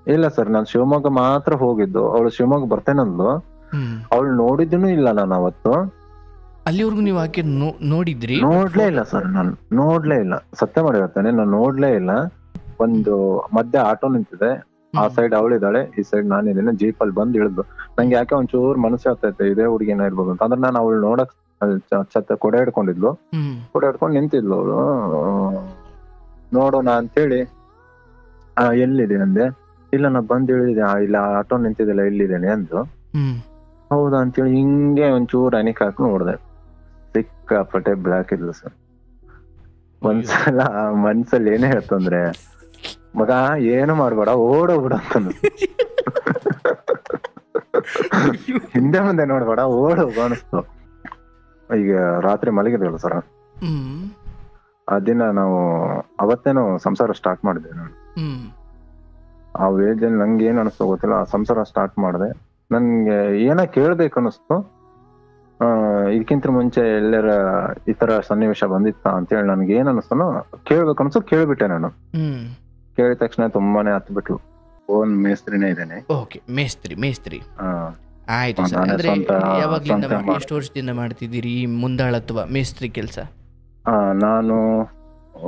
ಇಲ್ಲ ಸರ್, ನಾನು ಶಿವಮೊಗ್ಗ ಮಾತ್ರ ಹೋಗಿದ್ದು. ಅವಳು ಶಿವಮೊಗ್ಗ ಬರ್ತೇನಂದ್ಲು. ಹ್ಮ್ ಅವಳು ನೋಡಿದ್ದೂ ಇಲ್ಲ ನಾನು ಅವತ್ತು. ಅಲ್ಲಿವರೆಗೂ ನೀವು ಆಕೆ ನೋಡಿದ್ರಿ ನೋಡ್ಲೇ ಇಲ್ಲ ಸರ್, ನಾನು ನೋಡ್ಲೇ ಇಲ್ಲ. ಸತ್ಯ ಮಾಡಿ ಹೇಳ್ತೇನೆ, ನಾನು ನೋಡ್ಲೇ ಇಲ್ಲ. ಒಂದು ಮಧ್ಯೆ ಆಟೋ ನಿಂತಿದೆ, ಆ ಸೈಡ್ ಅವಳಿದ್ದಾಳೆ, ಈ ಸೈಡ್ ನಾನಿದ್ದೇನೆ. ಜೀಪ್ ಅಲ್ಲಿ ಬಂದು ಇಳಿದು ನಂಗೆ ಯಾಕೆ ಒಂಚೂರು ಮನಸ್ಸು ಆಗ್ತೈತೆ, ಇದೇ ಹುಡುಗಿನ ಇರ್ಬೋದು ಅಂತ. ಅಂದ್ರೆ ನಾನು ಅವಳು ನೋಡಕ್ ಕೊಡೆ ಹಿಡ್ಕೊಂಡಿದ್ಲು, ಕೊಡೆ ಹಿಡ್ಕೊಂಡು ನಿಂತಿದ್ಲು ಅವಳು. ನೋಡೋಣ ಅಂತೇಳಿ ಎಲ್ಲಿದೆ ಅಂದೆ. ಇಲ್ಲ ನಾ ಬಂದ್ ಇಳಿದೆ, ಇಲ್ಲ ಆಟೋ ನಿಂತಿದ್ದಿಲ್ಲ, ಎಲ್ಲಿದ್ದೇನೆ ಅಂದ್ರು. ಹೌದಾ ಅಂತೇಳಿ ಹಿಂಗೆ ಒಂಚೂರು ಅನಿಕ್ ಹಾಕಿ ನೋಡ್ದೆ. ಸಿಕ್ಕಾಪಟ್ಟೆ ಬ್ಲಾಕ್ ಇದ್ಲು ಸರ್. ಒಂದ್ಸಲ ಮನ್ಸಲ್ಲಿ ಏನೇ ಹೇಳ್ತಂದ್ರೆ, ಮಗ ಏನು ಮಾಡ್ಬೇಡ, ಓಡೋಗ್ಬಿಡ ಅಂತ. ಹಿಂದೆ ಮುಂದೆ ನೋಡ್ಬೇಡ, ಓಡೋಗ ಅನಿಸ್ತು. ಈಗ ರಾತ್ರಿ ಮಲಗಿದ್ವಲ್ಲ ಸರ್, ಆ ದಿನ ನಾವು ಅವತ್ತೇನೋ ಸಂಸಾರ ಸ್ಟಾರ್ಟ್ ಮಾಡಿದ್ವಿ. ನಾನು ಆ ವೇಜ್ ಅಲ್ಲಿ ನಂಗೆ ಏನ್ ಅನಿಸ್ತು ಗೊತ್ತಿಲ್ಲ, ಆ ಸಂಸಾರ ಸ್ಟಾರ್ಟ್ ಮಾಡಿದೆ. ನನ್ಗೆ ಏನ ಕೇಳ್ಬೇಕು ಅನಿಸ್ತು. ಇದಕ್ಕಿಂತ ಮುಂಚೆ ಎಲ್ಲರ ಈ ತರ ಸನ್ನಿವೇಶ ಬಂದಿತ್ತ ಅಂತೇಳಿ ನನ್ಗೆ ಏನ್ ಅನಿಸ್ತನೋ ಕೇಳ್ಬೇಕು ಅನ್ಸು, ಕೇಳ್ಬಿಟ್ಟೆ ನಾನು. ಕೇಳಿದ ತಕ್ಷಣ ತುಂಬಾನೇ ಹತ್ತು ಬಿಟ್ಲು. ಓನ್ ಮೇಸ್ತ್ರಿನೇ ಇದ್ದೇನೆ. ಓಕೆ, ಮೇಸ್ತ್ರಿ. ಆಯ್ತು ಸರ್. ಅಂದ್ರೆ ಯಾವಾಗ್ಲಿಂದ ಎಷ್ಟು ವರ್ಷದಿಂದ ಮಾಡ್ತಿದ್ದೀರಿ ಈ ಮುಂದಾಳತ್ವ ಮೇಸ್ತ್ರಿ ಕೆಲಸ? ನಾನು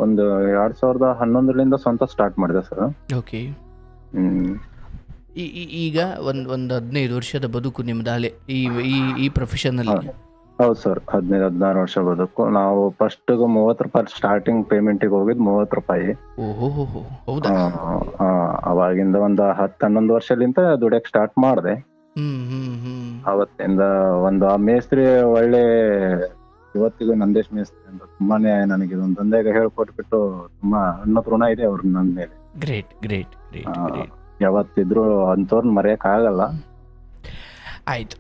ಒಂದು 2011ರಿಂದ ಸ್ವಂತ ಸ್ಟಾರ್ಟ್ ಮಾಡಿದೆ ಸರ್. ಓಕೆ. ಈಗ ಒಂದ್ 15 ವರ್ಷದ ಬದುಕು ನಿಮ್ದಾಲೆ ಈ ಪ್ರೊಫೆಷನ್ ಅಲ್ಲಿ? ಹೌದು ಸರ್, 15-16 ವರ್ಷ ಬದುಕು. ನಾವು ಫಸ್ಟ್ 30 ರೂಪಾಯಿ ಸ್ಟಾರ್ಟಿಂಗ್ ಪೇಮೆಂಟಿಗೆ ಹೋಗಿದ್ 30 ರೂಪಾಯಿ. ಹೌದಾ? ಅವಾಗಿಂದ ಒಂದು 10-11 ವರ್ಷಲಿಂದ ದುಡಿಯಕ್ ಸ್ಟಾರ್ಟ್ ಮಾಡಿದೆ. ಅವತ್ತಿಂದ ಒಂದು ಆ ಮೇಸ್ತ್ರಿ ಒಳ್ಳೆ, ಇವತ್ತಿಗೂ ನಂದೇಶ್ ಮೇಸ್ತ್ರಿ ಅಂತ ತುಂಬಾನೇ ನನಗೆ ಇದೊಂದು ದಂಧೆಗೆ ಹೇಳ್ಕೊಟ್ಬಿಟ್ಟು ತುಂಬಾ ಉನ್ನತ ಋಣ ಇದೆ ಅವ್ರ ನನ್ನ ಮೇಲೆ. ಗ್ರೇಟ್. ಯಾವತ್ತಿದ್ರು ಅಂತವ್ರನ್ನ ಮರೆಯಕ್ ಆಗಲ್ಲ. ಆಯ್ತು.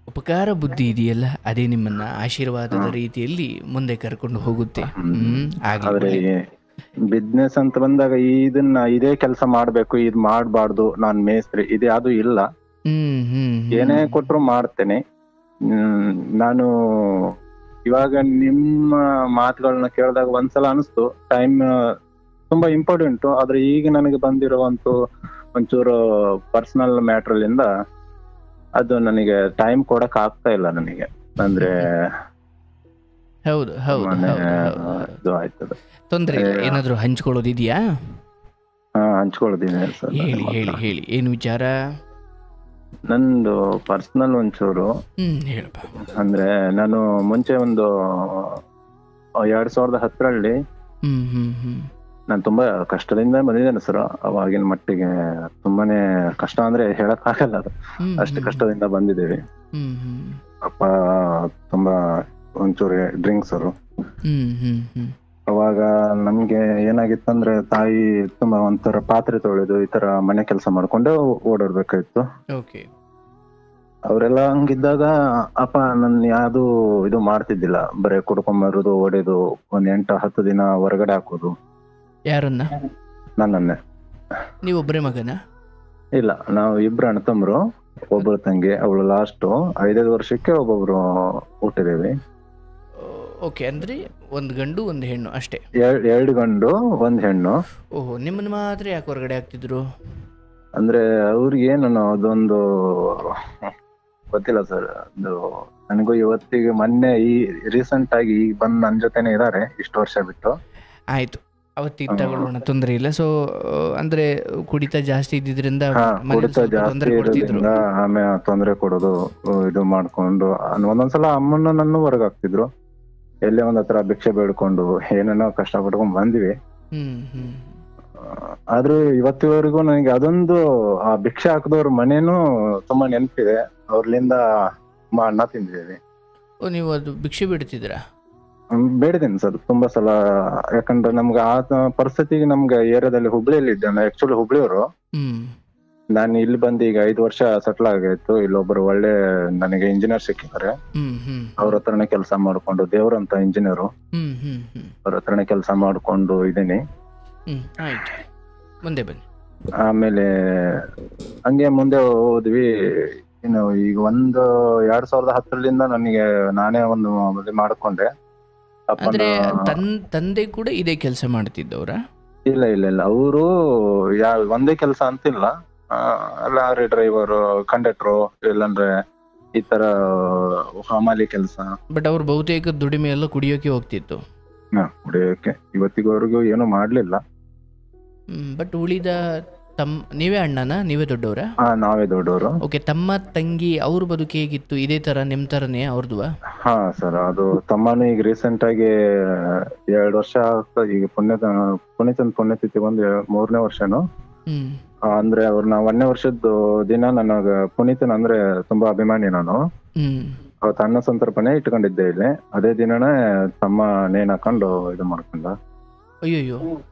ಉಪಕಾರ ಬುದ್ಧಿ ಇದೆಯಲ್ಲ, ಅದೇ ನಿಮ್ಮನ್ನ ಆಶೀರ್ವಾದದ ರೀತಿಯಲ್ಲಿ ಮುಂದೆ ಕರ್ಕೊಂಡು ಹೋಗುತ್ತೆ. ಆದ್ರೆ ಬಿಸ್ನೆಸ್ ಅಂತ ಬಂದಾಗ ಇದೇ ಕೆಲಸ ಮಾಡ್ಬೇಕು, ಇದ್ ಮಾಡ್ಬಾರ್ದು, ನಾನ್ ಮೇಸ್ತ್ರಿ ಇದೇ ಅದು ಇಲ್ಲ. ಏನೇ ಕೊಟ್ರು ಮಾಡ್ತೇನೆ ನಾನು. ಇವಾಗ ನಿಮ್ಮ ಮಾತುಗಳನ್ನ ಕೇಳಿದಾಗ ಒಂದ್ಸಲ ಅನಿಸ್ತು, ಟೈಮ್ ತುಂಬಾ ಇಂಪಾರ್ಟೆಂಟ್. ಆದ್ರೆ ಈಗ ನನಗೆ ಬಂದಿರುವಂತ ಒಂಚೂರು ಪರ್ಸನಲ್ ಮ್ಯಾಟ್ರಲ್ಲಿಂದ ಅದು ನನಗೆ ಟೈಮ್ ಕೊಡಕ್ ಆಗ್ತಾ ಇಲ್ಲ ನನಗೆ. ಅಂದ್ರೆ ಹೌದು ಆಯ್ತದ. ತೊಂದ್ರೆ ಇಲ್ಲ. ಏನಾದ್ರು ಹಂಚ್ಕೊಳ್ಳೋದಿದ್ಯಾ? ಹಂಚ್ಕೊಳ್ಳೋದಿದೆ ಸರ್. ಹೇಳಿ ಏನು ವಿಚಾರ? ನಂದು ಪರ್ಸನಲ್ ಒಂಚೂರು. ಹೇಳಪ್ಪ. ಅಂದ್ರೆ ನಾನು ಮುಂಚೆ ಒಂದು 2010ರಲ್ಲಿ ನಾನು ತುಂಬಾ ಕಷ್ಟದಿಂದ ಬಂದಿದ್ದೇನೆ ಸರ್. ಅವಾಗಿನ ಮಟ್ಟಿಗೆ ತುಂಬಾನೇ ಕಷ್ಟ ಅಂದ್ರೆ ಹೇಳಕ್ ಆಗಲ್ಲ, ಅದು ಅಷ್ಟು ಕಷ್ಟದಿಂದ ಬಂದಿದ್ದೇವೆ. ಅಪ್ಪ ತುಂಬಾ ಒಂಚೂರು ಡ್ರಿಂಕ್ಸ್ ಅವರು. ಅವಾಗ ನಮ್ಗೆ ಏನಾಗಿತ್ತಂದ್ರೆ, ತಾಯಿ ತುಂಬಾ ಒಂಥರ ಪಾತ್ರೆ ತೊಳೆದು ಈ ತರ ಮನೆ ಕೆಲಸ ಮಾಡ್ಕೊಂಡೆ ಓಡಾಡ್ಬೇಕಾಯ್ತು. ಅವರೆಲ್ಲ ಹಂಗಿದ್ದಾಗ ಅಪ್ಪ ನನ್ನ ಯಾವ್ದು ಇದು ಮಾಡ್ತಿದ್ದಿಲ್ಲ, ಬರೀ ಕುಡ್ಕೊಂಬರೋದು, ಹೊಡೆದು, ಒಂದ್ 8-10 ದಿನ ಹೊರಗಡೆ ಹಾಕೋದು. ಯಾರನ್ನ? ನನ್ನನ್ನೇ. ನೀವೊಬ್ಬರೇ ಮಗನ? ಇಲ್ಲ, ನಾವು ಇಬ್ರು ಅಣ್ಣ ತಮ್ಮರು, ಒಬ್ಬರು ತಂಗಿ. ಅವಳು ಲಾಸ್ಟ್ 5 ವರ್ಷಕ್ಕೆ ಒಬ್ಬೊಬ್ರು ಹುಟ್ಟಿದೇವಿ. ಓಕೆ. ಅಂದ್ರೆ ಒಂದ್ ಗಂಡು ಒಂದ್ ಹೆಣ್ಣು ಅಷ್ಟೇ? 2 ಗಂಡು 1 ಹೆಣ್ಣು. ಓಹೋ, ನಿಮ್ಮನ್ನ ಮಾತ್ರ ಯಾಕೆ ಹೊರಗಡೆ ಹಾಕ್ತಿದ್ರು? ಅಂದ್ರೆ ಅವ್ರಿಗೆ ಏನೋ ಅದೊಂದು ಗೊತ್ತಿಲ್ಲ ಸರ್. ಅದು ನನಗೂ ಇವತ್ತಿಗೆ ಮೊನ್ನೆ ಈ ರೀಸೆಂಟ್ ಆಗಿ ಈಗ ಬಂದು ನನ್ನ ಜೊತೆನೆ ಇದಾರೆ ಇಷ್ಟು ವರ್ಷ ಬಿಟ್ಟು. ಆಯ್ತು, ಅವತ್ತಿಗೆ ತಗೊಳ್ಳೋಣ, ತೊಂದರೆ ಇಲ್ಲ. ಸೊ ಅಂದ್ರೆ ಕುಡಿತ ಜಾಸ್ತಿ ಇದ್ದಿದ್ರಿಂದ ಕುಡಿತ ಜಾಸ್ತಿ ಇರೋದ್ರಿಂದ ಆಮೇಲೆ ತೊಂದರೆ ಕೊಡೋದು, ಇದು ಮಾಡ್ಕೊಂಡು ಒಂದೊಂದ್ಸಲ ಅಮ್ಮನ್ನ ನನ್ನ ಹೊರಗೆ ಹಾಕ್ತಿದ್ರು. ಎಲ್ಲೇ ಒಂದ್ ಹತ್ರ ಭಿಕ್ಷೆ ಬೇಡ್ಕೊಂಡು ಏನೇನೋ ಕಷ್ಟ ಪಡ್ಕೊಂಡ್ ಬಂದಿವಿ. ಆದ್ರೂ ಇವತ್ತಿವರೆಗೂ ನನಗೆ ಅದೊಂದು ಆ ಭಿಕ್ಷೆ ಹಾಕಿದವ್ರ ಮನೇನು ತುಂಬಾ ನೆನಪಿದೆ. ಅವ್ರಲಿಂದ ಅನ್ನ ತಿಂದಿದ್ದೀವಿ. ನೀವು ಅದು ಭಿಕ್ಷೆ ಬಿಡ್ತಿದ್ರಾ? ಬೇಡಿದ್ದೀನಿ ಸರ್ ತುಂಬಾ ಸಲ. ಯಾಕಂದ್ರೆ ನಮ್ಗೆ ಆ ಪರಿಸ್ಥಿತಿಗೆ ನಮ್ಗೆ ಏರಿಯಾದಲ್ಲಿ ಹುಬ್ಳಿಯಲ್ಲಿ ಇದ್ದೇನೆ. ಆಕ್ಚುಲಿ ಹುಬ್ಳಿಯವರು. ನಾನು ಇಲ್ಲಿ ಬಂದು ಈಗ 5 ವರ್ಷ ಸೆಟ್ಲ್ ಆಗಾಯ್ತು. ಇಲ್ಲೊಬ್ರು ಒಳ್ಳೆ ನನಗೆ ಇಂಜಿನಿಯರ್ ಸಿಕ್ಕಿದ್ದಾರೆ. ಅವ್ರ ಹತ್ರನೇ ಕೆಲಸ ಮಾಡ್ಕೊಂಡು, ದೇವ್ರಂತ ಇಂಜಿನಿಯರು, ಅವ್ರ ಹತ್ರನೇ ಕೆಲಸ ಮಾಡ್ಕೊಂಡು ಇದ್ದೀನಿ. ಮುಂದೆ ಬನ್ನಿ. ಆಮೇಲೆ ಹಂಗೆ ಮುಂದೆ ಹೋದ್ವಿ. ಇನ್ನು ಈಗ 2010ರಿಂದ ನನಗೆ ನಾನೇ ಒಂದು ಮದುವೆ ಮಾಡ್ಕೊಂಡೆ. ಅಂದ್ರೆ ತಂದೆ ಕೂಡ ಇದೇ ಕೆಲಸ ಮಾಡ್ತಿದ್ದವ್ರ? ಇಲ್ಲ ಇಲ್ಲ ಇಲ್ಲ, ಅವರು ಒಂದೇ ಕೆಲಸ ಅಂತಿಲ್ಲ. ಲಾರಿ ಡ್ರೈವರು, ಕಂಡಕ್ಟ್ರು, ಇಲ್ಲಾಂದ್ರೆ ಈ ತರ ಹಮಾಲಿ ಕೆಲಸ. ಬಟ್ ಅವ್ರ ಬಹುತೇಕ ದುಡಿಮೆ ಎಲ್ಲ ಕುಡಿಯೋಕೆ ಹೋಗ್ತಿತ್ತು. ಕುಡಿಯೋಕೆ ಇವತ್ತಿಗವರೆಗೂ ಏನು ಮಾಡ್ಲಿಲ್ಲ. ಬಟ್ ಉಳಿದ ನೀವೇ ಅಣ್ಣನ, ನೀವೇ ದೊಡ್ಡವರ? ನಾವೇ ದೊಡ್ಡವರು. ಓಕೆ, ತಮ್ಮ ತಂಗಿ ಅವ್ರ ಬದುಕು ಹೇಗಿತ್ತು? ಇದೇ ತರ ನಿಮ್ ತರನೇ ಅವ್ರದ್ದು? ಹಾ ಸರ್, ಅದು ತಮ್ಮನು ಈಗ ರೀಸೆಂಟ್ ಆಗಿ 2 ವರ್ಷ ಈಗ ಪುಣ್ಯತಿಥಿ ಬಂದು 3ನೇ ವರ್ಷನು. ಅಂದ್ರೆ ಅವ್ರನ್ನ 1ನೇ ವರ್ಷದ ದಿನ ನನಗ ಪುನೀತನ್ ಅಂದ್ರೆ ತುಂಬಾ ಅಭಿಮಾನಿ ನಾನು. ಅವತ್ತು ಅನ್ನ ಸಂತರ್ಪಣೆ ಇಟ್ಕೊಂಡಿದ್ದೆ ಇಲ್ಲಿ. ಅದೇ ದಿನನೇ ತಮ್ಮ ನೇಣ್ ಹಾಕೊಂಡು ಇದು ಮಾಡ್ಕೊಂಡ. ಅಯ್ಯೋ,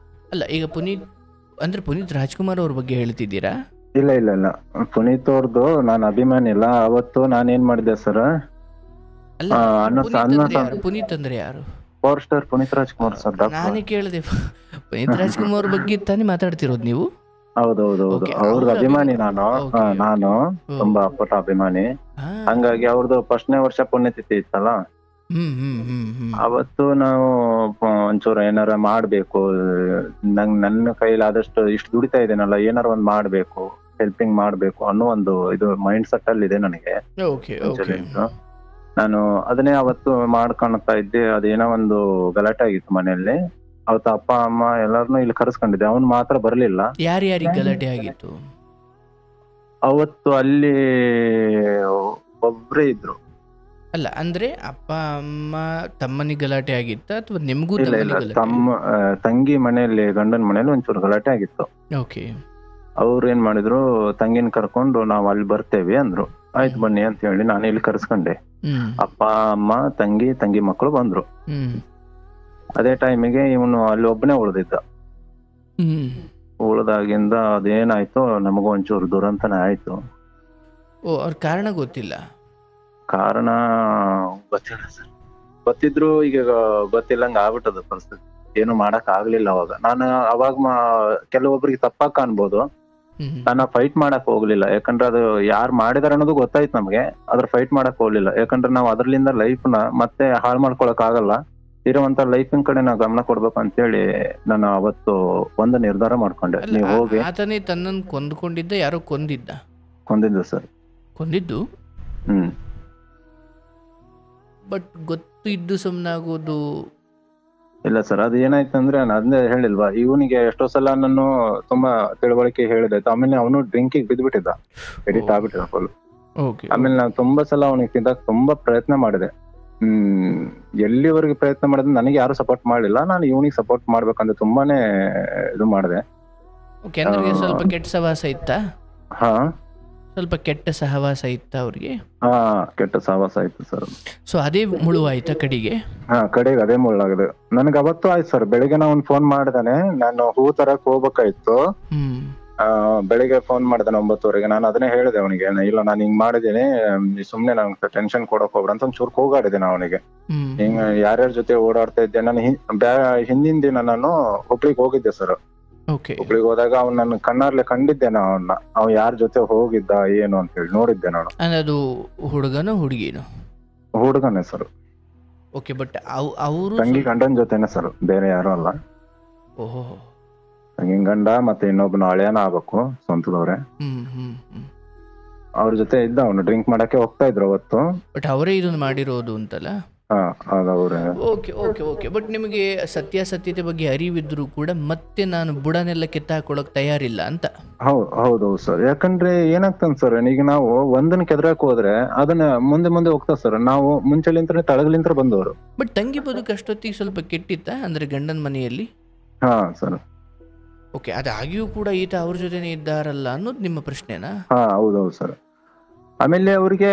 ಅಲ್ಲ ಈಗ ಪುನೀತ್ ರಾಜ್ಕುಮಾರ್ ಅವ್ರ ಬಗ್ಗೆ ಹೇಳ್ತಿದ್ದೀರಾ? ಇಲ್ಲ ಇಲ್ಲ ಇಲ್ಲ, ಪುನೀತ್ ಅವ್ರದ್ದು ನಾನು ಅಭಿಮಾನಿ ಇಲ್ಲ. ಅವತ್ತು ನಾನೇನ್ ಮಾಡಿದೆ ಸರ್, ಪುನೀತ್ ಅಂದ್ರೆ ಯಾರು? Power star Puneeth Rajkumar sir. ನಾನೇ ಕೇಳಿದೆ, ಪುನೀತ್ ರಾಜ್ಕುಮಾರ್ ಬಗ್ಗೆ ತಾನೇ ಮಾತಾಡ್ತಿರೋದು ನೀವು? ಹೌದೌದೌದು, ಅವ್ರದ್ದು ಅಭಿಮಾನಿ ನಾನು ತುಂಬಾ ಅಪ್ಪಟ ಅಭಿಮಾನಿ. ಹಂಗಾಗಿ ಅವ್ರದ್ದು 1ನೇ ವರ್ಷ ಪುಣ್ಯತಿಥಿ ಇತ್ತಲ್ಲ, ಅವತ್ತು ನಾವು ಒಂಚೂರು ಏನಾರ ಮಾಡ್ಬೇಕು, ನನ್ನ ಕೈಲಾದಷ್ಟು ಇಷ್ಟು ದುಡಿತಾ ಇದ್ದೇನಲ್ಲ, ಏನಾರ ಒಂದ್ ಮಾಡ್ಬೇಕು, ಹೆಲ್ಪಿಂಗ್ ಮಾಡ್ಬೇಕು ಅನ್ನೋ ಒಂದು ಇದು ಮೈಂಡ್ ಸೆಟ್ ಅಲ್ಲಿ ಇದೆ ನನಗೆ. ನಾನು ಅದನ್ನೇ ಅವತ್ತು ಮಾಡ್ಕೊಳ್ತಾ ಇದ್ದೆ. ಅದೇನೋ ಒಂದು ಗಲಾಟೆ ಆಗಿತ್ತು ಮನೆಯಲ್ಲಿ. ಅವತ್ತು ಅಪ್ಪ ಅಮ್ಮ ಎಲ್ಲಾರನು ಇಲ್ಲಿ ಕರೆಸ್ಕೊಂಡಿದ್ದೆ, ಅವ್ನು ಮಾತ್ರ ಬರ್ಲಿಲ್ಲ. ಯಾರ್ಯಾರಿಗೆ ಗಲಾಟೆ ಆಗಿತ್ತು ಅವತ್ತು? ಅಲ್ಲಿ ಒಬ್ರೇ ಇದ್ರು. ಅಲ್ಲ ಅಂದ್ರೆ ಅಪ್ಪ ಅಮ್ಮ ತಮ್ಮನಿಗೆ ಗಲಾಟೆ ಆಗಿತ್ತ ಅಥವಾ ನಿಮ್ಗೂ? ತಂಗಿ ಮನೆಯಲ್ಲಿ, ಗಂಡನ ಮನೆಯಲ್ಲಿ ಒಂಚೂರು ಗಲಾಟೆ ಆಗಿತ್ತು. ಓಕೆ. ಅವ್ರು ಏನ್ ಮಾಡಿದ್ರು, ತಂಗಿನ ಕರ್ಕೊಂಡು ನಾವ್ ಅಲ್ಲಿ ಬರ್ತೇವೆ ಅಂದ್ರು. ಆಯ್ತು ಬನ್ನಿ ಅಂತ ಹೇಳಿ ನಾನು ಇಲ್ಲಿ ಕರ್ಸ್ಕೊಂಡೆ. ಅಪ್ಪ ಅಮ್ಮ ತಂಗಿ ಮಕ್ಕಳು ಬಂದ್ರು. ಅದೇ ಟೈಮಿಗೆ ಇವನು ಅಲ್ಲಿ ಒಬ್ಬನೇ ಉಳ್ದಿದ್ದ. ಉಳ್ದಾಗಿಂದ ಅದೇನಾಯ್ತು, ನಮಗೂ ಒಂಚೂರು ದುರಂತನೇ ಆಯ್ತು. ಅವ್ರ ಕಾರಣ ಗೊತ್ತಿಲ್ಲ? ಕಾರಣ ಗೊತ್ತಿಲ್ಲ ಸರ್. ಗೊತ್ತಿದ್ರು ಈಗ ಗೊತ್ತಿಲ್ಲಂಗ ಆಗ್ಬಿಟ್ಟದ ಪರಿಸ್ಥಿತಿ. ಏನು ಮಾಡಕ್ ಆಗ್ಲಿಲ್ಲ ಅವಾಗ. ನಾನು ಅವಾಗ ಕೆಲವೊಬ್ರಿಗೆ ತಪ್ಪಾಕ ಅನ್ಬೋದು, ನಾನು ಫೈಟ್ ಮಾಡಕ್ ಹೋಗ್ಲಿಲ್ಲ. ಯಾಕಂದ್ರೆ ಅದು ಯಾರು ಮಾಡಿದಾರ ಅನ್ನೋದು ಗೊತ್ತಾಯ್ತು ನಮ್ಗೆ. ಅದ್ರ ಫೈಟ್ ಮಾಡಕ್ ಹೋಗ್ಲಿಲ್ಲ. ಯಾಕಂದ್ರೆ ನಾವು ಅದ್ರಲಿಂದ ಲೈಫ್ ನ ಮತ್ತೆ ಹಾಳು ಮಾಡ್ಕೊಳಕ್ ಆಗಲ್ಲ. ಇರುವಂತ ಲೈಫಿನ ಕಡೆ ನಾವು ಗಮನ ಕೊಡ್ಬೇಕು ಅಂತ ಹೇಳಿ ನಾನು ಅವತ್ತು ಒಂದು ನಿರ್ಧಾರ ಮಾಡ್ಕೊಂಡೆ. ನೀವು ಹೋಗಿ. ಆತನೇ ತನ್ನನ್ನು ಕೊಂದ್ಕೊಂಡಿದ್ದ? ಯಾರೋ ಕೊಂದಿದ್ದು ಸರ್. ಕೊಂದಿದ್ದು? ಬಟ್ ಗೊತ್ತು ಇದ್ದು ಸುಮ್ಮನಾಗೋದು? ಇಲ್ಲ ಸರ್, ಅದು ಏನಾಯ್ತಂದ್ರೆ ನಾನು ಅದನ್ನೇ ಹೇಳಿಲ್ವಾ, ಇವನಿಗೆ ಎಷ್ಟೋ ಸಲ ನಾನು ತುಂಬಾ ತಿಳುವಳಿಕೆ ಹೇಳಿದೆ. ಆಮೇಲೆ ಅವನು ಡ್ರಿಂಕಿಗೆ ಬಿದ್ದ್ಬಿಟ್ಟಿದ್ದ, ಎಡಿಟ್ ಆಗ್ಬಿಟ್ಟಿದ್ದ ಫುಲ್. ಆಮೇಲೆ ನಾನು ತುಂಬಾ ಸಲ ಅವನಿಗೆ ತಿಂದಾಗ ತುಂಬಾ ಪ್ರಯತ್ನ ಮಾಡಿದೆ. ಎಲ್ಲಿವರೆಗೆ ಪ್ರಯತ್ನ ಮಾಡಿದ್ರೆ ನನಗೆ ಯಾರು ಸಪೋರ್ಟ್ ಮಾಡ್ಲಿಲ್ಲ. ನಾನು ಇವನಿಗೆ ಸಪೋರ್ಟ್ ಮಾಡ್ಬೇಕಂತ ತುಂಬಾನೇ ಇದು ಮಾಡಿದೆ. ಸ್ವಲ್ಪ ಕೆಟ್ಟ ಸಹವಾಸ ಇತ್ತಾ? ಸ್ವಲ್ಪ ಕೆಟ್ಟ ಸಹವಾಸ ಇತ್ತ ಅವ್ರಿಗೆ? ಕೆಟ್ಟ ಸಹವಾಸ ಇತ್ತು ಸರ್. ಸೊ ಅದೇ ಮುಳುವಾಯ್ತಾ ಕಡೆಗೆ? ಕಡೆಗೆ ಅದೇ ಮುಳ್ಳಾಗಿದೆ. ನನಗೆ ಅವತ್ತು ಆಯ್ತು ಸರ್. ಬೆಳಿಗ್ಗೆ ನಾನು ಫೋನ್ ಮಾಡಿದಾನೆ, ನಾನು ಹೂ ತರಕ್ ಹೋಗ್ಬೇಕಾಯ್ತು. ಬೆಳಿಗ್ಗೆ ಫೋನ್ ಮಾಡಿದಾನೆ 9:30ಗೆ. ನಾನು ಅದನ್ನೇ ಹೇಳಿದೆ ಅವನಿಗೆ, ಇಲ್ಲ ನಾನು ಹಿಂಗ್ ಮಾಡಿದ್ದೀನಿ, ಸುಮ್ನೆ ನಂಗೆ ಟೆನ್ಷನ್ ಕೊಡಕ್ ಹೋಗ್ಬೇಡ ಅಂತ ಒಂಚೂರು ಕೂಗಾಡಿದೆ ನಾನು ಅವನಿಗೆ. ಹಿಂಗ ಯಾರ್ಯಾರ ಜೊತೆ ಓಡಾಡ್ತಾ ಇದ್ದೆ. ನಾನು ಹಿಂದಿನ ದಿನ ನಾನು ಹುಬ್ಳಿಗೆ ಹೋಗಿದ್ದೆ ಸರ್. ಹುಬ್ಳಿಗೆ ಹೋದಾಗ ಅವ್ನು ನನ್ನ ಕಣ್ಣಾರ್ಲೆ ಕಂಡಿದ್ದೆ ಅವನ್ನ. ಅವ್ ಯಾರ ಜೊತೆ ಹೋಗಿದ್ದ ಏನು ಅಂತ ಹೇಳಿ ನೋಡಿದ್ದೆ ನಾನು. ಅದು ಹುಡುಗನ ಹುಡುಗಿನ? ಹುಡುಗನೇ ಸರ್. ಓಕೆ. ಬಟ್ ಅವರು ತಂಗಿ ಗಂಡನ ಜೊತೆನೆ ಸರ್, ಬೇರೆ ಯಾರು ಅಲ್ಲ. ಓಹೋ. ತಂಗಿ ಗಂಡ ಮತ್ತೆ ಇನ್ನೊಬ್ಬನ ಹಳೆಯನ ಆಗ್ಬೇಕು, ಸ್ವಂತದವ್ರೆ. ಅವ್ರ ಜೊತೆ ಇದ್ದ ಅವನು. ಡ್ರಿಂಕ್ ಮಾಡಕ್ಕೆ ಹೋಗ್ತಾ ಇದ್ರು ಅವತ್ತು. ಬಟ್ ಅವರೇ ಇದನ್ನ ಮಾಡಿರೋದು ಅಂತಲ್ಲ? Okay okay okay. ಬಟ್ ನಿಮಗೆ ಸತ್ಯಾಸತ್ಯತೆ ಬಗ್ಗೆ ಅರಿವಿದ್ರು ಕೂಡ ಮತ್ತೆ ನಾನು ಬುಡನೆಲ್ಲ ಕಿತ್ತಾಕೊಳ್ಳಕ್ ತಯಾರಿಲ್ಲ ಅಂತ? ಹೌದು ಸರ್. ಯಾಕಂದ್ರೆ ಏನಾಗ್ತಾನೆ ಸರ್, ಈಗ ನಾವು ಒಂದನ್ನ ಕೆದರಕ್ ಹೋದ್ರೆ ಅದನ್ನ ಮುಂದೆ ಹೋಗ್ತಾ ಸರ್. ನಾವು ಮುಂಚೆಲಿಂತ್ರ ತಳಗಲಿಂತ್ರ ಬಂದವರು. ಬಟ್ ತಂಗಿ ಬದುಕು ಅಷ್ಟೊತ್ತಿಗೆ ಸ್ವಲ್ಪ ಕೆಟ್ಟಿತ್ತ ಅಂದ್ರೆ ಗಂಡನ ಮನೆಯಲ್ಲಿ? ಸರ್. ಓಕೆ. ಅದಾಗಿಯೂ ಕೂಡ ಈತ ಅವ್ರ ಜೊತೆನೆ ಇದ್ದಾರಲ್ಲ ಅನ್ನೋದು ನಿಮ್ಮ ಪ್ರಶ್ನೆನಾ? ಹೌದೌದು ಸರ್. ಆಮೇಲೆ ಅವ್ರಿಗೆ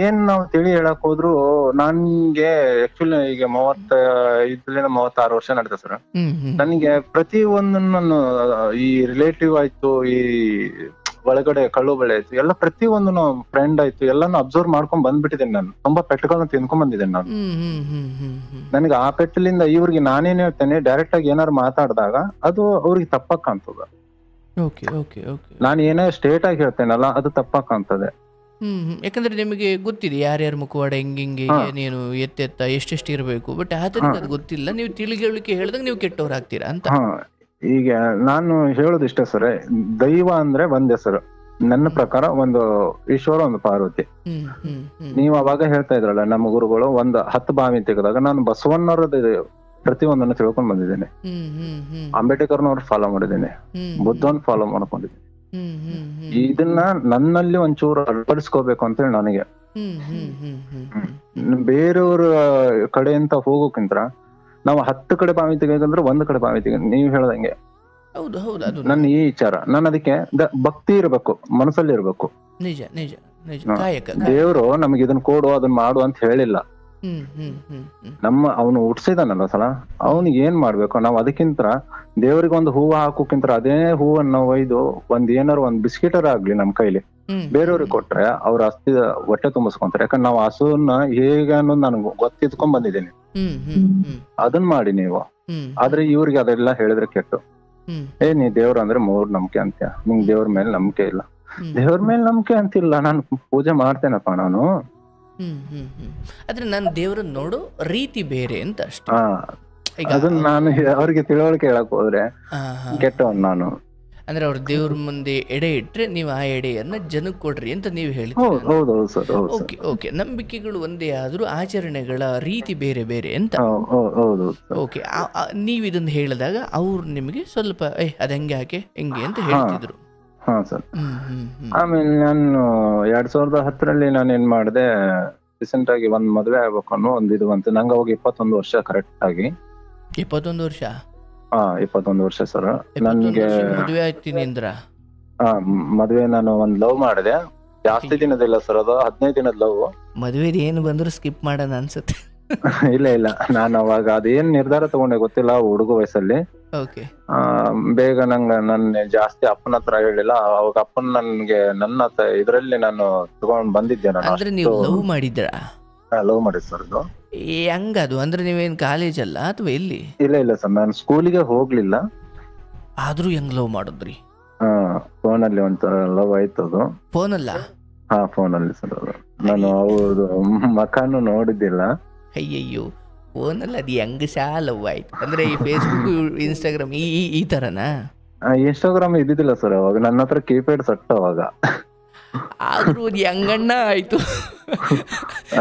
ಏನ್ ನಾವು ತಿಳಿ ಹೇಳಕ್ ಹೋದ್ರು, ನನ್ಗೆ ಆಕ್ಚುಲಿ ಈಗ 35-36 ವರ್ಷ ನಡೆದ ಸರ್. ನನಗೆ ಪ್ರತಿ ಒಂದನ್ನು ಈ ರಿಲೇಟಿವ್ ಆಯ್ತು, ಈ ಒಳಗಡೆ ಕಳ್ಳು ಬಳೆ ಆಯ್ತು, ಎಲ್ಲ ಪ್ರತಿ ಒಂದು ಫ್ರೆಂಡ್ ಆಯ್ತು, ಎಲ್ಲಾನು ಅಬ್ಸರ್ವ್ ಮಾಡ್ಕೊಂಡ್ ಬಂದ್ಬಿಟ್ಟಿದ್ದೇನೆ ನಾನು. ತುಂಬಾ ಪೆಟ್ಟುಗಳನ್ನ ತಿನ್ಕೊಂಡ್ ಬಂದಿದ್ದೇನೆ ನಾನು. ನನಗೆ ಆ ಪೆಟ್ಟಲಿಂದ ಇವ್ರಿಗೆ ನಾನೇನ್ ಹೇಳ್ತೇನೆ, ಡೈರೆಕ್ಟ್ ಆಗಿ ಏನಾರು ಮಾತಾಡಿದಾಗ ಅದು ಅವ್ರಿಗೆ ತಪ್ಪಾಗ್ ಕಾಣ್ತದ. ನಾನು ಏನೇ ಸ್ಟೇಟ್ ಆಗಿ ಹೇಳ್ತೇನಲ್ಲ, ಅದು ತಪ್ಪಾಗ್ ಕಾಣ್ತದೆ. ಯಾಕಂದ್ರೆ ನಿಮಗೆ ಗೊತ್ತಿದೆ ಯಾರ್ಯಾರ ಮುಖವಾಡ ಹೆಂಗೆ ನೀನು ಎತ್ತೆತ್ತ ಎಷ್ಟೆಷ್ಟು ಇರಬೇಕು. ಬಟ್ ಆತನಿಗೆ ಅದು ಗೊತ್ತಿಲ್ಲ. ನೀವು ತಿಳಿಗಳಿಗೆ ಹೇಳಿದಾಗ ನೀವು ಕೆಟ್ಟವ್ರು ಆಗ್ತೀರಾ ಅಂತ? ಈಗ ನಾನು ಹೇಳೋದು ಇಷ್ಟೇ ಸರ್, ದೈವ ಅಂದ್ರೆ ಒಂದೇ ಸರ್. ನನ್ನ ಪ್ರಕಾರ ಒಂದು ಈಶ್ವರ, ಒಂದು ಪಾರ್ವತಿ. ನೀವು ಅವಾಗ ಹೇಳ್ತಾ ಇದ್ರಲ್ಲ, ನಮ್ಮ ಗುರುಗಳು ಒಂದು 10 ಬಾವಿ ತೆಗೆದಾಗ ನಾನು ಬಸವಣ್ಣವ್ರದ್ದು ಪ್ರತಿಯೊಂದನ್ನು ತಿಳ್ಕೊಂಡ್ ಬಂದಿದ್ದೇನೆ. ಅಂಬೇಡ್ಕರ್ನವ್ರು ಫಾಲೋ ಮಾಡಿದ್ದೇನೆ, ಬುದ್ಧನ್ ಫಾಲೋ ಮಾಡ್ಕೊಂಡಿದ್ದೇನೆ. ಇದನ್ನ ನನ್ನಲ್ಲಿ ಒಂಚೂರು ಅಳವಡಿಸ್ಕೋಬೇಕು ಅಂತ ಹೇಳಿ ನನಗೆ. ಬೇರೆಯವ್ರ ಕಡೆಯಿಂದ ಹೋಗೋಕ್ಕಿಂತ ನಾವು 10 ಕಡೆ ಬಾವಿ ತೆಗೆಯಂದ್ರೆ 1 ಕಡೆ ಬಾವಿ ತೆಗೆ. ನೀವ್ ಹೇಳ್ದಂಗೆ ನನ್ನ ಈ ವಿಚಾರ, ನಾನು ಅದಕ್ಕೆ ಭಕ್ತಿ ಇರ್ಬೇಕು, ಮನಸ್ಸಲ್ಲಿ ಇರ್ಬೇಕು. ನಿಜ ನಿಜ ನಿಜ. ದೇವ್ರು ನಮ್ಗೆ ಇದನ್ನ ಕೊಡು ಅದನ್ನ ಮಾಡು ಅಂತ ಹೇಳಿಲ್ಲ. ಅವನು ಹುಟ್ಸಿದಾನಲ್ಲ ಸಲ, ಅವನಿಗೆ ಏನ್ ಮಾಡ್ಬೇಕು ನಾವು. ಅದಕ್ಕಿಂತ ದೇವ್ರಿಗೆ ಒಂದು ಹೂವು ಹಾಕೋಕ್ಕಿಂತ ಅದೇ ಹೂವನ್ನ ಒಯ್ದು ಏನಾರು ಒಂದ್ ಬಿಸ್ಕಿಟರ್ ಆಗ್ಲಿ ನಮ್ ಕೈಲಿ ಬೇರೆಯವ್ರಿಗೆ ಕೊಟ್ರೆ ಅವ್ರ ಹೊಟ್ಟೆ ತುಂಬಿಸ್ಕೊಂತಾರೆ. ಯಾಕಂದ್ರೆ ನಾವು ಹಸುವನ್ನ ಹೇಗೆ ಅನ್ನೋದು ನನಗೆ ಗೊತ್ತಿದ್ಕೊಂಡ್ ಬಂದಿದ್ದೀನಿ. ಅದನ್ ಮಾಡಿ ನೀವು. ಆದ್ರೆ ಇವ್ರಿಗೆ ಅದೆಲ್ಲ ಹೇಳಿದ್ರೆ ಕೆಟ್ಟು, ನೀ ದೇವ್ರ ಅಂದ್ರೆ ನಂಬಿಕೆ ಅಂತ್ಯ, ನಿಂಗ್ ದೇವ್ರ ಮೇಲೆ ನಂಬಿಕೆ ಇಲ್ಲ. ದೇವ್ರ ಮೇಲೆ ನಂಬಿಕೆ ಅಂತಿಲ್ಲ, ನಾನು ಪೂಜೆ ಮಾಡ್ತೇನಪ್ಪ ನಾನು. ಆದ್ರೆ ನಾನು ದೇವ್ರನ್ನ ನೋಡೋ ರೀತಿ ಬೇರೆ ಅಂತ ಅಷ್ಟೇ. ಅದನ್ನ ನಾನು ಅವ್ರಿಗೆ ತಿಳುವಳಿಕೆ ಹೇಳಕ್ ಹೋದ್ರೆ ಕೆಟ್ಟವನ್ ನಾನು. ಅಂದ್ರೆ ಅವ್ರ ದೇವ್ರ ಮುಂದೆ ಎಡೆ ಇಟ್ರೆ ನೀವು ಆ ಎಡೆಯನ್ನ ಜನಕ್ಕೆ ಕೊಡ್ರಿ ಅಂತ ನೀವು ಹೇಳ್ತೀವಿ. Okay okay. ನಂಬಿಕೆಗಳು ಒಂದೇ ಆದ್ರೂ ಆಚರಣೆಗಳ ರೀತಿ ಬೇರೆ ಬೇರೆ ಅಂತ. ಓಕೆ. ನೀವ್ ಇದನ್ನ ಹೇಳಿದಾಗ ಅವ್ರು ನಿಮಗೆ ಸ್ವಲ್ಪ ಅದ್ ಹೆಂಗೆ ಯಾಕೆ ಹೆಂಗೆ ಅಂತ ಹೇಳ್ತಿದ್ರು. ಹಾ ಸರ್. ಆಮೇಲೆ ನಾನು 2010 ನಾನು ಏನ್ ಮಾಡಿದೆ, ರೀಸೆಂಟ್ ಆಗಿ ಒಂದ್ ಮದ್ವೆ ಆಗ್ಬೇಕು ಅನ್ನೋ ಒಂದು ಇದು ಬಂತು ನಂಗೆ. ಅವಾಗ 21 ವರ್ಷ ಕರೆಕ್ಟ್ ಆಗಿ. 21 ವರ್ಷ? 21 ವರ್ಷ ಸರ್. ನನ್ಗೆ ಮದ್ವೆ ಆಯ್ತೀನಿ ಅಂದ್ರ? ಮದ್ವೆ ನಾನು ಒಂದ್ ಲವ್ ಮಾಡಿದೆ. ಜಾಸ್ತಿ ದಿನದಿಲ್ಲ ಸರ್, ಅದು 15 ದಿನದ ಲವ್. ಮದ್ವೆ ಏನು ಬಂದ್ರು ಸ್ಕಿಪ್ ಮಾಡೋಣ ಅನ್ಸುತ್ತೆ. ಇಲ್ಲ ನಾನು ಅವಾಗ ಅದೇನ್ ನಿರ್ಧಾರ ತಗೊಂಡೆ ಗೊತ್ತಿಲ್ಲ ಹುಡುಗ ವಯಸ್ಸಲ್ಲಿ. ಬೇಗ ನನ್ನ ಜಾಸ್ತಿ ಅಪ್ಪನ ಹತ್ರ ಹೇಳಿಲ್ಲ. ಅವಾಗ ಅಪ್ಪನ್ ನನ್ಗೆ ನನ್ನ ಇದ್ರಲ್ಲಿ ನಾನು ತಗೊಂಡ್ ಬಂದಿದ್ದೆ. ನಾನು ಲವ್ ಮಾಡಿದ್ರ? ಲವ್ ಮಾಡಿದ್ ಸರ್. ಇದು ಹೆಂಗದು ಅಂದ್ರೆ ನೀವೇನ್ ಕಾಲೇಜ್ ಅಲ್ಲ ಅಥವಾ ಎಲ್ಲಿ? ಇಲ್ಲ ಸರ್, ನಾನು ಸ್ಕೂಲಿಗೆ ಹೋಗ್ಲಿಲ್ಲ. ಆದ್ರೂ ಹೆಂಗ್ ಲವ್ ಮಾಡಿದ್ರಿ? ಫೋನಲ್ಲಿ ಒಂದ್ ಲವ್ ಆಯ್ತು. ಅದು ಫೋನಲ್ಲ? ಫೋನಲ್ಲಿ ಸರ್. ಅದು ನಾನು ಅವ್ರದ್ದು ಮಕಾನು ನೋಡಿದ್ದಿಲ್ಲ. ಅಯ್ಯಯ್ಯೋ, ಫೋನಲ್ಲಿ ಅದು ಹೆಂಗ್ ಲವ್ ಆಯ್ತು ಅಂದ್ರೆ ಈ ಫೇಸ್ಬುಕ್ ಇನ್ಸ್ಟಾಗ್ರಾಮ್ ಈ ತರನಾ? ಇನ್ಸ್ಟಾಗ್ರಾಮ್ ಇದ್ದಿದ್ದಿಲ್ಲ ಸರ್ ಅವಾಗ, ನನ್ನ ಹತ್ರ ಕೀಪ್ಯಾಡ್ ಸಟ್ ಅವಾಗ. ಆದ್ರೂ ಅದು ಹೆಂಗಣ್ಣ ಆಯ್ತು?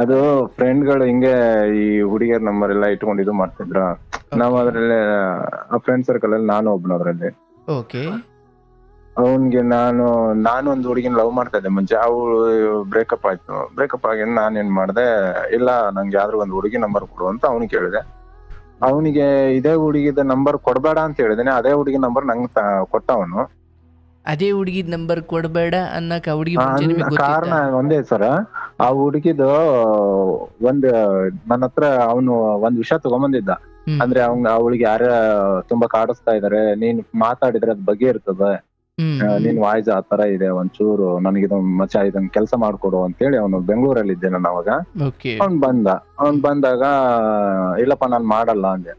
ಅದು ಫ್ರೆಂಡ್ಗಳು ಹಿಂಗೆ ಈ ಹುಡುಗಿಯರ್ ನಂಬರ್ ಎಲ್ಲ ಇಟ್ಕೊಂಡು ಇದು ಮಾಡ್ತಿದ್ರ. ನಾವ್ ಅದ್ರಲ್ಲೇ ಫ್ರೆಂಡ್ ಸರ್ಕಲ್ ಅಲ್ಲಿ ನಾನು ಒಬ್ನದ್ರಲ್ಲಿ. ಓಕೆ. ಅವನ್ಗೆ ನಾನು ಒಂದು ಹುಡುಗಿನ ಲವ್ ಮಾಡ್ತಾ ಇದ್ದೆ ಮುಂಚೆ. ಅವಳು ಬ್ರೇಕಪ್ ಆಯ್ತು. ಬ್ರೇಕಪ್ ಆಗಿ ನಾನೇನ್ ಮಾಡ್ದೆ, ಇಲ್ಲ ನಂಗೆ ಯಾವ್ದು ಒಂದು ಹುಡುಗಿ ನಂಬರ್ ಕೊಡು ಅಂತ ಅವ್ನಿಗೆ ಕೇಳಿದೆ. ಅವನಿಗೆ ಇದೇ ಹುಡುಗಿದ ನಂಬರ್ ಕೊಡ್ಬೇಡ ಅಂತ ಹೇಳಿದೇನೆ. ಅದೇ ಹುಡುಗಿ ನಂಬರ್ ನಂಗೆ ಕೊಟ್ಟ ಅವನು. ಅದೇ ಹುಡುಗಿ ನಂಬರ್ ಕೊಡ್ಬೇಡ ಅನ್ನಕ ಹುಡುಗಿ ಕಾರಣ ಒಂದೇ ಸರ, ಆ ಹುಡುಗಿದು ನನ್ನ ಹತ್ರ ಅವನು ಒಂದ್ ವಿಷಯ ತಗೊಂಬಂದಿದ್ದ. ಅಂದ್ರೆ ಅವಳಿಗೆ ಯಾರ ತುಂಬಾ ಕಾಡಿಸ್ತಾ ಇದಾರೆ, ನೀನ್ ಮಾತಾಡಿದ್ರೆ ಅದ್ ಬಗ್ಗೆ ಇರ್ತದೆ, ನಿನ್ ವಾಯ್ಸ್ ಆ ತರ ಇದೆ, ಒಂಚೂರು ನನಗಿದ ಮಚ್ಚ ಇದನ್ ಕೆಲ್ಸ ಮಾಡ್ಕೊಡು ಅಂತೇಳಿ. ಅವನು ಬೆಂಗಳೂರಲ್ಲಿ ಇದ್ದೆ ನಾನು ಅವಾಗ. ಅವ್ನ್ ಬಂದಾಗ ಇಲ್ಲಪ್ಪ ನಾನ್ ಮಾಡಲ್ಲ ಅಂದೆ.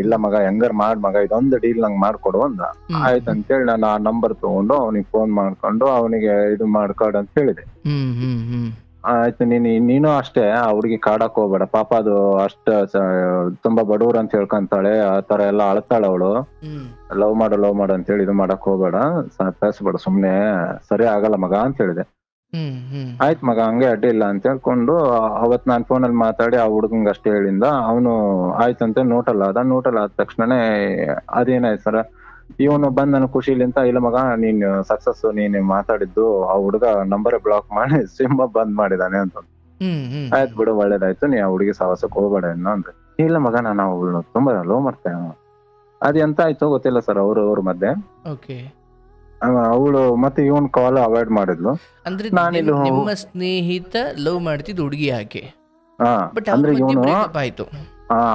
ಇಲ್ಲ ಮಗ ಹೆಂಗಾರ ಮಗ ಇದೊಂದು ಡೀಲ್ ನಂಗೆ ಮಾಡ್ಕೊಡು ಅಂದ. ಆಯ್ತಂತೇಳಿ ನಾನು ಆ ನಂಬರ್ ತಗೊಂಡು ಅವನಿಗೆ ಫೋನ್ ಮಾಡ್ಕೊಂಡು ಅವನಿಗೆ ಇದು ಮಾಡ್ಕೊಡು ಅಂತ ಹೇಳಿದೆ. ಆಯ್ತು, ನೀನು ಅಷ್ಟೇ ಆ ಹುಡುಗಿ ಕಾಡಕ್ ಹೋಗ್ಬೇಡ ಪಾಪ, ಅದು ಅಷ್ಟ ತುಂಬಾ ಬಡವ್ರ ಅಂತ ಹೇಳ್ಕೊಂತಾಳೆ, ಆ ತರ ಎಲ್ಲ ಅಳ್ತಾಳ ಅವಳು. ಲವ್ ಮಾಡು ಅಂತ ಹೇಳಿ ಇದು ಮಾಡಕ್ ಹೋಗ್ಬೇಡ, ತರಿಸ್ಬೇಡ ಸುಮ್ನೆ, ಸರಿ ಆಗಲ್ಲ ಮಗ ಅಂತ ಹೇಳಿದೆ. ಆಯ್ತ್ ಮಗ ಹಂಗೆ ಅಡ್ಡಿ ಇಲ್ಲ ಅಂತ ಹೇಳ್ಕೊಂಡು ಅವತ್ ನಾನ್ ಫೋನಲ್ಲಿ ಮಾತಾಡಿ ಆ ಹುಡುಗಂಗ ಅಷ್ಟೇ ಹೇಳಿಂದ. ಅವನು ಆಯ್ತಂತೆ ನೋಟಲ್ಲ ಆದ ತಕ್ಷಣನೇ ಅದೇನಾಯ್ತು ಸರ, ಇವನು ಬಂದ್ ನನ್ ಖುಷಿಲಿಂತ, ಇಲ್ಲ ಮಗ ನೀನ್ ಸಕ್ಸಸ್, ನೀನ್ ಮಾತಾಡಿದ್ದು ಆ ಹುಡುಗ ನಂಬರೇ ಬ್ಲಾಕ್ ಮಾಡಿ ಸಿಂಹ ಬಂದ್ ಮಾಡಿದಾನೆ ಅಂತ. ಆಯ್ತು ಬಿಡು ಒಳ್ಳೇದಾಯ್ತು, ನೀ ಆ ಹುಡುಗಿ ಸಾಹಸಕ್ಕೆ ಹೋಗ್ಬೇಡ ಅಂದ್ರೆ. ಇಲ್ಲ ಮಗ ನಾನು ಅವಳು ತುಂಬಾ ಲವ್ ಮಾಡ್ತೇನೆ. ಅದ್ ಎಂತ ಆಯ್ತು ಗೊತ್ತಿಲ್ಲ ಸರ್ ಅವ್ರ ಮಧ್ಯೆ. ಅವಳು ಮತ್ತೆ ಇವನ್ ಕಾಲ್ ಅವಾಯ್ಡ್ ಮಾಡಿದ್ಲು. ನಿಮ್ಮ ಸ್ನೇಹಿತ ಲವ್ ಮಾಡ್ತಿದ್ ಹುಡುಗಿ ಆಕೆ? ಅಂದ್ರೆ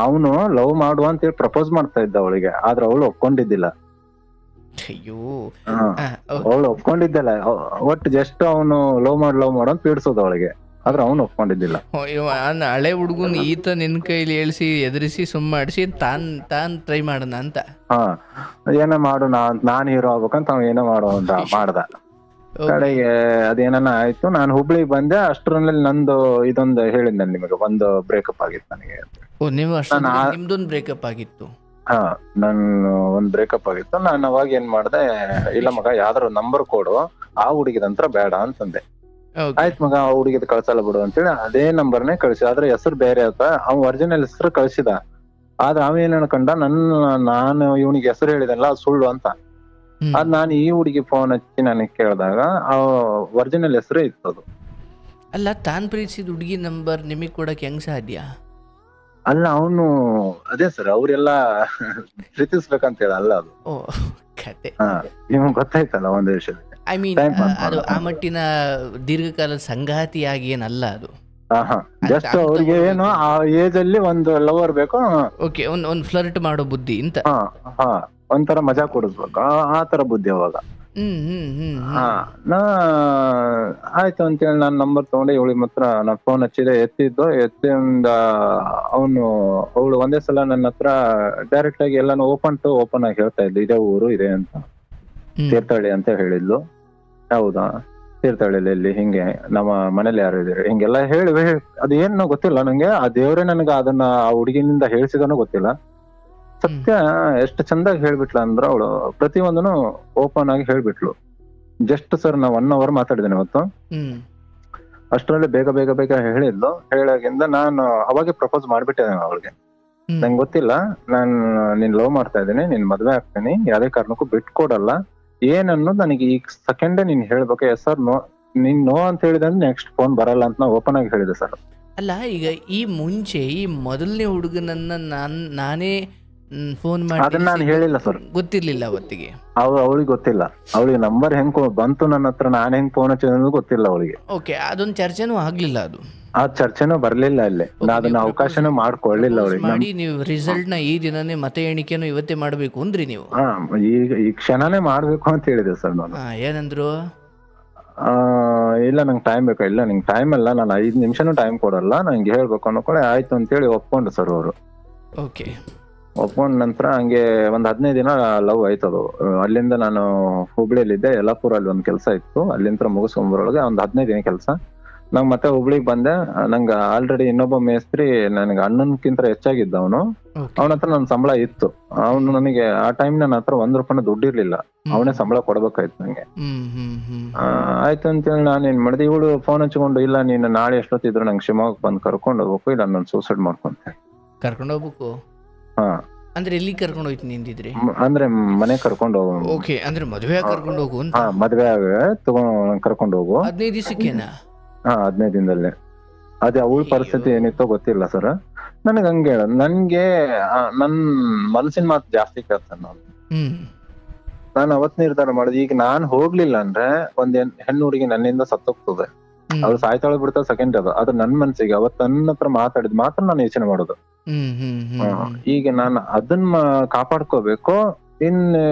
ಅವನು ಲವ್ ಮಾಡುವ ಅಂತೇಳಿ ಪ್ರಪೋಸ್ ಮಾಡ್ತಾ ಇದ್ದ ಅವಳಿಗೆ, ಆದ್ರೆ ಅವಳು ಒಪ್ಕೊಂಡಿದ್ದಿಲ್ಲ. ಅಯ್ಯೋ, ಅವಳು ಒಪ್ಕೊಂಡಿದ್ದಲ್ಲ, ಒಟ್ಟು ಜಸ್ಟ್ ಅವನು ಲವ್ ಮಾಡು ಅಂತ ಪೀಡ್ಸೋದು ಅವಳಿಗೆ, ಆದ್ರೆ ಅವನು ಒಪ್ಕೊಂಡಿದ್ದಿಲ್ಲ. ಹಳೆ ಹುಡುಗನ್ ಈತ ನಿನ್ ಕೈಲಿ ಹೇಳ್ಸಿ ಎದುರಿಸಿ ಮಾಡಿಸಿ ತಾನ್ ಟ್ರೈ ಮಾಡೋಣ ಅಂತ. ಏನೋ ಮಾಡು, ನಾನ್ ಹೀರೋ ಆಗ್ಬೇಕಂತ ಅವ ಏನೋ ಮಾಡ್ದ. ಕಡೆಗೆ ಅದೇನ ಆಯ್ತು, ನಾನು ಹುಬ್ಳಿಗೆ ಬಂದೆ. ಅಷ್ಟರಲ್ಲಿ ನಂದು ಇದೊಂದು ಹೇಳಿದ್ ನಾನು ನಿಮಗೆ, ಒಂದು ಬ್ರೇಕಪ್ ಆಗಿತ್ತು ನನಗೆ. ನಿಮ್ದೊಂದು ಬ್ರೇಕಪ್ ಆಗಿತ್ತು? ಹಾ ನನ್ ಒಂದ್ ಬ್ರೇಕಪ್ ಆಗಿತ್ತು. ನಾನು ಅವಾಗ ಏನ್ ಮಾಡ್ದೆ, ಇಲ್ಲ ಮಗ ಯಾವ್ದಾರ ನಂಬರ್ ಕೊಡು, ಆ ಹುಡುಗಿದಂತ್ರ ಬೇಡ ಅಂತಂದೆ. ಆಯ್ತ್ ಮಗ ಆ ಹುಡುಗಿದ್ ಕಳ್ಸಲ್ಲ ಬಿಡು ಅಂತೇಳಿ ಅದೇ ನಂಬರ್ನೇ ಕಳ್ಸಿ. ಆದ್ರೆ ಹೆಸರು ಬೇರೆ ಆತ, ಅವ್ನ್ ಒರಿಜಿನಲ್ ಹೆಸರು ಕಳ್ಸಿದ. ಆದ್ರೆ ಅವ ಏನ್ ಅನ್ಕೊಂಡ ನಾನು ಇವನಿಗೆ ಹೆಸರು ಹೇಳಿದೆಲ್ಲ ಅದು ಸುಳ್ಳು ಅಂತ. ಅದ್ ನಾನು ಈ ಹುಡುಗಿ ಫೋನ್ ಹಚ್ಚಿ ನನಗ್ ಕೇಳಿದಾಗ ಒರಿಜಿನಲ್ ಹೆಸರೇ ಇತ್ತದು. ಅಲ್ಲ, ತಾನ್ ಪ್ರೀತಿಸಿದ ಹುಡುಗಿ ನಂಬರ್ ನಿಮಗ್ ಕೊಡಕ್ ಹೆಂಗ್ ಸಾಧ್ಯ? ಅಲ್ಲ ಅವನು ಅದೇ ಸರ್, ಅವ್ರೆಲ್ಲಾ ಪ್ರೀತಿಸ್ಬೇಕಂತ ಹೇಳ ಅಲ್ಲ ಅದು. ಓ ಕತೆ. ನಿಮ್ಗೆ ಗೊತ್ತಾಯ್ತಲ್ಲ ಒಂದ್ ವಿಷಯ. ಐ ಮೀನ್ ಅದು ಆ ಮಟ್ಟಿನ ದೀರ್ಘಕಾಲದ ಸಂಗಾತಿಯಾಗಿ ಏನಲ್ಲ ಅದು. ಜಸ್ಟ್ ಅವ್ರಿಗೆ ಏನು ಆ ಏಜ್ ಅಲ್ಲಿ ಒಂದು ಲವರ್ ಬೇಕು. ಓಕೆ, ಒಂದ್ ಫ್ಲರ್ಟ್ ಮಾಡೋ ಬುದ್ಧಿ ಅಂತ. ಒಂಥರ ಮಜಾ ಕೊಡಿಸ್ಬೇಕು, ಆ ತರ ಬುದ್ಧಿ ಅವಾಗ. ನಾ ಆಯ್ತು ಅಂತೇಳಿ ನಾನ್ ನಂಬರ್ ತಗೊಂಡೆ, ಇವಳಿಗೆ ಮಾತ್ರ ನಾನ್ ಫೋನ್ ಹಚ್ಚಿದೆ. ಎತ್ತಿಂದ ಅವಳು ಒಂದೇ ಸಲ ನನ್ನ ಹತ್ರ ಡೈರೆಕ್ಟ್ ಆಗಿ ಎಲ್ಲಾನು ಓಪನ್ ಆಗಿ ಹೇಳ್ತಾ ಇದ್ಲು, ಇದೇ ಊರು ಇದೆ ಅಂತ, ತೀರ್ಥಹಳ್ಳಿ ಅಂತ ಹೇಳಿದ್ಲು. ಹೌದಾ, ತೀರ್ಥಹಳ್ಳಿಲಿ ಎಲ್ಲಿ, ಹಿಂಗೆ ನಮ್ಮ ಮನೇಲಿ ಯಾರು ಇದಾರೆ, ಹಿಂಗೆಲ್ಲ ಹೇಳಿ ಅದೇನೋ ಗೊತ್ತಿಲ್ಲ ನಂಗೆ. ಆ ದೇವ್ರೆ ನನಗ ಅದನ್ನ ಆ ಹುಡುಗಿನಿಂದ ಹೇಳ್ಸಿದನೋ ಗೊತ್ತಿಲ್ಲ. ಸತ್ಯ ಎಷ್ಟು ಚಂದಾಗಿ ಹೇಳ್ಬಿಟ್ಲ ಅಂದ್ರ, ಅವಳು ಪ್ರತಿಯೊಂದನು ಓಪನ್ ಆಗಿ ಹೇಳ್ಬಿಟ್ಲು. ಜಸ್ಟ್ ಸರ್ ನಾ 1 hour ಮಾತಾಡಿದ್ದೇನೆ ಇವತ್ತು. ಅಷ್ಟರಲ್ಲಿ ಬೇಗ ಬೇಗ ಬೇಗ ಹೇಳಿದ್ಲು. ಹೇಳಾಗಿಂದ ನಾನು ಅವಾಗೆ ಪ್ರಪೋಸ್ ಮಾಡ್ಬಿಟ್ಟಿದ್ದೇನೆ ಅವಳಿಗೆ. ನಂಗೆ ಗೊತ್ತಿಲ್ಲ, ನೀನ್ ಲವ್ ಮಾಡ್ತಾ ಇದ್ದೀನಿ, ನೀನ್ ಮದ್ವೆ ಆಗ್ತೀನಿ, ಯಾವ್ದೇ ಕಾರಣಕ್ಕೂ ಬಿಟ್ಕೊಡಲ್ಲ, ಏನನ್ನೋದು ನನಗೆ ಈ ಸೆಕೆಂಡೇ ನೀನ್ ಹೇಳ್ಬೇಕು. ಎಸ್ ಸರ್ ನೋ, ನೀನ್ ನೋ ಅಂತ ಹೇಳಿದ್ರೆ ನೆಕ್ಸ್ಟ್ ಫೋನ್ ಬರಲ್ಲ ಅಂತ ನಾ ಓಪನ್ ಆಗಿ ಹೇಳಿದೆ ಸರ್. ಅಲ್ಲ, ಈಗ ಈ ಮುಂಚೆ ಈ ಮೊದಲನೇ ಹುಡುಗನನ್ನ ನಾನೇ ಫೋನ್ ಮಾಡಿ ಅದನ್ನ ನಾನು ಹೇಳಿಲ್ಲ ಸರ್, ಗೊತ್ತಿರ್ಲಿಲ್ಲ ಅವತ್ತಿಗೆ. ಅವಳಿಗೆ ಗೊತ್ತಿಲ್ಲ, ಅವಳಿಗೆ ನಂಬರ್ ಹೆಂಗ್ ಬಂತು ನನ್ನ ಹತ್ರ, ನಾನ್ ಹೆಂಗ್ ಫೋನ್ ಹಚ್ಚಿದ ಗೊತ್ತಿಲ್ಲ ಅವಳಿಗೆ. ಓಕೆ, ಅದೊಂದು ಚರ್ಚೆನೂ ಆಗ್ಲಿಲ್ಲ, ಅದು ಆ ಚರ್ಚೆನೂ ಬರ್ಲಿಲ್ಲ ಅಲ್ಲಿ. ಅದನ್ನ ಅವಕಾಶನೂ ಮಾಡ್ಕೊಳ್ಳಿಲ್ಲ ಅವಳಿಗೆ. ಮಾಡಿ ನೀವು ರಿಸಲ್ಟ್ ನ ಈ ದಿನನೇ ಮತ ಎಣಿಕೆನೂ ಇವತ್ತೇ ಮಾಡ್ಬೇಕು ಅಂದ್ರಿ ನೀವು? ಈಗ ಈ ಕ್ಷಣನೇ ಮಾಡ್ಬೇಕು ಅಂತ ಹೇಳಿದೆ ಸರ್ ನಾನು. ಏನಂದ್ರು? ಇಲ್ಲ ನಂಗೆ ಟೈಮ್ ಬೇಕಾ. ಇಲ್ಲ ನಿಂಗೆ ಟೈಮ್ ಅಲ್ಲ, ನಾನು 5 ನಿಮಿಷನೂ ಟೈಮ್ ಕೊಡಲ್ಲ, ನಂಗೆ ಹೇಳ್ಬೇಕು ಅನ್ನೋ ಆಯ್ತು ಅಂತೇಳಿ ಒಪ್ಕೊಂಡು ಸರ್ ಅವರು. ಓಕೆ, ಒಪ್ಕೊಂಡ್ ನಂತರ ಹಂಗೆ ಒಂದ್ 15 ದಿನ ಲವ್ ಆಯ್ತದು. ಅಲ್ಲಿಂದ ನಾನು ಹುಬ್ಳಿಲಿದ್ದೆ, ಯಲ್ಲಾಪುರಲ್ಲಿ ಒಂದ್ ಕೆಲ್ಸ ಇತ್ತು, ಅಲ್ಲಿಂದ ಮುಗಿಸ್ಕೊಂಬರೊಳಗೆ ಒಂದ್ 15 ದಿನ ಕೆಲ್ಸ. ನಂಗ್ ಮತ್ತೆ ಹುಬ್ಳಿಗ್ ಬಂದೆ. ನಂಗ ಆಲ್ರೆಡಿ ಇನ್ನೊಬ್ಬ ಮೇಸ್ತ್ರಿ ನನ್ಗೆ ಅಣ್ಣನ್ಕಿಂತ ಹೆಚ್ಚಾಗಿದ್ದ ಅವನು. ಅವನ ಹತ್ರ ನನ್ ಸಂಬಳ ಇತ್ತು. ಅವನು ನನಗೆ ಆ ಟೈಮ್ ನನ್ನ ಹತ್ರ 1 ರೂಪಾಯಿ ದುಡ್ಡು ಇರ್ಲಿಲ್ಲ, ಅವನೇ ಸಂಬಳ ಕೊಡ್ಬೇಕಾಯ್ತು ನಂಗೆ. ಆಯ್ತು ಅಂತೇಳಿ ನಾನು ಏನ್ ಮಾಡಿದೆ, ಇವಳು ಫೋನ್ ಹಚ್ಕೊಂಡು, ಇಲ್ಲ ನೀನು ನಾಳೆ ಎಷ್ಟೊತ್ತಿದ್ರು ನಂಗೆ ಶಿವಮೊಗ್ಗ ಬಂದು ಕರ್ಕೊಂಡು ಹೋಗ್ಬೇಕು, ಇಲ್ಲ ನಾನು ಸೂಸೈಡ್ ಮಾಡ್ಕೊಂತೆ. ಕರ್ಕೊಂಡು ಹೋಗ್ಬೇಕು? ಅಂದ್ರೆ ಎಲ್ಲಿ ಕರ್ಕೊಂಡು ಹೋಯ್ತು ನಿಂದಿದ್ರೆ? ಅಂದ್ರೆ ಮನೆ ಕರ್ಕೊಂಡು ಹೋಗು. ಓಕೆ, ಅಂದ್ರೆ ಮದುವೆ ಕರ್ಕೊಂಡು ಹೋಗು ಅಂತ? ಮದ್ವೆ ತಗೊಂಡ್ ಕರ್ಕೊಂಡು ಹೋಗು. 15 ದಿವಸಕ್ಕೇನಾ? 15 ದಿನದಲ್ಲೇ. ಅದೇ ಅವಳ ಪರಿಸ್ಥಿತಿ ಏನಿತ್ತೋ ಗೊತ್ತಿಲ್ಲ ಸರ್. ನನಗೆ ಹಂಗೆ ಹೇಳ, ನನ್ಗೆ ನನ್ ಮನಸ್ಸಿನ ಮಾತು ಜಾಸ್ತಿ ಕೇಳ್ತಾನೆ ನಾನು. ನಾನು ಅವತ್ ನಿರ್ಧಾರ ಮಾಡಿದೆ, ಈಗ ನಾನ್ ಹೋಗ್ಲಿಲ್ಲ ಅಂದ್ರೆ ಒಂದ್ ಹೆಣ್ಣು ಹುಡುಗಿ ನನ್ನಿಂದ ಸತ್ತೋಗ್ತದೆ. ಅವ್ಳು ಸಾಯ್ತಾಳೆ ಬಿಡ್ತಾಳೆ ಸೆಕೆಂಡ್ ಅದು. ಅದು ನನ್ ಮನ್ಸಿಗೆ ಅವತ್ ನನ್ನ ಹತ್ರ ಮಾತಾಡಿದ್ ಮಾತ್ರ ನಾನು ಯೋಚನೆ ಮಾಡೋದು. ಈಗ ನಾನು ಅದನ್ನ ಕಾಪಾಡ್ಕೋಬೇಕು, ಇನ್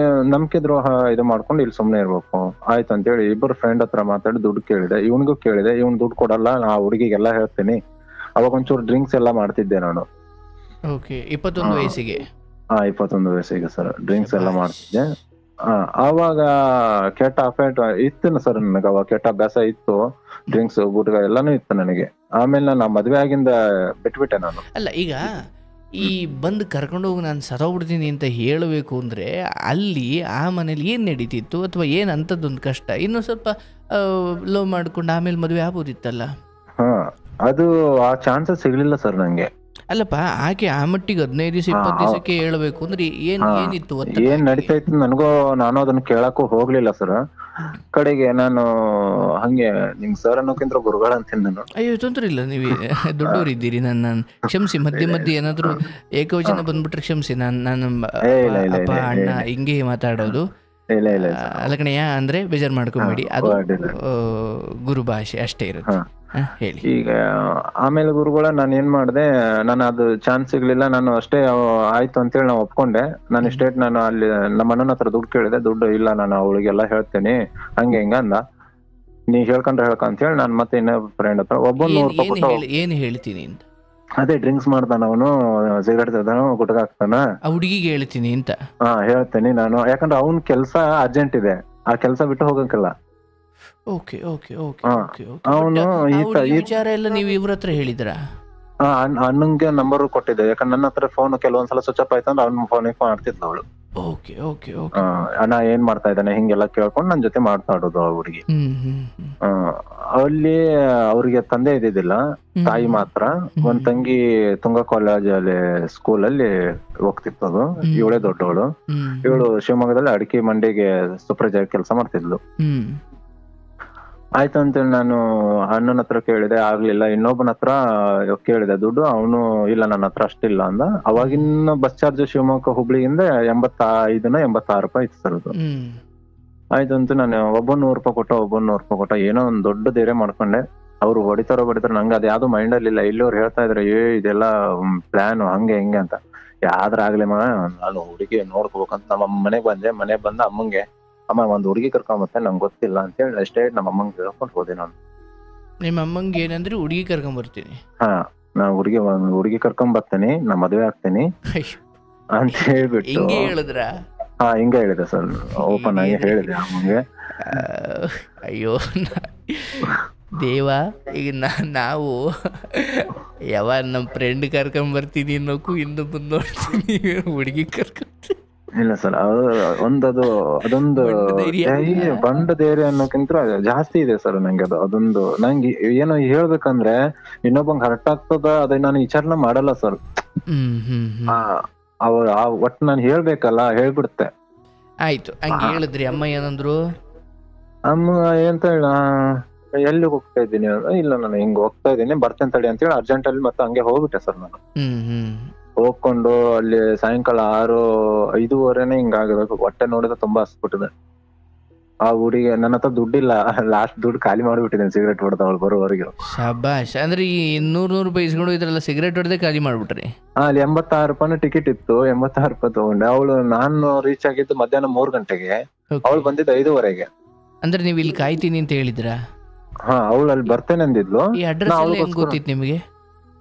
ನಂಬಿಕೆ ದ್ರೋಹ ಇದು ಮಾಡ್ಕೊಂಡು ಇಲ್ಲಿ ಸುಮ್ನೆ ಇರ್ಬೇಕು. ಆಯ್ತು ಅಂತೇಳಿ ಇಬ್ಬರು ಫ್ರೆಂಡ್ ಹತ್ರ ಮಾತಾಡಿ ದುಡ್ಡು ಕೇಳಿದೆ. ಇವನಿಗೂ ಕೇಳಿದೆ, ಇವ್ನ್ ದುಡ್ಡು ಕೊಡಲ್ಲ, ನಾ ಹುಡುಗಿಗೆಲ್ಲ ಹೇಳ್ತೀನಿ. ಅವಾಗ ಒಂಚೂರು ಡ್ರಿಂಕ್ಸ್ ಎಲ್ಲ ಮಾಡ್ತಿದ್ದೆ ನಾನು. 21 ವಯಸ್ಸಿಗೆ? 21 ವಯಸ್ಸಿಗೆ ಸರ್ ಡ್ರಿಂಕ್ಸ್ ಎಲ್ಲ ಮಾಡ್ತಿದ್ದೆ. ಆವಾಗ ಕೆಟ್ಟ ಅಫೇಟ್ ಇತ್ತು ಸರ್ ನನಗೆ. ಅವಾಗ ಕೆಟ್ಟ ಅಭ್ಯಾಸ ಇತ್ತು, ಡ್ರಿಂಕ್ಸ್ ಗುಟ್ಕ ಎಲ್ಲಾನು ಇತ್ತು ನನಗೆ. ಆಮೇಲೆ ನಾನು ಮದ್ವೆ ಆಗಿಂದ ಬಿಟ್ಬಿಟ್ಟೆ ನಾನು. ಅಲ್ಲ, ಈಗ ಈ ಬಂದು ಕರ್ಕೊಂಡು ಹೋಗಿ ನಾನು ಸತ್ತೋಗ್ಬಿಡ್ತೀನಿ ಅಂತ ಹೇಳಬೇಕು ಅಂದ್ರೆ ಅಲ್ಲಿ ಆ ಮನೇಲಿ ಏನ್ ನಡೀತಿತ್ತು, ಅಥವಾ ಏನ್ ಅಂತದೊಂದು ಕಷ್ಟ? ಇನ್ನು ಸ್ವಲ್ಪ ಲವ್ ಮಾಡ್ಕೊಂಡು ಆಮೇಲೆ ಮದುವೆ ಆಗ್ಬೋದಿತ್ತಲ್ಲ? ಅದು ಆ ಚಾನ್ಸಸ್ ಸಿಗ್ಲಿಲ್ಲ ಸರ್ ನಂಗೆ. ಅಲ್ಲಪ್ಪ, ಆಕೆ ಆ ಮಟ್ಟಿಗೆ 15 ದಿವಸ 20 ದಿವಸಕ್ಕೆ ಹೇಳ್ಬೇಕು ಅಂದ್ರೆ ಏನಿತ್ತು? ಏನ್ ನಡೀತಾ ಇತ್ತು ನನಗೂ, ನಾನು ಅದನ್ನ ಕೇಳಕ್ಕೂ ಹೋಗ್ಲಿಲ್ಲ ಸರ್. ಕಡೆಗೆ ನಾನು ಹಂಗೆ ನಿಮ್ ಸರ್ ಅನ್ನೋಕ್ಕಿಂತ ಗುರುಗಳ ಅಂತೀನಿ ನಾನು. ಅಯ್ಯೋ, ತೊಂದ್ರೆ ಇಲ್ಲ, ನೀವು ದೊಡ್ಡವರಿದ್ದೀರಿ, ನಾನು ಕ್ಷಮಿಸಿ. ಮಧ್ಯೆ ಏನಾದ್ರು ಏಕವಚನ ಬಂದ್ಬಿಟ್ರೆ ಕ್ಷಮಿಸಿ. ನಾನು ಅಪ್ಪ ಅಣ್ಣ ಹಿಂಗೆ ಮಾತಾಡೋದು ಅಲ್ಲ ಕಣಯ್ಯ ಅಂದ್ರೆ ಬೇಜಾರು ಮಾಡ್ಕೊಂಬೇಡಿ, ಅದು ಗುರು ಭಾಷೆ ಅಷ್ಟೇ ಇರುತ್ತೆ. ಹೇಳಿ. ಈಗ ಆಮೇಲೆ ಗುರುಗಳ ನಾನು ಏನ್ ಮಾಡ್ದೆ, ನಾನು ಅದು ಚಾನ್ಸ್ ಸಿಗ್ಲಿಲ್ಲ. ನಾನು ಅಷ್ಟೇ ಆಯ್ತು ಅಂತೇಳಿ ನಾವು ಒಪ್ಕೊಂಡೆ. ನಾನು ಸ್ಟೇಟ್ ನಾನು ಅಲ್ಲಿ ನಮ್ಮ ಅಣ್ಣನ ಹತ್ರ ದುಡ್ಡು ಕೇಳಿದೆ. ದುಡ್ಡು ಇಲ್ಲ, ನಾನು ಅವಳಿಗೆಲ್ಲ ಹೇಳ್ತೇನೆ ಹಂಗೆ ಹಿಂಗ ಅಂದ. ನೀ ಹೇಳ್ಕೊಂಡ್ರೆ ಅಂತ ಹೇಳಿ ನಾನು ಮತ್ತೆ ಇನ್ನೊಬ್ಬ ಫ್ರೆಂಡ್ ಹತ್ರ ಒಬ್ಬ 100 ರೂಪಾಯಿ ಕೊಟ್ಟು, ಏನ್ ಹೇಳ್ತೀನಿ ಅಂತ, ಅದೇ ಡ್ರಿಂಕ್ಸ್ ಮಾಡ್ತಾನ ಅವನು, ಸಿಗರೇಟ್ ತದಾನು, ಗುಟ್ಕ ಹಾಕ್ತಾನ, ಹುಡುಗಿಗೆ ಹೇಳ್ತೀನಿ ಅಂತ. ಹೇಳ್ತೇನೆ ನಾನು, ಯಾಕಂದ್ರೆ ಅವ್ನ್ ಕೆಲ್ಸ ಅರ್ಜೆಂಟ್ ಇದೆ, ಆ ಕೆಲ್ಸ ಬಿಟ್ಟು ಹೋಗಕ್ಕಿಲ್ಲ. ಅವನು ವಿಚಾರ ಎಲ್ಲ ನೀವು ಇವ್ರ ಹತ್ರ ಹೇಳಿದ್ರ? ಅಣ್ಣಂಗೆ ನಂಬರ್ ಕೊಟ್ಟಿದ್ದೆ, ಯಾಕಂದ್ರೆ ನನ್ನ ಹತ್ರ ಫೋನ್ ಕೆಲವೊಂದ್ಸಲ ಸ್ವಿಚ್ ಆಫ್ ಆಯ್ತಂದ್ರೆ ಅವ್ನ ಫೋನಿಗೆ ಮಾಡ್ತಿದ್ಲು ಅವಳು. Okay okay okay. ಅಣ್ಣ ಏನ್ ಮಾಡ್ತಾ ಇದ್ದಾನೆ ಹಿಂಗೆಲ್ಲ ಕೇಳ್ಕೊಂಡು ನನ್ ಜೊತೆ ಮಾತಾಡೋದು ಆ ಹುಡುಗಿ. ಅಲ್ಲಿ ಅವ್ರಿಗೆ ತಂದೆ ಇದ್ದಿದ್ದಿಲ್ಲ, ತಾಯಿ ಮಾತ್ರ. ಒಂದ್ ತಂಗಿ ತುಂಗಾ ಕಾಲೇಜಲ್ಲಿ ಸ್ಕೂಲಲ್ಲಿ ಹೋಗ್ತಿತ್ತು, ಅದು ಇವಳೇ ದೊಡ್ಡವಳು. ಇವಳು ಶಿವಮೊಗ್ಗದಲ್ಲಿ ಅಡಿಕೆ ಮಂಡಿಗೆ ಸೂಪರ್ವೈಸರ್ ಕೆಲಸ ಮಾಡ್ತಿದ್ಲು. ಆಯ್ತು ಅಂತೇಳಿ ನಾನು ಅಣ್ಣನ ಹತ್ರ ಕೇಳಿದೆ, ಆಗ್ಲಿಲ್ಲ. ಇನ್ನೊಬ್ಬನ ಹತ್ರ ಕೇಳಿದೆ ದುಡ್ಡು, ಅವನು ಇಲ್ಲ ನನ್ನ ಹತ್ರ ಅಷ್ಟಿಲ್ಲ ಅಂದ. ಅವಾಗಿನ ಬಸ್ ಚಾರ್ಜ್ ಶಿವಮೊಗ್ಗ ಹುಬ್ಳಿಯಿಂದ 85-86 ರೂಪಾಯಿ ಇತ್ತು ಸರ್ ಅದು. ಆಯ್ತು ಅಂತ ನಾನು ಒಬ್ಬ 100 ರೂಪಾಯಿ ಕೊಟ್ಟ ಏನೋ ಒಂದ್ ದೊಡ್ಡ ಧೈರ್ಯ ಮಾಡ್ಕೊಂಡೆ. ಅವ್ರು ಹೊಡಿತಾರೋ ನಂಗೆ ಅದ್ ಯಾವ್ದು ಮೈಂಡ್ ಅಲ್ಲಿ ಇಲ್ಲ. ಇಲ್ಲಿ ಅವ್ರು ಹೇಳ್ತಾ ಇದ್ರೆ ಇದೆಲ್ಲ ಪ್ಲಾನ್ ಹಂಗೆ ಹಿಂಗೆ ಅಂತ. ಯಾವ್ದ್ರ ಆಗ್ಲಿ ನಾನು ಹುಡುಗಿ ನೋಡ್ಕೋಬೇಕಂತ ನಮ್ಮ ಮನೆಗ್ ಬಂದ ಅಮ್ಮಂಗೆ, ಅಮ್ಮ ಒಂದ್ ಹುಡುಗಿ ಕರ್ಕೊಂಬತ್ತೆ ನಂಗೆ ಗೊತ್ತಿಲ್ಲ ಅಂತ ಹೇಳಿ ಅಷ್ಟೇ ನಮ್ಮ ಅಮ್ಮಂಗೆ ಹೇಳ್ಕೊಂಡು ಹೋದೆ ನಾನು. ನಿಮ್ಮ ಅಮ್ಮಂಗೆ ಏನಂದ್ರೆ ಹುಡುಗಿ ಕರ್ಕೊಂಬರ್ತೀನಿ, ನಾ ಹುಡುಗಿ ಕರ್ಕೊಂಬರ್ತೀನಿ, ನಾ ಮದ್ವೆ ಆಗ್ತೀನಿ ಅಂತ ಹೇಳ್ಬಿಟ್ಟು ಹಿಂಗೆ ಹೇಳಿದ್ರ? ಹಿಂಗೆ ಹೇಳಿದೆ ಸರ್, ಓಪನ್ ಆಗಿ ಹೇಳಿದೆ ಅಮ್ಮಂಗೆ. ಅಯ್ಯೋ ದೇವ, ಈಗ ನಾವು ಯಾವಾಗ ನಮ್ಮ ಫ್ರೆಂಡ್ ಕರ್ಕೊಂಬರ್ತೀನಿ ಅನ್ನೋಕ್ಕೂ ಹಿಂದೆ ಬಂದು ನೋಡ್ತೀನಿ, ಹುಡುಗಿ ಕರ್ಕೊಂತೀನಿ. ಇಲ್ಲ ಸರ್, ಅದೊಂದು ಬಂಡ ಧೈರ್ಯ ಅನ್ನೋಕ್ಕಿಂತ ಜಾಸ್ತಿ ಇದೆ ಸರ್ ನಂಗೆ. ಅದೊಂದು ನಂಗೆ ಏನೋ ಹೇಳ್ಬೇಕಂದ್ರೆ ಇನ್ನೊಬ್ಬಂಗ್ ಹರ್ಟ್ ಆಗ್ತದ, ಅದ ನಾನು ವಿಚಾರಣೆ ಮಾಡಲ್ಲ ಸರ್. ಒಟ್ಟು ನಾನು ಹೇಳ್ಬೇಕಲ್ಲ, ಹೇಳ್ಬಿಡುತ್ತೆ. ಆಯ್ತು, ಹಂಗೆ ಹೇಳಿದ್ರಿ. ಅಮ್ಮ ಏನಂದ್ರು? ಅಮ್ಮ ಎಂತ ಹೇಳ, ಎಲ್ಲಿ ಹೋಗ್ತಾ ಇದ್ದೀನಿ? ಇಲ್ಲ ನಾನು ಹಿಂಗ್ ಹೋಗ್ತಾ ಇದ್ದೀನಿ, ಬರ್ತೇನೆ ತಡಿ ಅಂತ ಹೇಳಿ ಅರ್ಜೆಂಟ್ ಅಲ್ಲಿ ಮತ್ತೆ ಹಂಗೆ ಹೋಗ್ಬಿಟ್ಟೆ ಸರ್ ನಾನು. ಹೋಗ್ಕೊಂಡು ಅಲ್ಲಿ ಸಾಯಂಕಾಲ 6-5:30 ಹಿಂಗಾಗಬೇಕು. ಹೊಟ್ಟೆ ನೋಡಿದ್ರೆ ತುಂಬಾ ಹಸ್ಬಿಟ್ಟಿದೆ. ಆ ಹುಡುಗಿ ನನ್ನ ಹತ್ರ ದುಡ್ಡಿಲ್ಲ, ಲಾಸ್ಟ್ ದುಡ್ಡು ಖಾಲಿ ಮಾಡ್ಬಿಟ್ಟಿದ್ದೇನೆ ಸಿಗರೇಟ್ ಹೊಡೆದ ಅವಳು ಬರೋವರೆಗೆ. ಶಬಾಷ್. ಅಂದ್ರೆ ಈ 100 ರೂಪಾಯಿ ಇಸ್ಕೊಂಡು ಇದ್ರಲ್ಲ, ಸಿಗರೇಟ್ ಹೊಡೆದೇ ಖಾಲಿ ಮಾಡ್ಬಿಟ್ರಿ? ಅಲ್ಲಿ 86 ರೂಪಾಯಿ ಟಿಕೆಟ್ ಇತ್ತು, 86 ರೂಪಾಯಿ ತಗೊಂಡೆ. ಅವಳು ನಾನು ರೀಚ್ ಆಗಿದ್ದು ಮಧ್ಯಾಹ್ನ 3 ಗಂಟೆಗೆ, ಅವಳು ಬಂದಿದ್ದು 5:15ಗೆ. ಅಂದ್ರೆ ನೀವು ಇಲ್ಲಿ ಕಾಯ್ತೀನಿ ಅಂತ ಹೇಳಿದ್ರಾ? ಅವಳು ಅಲ್ಲಿ ಬರ್ತೇನೆ ಅಂದಿದ್ಲು. ಈ ಅಡ್ರೆಸ್ ಎಲ್ಲ ಹೆಂಗ್ ಗೊತ್ತಿತ್ತು ನಿಮಗೆ?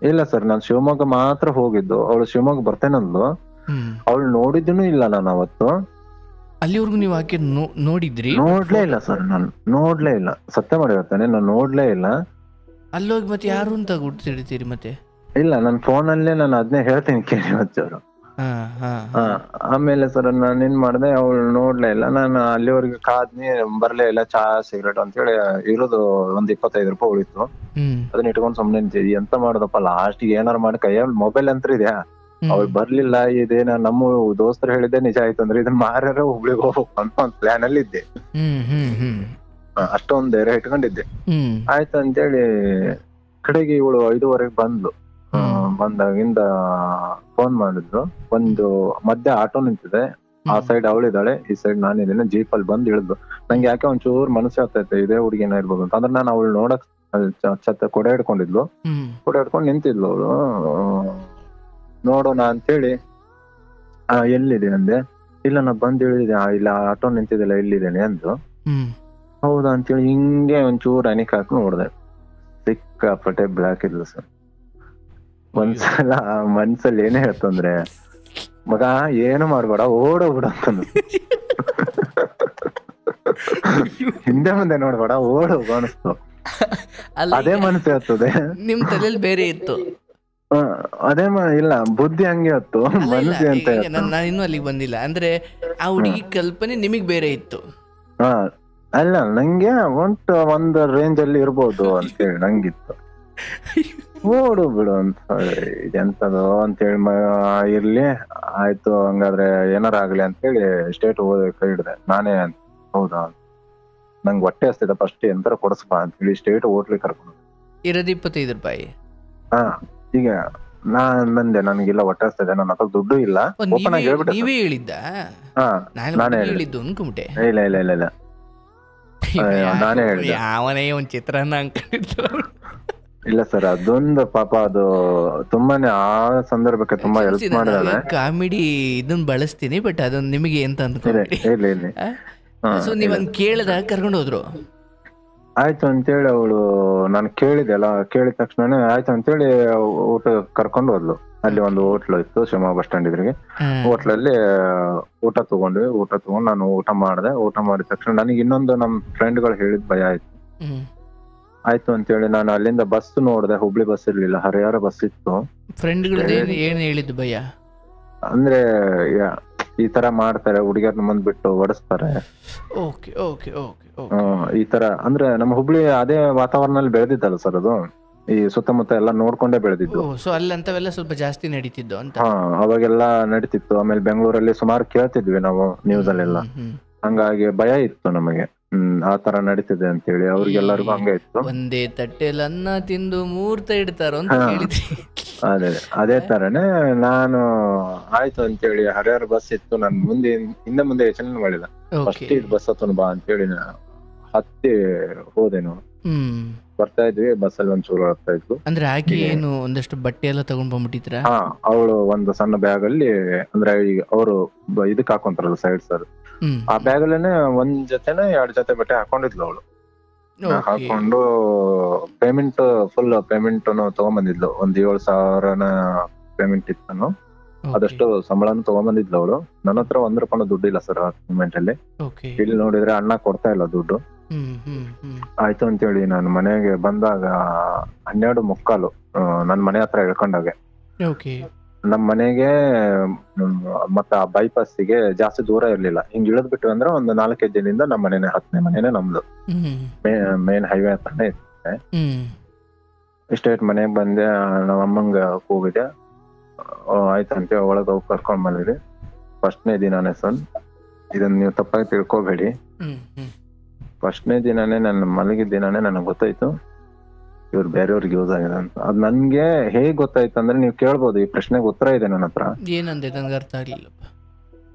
ಇಲ್ಲ ಸರ್, ನಾನು ಶಿವಮೊಗ್ಗ ಮಾತ್ರ ಹೋಗಿದ್ದು. ಅವಳು ಶಿವಮೊಗ್ಗ ಬರ್ತೇನೆ ಅಂದ್ಲು. ಅವಳು ನೋಡಿದ್ದೂ ಇಲ್ಲ ನಾನು ಅವತ್ತು. ಅಲ್ಲಿವರೆಗೂ ನೀವು ಆಕೆ ನೋಡಿದ್ರಿ? ನೋಡ್ಲೇ ಇಲ್ಲ ಸರ್, ನಾನು ನೋಡ್ಲೇ ಇಲ್ಲ, ಸತ್ಯ ಮಾಡಿ ಹೇಳ್ತಾನೆ, ನಾನು ನೋಡ್ಲೇ ಇಲ್ಲ. ಅಲ್ಲೋಗಿ ಮತ್ತೆ ಯಾರು ಅಂತ ಗುರ್ತಿಡ್ತೀರಿ ಮತ್ತೆ? ಇಲ್ಲ, ನನ್ನ ಫೋನಲ್ಲೇ ನಾನು ಅದನ್ನೇ ಹೇಳ್ತೀನಿ ಕೇಳಿ ಅವರು. ಆಮೇಲೆ ಸರ್ ನಾನು ಏನ್ ಮಾಡಿದೆ, ಅವಳು ನೋಡ್ಲೇ ಇಲ್ಲ. ನಾನು ಅಲ್ಲಿವರೆಗೆ ಕಾದ್ನಿ, ಬರ್ಲೇ ಇಲ್ಲ. ಚಾ ಸಿಗರೇಟ್ ಅಂತ ಹೇಳಿ ಇರೋದು ಒಂದ್ 25 ರೂಪಾಯಿ ಉಳಿತು. ಅದನ್ನ ಇಟ್ಕೊಂಡು ಸುಮ್ನೆ ನಿಂತಿದ್ವಿ. ಎಂತ ಮಾಡೋದಪ್ಪ, ಲಾಸ್ಟ್ ಏನಾರು ಮಾಡಿ ಕೈಯಲ್ಲಿ ಮೊಬೈಲ್ ಅಂತ ಇದೆಯಾ, ಅವಳು ಬರ್ಲಿಲ್ಲ. ಇದೇನ ನಮ್ಮ ದೋಸ್ತರು ಹೇಳಿದ್ದೆ ನಿಜ ಆಯ್ತು ಅಂದ್ರೆ ಇದನ್ನ ಮಾರ್ಯಾರ ಹುಬ್ಳಿಗೆ ಹೋಗ್ಬೇಕು ಅಂತ ಒಂದ್ ಪ್ಲಾನ್ ಅಲ್ಲಿ ಇದ್ದೆ. ಅಷ್ಟೊಂದ್ ಧೈರ್ಯ ಇಟ್ಕೊಂಡಿದ್ದೆ. ಆಯ್ತು ಅಂತೇಳಿ ಕಡೆಗೆ ಇವಳು 5:15 ಬಂದ್ಲು. ಬಂದಾಗಿಂದ ಫೋನ್ ಮಾಡಿದ್ರು. ಒಂದು ಮಧ್ಯ ಆಟೋ ನಿಂತಿದೆ, ಆ ಸೈಡ್ ಅವಳಿದ್ದಾಳೆ, ಈ ಸೈಡ್ ನಾನಿದ್ದೇನೆ. ಜೀಪ್ ಅಲ್ಲಿ ಬಂದ್ ಇಳಿದ್ಲು. ನಂಗೆ ಯಾಕೆ ಒಂಚೂರು ಮನಸ್ಸು ಆಗ್ತೈತೆ, ಇದೇ ಹುಡುಗಿನ ಇರ್ಬೋದು ಅಂತ. ಅಂದ್ರೆ ನಾನು ಅವಳು ನೋಡಕ್ ಕೊಡೆ ಹಿಡ್ಕೊಂಡಿದ್ಲು. ಕೊಡೆ ಹಿಡ್ಕೊಂಡು ನಿಂತಿದ್ಲು ಅವಳು. ನೋಡೋಣ ಅಂತೇಳಿ ಎಲ್ಲಿದೆ ಅಂದೆ. ಇಲ್ಲ ನಾ ಬಂದ್ ಇಳಿದಿದೆ, ಇಲ್ಲ ಆಟೋ ನಿಂತಿದ್ದಿಲ್ಲ, ಎಲ್ಲಿದ್ದೇನೆ ಅಂದ್ರು. ಹೌದಾ ಅಂತೇಳಿ ಹಿಂಗೆ ಒಂಚೂರು ಅನಿಕ್ ಹಾಕಿ ನೋಡ್ದೆ. ಸಿಕ್ಕಾಪಟ್ಟೆ ಬ್ಲಾಕ್ ಇದ್ಲು ಸರ್. ಒಂದ್ಸಲ ಮನ್ಸಲ್ಲಿ ಏನೇ ಹೇಳ್ತಂದ್ರೆ, ಮಗ ಏನು ಮಾಡ್ಬೇಡ, ಓಡೋಗ್ಬಿಡ ಅಂತಂದು. ಹಿಂದೆ ಮುಂದೆ ನೋಡ್ಬೇಡ, ಓಡೋಗ ಅನಿಸ್ತು. ಅದೇ ಮನಸ್ಸು ಹೇಳ್ತದೆ. ನಿಮ್ ತಲೆಯಲ್ಲಿ ಬೇರೆ ಇತ್ತು. ಅದೇ ಇಲ್ಲ, ಬುದ್ಧಿ ಹಂಗೆ ಹೊತ್ತು, ಮನಸ್ಸು ಅಂತ. ನಾನು ಇನ್ನೂ ಅಲ್ಲಿಗೆ ಬಂದಿಲ್ಲ. ಅಂದ್ರೆ ಆ ಹುಡುಗಿ ಕಲ್ಪನೆ ನಿಮಗ್ ಬೇರೆ ಇತ್ತು. ಅಲ್ಲ, ನಂಗೆ ಒಂದ್ ರೇಂಜ್ ಅಲ್ಲಿ ಇರ್ಬೋದು ಅಂತೇಳಿ ನಂಗಿತ್ತು. ಓಡು ಬಿಡು ಅಂತ, ಇದೆಂತದು ಅಂತೇಳಿ ಇರ್ಲಿ ಆಯ್ತು ಹಂಗಾದ್ರೆ ಏನಾರ ಆಗ್ಲಿ ಅಂತೇಳಿ ಸ್ಟೇಟ್ ಕೈ ಹಿಡ್ದೆ ನಾನೇ. ಹೌದಾ, ನಂಗೆ ಹೊಟ್ಟೆ ಹಸ್ತಿದೆ, ಫಸ್ಟ್ ಎಂತರ ಕೊಡಸ್ಬಾ ಅಂತ ಹೇಳಿ ಸ್ಟೇಟ್ ಹೋಟ್ಲಿಗೆ ಕರ್ಕೊಂಡು ಇರೋದು 25 ರೂಪಾಯಿ. ಈಗ ನಾನ್ ಬಂದೆ, ನನ್ಗಿಲ್ಲ ಹೊಟ್ಟೆ ಹಸ್ತಿದೆ, ನನ್ನ ಹತ್ರ ದುಡ್ಡು ಇಲ್ಲ. ಓಪನ್ ಆಗಿ ಹೇಳ್ಬಿಟ್ಟೆ. ನೀವೇ ಹೇಳಿದ್ದ? ನಾನೇ ಹೇಳಿದ್ದು ಅನ್ಕೊಂಬಿಟ್ಟೆ. ಇಲ್ಲ ಇಲ್ಲ ಇಲ್ಲ ಇಲ್ಲ, ನಾನೇ ಹೇಳಿದ್ದೆ. ಯಾವನೇ ಒಂದ್ ಚಿತ್ರಾನ್ನ ಅನ್ಕೊಂಡಿದ್ರು. ಇಲ್ಲ ಸರ್, ಅದೊಂದು ಪಾಪ, ಅದು ತುಂಬಾನೇ ಆ ಸಂದರ್ಭಕ್ಕೆ ತುಂಬಾ ಹೆಲ್ಪ್ ಮಾಡಿದಾಳೆ. ಕಾಮಿಡಿ ಇದನ್ನ ಬಳಸ್ತೀನಿ, ಬಟ್ ಅದೊಂದು ನಿಮಗೆ ಎಂತ ಅನ್ಕೊಂಡ್ರಿ? ಸೊ ನೀವ್ ಹಂಗ್ ಕೇಳಿದಾಗ ಕರ್ಕೊಂಡು ಹೋದ್ರು? ಆಯ್ತು ಅಂತೇಳಿ ಅವಳು, ನಾನು ಕೇಳಿದೆ ಅಲ್ಲ, ಕೇಳಿದ ತಕ್ಷಣ ಆಯ್ತು ಅಂತೇಳಿ ಊಟ ಕರ್ಕೊಂಡು ಹೋದ್ಲು. ಅಲ್ಲಿ ಒಂದು ಹೋಟ್ಲು ಇತ್ತು ಶಿವಮೊಗ್ಗ ಬಸ್ ಸ್ಟ್ಯಾಂಡ್ ಇದ್ರಿಗೆ. ಹೋಟ್ಲಲ್ಲಿ ಊಟ ತಗೊಂಡ್ವಿ. ಊಟ ತಗೊಂಡು ನಾನು ಊಟ ಮಾಡಿದೆ. ಊಟ ಮಾಡಿದ ತಕ್ಷಣ ನನಗೆ ಇನ್ನೊಂದು ನಮ್ ಫ್ರೆಂಡ್ಗಳು ಹೇಳಿದ್ ಭಯ ಆಯ್ತು. ಆಯ್ತು ಅಂತೇಳಿ ನಾನು ಅಲ್ಲಿಂದ ಬಸ್ ನೋಡಿದೆ, ಹುಬ್ಳಿ ಬಸ್ ಇರ್ಲಿಲ್ಲ, ಹರಿಹರ ಬಸ್ ಇತ್ತು. ಫ್ರೆಂಡ್ಗಳದ್ದು ಏನು ಹೇಳಿದ್ದು ಭಯ? ಅಂದ್ರೆ ಈ ತರ ಮಾಡ್ತಾರೆ, ಹುಡುಗಿಯರ್ನ ಮುಂದ್ಬಿಟ್ಟು ಓಡಿಸ್ತಾರೆ, ಓಕೆ ಓಕೆ ಓಕೆ ಈ ತರ. ಅಂದ್ರೆ ನಮ್ಮ ಹುಬ್ಳಿ ಅದೇ ವಾತಾವರಣದಲ್ಲಿ ಬೆಳೆದಿದ್ದಲ್ಲ ಸರ್ ಅದು, ಈ ಸುತ್ತಮುತ್ತ ಎಲ್ಲ ನೋಡ್ಕೊಂಡೇ ಬೆಳೆದಿದ್ದು. ಸೊ ಅಲ್ಲಂತವೆಲ್ಲ ಸ್ವಲ್ಪ ಜಾಸ್ತಿ ನಡೀತಿದ್ದು ಅಂತ. ಅವಾಗೆಲ್ಲ ನಡೀತಿತ್ತು. ಆಮೇಲೆ ಬೆಂಗಳೂರಲ್ಲಿ ಸುಮಾರು ಕೇಳ್ತಿದ್ವಿ ನಾವು ನ್ಯೂಸ್ ಅಲ್ಲೆಲ್ಲ, ಹಂಗಾಗಿ ಭಯ ಇತ್ತು ನಮಗೆ. ಆ ತರ ನಡೀತಿದೆ ಅಂತೇಳಿ ಅವ್ರಿಗೆಲ್ಲರಿಗೂ ಹಂಗೆ ಇತ್ತು. ಒಂದೇ ತಟ್ಟೆಲ್ ಅನ್ನ ತಿಂದು ಮೂರ್ತ ಇಡ್ತಾರೋ ಅಂತ ಹೇಳಿದ್ರಿ. ಅದೇ ತರನೇ ನಾನು ಆಯ್ತು ಅಂತೇಳಿ ಹರಿಹರ ಬಸ್ ಇತ್ತು, ನನ್ ಹಿಂದೆ ಮುಂದೆ ಯೋಚನೆ ಮಾಡಿಲ್ಲ. ಫಸ್ಟ್ ಇದು ಬಸ್ ಹತ್ತೋಣ ಬಾ ಅಂತೇಳಿ ಹತ್ತಿ ಹೋದೆನು. ಬರ್ತಾ ಇದ್ವಿ, ಬಸ್ ಅಲ್ಲಿ ಒಂಚೂರು ಬರ್ತಾ ಇದ್ಲು. ಅಂದ್ರೆ ಆಕೆ ಏನು ಒಂದಷ್ಟು ಬಟ್ಟೆ ಎಲ್ಲ ತಗೊಂಡ್ ಬಂದ್ಬಿಟ್ಟಿದ್ರ? ಅವಳು ಒಂದು ಸಣ್ಣ ಬ್ಯಾಗ್ ಅಲ್ಲಿ, ಅಂದ್ರೆ ಈಗ ಅವರು ಇದಕ್ ಹಾಕೊಂತಾರಲ್ಲ ಸೈಡ್ ಸರ್, ಆ ಬ್ಯಾಗ್ ಅಲ್ಲೇನೆ ಒಂದ್ ಜೊತೆನೆ 2 ಜೊತೆ ಬಟ್ಟೆ ಹಾಕೊಂಡಿದ್ಲು ಅವಳು. ಹಾಕೊಂಡು ಫುಲ್ ಪೇಮೆಂಟ್ ತಗೊಂಡ್ಬಂದಿದ್ಲು. ಒಂದ್ 7,000 ಪೇಮೆಂಟ್ ಇತ್ತು, ಅದಷ್ಟು ಸಂಬಳನು ತಗೊಂಡ್ಬಂದಿದ್ಲು ಅವಳು. ನನ್ನ ಹತ್ರ 1 ರೂಪಾಯಿ ದುಡ್ಡು ಇಲ್ಲ ಸರ್ ಆ ಮೂಮೆಂಟ್ ಅಲ್ಲಿ. ಇಲ್ಲಿ ನೋಡಿದ್ರೆ ಅಣ್ಣ ಕೊಡ್ತಾ ಇಲ್ಲ ದುಡ್ಡು. ಆಯ್ತು ಅಂತೇಳಿ ನಾನು ಮನೆಗೆ ಬಂದಾಗ 12:45 ನನ್ ಮನೆ ಹತ್ರ ಇಳ್ಕೊಂಡಾಗೆ. ನಮ್ ಮನೆಗೆ ಮತ್ತ ಆ ಬೈಪಾಸ್ಗೆ ಜಾಸ್ತಿ ದೂರ ಇರ್ಲಿಲ್ಲ. ಹಿಂಗ್ ಇಳಿದ್ ಬಿಟ್ಟು ಅಂದ್ರೆ ಒಂದು 4 ಹೆಜ್ಜೆನಿಂದ ನಮ್ಮ ಮನೆನೇ, 10ನೇ ಮನೆನೇ ನಮ್ದು. ಮೇನ್ ಹೈವೇ ಹತ್ರನೇ ಇರುತ್ತೆ. ಇಷ್ಟೇ ಮನೆಗ್ ಬಂದೆ, ನಮ್ಮ ಅಮ್ಮಂಗ ಹೋಗಿದೆ. ಆಯ್ತಂತೆ ಒಳಗ ಹೋಗಿ ಕರ್ಕೊಂಡ್ ಬಂದಿರಿ. 1ನೇ ದಿನಾನೇ ಸರ್, ಇದನ್ನ ನೀವು ತಪ್ಪಾಗಿ ತಿಳ್ಕೊಬೇಡಿ. 1ನೇ ದಿನಾನೇ ನನ್ನ ಮಲಗಿದ ದಿನಾನೇ ನನಗೆ ಗೊತ್ತಾಯ್ತು ಇವ್ರು ಬೇರೆಯವ್ರಿಗೆ ಯೂಸ್ ಆಗಿದೆ ಅಂತ. ಅದ್ ನನ್ಗೆ ಹೇಗ್ ಗೊತ್ತಾಯ್ತು ಅಂದ್ರೆ, ನೀವು ಕೇಳ್ಬೋದು, ಈ ಪ್ರಶ್ನೆಗೆ ಉತ್ತರ ಇದೆ ನನ್ನ ಹತ್ರ. ಏನಂದೆ ನನ್ಗೆ ಅರ್ಥ ಆಗ್ಲಿಲ್ಲ.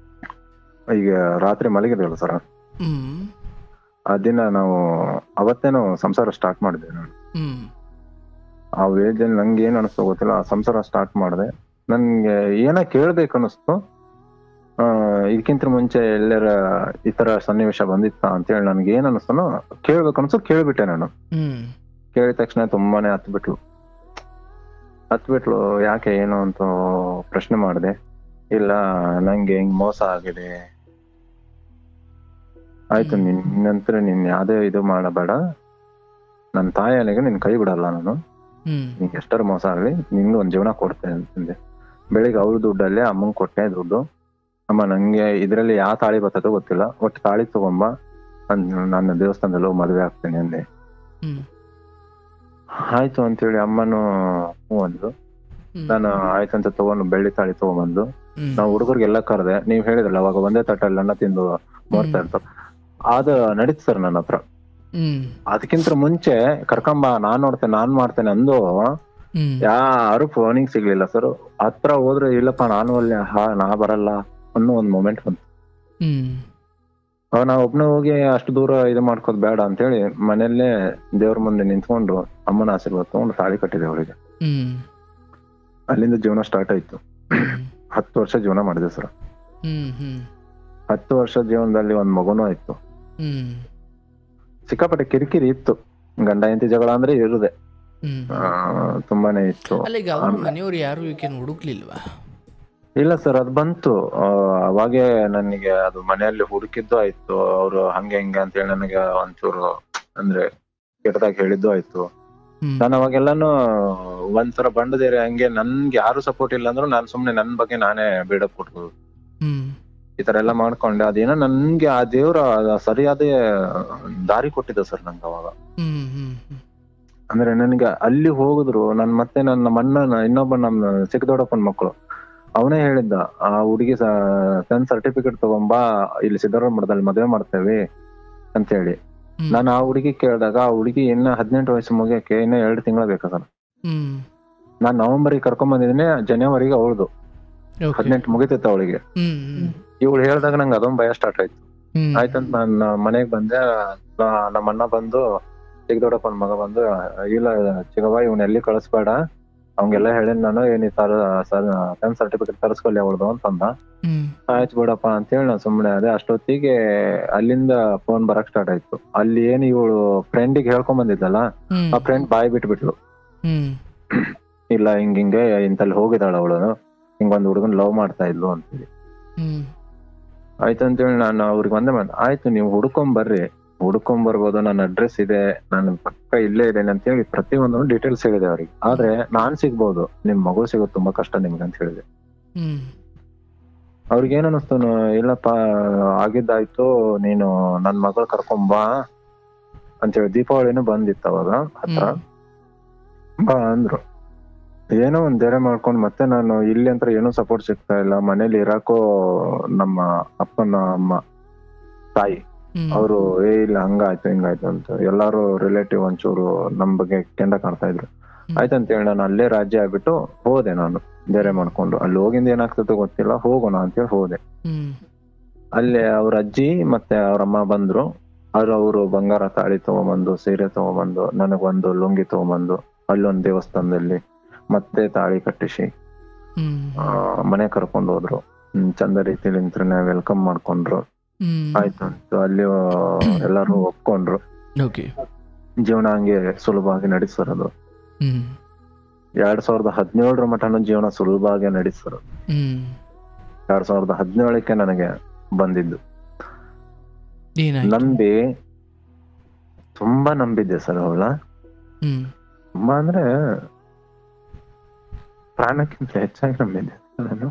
ಈಗ ರಾತ್ರಿ ಮಲಗಿದ್ವಲ್ಲ ಸರ್, ಆ ದಿನ ನಾವು ಅವತ್ತೇನು ಸಂಸಾರ ಸ್ಟಾರ್ಟ್ ಮಾಡಿದ್ವಿ. ನಾನು ಆ ವೇಜ್ ಅಲ್ಲಿ ನಂಗೆ ಏನ್ ಅನಿಸ್ತು ಗೊತ್ತಿಲ್ಲ, ಆ ಸಂಸಾರ ಸ್ಟಾರ್ಟ್ ಮಾಡಿದೆ. ನನ್ಗೆ ಏನ ಕೇಳ್ಬೇಕು ಅನಿಸ್ತು. ಇದಕ್ಕಿಂತ ಮುಂಚೆ ಎಲ್ಲರ ಈ ತರ ಸನ್ನಿವೇಶ ಬಂದಿತ್ತ ಅಂತೇಳಿ ನನ್ಗೆ ಏನ್ ಅನಿಸ್ತನೋ ಕೇಳ್ಬೇಕು ಅನ್ಸು, ಕೇಳ್ಬಿಟ್ಟೆ ನಾನು. ಕೇಳಿದ ತಕ್ಷಣ ತುಂಬಾನೇ ಹತ್ಬಿಟ್ಲು. ಯಾಕೆ ಏನು ಅಂತ ಪ್ರಶ್ನೆ ಮಾಡಿದೆ. ಇಲ್ಲ ನಂಗೆ ಹಿಂಗ್ ಮೋಸ ಆಗಿದೆ. ಆಯ್ತು, ನಿನ್ನಂತರ ನೀನ್ ಯಾವ್ದೇ ಇದು ಮಾಡಬೇಡ, ನನ್ ತಾಯಿ ಅಲ್ಲಿಗೆ ನಿನ್ ಕೈ ಬಿಡಲ್ಲ ನಾನು. ನಿಂಗೆ ಎಷ್ಟರ ಮೋಸ ಆಗ್ಲಿ, ನಿನ್ಗೆ ಒಂದ್ ಜೀವನ ಕೊಡ್ತೇನೆ ಅಂತಂದೆ. ಬೆಳಿಗ್ಗೆ ಅವ್ರ ದುಡ್ಡಲ್ಲೇ ಅಮ್ಮಂಗ್ ಕೊಟ್ಟೆ ದುಡ್ಡು. ಅಮ್ಮ ನಂಗೆ ಇದ್ರಲ್ಲಿ ಯಾವ ತಾಳಿ ಬರ್ತದೋ ಗೊತ್ತಿಲ್ಲ, ಒಟ್ಟು ತಾಳಿ ತಗೊಂಬ, ನನ್ನ ದೇವಸ್ಥಾನದಲ್ಲಿ ಮದುವೆ ಆಗ್ತೇನೆ ಅಂದೆ. ಆಯ್ತು ಅಂತೇಳಿ ಅಮ್ಮನು ಹ್ಞೂ ಅಂದ್ರು. ನಾನು ಆಯ್ತಂತ ತಗೊಂಡು ಬೆಳ್ಳಿ ತಾಳಿ ತಗೊಂಬಂದು ನಾವು ಹುಡುಗರಿಗೆಲ್ಲ ಕರೆದೆ. ನೀವ್ ಹೇಳಿದ್ರಲ್ಲ ಅವಾಗ ಒಂದೇ ತಟ್ಟಲ್ಲಿ ಅನ್ನ ತಿಂದು ನೋಡ್ತಾ ಇರ್ತಾರ, ಅದು ನಡೀತು ಸರ್ ನನ್ನ ಹತ್ರ. ಅದಕ್ಕಿಂತ ಮುಂಚೆ ಕರ್ಕೊಂಬ, ನಾನ್ ನೋಡ್ತೇನೆ, ನಾನ್ ಮಾಡ್ತೇನೆ ಅಂದು ಯಾರು ಫೋನಿಂಗ್ ಸಿಗ್ಲಿಲ್ಲ ಸರ್. ಹತ್ರ ಹೋದ್ರೆ ಇಲ್ಲಪ್ಪ ನಾನು ಅಲ್ಲಿ ನಾ ಬರಲ್ಲ ಅನ್ನೋ ಒಂದ್ ಮೊಮೆಂಟ್ ಬಂತು. ನಾ ಒಬ್ನೇ ಹೋಗಿ ಅಷ್ಟು ದೂರ ಇದು ಮಾಡ್ಕೋದ್ ಬೇಡ ಅಂತ ಹೇಳಿ ಮನೆಯಲ್ಲೇ ದೇವ್ರ ಮುಂದೆ ನಿಂತ್ಕೊಂಡು ಅಮ್ಮನ ಆಶೀರ್ವಾದ ತಗೊಂಡು ತಾಳಿ ಕಟ್ಟಿದೆ ಅವಳಿಗೆ. ಅಲ್ಲಿಂದ ಜೀವನ ಸ್ಟಾರ್ಟ್ ಆಯ್ತು. 10 ವರ್ಷ ಜೀವನ ಮಾಡಿದೆ ಸರ್. 10 ವರ್ಷ ಜೀವನದಲ್ಲಿ ಒಂದ್ ಮಗುನೂ ಆಯ್ತು. ಸಿಕ್ಕಾಪಟ್ಟೆ ಕಿರಿಕಿರಿ ಇತ್ತು, ಗಂಡ ಹೆಂಡತಿ ಜಗಳ ಅಂದ್ರೆ ಇರುದೆ, ತುಂಬಾನೇ ಇತ್ತು. ಮನೆಯವ್ರು ಯಾರು ಹುಡುಕ್ಲಿಲ್ವಾ? ಇಲ್ಲ ಸರ್, ಅದ್ ಬಂತು ಅವಾಗೆ ನನಗೆ. ಅದು ಮನೆಯಲ್ಲಿ ಹುಡುಕಿದ್ದು ಆಯ್ತು, ಅವ್ರು ಹಂಗೆ ಹಿಂಗೆ ಅಂತ ಹೇಳಿ ನನಗೆ ಒಂಚೂರು ಅಂದ್ರೆ ಕೆಟ್ಟದಾಗ ಹೇಳಿದ್ದು ಆಯ್ತು. ನಾನು ಅವಾಗೆಲ್ಲಾನು ಒಂದ್ಸಲ ಬಂಡದೇರಿ ಹಂಗೆ, ನನ್ಗೆ ಯಾರು ಸಪೋರ್ಟ್ ಇಲ್ಲ ಅಂದ್ರು ನಾನು ಸುಮ್ನೆ ನನ್ ಬಗ್ಗೆ ನಾನೇ ಬಿಲ್ಡಪ್ ಕೊಟ್ಟು ಈ ತರ ಎಲ್ಲ ಮಾಡ್ಕೊಂಡೆ. ಅದೇನೋ ನನ್ಗೆ ಆ ದೇವ್ರ ಸರಿಯಾದ ದಾರಿ ಕೊಟ್ಟಿದ್ದ ಸರ್ ನಂಗೆ ಅವಾಗ. ಅಂದ್ರೆ ನನ್ಗೆ ಅಲ್ಲಿ ಹೋಗಿದ್ರು ಮತ್ತೆ ನನ್ನ ಅಣ್ಣನ ಇನ್ನೊಬ್ಬ ನಮ್ಮ ಚಿಕ್ಕ ದೊಡ್ಡಪ್ಪನ ಮಕ್ಕಳು, ಅವನೇ ಹೇಳಿದ್ದ, ಆ ಹುಡುಗಿ 10th ಸರ್ಟಿಫಿಕೇಟ್ ತಗೊಂಬಾ, ಇಲ್ಲಿ ಸಿದ್ದರಾಮ ಮಠದಲ್ಲಿ ಮದುವೆ ಮಾಡ್ತೇವೆ ಅಂತ ಹೇಳಿ. ನಾನು ಆ ಹುಡುಗಿ ಕೇಳಿದಾಗ, ಆ ಹುಡುಗಿ ಇನ್ನ 18 ವಯಸ್ಸು ಮುಗಿಯಕ್ಕೆ ಇನ್ನ 2 ತಿಂಗಳ ಬೇಕಾ ಸರ್. ನಾನ್ ನವೆಂಬರ್ಗೆ ಕರ್ಕೊಂಡ್ ಬಂದಿದ್ದೀನಿ, ಜನವರಿಗೆ ಅವಳದು 18 ಮುಗಿತೈತೆ ಅವಳಿಗೆ. ಇವಳು ಹೇಳ್ದಾಗ ನಂಗೆ ಅದೊಂದು ಭಯ ಸ್ಟಾರ್ಟ್ ಆಯ್ತು. ಆಯ್ತಂತ ನಾನು ಮನೆಗ್ ಬಂದೆ. ನಮ್ಮ ಅಣ್ಣ ಬಂದು, ಚಿಕ್ಕ ದೊಡ್ಡಪ್ಪನ ಮಗ ಬಂದು, ಇಲ್ಲ ಚಿಗವ್ವ ಇವ್ನ ಎಲ್ಲಿ ಕಳಿಸ್ಬೇಡ, ಅವಂಗೆಲ್ಲ ಹೇಳಿದ್ ನಾನು, ಏನಿ 10th ಸರ್ಟಿಫಿಕೇಟ್ ತರಿಸ್ಕೊಳ್ಳಿ ಅವಳದು ಅಂತಂದ. ಆಯ್ತು ಬಿಡಪ್ಪ ಅಂತೇಳಿ ನಾನು ಸುಮ್ಮನೆ ಅದೇ. ಅಷ್ಟೊತ್ತಿಗೆ ಅಲ್ಲಿಂದ ಫೋನ್ ಬರಕ್ ಸ್ಟಾರ್ಟ್ ಆಯ್ತು. ಅಲ್ಲಿ ಏನ್ ಇವಳು ಫ್ರೆಂಡಿಗೆ ಹೇಳ್ಕೊಂಡ್ ಬಂದಿದ್ದಲ್ಲ, ಆ ಫ್ರೆಂಡ್ ಬಾಯ್ ಬಿಟ್ಬಿಟ್ಲು. ಇಲ್ಲ ಹಿಂಗೆ ಇಂತಲ್ಲಿ ಹೋಗಿದ್ದಾಳ ಅವಳು, ಹಿಂಗೊಂದ್ ಹುಡುಗನ್ ಲವ್ ಮಾಡ್ತಾ ಇದ್ಲು ಅಂತೇಳಿ. ಆಯ್ತು ಅಂತೇಳಿ ನಾನು ಅವ್ರಿಗೆ ಒಂದೇ ಆಯ್ತು ನೀವು ಹುಡ್ಕೊಂಡ್ ಬರ್ರಿ, ಹುಡ್ಕೊಂಡ್ ಬರ್ಬೋದು, ನನ್ನ ಅಡ್ರೆಸ್ ಇದೆ, ನಾನು ಪಕ್ಕ ಇಲ್ಲೇ ಇದ್ದೇನೆ ಅಂತ ಹೇಳಿ ಪ್ರತಿಯೊಂದು ಡೀಟೇಲ್ಸ್ ಹೇಳಿದೆ ಅವ್ರಿಗೆ. ಆದ್ರೆ ನಾನ್ ಸಿಗ್ಬೋದು, ನಿಮ್ ಮಗಳು ಸಿಗೋದು ತುಂಬಾ ಕಷ್ಟ ನಿಮ್ಗೆ ಅಂತ ಹೇಳಿದೆ. ಅವ್ರಿಗೆ ಏನ್ ಅನಿಸ್ತು, ಇಲ್ಲಪ್ಪ ಆಗಿದ್ದಾಯ್ತು, ನೀನು ನನ್ ಮಗಳು ಕರ್ಕೊಂಬಾ ಅಂತೇಳಿ. ದೀಪಾವಳಿನೂ ಬಂದಿತ್ತು ಅವಾಗ ಹತ್ರ. ಬಾ ಅಂದ್ರು. ಏನೋ ಒಂದ್ ಧೈರ್ಯ ಮಾಡ್ಕೊಂಡ್ ಮತ್ತೆ ನಾನು ಇಲ್ಲಿ ಅಂತ ಏನೂ ಸಪೋರ್ಟ್ ಸಿಗ್ತಾ ಇಲ್ಲ, ಮನೇಲಿ ಇರಾಕೋ ನಮ್ಮ ಅಪ್ಪನ ಅಮ್ಮ ತಾಯಿ ಅವರು ಇಲ್ಲ ಹಂಗಾಯ್ತು ಹಿಂಗಾಯ್ತು ಅಂತ ಎಲ್ಲಾರು ರಿಲೇಟಿವ್ ಒಂಚೂರು ನಮ್ ಬಗ್ಗೆ ಕೆಂಡ ಕಾಣ್ತಾ ಇದ್ರು. ಆಯ್ತಂತ ಹೇಳಿ ನಾನು ಅಲ್ಲೇ ರಾಜ್ಯ ಆಗ್ಬಿಟ್ಟು ಹೋದೆ. ನಾನು ಧೈರ್ಯ ಮಾಡ್ಕೊಂಡು ಅಲ್ಲಿ ಹೋಗಿಂದ ಏನಾಗ್ತದೋ ಗೊತ್ತಿಲ್ಲ, ಹೋಗೋಣ ಅಂತೇಳಿ ಹೋದೆ. ಅಲ್ಲೇ ಅವ್ರ ಅಜ್ಜಿ ಮತ್ತೆ ಅವ್ರಮ್ಮ ಬಂದ್ರು. ಅವರು ಬಂಗಾರ ತಾಳಿ ತಗೊಂಬಂದು, ಸೀರೆ ತಗೊಂಬಂದು, ನನಗೊಂದು ಲುಂಗಿ ತಗೊಂಬಂದು, ಅಲ್ಲೊಂದ್ ದೇವಸ್ಥಾನದಲ್ಲಿ ಮತ್ತೆ ತಾಳಿ ಕಟ್ಟಿಸಿ ಮನೆ ಕರ್ಕೊಂಡು ಹೋದ್ರು. ಚಂದ ರೀತಿಲಿ ವೆಲ್ಕಮ್ ಮಾಡ್ಕೊಂಡ್ರು. ಆಯ್ತು ಅಂತ ಅಲ್ಲಿ ಎಲ್ಲಾರು ಒಪ್ಕೊಂಡ್ರು. ಜೀವನ ಹಂಗೆ ಸುಲಭವಾಗಿ ನಡೆಸೋದು. 2017 ಮಟನು ಜೀವನ ಸುಲಭವಾಗಿ ನಡೆಸೋದು. 2017ಕ್ಕೆ ನನಗೆ ಬಂದಿದ್ದು. ನಂಬಿ ತುಂಬಾ ನಂಬಿದ್ದೆ ಸರ್ ಅವಳ. ತುಂಬಾ ಅಂದ್ರೆ ಪ್ರಾಣಕ್ಕಿಂತ ಹೆಚ್ಚಾಗಿ ನಂಬಿದ್ದೆ ನಾನು.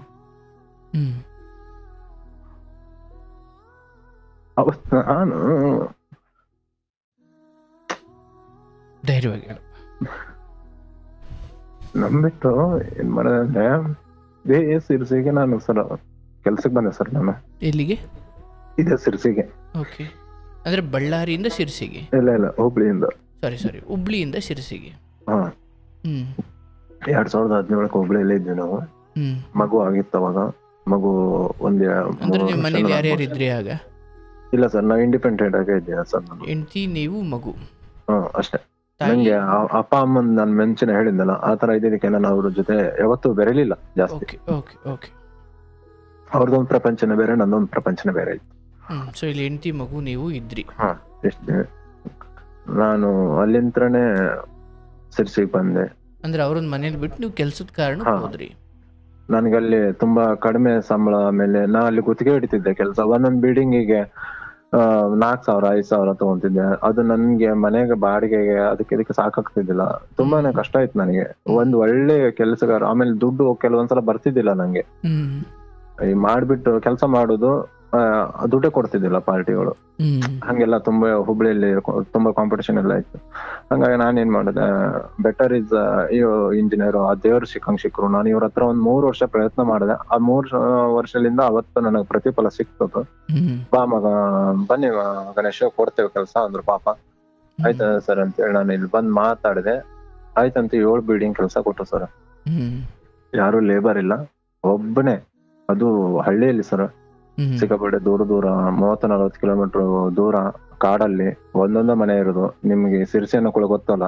ಅವತ್ತು ನಾನು ಧೈರ್ಯವಾಗಿ ನಂಬಿಟ್ಟು ಏನ್ ಮಾಡಿದೆ ಅಂದ್ರೆ ಸಿರ್ಸಿಗೆ ನಾನು ಸರ್ ಕೆಲ್ಸಕ್ಕೆ ಬಂದೆ ಸರ್. ನಾನು ಎಲ್ಲಿಗೆ? ಇದೆ ಸಿರ್ಸಿಗೆ. ಓಕೆ, ಅಂದ್ರೆ ಬಳ್ಳಾರಿಯಿಂದ ಸಿರ್ಸಿಗೆ? ಇಲ್ಲ ಹುಬ್ಳಿಯಿಂದ. ಸರಿ ಹುಬ್ಳಿಯಿಂದ ಸಿರ್ಸಿಗೆ. ಹಾ 2017 ಹುಬ್ಳಿಯಲ್ಲೇ ಇದ್ವಿ ನಾವು. ಮಗು ಆಗಿತ್ತು ಅವಾಗ. ಮಗು ಮನೇಲಿ ಯಾರ್ಯಾರು ಇದ್ರಿ ಆಗ? ಇಲ್ಲ ಸರ್, ನಾವು ಇಂಡಿಪೆಂಡೆಂಟ್ ಆಗೇ ಇದ್ದೀವಿ ಸರ್. ಹೆಂಡತಿ, ನೀವು, ಮಗು ಅಷ್ಟೇ. ನಂಗೆ ಅಪ್ಪ ಅಮ್ಮನ್ ನಾನು ಮೆಂಚಿನ ಹೇಳಿದ್ನಲ್ಲ, ಆ ತರ ಇದ್ದಿದ್ದಕ್ಕೆ ನಾನು ಅವ್ರ ಜೊತೆ ಯಾವತ್ತೂ ಬೆರಲಿಲ್ಲ ಜಾಸ್ತಿ. ಅವ್ರದೊಂದು ಪ್ರಪಂಚನೇ ಬೇರೆ, ನನ್ನೊಂದು ಪ್ರಪಂಚನೇ ಬೇರೆ ಇತ್ತು. ಸೊ ಇಲ್ಲಿ ಹೆಂಡತಿ, ಮಗು, ನೀವು ಇದ್ರಿ. ಇಷ್ಟೇ. ನಾನು ಅಲ್ಲಿಂತ್ರನೇ ಸಿರ್ಸಿಗೆ ಬಂದೆ. ಅಂದ್ರೆ ಅವ್ರನ್ನ ಮನೇಲಿ ಬಿಟ್ಟು ನೀವು ಕೆಲ್ಸದ ಕಾರಣ ಹೋದ್ರಿ? ನನ್ಗಲ್ಲಿ ತುಂಬಾ ಕಡಿಮೆ ಸಂಬಳ. ಆಮೇಲೆ ನಾ ಅಲ್ಲಿ ಗುತ್ತಿಗೆ ಹಿಡಿತಿದ್ದೆ ಕೆಲಸ. ಒಂದೊಂದ್ ಬಿಲ್ಡಿಂಗಿಗೆ 4,000 5,000 ತಗೊಂತಿದ್ದೆ. ಅದು ನನ್ಗೆ ಮನೆಗೆ ಬಾಡಿಗೆಗೆ ಅದಕ್ಕೆ ಇದಕ್ಕೆ ಸಾಕಾಗ್ತಿದ್ದಿಲ್ಲ. ತುಂಬಾನೇ ಕಷ್ಟ ಆಯ್ತು ನನಗೆ. ಒಂದ್ ಒಳ್ಳೆ ಕೆಲಸಗಾರ. ಆಮೇಲೆ ದುಡ್ಡು ಕೆಲವೊಂದ್ಸಲ ಬರ್ತಿದ್ದಿಲ್ಲ ನಂಗೆ. ಈ ಮಾಡ್ಬಿಟ್ಟು ಕೆಲಸ ಮಾಡೋದು, ದುಡ್ಡೇ ಕೊಡ್ತಿದ್ದಿಲ್ಲ ಪಾರ್ಟಿಗಳು. ಹಂಗೆಲ್ಲ ತುಂಬಾ ಹುಬ್ಳಿಯಲ್ಲಿ ತುಂಬಾ ಕಾಂಪಿಟೇಷನ್ ಎಲ್ಲ ಇತ್ತು. ಹಂಗಾಗಿ ನಾನೇನ್ ಮಾಡಿದೆ, ಬೆಟರ್ ಇಸ್ ಇಂಜಿನಿಯರ್, ಆ ದೇವ್ರು ಸಿಕ್ರು. ನಾನು ಇವ್ರ ಹತ್ರ ಒಂದ್ 3 ವರ್ಷ ಪ್ರಯತ್ನ ಮಾಡಿದೆ. ಆ 3 ವರ್ಷದಿಂದ ಅವತ್ತು ನನಗೆ ಪ್ರತಿಫಲ ಸಿಕ್ತದು. ಬಾ ಮಗ, ಬನ್ನಿ ಗಣೇಶ ಕೊಡ್ತೇವೆ ಕೆಲಸ ಅಂದ್ರು. ಪಾಪ ಆಯ್ತ ಸರ್ ಅಂತೇಳಿ ನಾನು ಇಲ್ಲಿ ಬಂದ್ ಮಾತಾಡಿದೆ. ಆಯ್ತಂತ 7 ಬಿಲ್ಡಿಂಗ್ ಕೆಲಸ ಕೊಟ್ಟರು ಸರ್. ಯಾರು ಲೇಬರ್ ಇಲ್ಲ, ಒಬ್ಬನೇ. ಅದು ಹಳ್ಳಿಯಲ್ಲಿ ಸರ್, ಸಿಕ್ಕಾಪಟ್ಟೆ ದೂರ 30-40 ಕಿಲೋಮೀಟರ್ ದೂರ ಕಾಡಲ್ಲಿ ಒಂದೊಂದ ಮನೆ ಇರೋದು. ನಿಮ್ಗೆ ಸಿರ್ಸಿ ಅನ್ನೋ ಕೂಡ ಗೊತ್ತಲ್ಲ,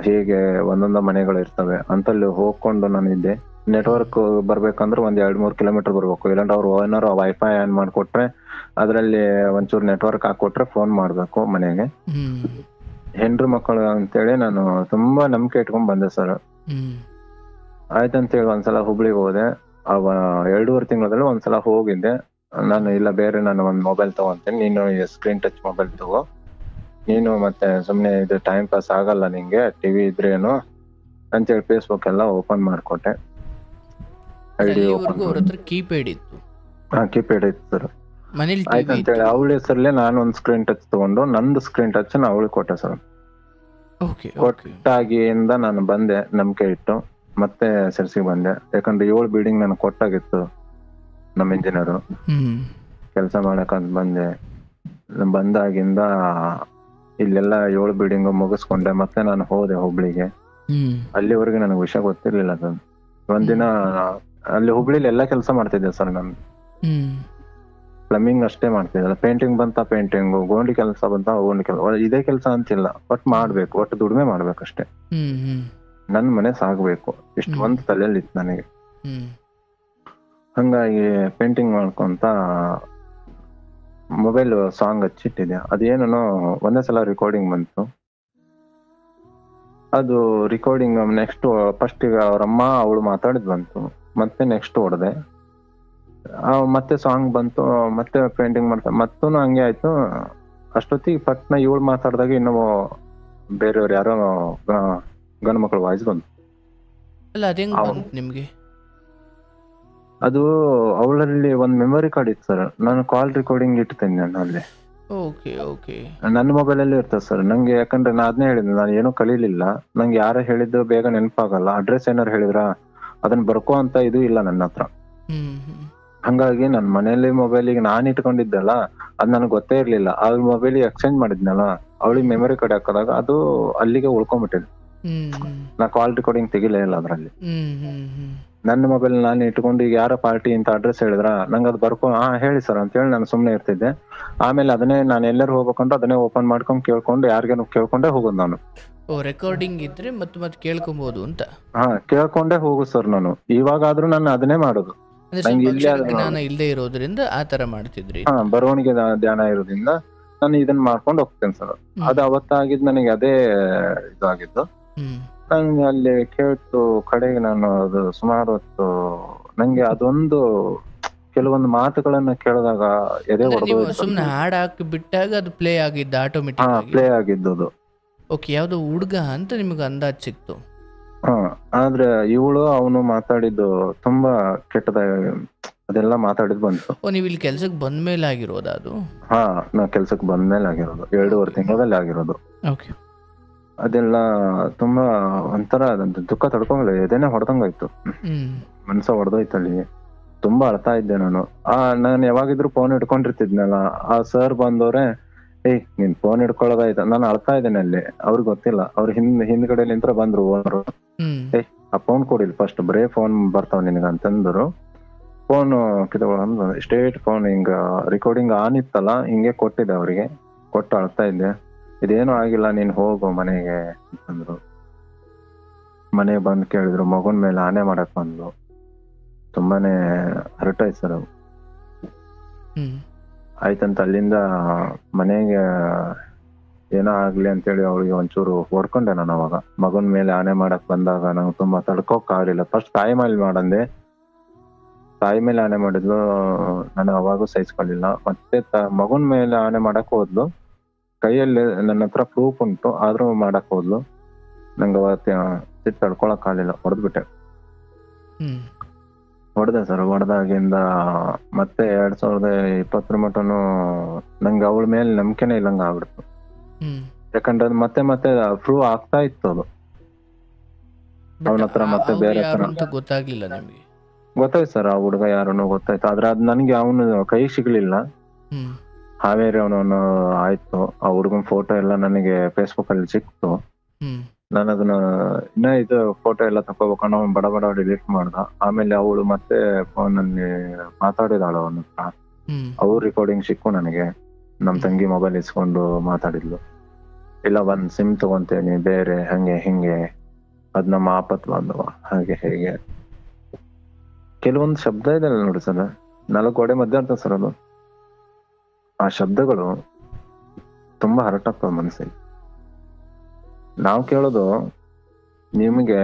ಹೀಗೆ ಒಂದೊಂದ ಮನೆಗಳು ಇರ್ತವೆ. ಅಂತಲ್ಲಿ ಹೋಗ್ಕೊಂಡು ನಾನು ಇದ್ದೆ. ನೆಟ್ವರ್ಕ್ ಬರ್ಬೇಕಂದ್ರೆ 1-2-3 ಕಿಲೋಮೀಟರ್ ಬರ್ಬೇಕು. ಇಲ್ಲಾಂದ್ರೆ ಅವ್ರು ಏನಾರು ವೈಫೈ ಆನ್ ಮಾಡ್ಕೊಟ್ರೆ ಅದ್ರಲ್ಲಿ ಒಂಚೂರು ನೆಟ್ವರ್ಕ್ ಹಾಕೊಟ್ರೆ ಫೋನ್ ಮಾಡ್ಬೇಕು ಮನೆಗೆ. ಹೆಂಡ್ರು ಮಕ್ಕಳು ಅಂತೇಳಿ ನಾನು ತುಂಬಾ ನಂಬಿಕೆ ಇಟ್ಕೊಂಡ್ ಬಂದೆ ಸರ್. ಆಯ್ತಂತೇಳಿ ಒಂದ್ಸಲ ಹುಬ್ಳಿಗೆ ಹೋದೆ. 2.5 ತಿಂಗಳಲ್ಲಿ ಒಂದ್ಸಲ ಹೋಗಿದ್ದೆ ನಾನು. ಇಲ್ಲ ಬೇರೆ, ನಾನು ಒಂದ್ ಮೊಬೈಲ್ ತಗೊಂತೇನೆ, ನೀನು ಸ್ಕ್ರೀನ್ ಟಚ್ ಮೊಬೈಲ್ ತಗೋ, ನೀನು ಮತ್ತೆ ಸುಮ್ನೆ ಇದು ಟೈಮ್ ಪಾಸ್ ಆಗಲ್ಲ ನಿಂಗೆ, ಟಿವಿ ಇದ್ರೇನು ಅಂತೇಳಿ ಫೇಸ್ಬುಕ್ ಎಲ್ಲ ಓಪನ್ ಮಾಡ್ಕೊಟ್ಟೆ. ಐಡಿ ಕೀಪ್ಯಾಡ್ ಇತ್ತು. ಕೀಪ್ಯಾಡ್ ಇತ್ತು ಸರ್. ಆಯ್ತಂತೇಳಿ ಅವಳ ಹೆಸರಲ್ಲೇ ನಾನು ಒಂದ್ ಸ್ಕ್ರೀನ್ ಟಚ್ ತಗೊಂಡು ನಂದು ಸ್ಕ್ರೀನ್ ಟಚ್ ಅವಳಿಗೆ ಕೊಟ್ಟೆ ಸರ್. ಕೊಟ್ಟಾಗಿಂದ ನಾನು ಬಂದೆ ನಂಬಿಕೆ ಇಟ್ಟು. ಮತ್ತೆ ಸಿರ್ಸಿಗೆ ಬಂದೆ. ಯಾಕಂದ್ರೆ 7 ಬಿಲ್ಡಿಂಗ್ ನನಗೆ ಕೊಟ್ಟಾಗಿತ್ತು ನಮ್ಮ ಇಂಜಿನಿಯರ್ ಕೆಲಸ ಮಾಡಕಂತ ಬಂದೆ. ಬಂದಾಗಿಂದ ಇಲ್ಲೆಲ್ಲ 7 ಬಿಲ್ಡಿಂಗ್ ಮುಗಿಸ್ಕೊಂಡೆ. ಮತ್ತೆ ನಾನು ಹೋದೆ ಹುಬ್ಳಿಗೆ. ಅಲ್ಲಿವರೆಗೆ ನನಗೆ ವಿಷಯ ಗೊತ್ತಿರ್ಲಿಲ್ಲ ಸರ್. ಒಂದಿನ ಅಲ್ಲಿ ಹುಬ್ಳಿಲಿ ಎಲ್ಲಾ ಕೆಲಸ ಮಾಡ್ತಿದ್ದೆ ಸರ್. ನಾನು ಪ್ಲಂಬಿಂಗ್ ಅಷ್ಟೇ ಮಾಡ್ತಿದ್ದೆ. ಪೇಂಟಿಂಗ್ ಬಂತ ಪೇಂಟಿಂಗ್, ಗೋಂಡಿ ಕೆಲಸ ಬಂತ ಗೋಂಡಿ ಕೆಲಸ. ಇದೇ ಕೆಲಸ ಅಂತಿಲ್ಲ, ಒಟ್ಟು ಮಾಡ್ಬೇಕು, ಒಟ್ಟು ದುಡಿಮೆ ಮಾಡ್ಬೇಕಷ್ಟೇ. ನನ್ ಮನೆ ಸಾಗ್ಬೇಕು, ಇಷ್ಟು ಒಂದು ತಲೆಯಲ್ಲಿ ಇತ್ತು ನನಗೆ. ಹಂಗಾಗಿ ಪೇಂಟಿಂಗ್ ಮಾಡ್ಕೊಂತ ಮೊಬೈಲ್ ಸಾಂಗ್ ಹಚ್ಚಿಟ್ಟಿದೆ. ಅದೇನೋ ಒಂದೇ ಸಲ ರೆಕಾರ್ಡಿಂಗ್ ಬಂತು. ಅದು ರೆಕಾರ್ಡಿಂಗ್ ನೆಕ್ಸ್ಟ್ ಫಸ್ಟ್ ಈಗ ಅವ್ರಮ್ಮ ಅವಳು ಮಾತಾಡಿದ್ ಬಂತು. ಮತ್ತೆ ನೆಕ್ಸ್ಟ್ ಹೊಡೆದೆ, ಮತ್ತೆ ಸಾಂಗ್ ಬಂತು. ಮತ್ತೆ ಪೇಂಟಿಂಗ್ ಮಾಡ್ತಾ ಮತ್ತೂ ಹಂಗೆ ಆಯ್ತು. ಅಷ್ಟೊತ್ತಿಗೆ ಪಟ್ನ ಇವಳು ಮಾತಾಡಿದಾಗ ಇನ್ನು ಬೇರೆಯವ್ರು ಯಾರೋ ಗಂಡು ಮಕ್ಕಳು ವಾಯ್ಸ್ ಬಂತು. ಅಲ್ಲ ಅದ್ ಹೆಂಗ್ ಬಂತು ನಿಮ್ಗೆ? ಅದು ಅವಳಲ್ಲಿ ಒಂದ್ ಮೆಮೊರಿ ಕಾರ್ಡ್ ಇತ್ತು ಸರ್, ನಾನು ಕಾಲ್ ರೆಕಾರ್ಡಿಂಗ್ ಇಡ್ತೇನೆ ನಾನು ಅಲ್ಲಿ. Okay okay. ನನ್ನ ಮೊಬೈಲ್ ಅಲ್ಲಿ ಇರ್ತದೆ ಸರ್. ನಂಗೆ ಯಾಕಂದ್ರೆ ನಾ ಅದನ್ನೇ ಹೇಳಿದ್ದೆ, ನಾನು ಏನೂ ಕಲೀಲಿಲ್ಲ, ನಂಗೆ ಯಾರು ಹೇಳಿದ್ದು ಬೇಗ ನೆನಪಾಗಲ್ಲ, ಅಡ್ರೆಸ್ ಏನಾರು ಹೇಳಿದ್ರ ಅದನ್ನ ಬರ್ಕೋ ಅಂತ ಇದು ಇಲ್ಲ ನನ್ನ ಹತ್ರ. ಹಂಗಾಗಿ ನನ್ನ ಮನೇಲಿ ಮೊಬೈಲಿಗೆ ನಾನ್ ಇಟ್ಕೊಂಡಿದ್ದಲ್ಲ, ಅದ್ ನನಗೆ ಗೊತ್ತೇ ಇರ್ಲಿಲ್ಲ. ಆ ಮೊಬೈಲಿಗೆ ಎಕ್ಸ್ಚೇಂಜ್ ಮಾಡಿದ್ನಲ್ಲ, ಅವಳಿಗೆ ಮೆಮೊರಿ ಕಾರ್ಡ್ ಹಾಕಿದಾಗ ಅದು ಅಲ್ಲಿಗೆ ಉಳ್ಕೊಂಡ್ಬಿಟ್ಟಿದೆ. ನಾ ಕಾಲ್ ರೆಕಾರ್ಡಿಂಗ್ ತೆಗಿಲೇ ಇಲ್ಲ ಅದ್ರಲ್ಲಿ. ನನ್ನ ಮೊಬೈಲ್ ನಾನು ಇಟ್ಕೊಂಡು ಈಗ ಯಾರ ಪಾರ್ಟಿ ಅಂತ ಅಡ್ರೆಸ್ ಹೇಳಿದ್ರ ನಂಗೆ ಅದು ಬರ್ಕೊ ಹೇಳಿ ಸರ್ ಅಂತ ಹೇಳಿ ನಾನು ಸುಮ್ನೆ ಇರ್ತಿದ್ದೆ. ಆಮೇಲೆ ಅದನ್ನೇ ನಾನು ಎಲ್ಲರೂ ಹೋಗ್ಬೇಕಂದ್ರೆ ಅದನ್ನೇ ಓಪನ್ ಮಾಡ್ಕೊಂಡು ಕೇಳ್ಕೊಂಡು ಯಾರಿಗೇನು ಕೇಳ್ಕೊಂಡೇ ಹೋಗೋದು ನಾನು. ರೆಕಾರ್ಡಿಂಗ್ ಇದ್ರೆ ಮತ್ತೆ ಕೇಳ್ಕೊಬಹುದು ಅಂತ. ಕೇಳ್ಕೊಂಡೇ ಹೋಗುದು ಸರ್ ನಾನು. ಇವಾಗಾದ್ರೂ ನಾನು ಅದನ್ನೇ ಮಾಡೋದು. ಜ್ಞಾನ ಇಲ್ಲದೆ ಇರೋದ್ರಿಂದ ಆ ತರ ಮಾಡ್ತಿದ್ರಿ. ಬರವಣಿಗೆ ಧ್ಯಾನ ಇರೋದ್ರಿಂದ ನಾನು ಇದನ್ನ ಮಾಡ್ಕೊಂಡು ಹೋಗ್ತೇನೆ ಸರ್. ಅದು ಅವತ್ತಾಗಿದ್ ನನಗೆ ಅದೇ ಇದಾಗಿದ್ದು. ನಂಗೆ ಅಲ್ಲಿ ಕೇಳ್ತು ಕಡೆಗೆ ನಾನು ಅದು ಸುಮಾರು ಹೊತ್ತು ನಂಗೆ ಅದೊಂದು ಕೆಲವೊಂದು ಮಾತುಗಳನ್ನ ಕೇಳಿದಾಗ ಎದೆ ಹೊಡೆದು ಸುಮ್ನೆ ಹಾಡ್ ಹಾಕಿ ಬಿಟ್ಟಾಗ ಅದು ಪ್ಲೇ ಆಗಿದ್ದು ಆಟೋಮೆಟಿಕ್ ಪ್ಲೇ ಆಗಿದ್ದು. ಓಕೆ, ಯಾವ್ದೋ ಹುಡುಗ ಅಂತ ನಿಮ್ಗೆ ಅಂದಾಜ್ ಸಿಕ್ತು. ಆದ್ರೆ ಇವಳು ಅವನು ಮಾತಾಡಿದ್ದು ತುಂಬಾ ಕೆಟ್ಟದಾಗ ಅದೆಲ್ಲ ಮಾತಾಡಿದ್ ಬಂತು. ನೀವು ಇಲ್ಲಿ ಕೆಲ್ಸಕ್ಕೆ ಬಂದ್ಮೇಲೆ ಆಗಿರೋದು ಅದು? ನಾ ಕೆಲ್ಸಕ್ಕೆ ಬಂದ್ಮೇಲೆ ಆಗಿರೋದು, 2.5 ತಿಂಗಳಲ್ಲಿ ಆಗಿರೋದು. ಅದೆಲ್ಲ ತುಂಬಾ ಒಂಥರ ದುಃಖ ತಡ್ಕೊಂಗಿಲ್ಲ, ಎದೆನೆ ಹೊಡೆದಂಗಾಯ್ತು, ಮನ್ಸ ಹೊಡೆದೋಯ್ತಲ್ಲಿ. ತುಂಬಾ ಅಳ್ತಾ ಇದ್ದೆ ನಾನು. ನಾನು ಯಾವಾಗಿದ್ರು ಫೋನ್ ಇಟ್ಕೊಂಡಿರ್ತಿದ್ನಲ್ಲ, ಆ ಸರ್ ಬಂದವ್ರೆ ನೀನ್ ಫೋನ್ ಹಿಡ್ಕೊಳ್ಳೋದಾಯ್ತ, ನಾನು ಅಳ್ತಾ ಇದ್ದೇನೆ ಅಲ್ಲಿ. ಅವ್ರಿಗೆ ಗೊತ್ತಿಲ್ಲ, ಅವ್ರ ಹಿಂದ್ಗಡೆ ನಿಂತ್ರ ಬಂದ್ರು ಓನರು. ಆ ಫೋನ್ ಕೊಡಿಲ್ ಫಸ್ಟ್, ಬರೇ ಫೋನ್ ಬರ್ತಾವ ನಿನಗ ಅಂತಂದ್ರು. ಫೋನ್ ಕಿತ್ಕೊಳ್ಳೋ ಸ್ಟೇಟ್ ಫೋನ್ ಹಿಂಗ ರೆಕಾರ್ಡಿಂಗ್ ಆನ್ ಇತ್ತಲ್ಲ, ಹಿಂಗೆ ಕೊಟ್ಟಿದ್ದೆ ಅವ್ರಿಗೆ. ಕೊಟ್ಟು ಅಳ್ತಾ ಇದ್ದೆ, ಇದೇನು ಆಗಿಲ್ಲ ನೀನ್ ಹೋಗು ಮನೆಗೆ ಅಂತಂದ್ರು. ಮನೆಗೆ ಬಂದ್ ಕೇಳಿದ್ರು, ಮಗನ್ ಮೇಲೆ ಆನೆ ಮಾಡಕ್ ಬಂದ್ಲು. ತುಂಬಾನೇ ಹರ್ಟ್ ಆಯ್ತು ಸರ್. ಆಯ್ತಂತ ಅಲ್ಲಿಂದ ಮನೆಗೆ ಏನೋ ಆಗ್ಲಿ ಅಂತೇಳಿ ಅವಳಿಗೆ ಒಂಚೂರು ಹೊಡ್ಕೊಂಡೆ ನಾನು. ಅವಾಗ ಮಗನ್ ಮೇಲೆ ಆನೆ ಮಾಡಕ್ ಬಂದಾಗ ನಂಗೆ ತುಂಬಾ ತಡ್ಕೋಕ್ ಆಗ್ಲಿಲ್ಲ. ಫಸ್ಟ್ ತಾಯಿ ಮೇಲೆ ಮಾಡಂದೆ, ತಾಯಿ ಮೇಲೆ ಆನೆ ಮಾಡಿದ್ಲು, ನಾನು ಅವಾಗೂ ಸಹಿಸ್ಕೊಳ್ಳಿಲ್ಲ. ಮತ್ತೆ ಮಗನ್ ಮೇಲೆ ಆನೆ ಮಾಡಕ್ ಹೋದ್ಲು, ಕೈಯಲ್ಲಿ ನನ್ನ ಹತ್ರ ಪ್ರೂಫ್ ಉಂಟು ಆದ್ರೂ ಮಾಡಕ್ ಹೋದ್ಲು. ನಂಗೆ ಅವತ್ತು ತಡ್ಕೊಳಕ್ ಆಗ್ಲಿಲ್ಲ, ಹೊಡೆದ್ಬಿಟ್ಟೆ. ಹೊಡೆದೆ ಸರ್. ಹೊಡೆದಾಗಿಂದ ಮತ್ತೆ 2020 ಮಟನು ನಂಗೆ ಅವಳ ಮೇಲೆ ನಂಬಿಕೆನೇ ಇಲ್ಲಂಗ ಆಗ್ಬಿಡ್ತು. ಯಾಕಂದ್ರೆ ಅದು ಮತ್ತೆ ಮತ್ತೆ ಪ್ರೂವ್ ಆಗ್ತಾ ಇತ್ತು. ಅದು ಅವನ ಹತ್ರ ಮತ್ತೆ ಬೇರೆ ಗೊತ್ತಾಗ್ಲಿಲ್ಲ ನಿಮ್ಗೆ? ಗೊತ್ತಾಯ್ತು ಸರ್, ಆ ಹುಡುಗ ಯಾರನ್ನು ಗೊತ್ತಾಯ್ತು. ಆದ್ರೆ ಅದ್ ನನ್ಗೆ ಅವನು ಕೈ ಸಿಗ್ಲಿಲ್ಲ. ಹಾವೇರಿ ಅವನು ಆಯ್ತು. ಆ ಹುಡುಗನ್ ಫೋಟೋ ಎಲ್ಲ ನನಗೆ ಫೇಸ್ಬುಕ್ ಅಲ್ಲಿ ಸಿಕ್ತು. ನಾನು ಅದನ್ನ ಇನ್ನ ಇದು ಫೋಟೋ ಎಲ್ಲ ತಕೋಬೇಕಂಡ ಅವ್ನು ಬಡ ಬಡ ಡಿಲೀಟ್ ಮಾಡ್ದ. ಆಮೇಲೆ ಅವಳು ಮತ್ತೆ ಫೋನ್ ಅಲ್ಲಿ ಮಾತಾಡಿದಾಳು ಅವನ ಹತ್ರ. ಅವ್ರ ರೆಕಾರ್ಡಿಂಗ್ ಸಿಕ್ಕು ನನಗೆ. ನಮ್ ತಂಗಿ ಮೊಬೈಲ್ ಇಸ್ಕೊಂಡು ಮಾತಾಡಿದ್ಲು. ಇಲ್ಲ ಒಂದ್ ಸಿಮ್ ತಗೊಂತೇನಿ ಬೇರೆ, ಹಂಗೆ ಹಿಂಗೆ, ಅದ್ ನಮ್ಮ ಆಪತ್ ಬಂದವ, ಹಾಗೆ ಹೇಗೆ. ಕೆಲವೊಂದು ಶಬ್ದ ಇದೆ ನೋಡಿ ಸರ್, 4 ಗೋಡೆ ಮಧ್ಯ ಅಂತ ಸರ್ ಅದು. ಆ ಶಬ್ದಗಳು ತುಂಬಾ ಹರ್ಟ್ ಆಗ್ತವೆ ಮನಸ್ಸಿಗೆ. ನಾವು ಕೇಳೋದು ನಿಮ್ಗೆ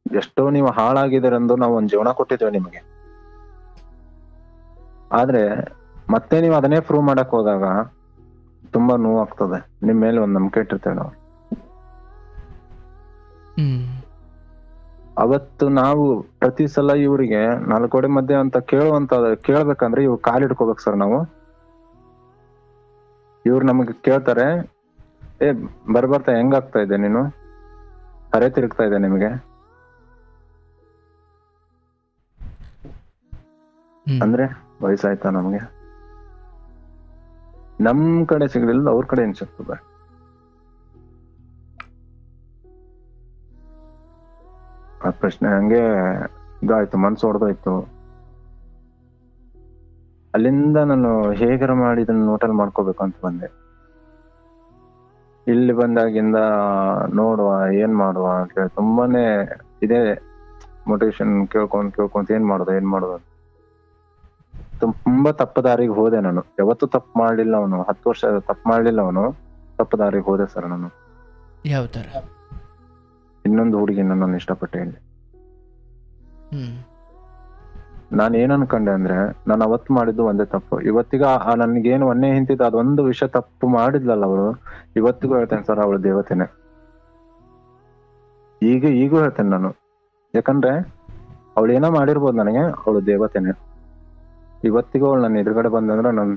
ಎಷ್ಟೋ ನೀವು ಹಾಳಾಗಿದ್ದೀರಂದು ನಾವು ಒಂದ್ ಜೀವನ ಕೊಟ್ಟಿದ್ದೇವೆ ನಿಮಗೆ. ಆದ್ರೆ ಮತ್ತೆ ನೀವು ಅದನ್ನೇ ಪ್ರೂವ್ ಮಾಡಕ್ ಹೋದಾಗ ತುಂಬಾ ನೋವಾಗ್ತದೆ. ನಿಮ್ ಮೇಲೆ ಒಂದ್ ನಂಬಿಕೆ ಇಟ್ಟಿರ್ತೇವೆ ನಾವು. ಅವತ್ತು ನಾವು ಪ್ರತಿ ಸಲ ಇವ್ರಿಗೆ 4 ಗೋಡೆ ಮಧ್ಯೆ ಅಂತ ಕೇಳ್ಬೇಕಂದ್ರೆ ಇವ್ರು ಕಾಲಿಡ್ಕೋಬೇಕು ಸರ್ ನಾವು. ಇವ್ರು ನಮಗೆ ಕೇಳ್ತಾರೆ, ಬರ್ತಾ ಹೆಂಗಾಗ್ತಾ ಇದೆ ನೀನು, ಹರೆ ತಿರುಗ್ತಾ ಇದೆ ನಿಮಗೆ ಅಂದ್ರೆ ವಯಸ್ಸಾಯ್ತಾ ನಮ್ಗೆ. ನಮ್ ಕಡೆ ಸಿಗ್ಲಿಲ್ಲ, ಅವ್ರ ಕಡೆ ಏನ್ ಸಿಗ್ತದೆ? ಆ ಪ್ರಶ್ನೆ ಹಂಗೆ ಇದಾಯ್ತು, ಮನ್ಸು ಹೊಡೆದೋಯ್ತು. ಅಲ್ಲಿಂದ ನಾನು ಹೇಗಾರ ಮಾಡಿ ಇದನ್ನ ನೋಟಲ್ ಮಾಡ್ಕೋಬೇಕು ಅಂತ ಬಂದೆ. ಇಲ್ಲಿ ಬಂದಾಗಿಂದ ನೋಡುವ ಏನ್ ಮಾಡುವ ಅಂತ ಹೇಳಿ ತುಂಬಾನೇ ಇದೇ ಮೋಟಿವೇಶನ್ ಕೇಳ್ಕೊಂತ ಏನ್ ಮಾಡೋದು ತುಂಬಾ ತಪ್ಪು ದಾರಿಗೆ ಹೋದೆ ನಾನು. ಯಾವತ್ತೂ ತಪ್ಪು ಮಾಡ್ಲಿಲ್ಲ ಅವನು, 10 ವರ್ಷ ತಪ್ಪು ಮಾಡ್ಲಿಲ್ಲ ಅವನು, ತಪ್ಪು ದಾರಿಗೆ ಹೋದೆ ಸರ್ ನಾನು. ಯಾವ ತರ? ಇನ್ನೊಂದು ಹುಡುಗಿನ ನಾನು ಇಷ್ಟಪಟ್ಟೆ ಇಲ್ಲಿ. ನಾನು ಏನ್ ಅನ್ಕೊಂಡೆ ಅಂದ್ರೆ, ನಾನು ಅವತ್ತು ಮಾಡಿದ್ದು ಒಂದೇ ತಪ್ಪು. ಇವತ್ತಿಗ ನನ್ಗೇನು ಒಂದೇ ಹಿಂತಿದ್ದು ಅದೊಂದು ವಿಷಯ ತಪ್ಪು ಮಾಡಿದ್ಲಲ್ಲ ಅವಳು, ಇವತ್ತಿಗೂ ಹೇಳ್ತೇನೆ ಸರ್ ಅವಳು ದೇವತೆನೆ. ಈಗೂ ಹೇಳ್ತೇನೆ ನಾನು. ಯಾಕಂದ್ರೆ ಅವಳು ಏನೋ ಮಾಡಿರ್ಬೋದು ನನಗೆ, ಅವಳು ದೇವತೆನೆ. ಇವತ್ತಿಗೂ ಅವಳು ನನ್ನ ಎದುರುಗಡೆ ಬಂದಂದ್ರೆ ನಾನು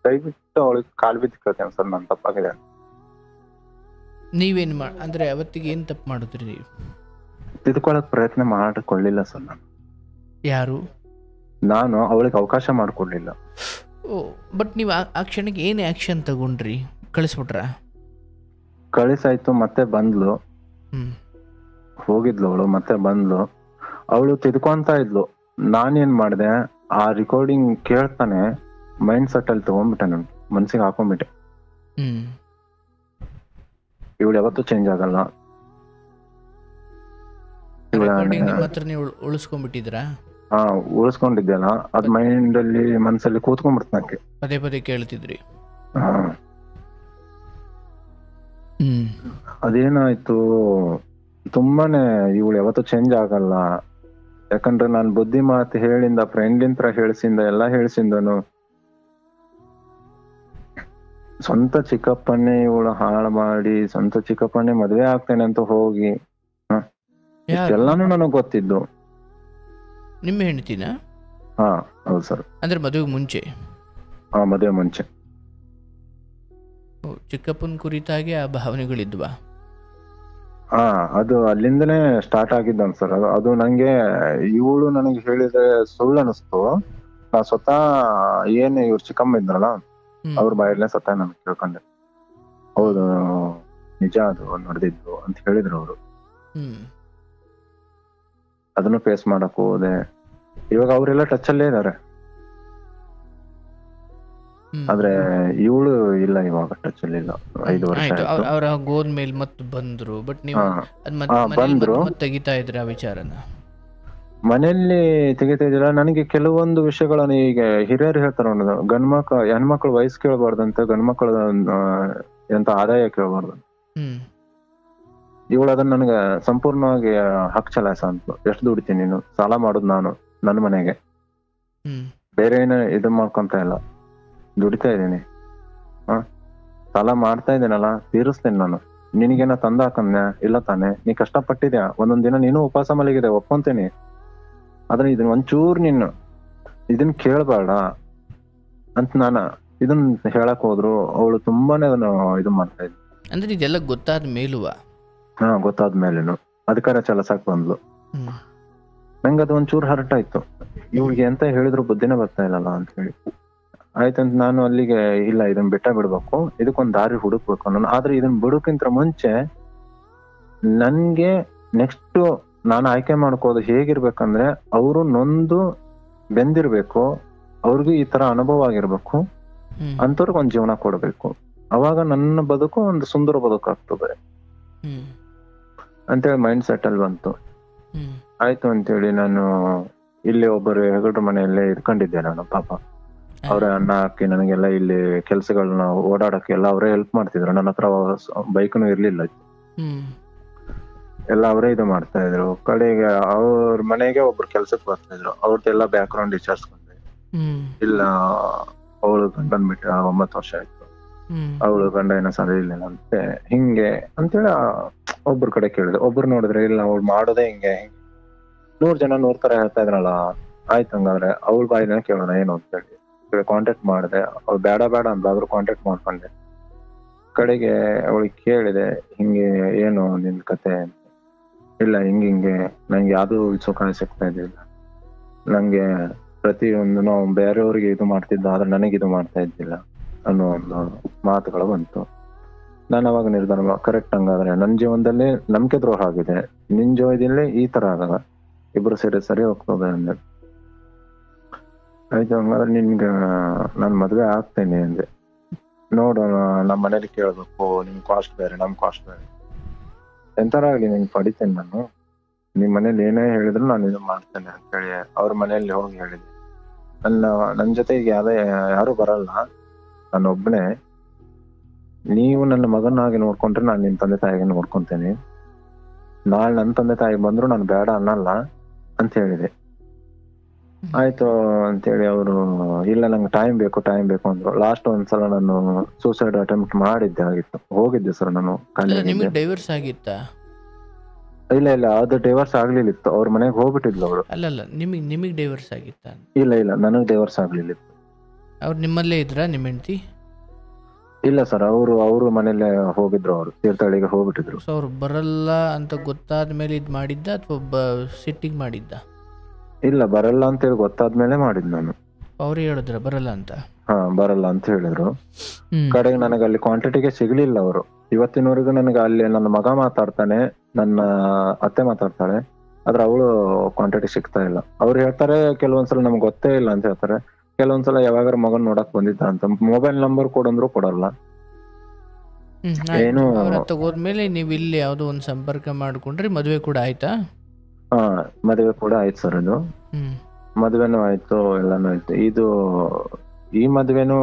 ದಯವಿಟ್ಟು ಅವಳಿಗೆ ಕಾಲ್ ಬಿದ್ದು ಕೇಳ್ತೇನೆ ಸರ್, ನಾನು ತಪ್ಪಾಗಿದೆ. ನೀವೇನ್ ಅಂದ್ರೆ ಅವತ್ತಿಗೆ ಏನ್ ತಪ್ಪು ಮಾಡಿದ್ರಿ ನೀವು? ತಿದ್ಕೊಳ್ಳೋಕೆ ಪ್ರಯತ್ನ ಮಾಡಿಕೊಳ್ಳಿಲ್ಲ ಸರ್ ನಾನು. ಯಾರು? ನಾನು ಅವಳಿಗೆ ಅವಕಾಶ ಮಾಡಿಕೊಡ್ಲಿಲ್ಲ. ಓ, ಬಟ್ ನೀವು ಆ ಕ್ಷಣಕ್ಕೆ ಏನು ಆಕ್ಷನ್ ತಗೊಂಡ್ರಿ? ಕಳಿಸ್ಬಿಟ್ರ? ಕಳಿಸಾಯ್ತು, ಮತ್ತೆ ಬಂದ್ಲು. ಹೋಗಿದ್ಲು ಅವಳು, ಮತ್ತೆ ಬಂದ್ಲು. ಅವಳು ತಿದ್ಕೊಂತ ಇದ್ಲು. ನಾನೇನ್ ಮಾಡಿದೆ, ಆ ರೆಕಾರ್ಡಿಂಗ್ ಕೇಳ್ತಾನೆ ಮೈಂಡ್ ಸೆಟ್ ಅಲ್ಲಿ ತಗೊಂಡ್ಬಿಟ್ಟೆ, ನಾನು ಮನ್ಸಿಗೆ ಹಾಕೊಂಡ್ಬಿಟ್ಟೆ. ಇವಳು ಯಾವತ್ತೂ ಚೇಂಜ್ ಆಗಲ್ಲ. ಉಳಿಸ್ಕೊಂಡ್ಬಿಟ್ಟಿದ್ರಾ? ಹಾ, ಉಳಿಸ್ಕೊಂಡಿದ್ದೆಲ್ಲ ಅದ್ ಮೈಂಡ್ ಅಲ್ಲಿ ಮನ್ಸಲ್ಲಿ ಕೂತ್ಕೊಂಡ್ಬಿಡ್ತನಕ್ಕೆ. ಪದೇ ಪದೇ ಕೇಳ್ತಿದ್ರಿ? ಅದೇನಾಯ್ತು, ತುಂಬಾನೇ ಇವಳು ಯಾವತ್ತೂ ಚೇಂಜ್ ಆಗಲ್ಲ. ಯಾಕಂದ್ರೆ ನಾನ್ ಬುದ್ಧಿ ಮಾತು ಹೇಳಿಂದ, ಫ್ರೆಂಡ್ಲಿಂತ್ರ ಹೇಳ್ಸಿಂದ, ಎಲ್ಲಾ ಹೇಳ್ಸಿಂದನು ಸ್ವಂತ ಚಿಕ್ಕಪ್ಪನ್ನೇ ಇವಳು ಹಾಳು ಮಾಡಿ, ಸ್ವಂತ ಚಿಕ್ಕಪ್ಪನ್ನೇ ಮದ್ವೆ ಆಗ್ತೇನೆ ಅಂತ ಹೋಗಿ, ಎಲ್ಲಾನು ನನಗ್ ಗೊತ್ತಿದ್ದು. ನಿಮ್ಮ ಹೆಂಡತಿನ? ಹಾ ಹೌದು ಸರ್. ಅಂದ್ರೆ ಮದುವೆ ಮುಂಚೆ? ಹಾ, ಮದುವೆ ಮುಂಚೆ. ಚಿಕ್ಕಪ್ಪನ ಕುರಿತಾಗಿ ಆ ಭಾವನೆಗಳಿದ್ವಾ? ಹಾ, ಅದು ಅಲ್ಲಿಂದನೇ ಸ್ಟಾರ್ಟ್ ಆಗಿದ್ದ ಸರ್. ಅದು ನಂಗೆ ಇವಳು ನನಗೆ ಹೇಳಿದ್ರೆ ಸುಳ್ಳು ಅನಿಸ್ತು. ನಾ ಸ್ವತಃ ಏನ್ ಇವ್ರು ಚಿಕ್ಕಮ್ಮ ಇದ್ರಲ್ಲ, ಅವ್ರ ಬಾಯಲ್ಲೇ ಸ್ವತಃ ನಾನು ಕೇಳ್ಕೊಂಡೆ. ಹೌದು, ನಿಜ ಅದು ನಡೆದಿದ್ದು ಅಂತ ಹೇಳಿದ್ರು ಅವರು. ಅದನ್ನು ಫೇಸ್ ಮಾಡಕ್ ಹೋದೆ. ಇವಾಗ ಅವರೆಲ್ಲ ಟಚ್ ಅಲ್ಲೇ ಇದಾರೆ, ಆದ್ರೆ ಇವಳು ಇಲ್ಲ, ಇವಾಗ ಟಚ್ ಅಲ್ಲಿ ಇಲ್ಲ. 5 ವರ್ಷ ಅವ್ರ ಹೋದ್ಮೇಲೆ ಮತ್ತೆ ಬಂದ್ರು. ಬಟ್ ನೀವು ಬಂದ್ರು, ತೆಗಿತಾ ಇದ್ರ ಆ ವಿಚಾರನ? ಮನೆಯಲ್ಲಿ ತೆಗಿತಾ ಇದಿಲ್ಲ. ನನಗೆ ಕೆಲವೊಂದು ವಿಷಯಗಳನ್ನು ಈಗ ಹಿರಿಯರು ಹೇಳ್ತಾರ, ಹೆಣ್ಮಕ್ಳು ವಯಸ್ಸು ಕೇಳಬಾರ್ದಂತ, ಗಂಡ್ಮಕ್ಳ ಎಂತ ಆದಾಯ ಕೇಳಬಾರ್ದು. ಇವಳು ಅದನ್ನ ನನಗೆ ಸಂಪೂರ್ಣವಾಗಿ ಹಕ್ ಚಲಾಯಿಸ ಅಂತ. ಎಷ್ಟು ದುಡಿತೀನಿ ನೀನು? ಸಾಲ ಮಾಡುದು ನಾನು ನನ್ನ ಮನೆಗೆ, ಬೇರೆ ಏನು ಇದು ಮಾಡ್ಕೊಂತ ಇಲ್ಲ. ದುಡಿತಾ ಇದ್ದೀನಿ, ಸಾಲ ಮಾಡ್ತಾ ಇದ್ದೀನಲ್ಲ, ತೀರಿಸ್ತೇನೆ ನಾನು. ನಿನಗೇನ ತಂದ ಹಾಕಂದ್ಯಾ? ಇಲ್ಲ ತಾನೆ, ನೀ ಕಷ್ಟಪಟ್ಟಿದ್ಯಾ, ಒಂದೊಂದ್ ದಿನ ನೀನು ಉಪವಾಸ ಮಲಗಿದೆ, ಒಪ್ಕೊಂತೇನಿ. ಆದ್ರೆ ಇದನ್ನ ಒಂಚೂರು ನೀನು ಇದನ್ ಕೇಳಬೇಡ ಅಂತ ನಾನು ಇದನ್ನ ಹೇಳಕ್ ಹೋದ್ರು ಅವಳು ತುಂಬಾನೇ ಅದನ್ನ ಇದು ಮಾಡ್ತಾ ಇದ್ಲು. ಅಂದ್ರೆ ಇದೆಲ್ಲ ಗೊತ್ತಾದ ಮೇಲುವ? ಹಾ, ಗೊತ್ತಾದ್ಮೇಲೇನು ಅಧಿಕಾರ ಚಲಸಕ್ ಬಂದ್ಲು. ನಂಗೆ ಅದು ಒಂಚೂರು ಹರ್ಟ್ ಆಯ್ತು. ಇವ್ಳಿಗೆ ಎಂತ ಹೇಳಿದ್ರು ಬುದ್ಧಿನೇ ಬರ್ತಾ ಇಲ್ಲಲ್ಲ ಅಂತ ಹೇಳಿ ಆಯ್ತಂತ ನಾನು ಅಲ್ಲಿಗೆ, ಇಲ್ಲ ಇದನ್ನ ಬಿಡ್ಬೇಕು, ಇದಕ್ಕೊಂದ್ ದಾರಿ ಹುಡುಕ್ಬೇಕು ನಾನು. ಆದ್ರೆ ಇದನ್ನ ಬಿಡೋಕ್ಕಿಂತ ಮುಂಚೆ ನನ್ಗೆ ನೆಕ್ಸ್ಟ್ ನಾನು ಆಯ್ಕೆ ಮಾಡ್ಕೋದು ಹೇಗಿರ್ಬೇಕಂದ್ರೆ, ಅವರು ನೊಂದು ಬೆಂದಿರ್ಬೇಕು, ಅವ್ರಿಗೂ ಈ ತರ ಅನುಭವ ಆಗಿರ್ಬೇಕು, ಅಂತವ್ರಿಗೆ ಒಂದ್ ಜೀವನ ಕೊಡ್ಬೇಕು. ಅವಾಗ ನನ್ನ ಬದುಕು ಒಂದು ಸುಂದರ ಬದುಕು ಆಗ್ತದೆ ಅಂತೇಳಿ ಮೈಂಡ್ ಸೆಟ್ ಅಲ್ಲಿ ಬಂತು. ಆಯ್ತು ಅಂತೇಳಿ ನಾನು ಇಲ್ಲಿ ಒಬ್ಬರು ಹೆಗಡ್ರ ಮನೆಯಲ್ಲೇ ಇದ್ಕೊಂಡಿದ್ದೆ ನಾನು. ಪಾಪ ಅವ್ರ ಅನ್ನ ಹಾಕಿ ನನಗೆಲ್ಲ ಇಲ್ಲಿ ಕೆಲ್ಸಗಳನ್ನ ಓಡಾಡಕ್ಕೆ ಎಲ್ಲ ಅವರೇ ಹೆಲ್ಪ್ ಮಾಡ್ತಿದ್ರು. ನನ್ನ ಹತ್ರ ಬೈಕ್ನು ಇರ್ಲಿಲ್ಲ, ಎಲ್ಲ ಅವರೇ ಇದು ಮಾಡ್ತಾ ಇದ್ರು. ಕಡೆಗೆ ಅವ್ರ ಮನೆಗೆ ಒಬ್ರು ಕೆಲ್ಸಕ್ಕೆ ಬರ್ತಾ ಇದ್ರು. ಅವ್ರದ್ದೆಲ್ಲ ಬ್ಯಾಕ್ ಗ್ರೌಂಡ್ ವಿಚಾರಿಸ್ಕೊಂಡೆ. ಇಲ್ಲ, ಅವಳು ಗಂಡನ್ ಬಿಟ್ಟ 9 ವರ್ಷ ಆಯ್ತು, ಅವಳು ಗಂಡ ಏನೋ ಸರಿ ಇಲ್ಲ ಅಂತೆ, ಹಿಂಗೆ ಅಂತೇಳಿ ಒಬ್ರ ಕಡೆ ಕೇಳಿದೆ. ಒಬ್ರು ನೋಡಿದ್ರೆ ಇಲ್ಲ, ಅವಳು ಮಾಡೋದೇ ಹಿಂಗೆ 100 ಜನ 100 ತರ ಹೇಳ್ತಾ ಇದ್ರಲ್ಲ. ಆಯ್ತು, ಹಂಗಾದ್ರೆ ಅವಳ ಬಾಯಿನ ಕೇಳೋಣ ಏನು ಅಂತ ಹೇಳಿ ಕಾಂಟ್ಯಾಕ್ಟ್ ಮಾಡಿದೆ. ಅವ್ಳು ಬೇಡ ಅಂದಾದ್ರು ಕಾಂಟ್ಯಾಕ್ಟ್ ಮಾಡ್ಕೊಂಡೆ. ಕಡೆಗೆ ಅವಳಿಗೆ ಕೇಳಿದೆ, ಹಿಂಗೆ ಏನು ನಿನ್ ಕತೆ ಅಂತ. ಇಲ್ಲ, ಹಿಂಗೆ ನಂಗೆ ಯಾವ್ದು ಸುಖ ಸಿಗ್ತಾ ಇದ್ದಿಲ್ಲ, ನಂಗೆ ಪ್ರತಿಯೊಂದು ನಾವು ಬೇರೆಯವ್ರಿಗೆ ಇದು ಮಾಡ್ತಿದ್ದ, ಆದ್ರೆ ನನಗಿದು ಮಾಡ್ತಾ ಇದ್ದಿಲ್ಲ ಅನ್ನೋ ಒಂದು ಮಾತುಗಳು ಬಂತು. ನಾನು ಅವಾಗ ನಿರ್ಧಾರ, ಕರೆಕ್ಟ್, ಹಂಗಾದ್ರೆ ನನ್ನ ಜೀವನದಲ್ಲಿ ನಂಬಿಕೆ ದ್ರೋಹ ಆಗಿದೆ, ನಿನ್ ಜೀವನದಲ್ಲಿ ಈ ತರ ಆಗಲ್ಲ, ಇಬ್ರು ಸರಿ ಹೋಗ್ತದೆ ಅಂದೆ. ಆಯ್ತು, ಹಂಗಾದ್ರೆ ನಿನ್ಗೆ ನಾನು ಮದ್ವೆ ಆಗ್ತೇನೆ ಅಂದೆ. ನೋಡೋಣ, ನಮ್ಮ ಮನೇಲಿ ಕೇಳ್ಬೇಕು, ನಿಮ್ ಕಾಸ್ಟ್ ಬೇರೆ ನಮ್ ಕಾಸ್ಟ್ ಬೇರೆ, ಎಂತರ ಆಗ್ಲಿ ನಿನ್ ಪಡಿತೇನೆ ನಾನು, ನಿಮ್ ಮನೇಲಿ ಏನೇ ಹೇಳಿದ್ರು ನಾನು ಇದು ಮಾಡ್ತೇನೆ ಅಂತ ಹೇಳಿ ಅವ್ರ ಮನೆಯಲ್ಲಿ ಹೋಗಿ ಹೇಳಿದೆ. ನನ್ ಜೊತೆಗೆ ಯಾರು ಬರಲ್ಲ, ನಾನು ಒಬ್ಬನೇ, ನೀವು ನನ್ನ ಮಗನಾಗಿ ನೋಡ್ಕೊಂಡ್ರೆ ನಾನು ನಿಮ್ ತಂದೆ ತಾಯಿಗೆ ನೋಡ್ಕೊಂತೇನೆ, ನಾಳೆ ನನ್ನ ತಂದೆ ತಾಯಿ ಬಂದ್ರು ನಾನು ಬೇಡ ಅನ್ನಲ್ಲ ಅಂತ ಹೇಳಿದೆ. ಆಯ್ತು ಅಂತೇಳಿ ಅವರು ಇಲ್ಲ ನಂಗೆ ಟೈಮ್ ಬೇಕು ಅಂದ್ರು. ಲಾಸ್ಟ್ ಒಂದ್ಸಲ ನಾನು ಸೂಸೈಡ್ ಅಟೆಂಪ್ಟ್ ಮಾಡಿದ್ದೆ, ಆಗಿತ್ತು, ಹೋಗಿದ್ದೆ ಸರ್ ನಾನು ಖಾಲಿ ಆಗಿದ್ದೆ. ಡೈವರ್ಸ್ ಆಗಿತ್ತಾ? ಇಲ್ಲ ಅದು ಡೈವರ್ಸ್ ಆಗ್ಲಿಲ್ಲಿತ್ತು, ಅವ್ರ ಮನೆಗೆ ಹೋಗ್ಬಿಟ್ಟಿದ್ಲು ಅವಳು. ಅಲ್ಲಲ್ಲ, ನಿಮಗೆ ಡೈವರ್ಸ್ ಆಗಿತ್ತಾ? ಇಲ್ಲ ನನಗ್ ಡೈವರ್ಸ್ ಆಗ್ಲಿಲ್ಲಿತ್ತು. ಅವ್ರು ನಿಮ್ಮಲ್ಲೇ ಇದ್ರಾ ನಿಮ್ಮ ಹೆಂಡತಿ? ಇಲ್ಲ ಸರ್, ಅವರು ಮನೇಲೆ ಹೋಗಿದ್ರು, ಅವರು ತೀರ್ಥಹಳ್ಳಿಗೆ ಹೋಗ್ಬಿಟ್ಟಿದ್ರು. ಸೊ ಅವ್ರು ಬರಲ್ಲ ಅಂತ ಗೊತ್ತಾದ ಮೇಲೆ ಇದು ಮಾಡಿದ್ದ ಅಥವಾ ಸಿಟ್ಟಿಂಗ್ ಮಾಡಿದ್ದ? ಇಲ್ಲ, ಬರಲ್ಲ ಅಂತ ಹೇಳಿ ಗೊತ್ತಾದ್ಮೇಲೆ ಮಾಡಿದ್ ನಾನು. ಅವ್ರು ಹೇಳಿದ್ರ ಬರಲ್ಲ ಅಂತ? ಹಾ, ಬರಲ್ಲ ಅಂತ ಹೇಳಿದ್ರು. ಕಡೆಗೆ ನನಗೆ ಅಲ್ಲಿ ಕ್ವಾಂಟಿಟಿಗೆ ಸಿಗ್ಲಿಲ್ಲ ಅವರು. ಇವತ್ತಿನವರೆಗೂ ನನಗೆ ಅಲ್ಲಿ ನನ್ನ ಮಗ ಮಾತಾಡ್ತಾನೆ, ನನ್ನ ಅತ್ತೆ ಮಾತಾಡ್ತಾಳೆ, ಆದ್ರೆ ಅವಳು ಕ್ವಾಂಟಿಟಿ ಸಿಗ್ತಾ ಇಲ್ಲ. ಅವ್ರು ಹೇಳ್ತಾರೆ ಕೆಲವೊಂದ್ಸಲ ನಮ್ಗೆ ಗೊತ್ತೇ ಇಲ್ಲ ಅಂತ ಹೇಳ್ತಾರೆ, ಕೆಲವೊಂದ್ಸಲ ಯಾವಾಗಾರ ಮಗನ್ ನೋಡಕ್ ಬಂದಿದ್ದ ಅಂತ. ಮೊಬೈಲ್ ನಂಬರ್ ಕೊಡಂದ್ರು ಕೊಡಲ್ಲ. ಏನು ತಗೋದ್ಮೇಲೆ ನೀವು ಇಲ್ಲಿ ಯಾವ್ದೋ ಒಂದು ಸಂಪರ್ಕ ಮಾಡ್ಕೊಂಡ್ರಿ, ಮದುವೆ ಕೂಡ ಆಯ್ತಾ? ಹಾ, ಮದುವೆ ಕೂಡ ಆಯ್ತು ಸರ್. ಇದು ಮದುವೆನೂ ಆಯ್ತು, ಎಲ್ಲಾನು ಆಯ್ತು. ಈ ಮದುವೆನೂ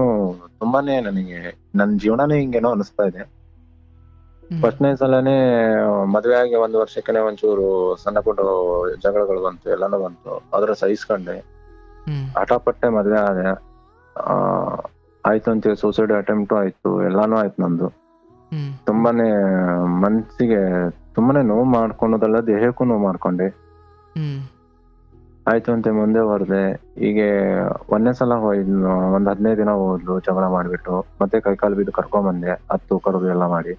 ತುಂಬಾನೇ ನನಗೆ ನನ್ನ ಜೀವನನೇ ಹಿಂಗೇನೋ ಅನಿಸ್ತಾ ಇದೆ. ಫಸ್ಟ್ನೇ ಸಲನೇ ಮದ್ವೆ ಆಗಿ 1 ವರ್ಷಕ್ಕೆ ಒಂಚೂರು ಸಣ್ಣ ಪುಟ್ಟ ಜಗಳಗಳು ಬಂತು, ಎಲ್ಲಾನು ಬಂತು. ಅದ್ರ ಸಹಿಸ್ಕೊಂಡೆ, ಹಠಪಟ್ಟೆ ಮದ್ವೆ ಆದೆ. ಆಯ್ತು ಅಂತೇಳಿ ಸೂಸೈಡ್ ಅಟೆಂಪ್ಟು ಆಯ್ತು, ಎಲ್ಲಾನು ಆಯ್ತು ನಂದು. ತುಂಬಾನೇ ಮನ್ಸಿಗೆ ತುಂಬಾನೇ ನೋವು ಮಾಡ್ಕೊಳೋದಲ್ಲ, ದೇಹಕ್ಕೂ ನೋವು ಮಾಡ್ಕೊಂಡೆ. ಆಯ್ತು ಅಂತ ಮುಂದೆ ಹೊರದೆ. ಹೀಗೆ ಒಂದೇ ಸಲ ಹೋಯ್ದು, ಒಂದ್ 15 ದಿನ ಹೋದ್ಲು, ಜಗಳ ಮಾಡ್ಬಿಟ್ಟು. ಮತ್ತೆ ಕೈಕಾಲು ಬಿದ್ದು ಕರ್ಕೊಂಬಂದೆ, ಹತ್ತು ಕರೆದು ಎಲ್ಲ ಮಾಡಿ.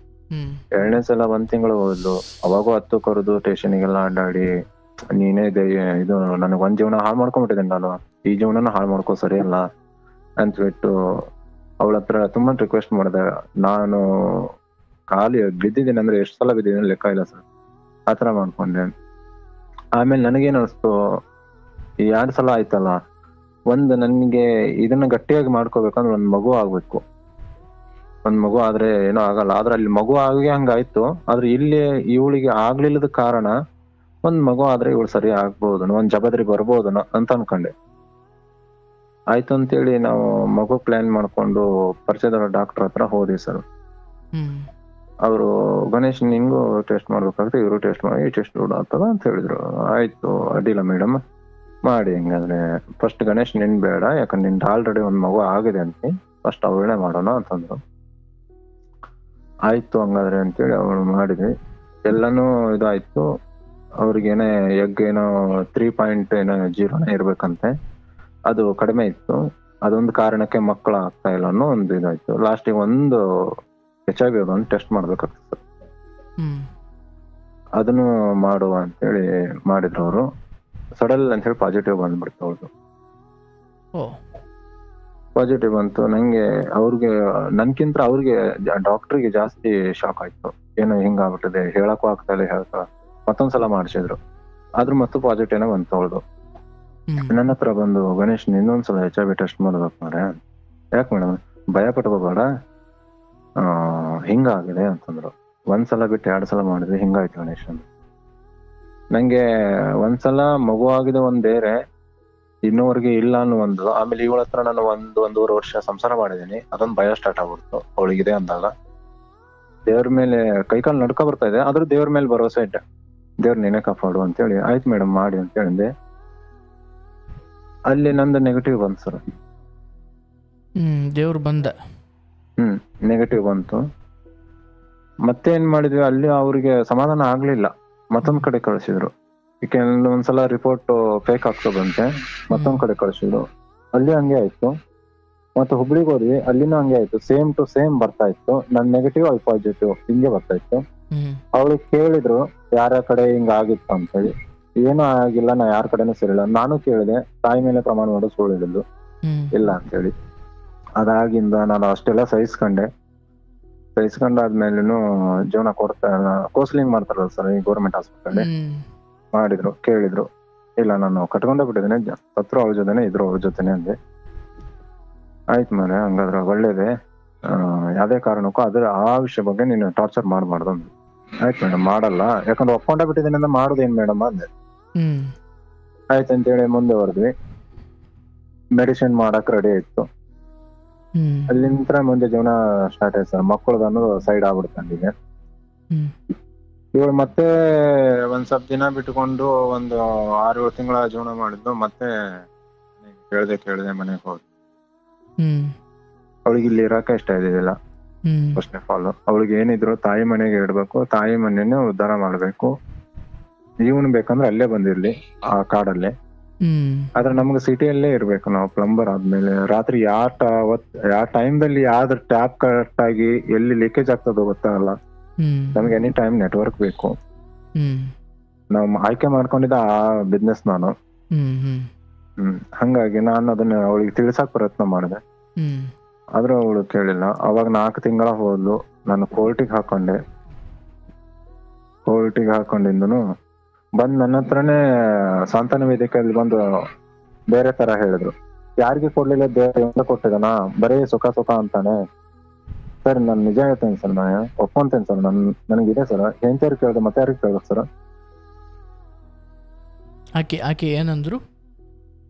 2ನೇ ಸಲ 1 ತಿಂಗಳು ಹೋದ್ಲು, ಅವಾಗೂ ಹತ್ತು ಕರೆದು ಸ್ಟೇಷನ್ಗೆಲ್ಲ ಅಡ್ಡಾಡಿ, ನೀನೇ ಇದು ನನಗ್ ಒಂದ್ ಜೀವನ ಹಾಳು ಮಾಡ್ಕೊಂಡ್ಬಿಟ್ಟಿದ್ದೇನೆ ನಾನು, ಈ ಜೀವನನ ಹಾಳು ಮಾಡ್ಕೋ, ಸರಿಯಲ್ಲ ಅಂತ ಬಿಟ್ಟು ಅವಳ ಹತ್ರ ತುಂಬಾ ರಿಕ್ವೆಸ್ಟ್ ಮಾಡಿದೆ. ನಾನು ಖಾಲಿ ಬಿದ್ದಿದ್ದೀನಿ ಅಂದ್ರೆ ಎಷ್ಟು ಸಲ ಬಿದ್ದಿದ್ದೀನಿ ಲೆಕ್ಕ ಇಲ್ಲ ಸರ್, ಆತರ ಮಾಡ್ಕೊಂಡೆ. ಆಮೇಲೆ ನನಗೇನ್ ಅನಿಸ್ತು, ಈ 2 ಸಲ ಆಯ್ತಲ್ಲ, ನನ್ಗೆ ಇದನ್ನ ಗಟ್ಟಿಯಾಗಿ ಮಾಡ್ಕೋಬೇಕಂದ್ರೆ ಒಂದ್ ಮಗು ಆಗ್ಬೇಕು. ಒಂದ್ ಮಗು ಆದ್ರೆ ಏನೋ ಆಗಲ್ಲ, ಆದ್ರೆ ಅಲ್ಲಿ ಮಗು ಆಗಿ ಹಂಗಾಯ್ತು. ಆದ್ರೆ ಇಲ್ಲಿ ಇವಳಿಗೆ ಆಗ್ಲಿಲ್ಲದ ಕಾರಣ ಒಂದ್ ಮಗು ಆದ್ರೆ ಇವಳು ಸರಿ ಆಗ್ಬೋದು, ಒಂದ್ ಜವಾಬ್ದಾರಿ ಬರ್ಬೋದು ಅಂತ ಅನ್ಕೊಂಡೆ. ಆಯ್ತು ಅಂತೇಳಿ ನಾವು ಮಗು ಪ್ಲಾನ್ ಮಾಡ್ಕೊಂಡು ಪರಿಚಯದ ಡಾಕ್ಟರ್ ಹತ್ರ ಹೋದ್ವಿ ಸರ್. ಅವರು ಗಣೇಶ್ ನಿಂಗು ಟೆಸ್ಟ್ ಮಾಡ್ಬೇಕಾಗುತ್ತೆ, ಇವರು ಟೆಸ್ಟ್ ಮಾಡಿ ಟೆಸ್ಟ್ ಆಗ್ತದ ಅಂತ ಹೇಳಿದ್ರು. ಆಯ್ತು, ಅಡ್ಡಿಲ್ಲ ಮೇಡಮ್ ಮಾಡಿ. ಹಿಂಗಾದ್ರೆ ಫಸ್ಟ್ ಗಣೇಶ್ ನಿನ್ ಬೇಡ, ಯಾಕಂದ್ರೆ ನಿಂದ ಆಲ್ರೆಡಿ ಒಂದ್ ಮಗು ಆಗಿದೆ ಅಂತ, ಫಸ್ಟ್ ಅವಳೇ ಮಾಡೋಣ ಅಂತಂದ್ರು. ಆಯ್ತು ಹಂಗಾದ್ರೆ ಅಂತೇಳಿ ಅವಳು ಮಾಡಿದ್ವಿ. ಎಲ್ಲಾನು ಇದಾಯ್ತು. ಅವ್ರಿಗೇನೆ ಎಗ್ ಏನೋ 3.0 ಇರ್ಬೇಕಂತೆ, ಅದು ಕಡಿಮೆ ಇತ್ತು. ಅದೊಂದು ಕಾರಣಕ್ಕೆ ಮಕ್ಕಳು ಆಗ್ತಾ ಇಲ್ಲ ಅನ್ನೋ ಒಂದು ಇದಾಯ್ತು. ಲಾಸ್ಟಿಗೆ ಒಂದು HIV ಒಂದು ಟೆಸ್ಟ್ ಮಾಡ್ಬೇಕಾಗ್ತದೆ, ಅದನ್ನು ಮಾಡುವ ಅಂತೇಳಿ ಮಾಡಿದ್ರು ಅವರು. ಸಡಲ್ ಅಂತ ಹೇಳಿ ಪಾಸಿಟಿವ್ ಬಂದ್ಬಿಡ್ತು ಅವ್ರದ್ದು. ಪಾಸಿಟಿವ್ ಬಂತು. ನಂಗೆ ಅವ್ರಿಗೆ ನನ್ಕಿಂತ ಅವ್ರಿಗೆ ಡಾಕ್ಟರ್ಗೆ ಜಾಸ್ತಿ ಶಾಕ್ ಆಯ್ತು. ಏನೋ ಹಿಂಗಾಗ್ಬಿಟ್ಟಿದೆ, ಹೇಳಕ್ಕೂ ಆಗ್ತಾ ಇಲ್ಲ, ಮತ್ತೊಂದ್ಸಲ ಮಾಡಿಸಿದ್ರು, ಆದ್ರೂ ಮತ್ತು ಪಾಸಿಟಿವ್ನೇ ಬಂತು ಅವ್ರದ್ದು. ನನ್ನ ಹತ್ರ ಬಂದು, ಗಣೇಶ್ ಇನ್ನೊಂದ್ಸಲ HIV ಟೆಸ್ಟ್ ಮಾಡ್ಬೇಕು ಮಾರೆ. ಯಾಕೆ ಮೇಡಮ್? ಭಯ ಪಟ್ಕೋಬೇಡ, ಹಿಂಗಾಗಿದೆ ಅಂತಂದ್ರು. 1 ಸಲ ಬಿಟ್ಟು 2 ಸಲ ಮಾಡಿದ್ವಿ, ಹಿಂಗಾಯ್ತು ಗಣೇಶ್ ಅಂತ. ನಂಗೆ ಒಂದ್ಸಲ ಮಗು ಆಗಿದೆ ಒಂದ್ ಬೇರೆ, ಇನ್ನೂವರೆಗೆ ಇಲ್ಲ ಅನ್ನೋ ಒಂದು. ಆಮೇಲೆ ಇವಳ ಹತ್ರ ನಾನು 1-1.5 ವರ್ಷ ಸಂಸಾರ ಮಾಡಿದೀನಿ, ಅದೊಂದು ಭಯ ಸ್ಟಾರ್ಟ್ ಆಗ್ಬಿಡ್ತು ಅವಳಿಗಿದೆ ಅಂದಾಗ. ದೇವ್ರ ಮೇಲೆ ಕೈಕಾಲು ನಡ್ಕ ಬರ್ತಾ ಇದೆ, ಆದ್ರೂ ದೇವ್ರ ಮೇಲೆ ಭರವಸೆ ಇಟ್ಟೆ, ದೇವ್ರ ನೀನೇ ಕಾಪಾಡು ಅಂತೇಳಿ. ಆಯ್ತು ಮೇಡಮ್ ಮಾಡಿ ಅಂತ ಹೇಳಿದೆ. ಅಲ್ಲಿ ನಂದು ನೆಗೆಟಿವ್ ಬಂತು ಸರ್. ದೇವ್ರು ಬಂದ. ನೆಗೆಟಿವ್ ಬಂತು. ಮತ್ತೆ ಏನ್ ಮಾಡಿದ್ವಿ, ಅಲ್ಲಿ ಅವ್ರಿಗೆ ಸಮಾಧಾನ ಆಗ್ಲಿಲ್ಲ, ಮತ್ತೊಂದ್ ಕಡೆ ಕಳ್ಸಿದ್ರು. ಒಂದ್ಸಲ ರಿಪೋರ್ಟ್ ಫೇಕ್ ಆಗ್ತದಂತೆ, ಮತ್ತೊಂದ್ ಕಡೆ ಕಳ್ಸಿದ್ರು. ಅಲ್ಲಿ ಹಂಗೆ ಆಯ್ತು. ಮತ್ತೆ ಹುಬ್ಳಿಗೆ ಹೋದ್ವಿ, ಅಲ್ಲಿನೂ ಹಂಗೆ ಆಯ್ತು. ಸೇಮ್ ಟು ಸೇಮ್ ಬರ್ತಾ ಇತ್ತು, ನನ್ ನೆಗೆಟಿವ್ ಅಲ್ಲಿ ಪಾಸಿಟಿವ್ ಹಿಂಗೆ ಬರ್ತಾ ಇತ್ತು. ಅವಳು ಕೇಳಿದ್ರು ಯಾರ ಕಡೆ ಹಿಂಗ ಆಗಿತ್ತು ಅಂತೇಳಿ. ಏನೂ ಆಗಿಲ್ಲ, ನಾ ಯಾರ ಕಡೆನೂ ಸೇರಿಲ್ಲ. ನಾನು ಕೇಳಿದೆ, ತಾಯಿ ಮೇಲೆ ಪ್ರಮಾಣ ಮಾಡೋ ಸುಳ್ಳು ಹೇಳಿದ್ಲು, ಇಲ್ಲ ಅಂತೇಳಿ. ಅದಾಗಿಂದ ನಾನು ಅಷ್ಟೆಲ್ಲ ಸಹಿಸ್ಕೊಂಡಾದ್ಮೇಲೂ ಜೀವನ ಕೌನ್ಸಿಲಿಂಗ್ ಮಾಡ್ತಾರಲ್ಲ ಸರ್ ಈ ಗೌರ್ಮೆಂಟ್ ಹಾಸ್ಪಿಟಲ್, ಮಾಡಿದ್ರು, ಕೇಳಿದ್ರು. ಇಲ್ಲ ನಾನು ಕಟ್ಕೊಂಡೇ ಬಿಟ್ಟಿದ್ದೇನೆ, ಸತ್ರು ಅವ್ರ ಜೊತೆನೆ ಇದ್ರು ಅವ್ರ ಜೊತೆನೆ ಅಂದೆ. ಆಯ್ತು ಮಾರೆ, ಹಂಗಾದ್ರೆ ಒಳ್ಳೇದೇ, ಯಾವ್ದೇ ಕಾರಣಕ್ಕೂ ಆ ವಿಷಯ ಬಗ್ಗೆ ನೀನು ಟಾರ್ಚರ್ ಮಾಡ್ಬಾರ್ದು ಅಂದ್ರು. ಆಯ್ತು ಮೇಡಮ್ ಮಾಡಲ್ಲ, ಯಾಕಂದ್ರೆ ಒಪ್ಕೊಂಡೇ ಬಿಟ್ಟಿದ್ದೇನೆ ಅಂದ್ರೆ ಮಾಡುದೇನ್ ಮೇಡಮ್ ಅಂದೆ. ಆಯ್ತು ಅಂತೇಳಿ ಮುಂದೆ ಹೊರದ್ವಿ. ಮೆಡಿಸಿನ್ ಮಾಡಕ್ ರೆಡಿ ಆಯ್ತು. ಅಲ್ಲಿಂದ ಮುಂದೆ ಜೀವನ ಸ್ಟಾರ್ಟ್ ಆಯ್ತು ಸರ್. ಮಕ್ಕಳದ ಅನ್ನೋದು ಸೈಡ್ ಆಗ್ಬಿಡ್ತಂಡಿಗೆ. ಇವಳು ಮತ್ತೆ ಒಂದ್ ಸ್ವಲ್ಪ ದಿನ ಬಿಟ್ಕೊಂಡು ಒಂದು 6-7 ತಿಂಗಳ ಜೀವನ ಮಾಡಿದ್ದು. ಮತ್ತೆ ಕೇಳ್ದೆ ಮನೆಗೆ ಹೋದ್. ಅವಳಿಗೆ ಇಲ್ಲಿ ಇರಾಕ ಇಷ್ಟ ಇದ್ದಿಲ್ಲ. ಫಸ್ಟ್ ಆಫ್ ಆಲ್ ಅವಳಿಗೆ ಏನಿದ್ರು ತಾಯಿ ಮನೆಗೆ ಇಡ್ಬೇಕು, ತಾಯಿ ಮನೆಯನ್ನ ಉದ್ಧಾರ ಮಾಡ್ಬೇಕು. ಇವನು ಬೇಕಂದ್ರೆ ಅಲ್ಲೇ ಬಂದಿರ್ಲಿ ಆ ಕಾಡಲ್ಲೇ. ಆದ್ರೆ ನಮ್ಗೆ ಸಿಟಿಯಲ್ಲೇ ಇರ್ಬೇಕು ನಾವು. ಪ್ಲಂಬರ್ ಆದ್ಮೇಲೆ ರಾತ್ರಿ ಯಾವ ಟೈಮ್ದಲ್ಲಿ ಯಾವ್ದು ಟ್ಯಾಪ್ ಕರೆಕ್ಟ್ ಆಗಿ ಎಲ್ಲಿ ಲೀಕೇಜ್ ಆಗ್ತದೋ ಗೊತ್ತಾಗಲ್ಲ. ನಮ್ಗೆ ಎನಿ ಟೈಮ್ ನೆಟ್ವರ್ಕ್ ಬೇಕು. ನಾವು ಆಯ್ಕೆ ಮಾಡ್ಕೊಂಡಿದ್ದ ಆ ಬಿಸ್ನೆಸ್ ನಾನು. ಹಂಗಾಗಿ ನಾನು ಅದನ್ನ ಅವಳಿಗೆ ತಿಳ್ಸಕ್ ಪ್ರಯತ್ನ ಮಾಡಿದೆ. ಆದ್ರೂ ಅವಳು ಕೇಳಿಲ್ಲ. ಅವಾಗ 4 ತಿಂಗಳ ಹೋದ್ಲು. ನಾನು ಕೋರ್ಟಿಗೆ ಹಾಕೊಂಡಿಂದನು ಬಂದ್ ನನ್ನ ಹತ್ರನೇ ಸಾಂತ್ವನ ವೇದಿಕೆಯಲ್ಲಿ ಬಂದು ಬೇರೆ ತರ ಹೇಳಿದ್ರು. ಯಾರಿಗೆ ಕೊಡ್ಲಿಲ್ಲ ದೇವ್ರ ಕೊಟ್ಟಿದಾನ, ಬರೀ ಸುಖ ಅಂತಾನೆ. ಸರ್ ನಾನು ನಿಜ ಹೇಳ್ತೇನೆ ಸರ್, ನಾನು ಒಪ್ಕೊಂತೇನೆ ಸರ್, ನನಗಿದೆ ಸರ್. ಹೆಂಚರ್ ಕೇಳಿದೆ, ಮತ್ತೆ ಯಾರಿಗೆ ಕೇಳ್ಬೇಕು ಸರ್? ಆಕೆ ಏನಂದ್ರು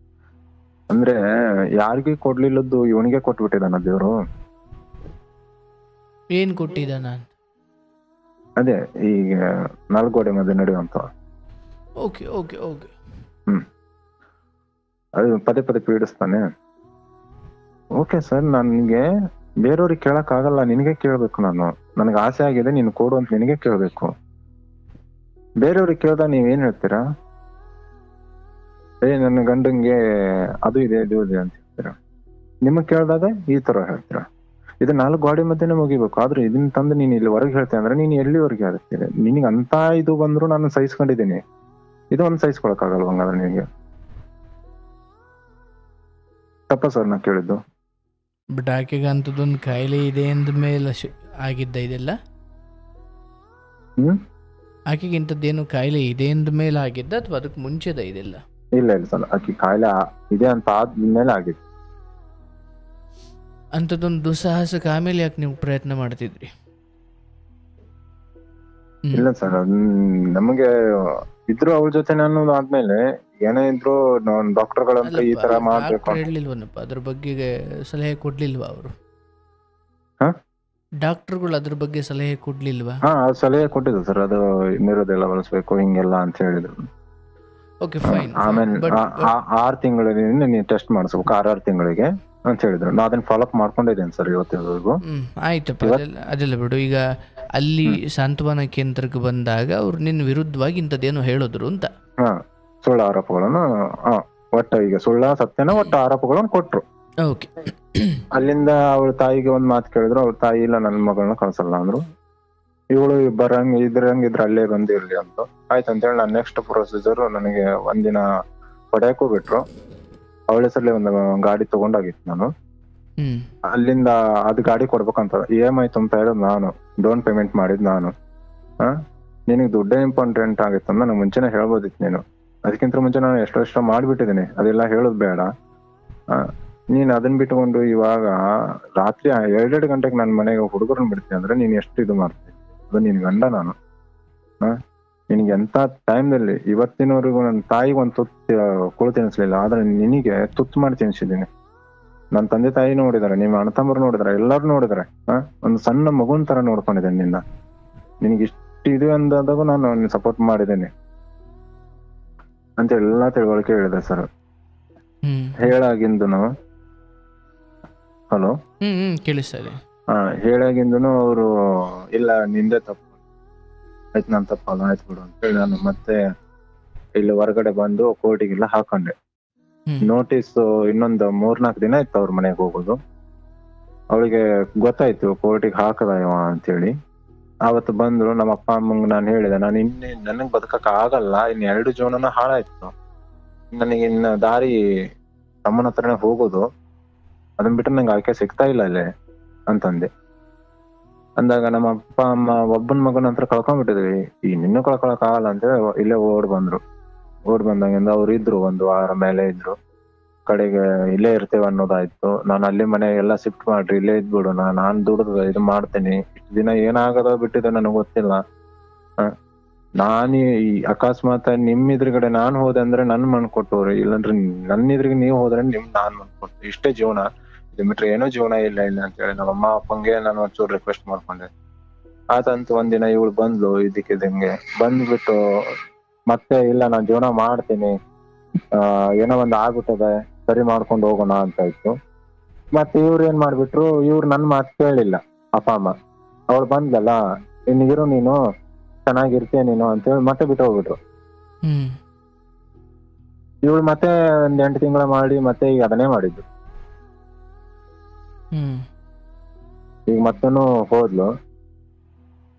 ಅಂದ್ರೆ ಯಾರಿಗೆ ಕೊಡ್ಲಿಲ್ಲದ್ದು ಇವನಿಗೆ ಕೊಟ್ಬಿಟ್ಟಿದಾನ ದೇವ್ರು. ಏನ್ ಕೊಟ್ಟಿದಾನ? ಅದೇ ಈಗ 4 ಗೋಡೆ ಮಧ್ಯೆ ನಡೆಯುವಂತ. Okay okay okay. ಅದು ಪದೇ ಪೀಡಿಸ್ತಾನೆ. ಓಕೆ ಸರ್, ನನ್ಗೆ ಬೇರೆಯವ್ರಿಗೆ ಕೇಳಕ್ ಆಗಲ್ಲ, ನಿನಗೆ ಕೇಳ್ಬೇಕು. ನನಗೆ ಆಸೆ ಆಗಿದೆ, ನೀನು ಕೊಡು ಅಂತ ನಿನಗೆ ಕೇಳ್ಬೇಕು. ಬೇರೆಯವ್ರಿಗೆ ಕೇಳ್ದ ನೀವೇನ್ ಹೇಳ್ತೀರಾ? ನನ್ನ ಗಂಡಂಗೆ ಅದು ಇದೆ ಇದು ಇದೆ ಅಂತ ಹೇಳ್ತೀರಾ. ನಿಮಗ್ ಕೇಳ್ದಾಗ ಈ ತರ ಹೇಳ್ತೀರಾ. ಇದು 4 ಗೋಡೆ ಮಧ್ಯೆನೆ ಮುಗಿಬೇಕು. ಆದ್ರೆ ಇದನ್ನ ತಂದು ನೀನ್ ಇಲ್ಲಿ ಹೊರಗೆ ಹೇಳ್ತೇನೆ ಅಂದ್ರೆ ನೀನ್ ಎಲ್ಲಿವರೆಗೆ ಆಗುತ್ತೀರಿ? ನಿನಗೆ ಅಂತ ಇದು ಬಂದ್ರು ನಾನು ಸಹಿಸ್ಕೊಂಡಿದ್ದೀನಿ, ಇದು ಒಂದು ಸಹಿಸ್ಕೊಳಕ್ ಆಗಲ್ವ? ಹಂಗಾದ್ರೆ ನಿನಗೆ ತಪ್ಪ ಸರ್ ನಾ ಕೇಳಿದ್ದು. ಬಟ್ ಆಕೆಗೆ ಅಂತದೊಂದು ಕಾಯಿಲೆ ಇದೆ ಅಂದ ಮೇಲೆ ಆಗಿದ್ದ ಇದೆಲ್ಲ? ಆಕೆಗೆ ಇಂಥದ್ದೇನು ಕಾಯಿಲೆ ಇದೆ ಅಂದ ಮೇಲೆ ಆಗಿದ್ದ ಅಥವಾ ಅದಕ್ಕೆ ಮುಂಚೆದ ಇದೆಲ್ಲ? ಇಲ್ಲ ಸರ್, ಆಕೆ ಕಾಯಿಲೆ ಇದೆ ಅಂತ ಆದ್ಮೇಲೆ ಆಗಿತ್ತು. ಅಂಥದ್ದೊಂದು ದುಸ್ಸಾಹಸಕ್ಕೆ ಆಮೇಲೆ ಯಾಕೆ ನೀವು ಪ್ರಯತ್ನ ಮಾಡ್ತಿದ್ರಿ? ಇಲ್ಲ ಸರ್, ನಮಗೆ ಇದ್ರು ಅವ್ರ ಜೊತೆ ನಾನು ಆದ್ಮೇಲೆ ಏನೇ ಇದ್ರು ಡಾಕ್ಟರ್ಗಳಂತ ಈ ತರ ಮಾಡ್ಬೇಕು ಹೇಳಿಲ್ವನಪ್ಪ? ಅದ್ರ ಬಗ್ಗೆ ಸಲಹೆ ಕೊಡ್ಲಿಲ್ವಾ ಅವರು? ಡಾಕ್ಟರ್ಗಳು ಅದ್ರ ಬಗ್ಗೆ ಸಲಹೆ ಕೊಡ್ಲಿಲ್ವಾ? ಸಲಹೆ ಕೊಟ್ಟಿದ್ರು ಸರ್. ಅದು ನೀರೋದೆಲ್ಲ ಬಳಸ್ಬೇಕು ಹಿಂಗೆಲ್ಲ ಅಂತ ಹೇಳಿದ್ರು. Okay fine. ಆಮೇಲೆ 6 ತಿಂಗಳಿಂದ ನೀವು ಟೆಸ್ಟ್ ಮಾಡಿಸ್ಬೇಕು, 6 ತಿಂಗಳಿಗೆ ಅಂತ ಹೇಳಿದ್ರು. ನಾ ಅದನ್ನ ಫಾಲೋ ಅಪ್ ಮಾಡ್ಕೊಂಡಿದ್ದೇನೆ ಸರ್ ಇವತ್ತಿವರೆಗೂ. ಆಯ್ತಪ್ಪ, ಅದೆಲ್ಲ ಬಿಡು. ಈಗ ಅಲ್ಲಿ ಸಾಂತ್ವನ ಕೇಂದ್ರಕ್ಕೆ ಬಂದಾಗ ಅವ್ರು ನಿನ್ನ ವಿರುದ್ಧವಾಗಿ ಇಂಥದ್ದೇನೋ ಹೇಳಿದ್ರು ಅಂತ? ಸುಳ್ಳು ಆರೋಪಗಳನ್ನು ಒಟ್ಟು ಈಗ ಸುಳ್ಳ ಸತ್ಯನ ಒಟ್ಟು ಆರೋಪಗಳನ್ನು ಕೊಟ್ರು. ಓಕೆ. ಅಲ್ಲಿಂದ ಅವಳ ತಾಯಿಗೆ ಒಂದ್ ಮಾತು ಕೇಳಿದ್ರು. ಅವ್ರ ತಾಯಿ ಇಲ್ಲ ನನ್ನ ಮಗಳನ್ನ ಕಳ್ಸಲ್ಲ ಅಂದ್ರು. ಇವಳು ಇದ್ರಂಗಿದ್ರೆ ಅಲ್ಲೇ ಬಂದಿರ್ಲಿ ಅಂತ ಆಯ್ತಂತೇಳಿ ನಾನು ನೆಕ್ಸ್ಟ್ ಪ್ರೊಸೀಜರ್ ನನಗೆ ಒಂದಿನ ಹೊಡೆಯಕ್ಕೂ ಬಿಟ್ರು. ಅವಳ ಹೆಸರಲ್ಲಿ ಒಂದು ಗಾಡಿ ತಗೊಂಡಾಗಿತ್ತು ನಾನು. ಅಲ್ಲಿಂದ ಅದು ಗಾಡಿ ಕೊಡ್ಬೇಕಂತ EMI ತುಂಬ್ತಾ ಇರೋದು ನಾನು, ಡೌನ್ ಪೇಮೆಂಟ್ ಮಾಡಿದ್ ನಾನು. ನಿನಗೆ ದುಡ್ಡೇ ಇಂಪಾರ್ಟೆಂಟ್ ಆಗಿತ್ತು ಅಂತ ನನಗೆ ಮುಂಚೆನೆ ಹೇಳ್ಬೋದಿತ್ತು ನೀನು. ಅದಕ್ಕಿಂತ ಮುಂಚೆ ನಾನು ಎಷ್ಟೋ ಮಾಡ್ಬಿಟ್ಟಿದ್ದೀನಿ, ಅದೆಲ್ಲ ಹೇಳೋದ್ ಬೇಡ. ನೀನ್ ಅದನ್ನ ಬಿಟ್ಕೊಂಡು ಇವಾಗ ರಾತ್ರಿ 2 ಗಂಟೆಗೆ ನನ್ನ ಮನೆಗೆ ಹುಡುಗರನ್ನ ಬಿಡ್ತೀನಿ ಅಂದ್ರೆ ನೀನ್ ಎಷ್ಟು ಇದು ಮಾಡ್ತೀನಿ? ಅದು ನಿನ್ ಗಂಡ ನಾನು. ನಿನಗೆ ಎಂತ ಟೈಮ್ದಲ್ಲಿ ಇವತ್ತಿನವರೆಗೂ ನನ್ನ ತಾಯಿಗೆ ಒಂದು ತುತ್ತು ಕುಳು ತಿನ್ನಿಸ್ಲಿಲ್ಲ, ಆದ್ರೆ ನಿನಗೆ ತುತ್ತು ಮಾಡಿ ತಿನ್ಸಿದ್ದೀನಿ. ನನ್ನ ತಂದೆ ತಾಯಿ ನೋಡಿದಾರೆ, ನಿಮ್ಮ ಅಣ್ಣ ತಮ್ಮರು ನೋಡಿದಾರೆ, ಎಲ್ಲಾರು ನೋಡಿದಾರೆ. ಒಂದು ಸಣ್ಣ ಮಗುನ್ ತರ ನೋಡ್ಕೊಂಡಿದ್ದೇನೆ ನಿನ್ನ. ನಿನಗೆ ಇಷ್ಟು ಇದು ಅಂದಾಗೂ ನಾನು ಸಪೋರ್ಟ್ ಮಾಡಿದ್ದೇನೆ ಅಂತ ಎಲ್ಲಾ ತಿಳುವಳಿಕೆ ಹೇಳಿದೆ ಸರ್. ಹೇಳಾಗಿಂದನು ಹಲೋ ಕೇಳಿಸ್ತಾ ಇದೆ. ಹೇಳಾಗಿಂದನು ಅವರು ಇಲ್ಲ ನಿಂದೆ ತಪ್ಪು, ಆಯ್ತು ನಾನು ತಪ್ಪಲ್ಲ, ಆಯ್ತು ಬಿಡು ಅಂತೇಳಿ ನಾನು ಮತ್ತೆ ಇಲ್ಲಿ ಹೊರಗಡೆ ಬಂದು ಕೋರ್ಟಿಗೆಲ್ಲ ಹಾಕೊಂಡೆ. ನೋಟಿಸ್ ಇನ್ನೊಂದು 3-4 ದಿನ ಇತ್ತು ಅವ್ರ ಮನೆಗೆ ಹೋಗೋದು. ಅವಳಿಗೆ ಗೊತ್ತಾಯ್ತು ಕೋರ್ಟಿಗೆ ಹಾಕದ ಇವ ಅಂತೇಳಿ. ಆವತ್ತು ಬಂದ್ರು. ನಮ್ಮ ಅಪ್ಪ ಅಮ್ಮಂಗ್ ನಾನು ಹೇಳಿದೆ, ನಾನು ನನಗ್ ಬದುಕಕ್ ಆಗಲ್ಲ, ಇನ್ 2 ಜೀವನನ ಹಾಳಾಯ್ತು, ನನಗೆ ಇನ್ನ ದಾರಿ ತಮ್ಮನ ಹತ್ರನೇ ಹೋಗೋದು, ಅದನ್ ಬಿಟ್ರೆ ನಂಗೆ ಆಕೆ ಸಿಗ್ತಾ ಇಲ್ಲ ಅಲ್ಲೇ ಅಂತಂದೆ. ಅಂದಾಗ ನಮ್ಮ ಅಪ್ಪ ಅಮ್ಮ ಒಬ್ಬನ ಮಗನ ಹತ್ರ ಕಳ್ಕೊಂಡ್ಬಿಟ್ಟಿದ್ವಿ, ಈ ನಿನ್ನೂ ಕಳ್ಕೊಳಕ್ ಆಗಲ್ಲ ಅಂತೇಳಿ ಇಲ್ಲೇ ಓಡ್ ಬಂದಂಗಿಂದ ಅವ್ರು ಇದ್ರು, 1 ವಾರ ಮೇಲೆ ಇದ್ರು. ಕಡೆಗೆ ಇಲ್ಲೇ ಇರ್ತೇವೆ ಅನ್ನೋದಾಯ್ತು. ನಾನು ಅಲ್ಲಿ ಮನೆ ಎಲ್ಲ ಶಿಫ್ಟ್ ಮಾಡ್ರಿ, ಇಲ್ಲೇ ಇದ್ಬಿಡು, ನಾನ್ ದುಡ್ದು ಇದು ಮಾಡ್ತೇನೆ. ಇಷ್ಟು ದಿನ ಏನಾಗದ ಬಿಟ್ಟಿದೆ ನನಗೆ ಗೊತ್ತಿಲ್ಲ. ನಾನು ಈ ಅಕಸ್ಮಾತ್ ನಿಮ್ ಎದುರುಗಡೆ ನಾನ್ ಹೋದೆ ಅಂದ್ರೆ ನನ್ ಮಣ್ ಕೊಟ್ಟವ್ರಿ, ಇಲ್ಲಾಂದ್ರೆ ನನ್ನ ಎದುರಿಗೆ ನೀವು ಹೋದ್ರೆ ನಾನ್ ಮಣ್ ಕೊಟ್ಟು, ಇಷ್ಟೇ ಜೀವನ, ಇದು ಬಿಟ್ರೆ ಏನೋ ಜೀವನ ಇಲ್ಲ ಅಂತ ಹೇಳಿ ನಮ್ಮ ಅಮ್ಮ ಅಪ್ಪಂಗೆ ನಾನು ಒಂಚೂರು ರಿಕ್ವೆಸ್ಟ್ ಮಾಡ್ಕೊಂಡೆ. ಆತಂತ ಒಂದಿನ ಇವಳು ಬಂದ್ಲು, ಇದಕ್ಕಿದಂಗೆ ಬಂದ್ಬಿಟ್ಟು ಮತ್ತೆ ಇಲ್ಲ ನಾನ್ ಜೀವನ ಮಾಡ್ತೀನಿ, ಏನೋ ಒಂದ್ ಆಗ್ಬಿಟ್ಟದೆ, ಸರಿ ಮಾಡ್ಕೊಂಡು ಹೋಗೋಣ ಅಂತ ಇತ್ತು. ಮತ್ತೆ ಇವ್ರು ಏನ್ ಮಾಡ್ಬಿಟ್ರು, ಇವ್ರು ನನ್ ಮಾತು ಕೇಳಿಲ್ಲ ಅಪ್ಪ ಅಮ್ಮ. ಅವಳು ಬಂದ್ಲಲ್ಲ, ಇನ್ನಿಗಿರು ನೀನು ಚೆನ್ನಾಗಿರ್ತೀಯ ನೀನು ಅಂತೇಳಿ ಮತ್ತೆ ಬಿಟ್ಟು ಹೋಗ್ಬಿಟ್ರು. ಇವಳು ಮತ್ತೆ ಒಂದ್ 8 ತಿಂಗಳ ಮಾಡಿ ಮತ್ತೆ ಈಗ ಅದನ್ನೇ ಮಾಡಿದ್ದು. ಈಗ ಮತ್ತೂ ಹೋದ್ಲು.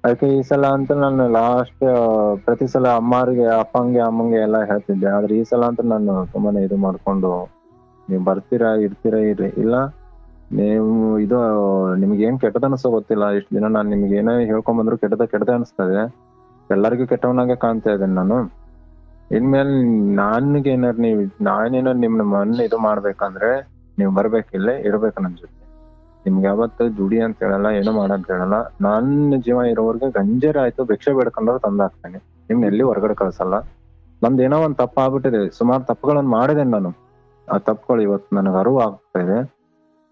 ಅದಕ್ಕೆ ಈ ಸಲ ಅಂತ ನಾನು ಲಾಸ್ಟ್ ಪ್ರತಿ ಸಲ ಅಮ್ಮರಿಗೆ, ಅಪ್ಪಂಗೆ, ಅಮ್ಮಂಗೆ ಎಲ್ಲ ಹೇಳ್ತಿದ್ದೆ. ಆದ್ರೆ ಈ ಸಲ ಅಂತ ನಾನು ತುಂಬಾನೇ ಇದು ಮಾಡ್ಕೊಂಡು, ನೀವ್ ಬರ್ತೀರಾ ಇರ್ತೀರಾ ಇರ್ರಿ, ಇಲ್ಲ ನೀವು ಇದು ನಿಮ್ಗೆ ಏನ್ ಕೆಟ್ಟದ ಅನ್ಸೋ ಗೊತ್ತಿಲ್ಲ. ಇಷ್ಟು ದಿನ ನಾನು ನಿಮ್ಗೆ ಏನೇ ಹೇಳ್ಕೊಂಡ್ ಬಂದ್ರು ಕೆಟ್ಟದ ಅನಿಸ್ತದೆ. ಎಲ್ಲರಿಗೂ ಕೆಟ್ಟವನಾಗೆ ಕಾಣ್ತಾ ಇದ್ದೇನೆ ನಾನು. ಇನ್ಮೇಲೆ ನಾನೇನಾರು ನಿಮ್ನ ಮನ್ ಇದು ಮಾಡ್ಬೇಕಂದ್ರೆ ನೀವ್ ಬರ್ಬೇಕಿಲ್ಲ, ಇರ್ಬೇಕು ನನ್ ಜೊತೆ. ನಿಮ್ಗೆ ಯಾವತ್ತು ದುಡಿ ಅಂತ ಹೇಳಲ್ಲ, ಏನು ಮಾಡಂತ ಹೇಳಲ್ಲ. ನನ್ನ ಜೀವ ಇರೋವರ್ಗೆ ಗಂಜರ ಆಯ್ತು ಭಿಕ್ಷೆ ಬೇಡ್ಕೊಂಡ್ರು ತಂದಾಕ್ತೇನೆ. ನಿಮ್ನ ಎಲ್ಲಿ ಹೊರಗಡೆ ಕಳ್ಸಲ್ಲ. ನಮ್ದು ಏನೋ ಒಂದ್ ತಪ್ಪ ಆಗ್ಬಿಟ್ಟಿದೆ, ಸುಮಾರು ತಪ್ಪುಗಳನ್ನ ಮಾಡಿದ್ದೇನೆ ನಾನು. ಆ ತಪ್ಪುಗಳು ಇವತ್ತು ನನಗೆ ಅರಿವು ಆಗ್ತಾ ಇದೆ.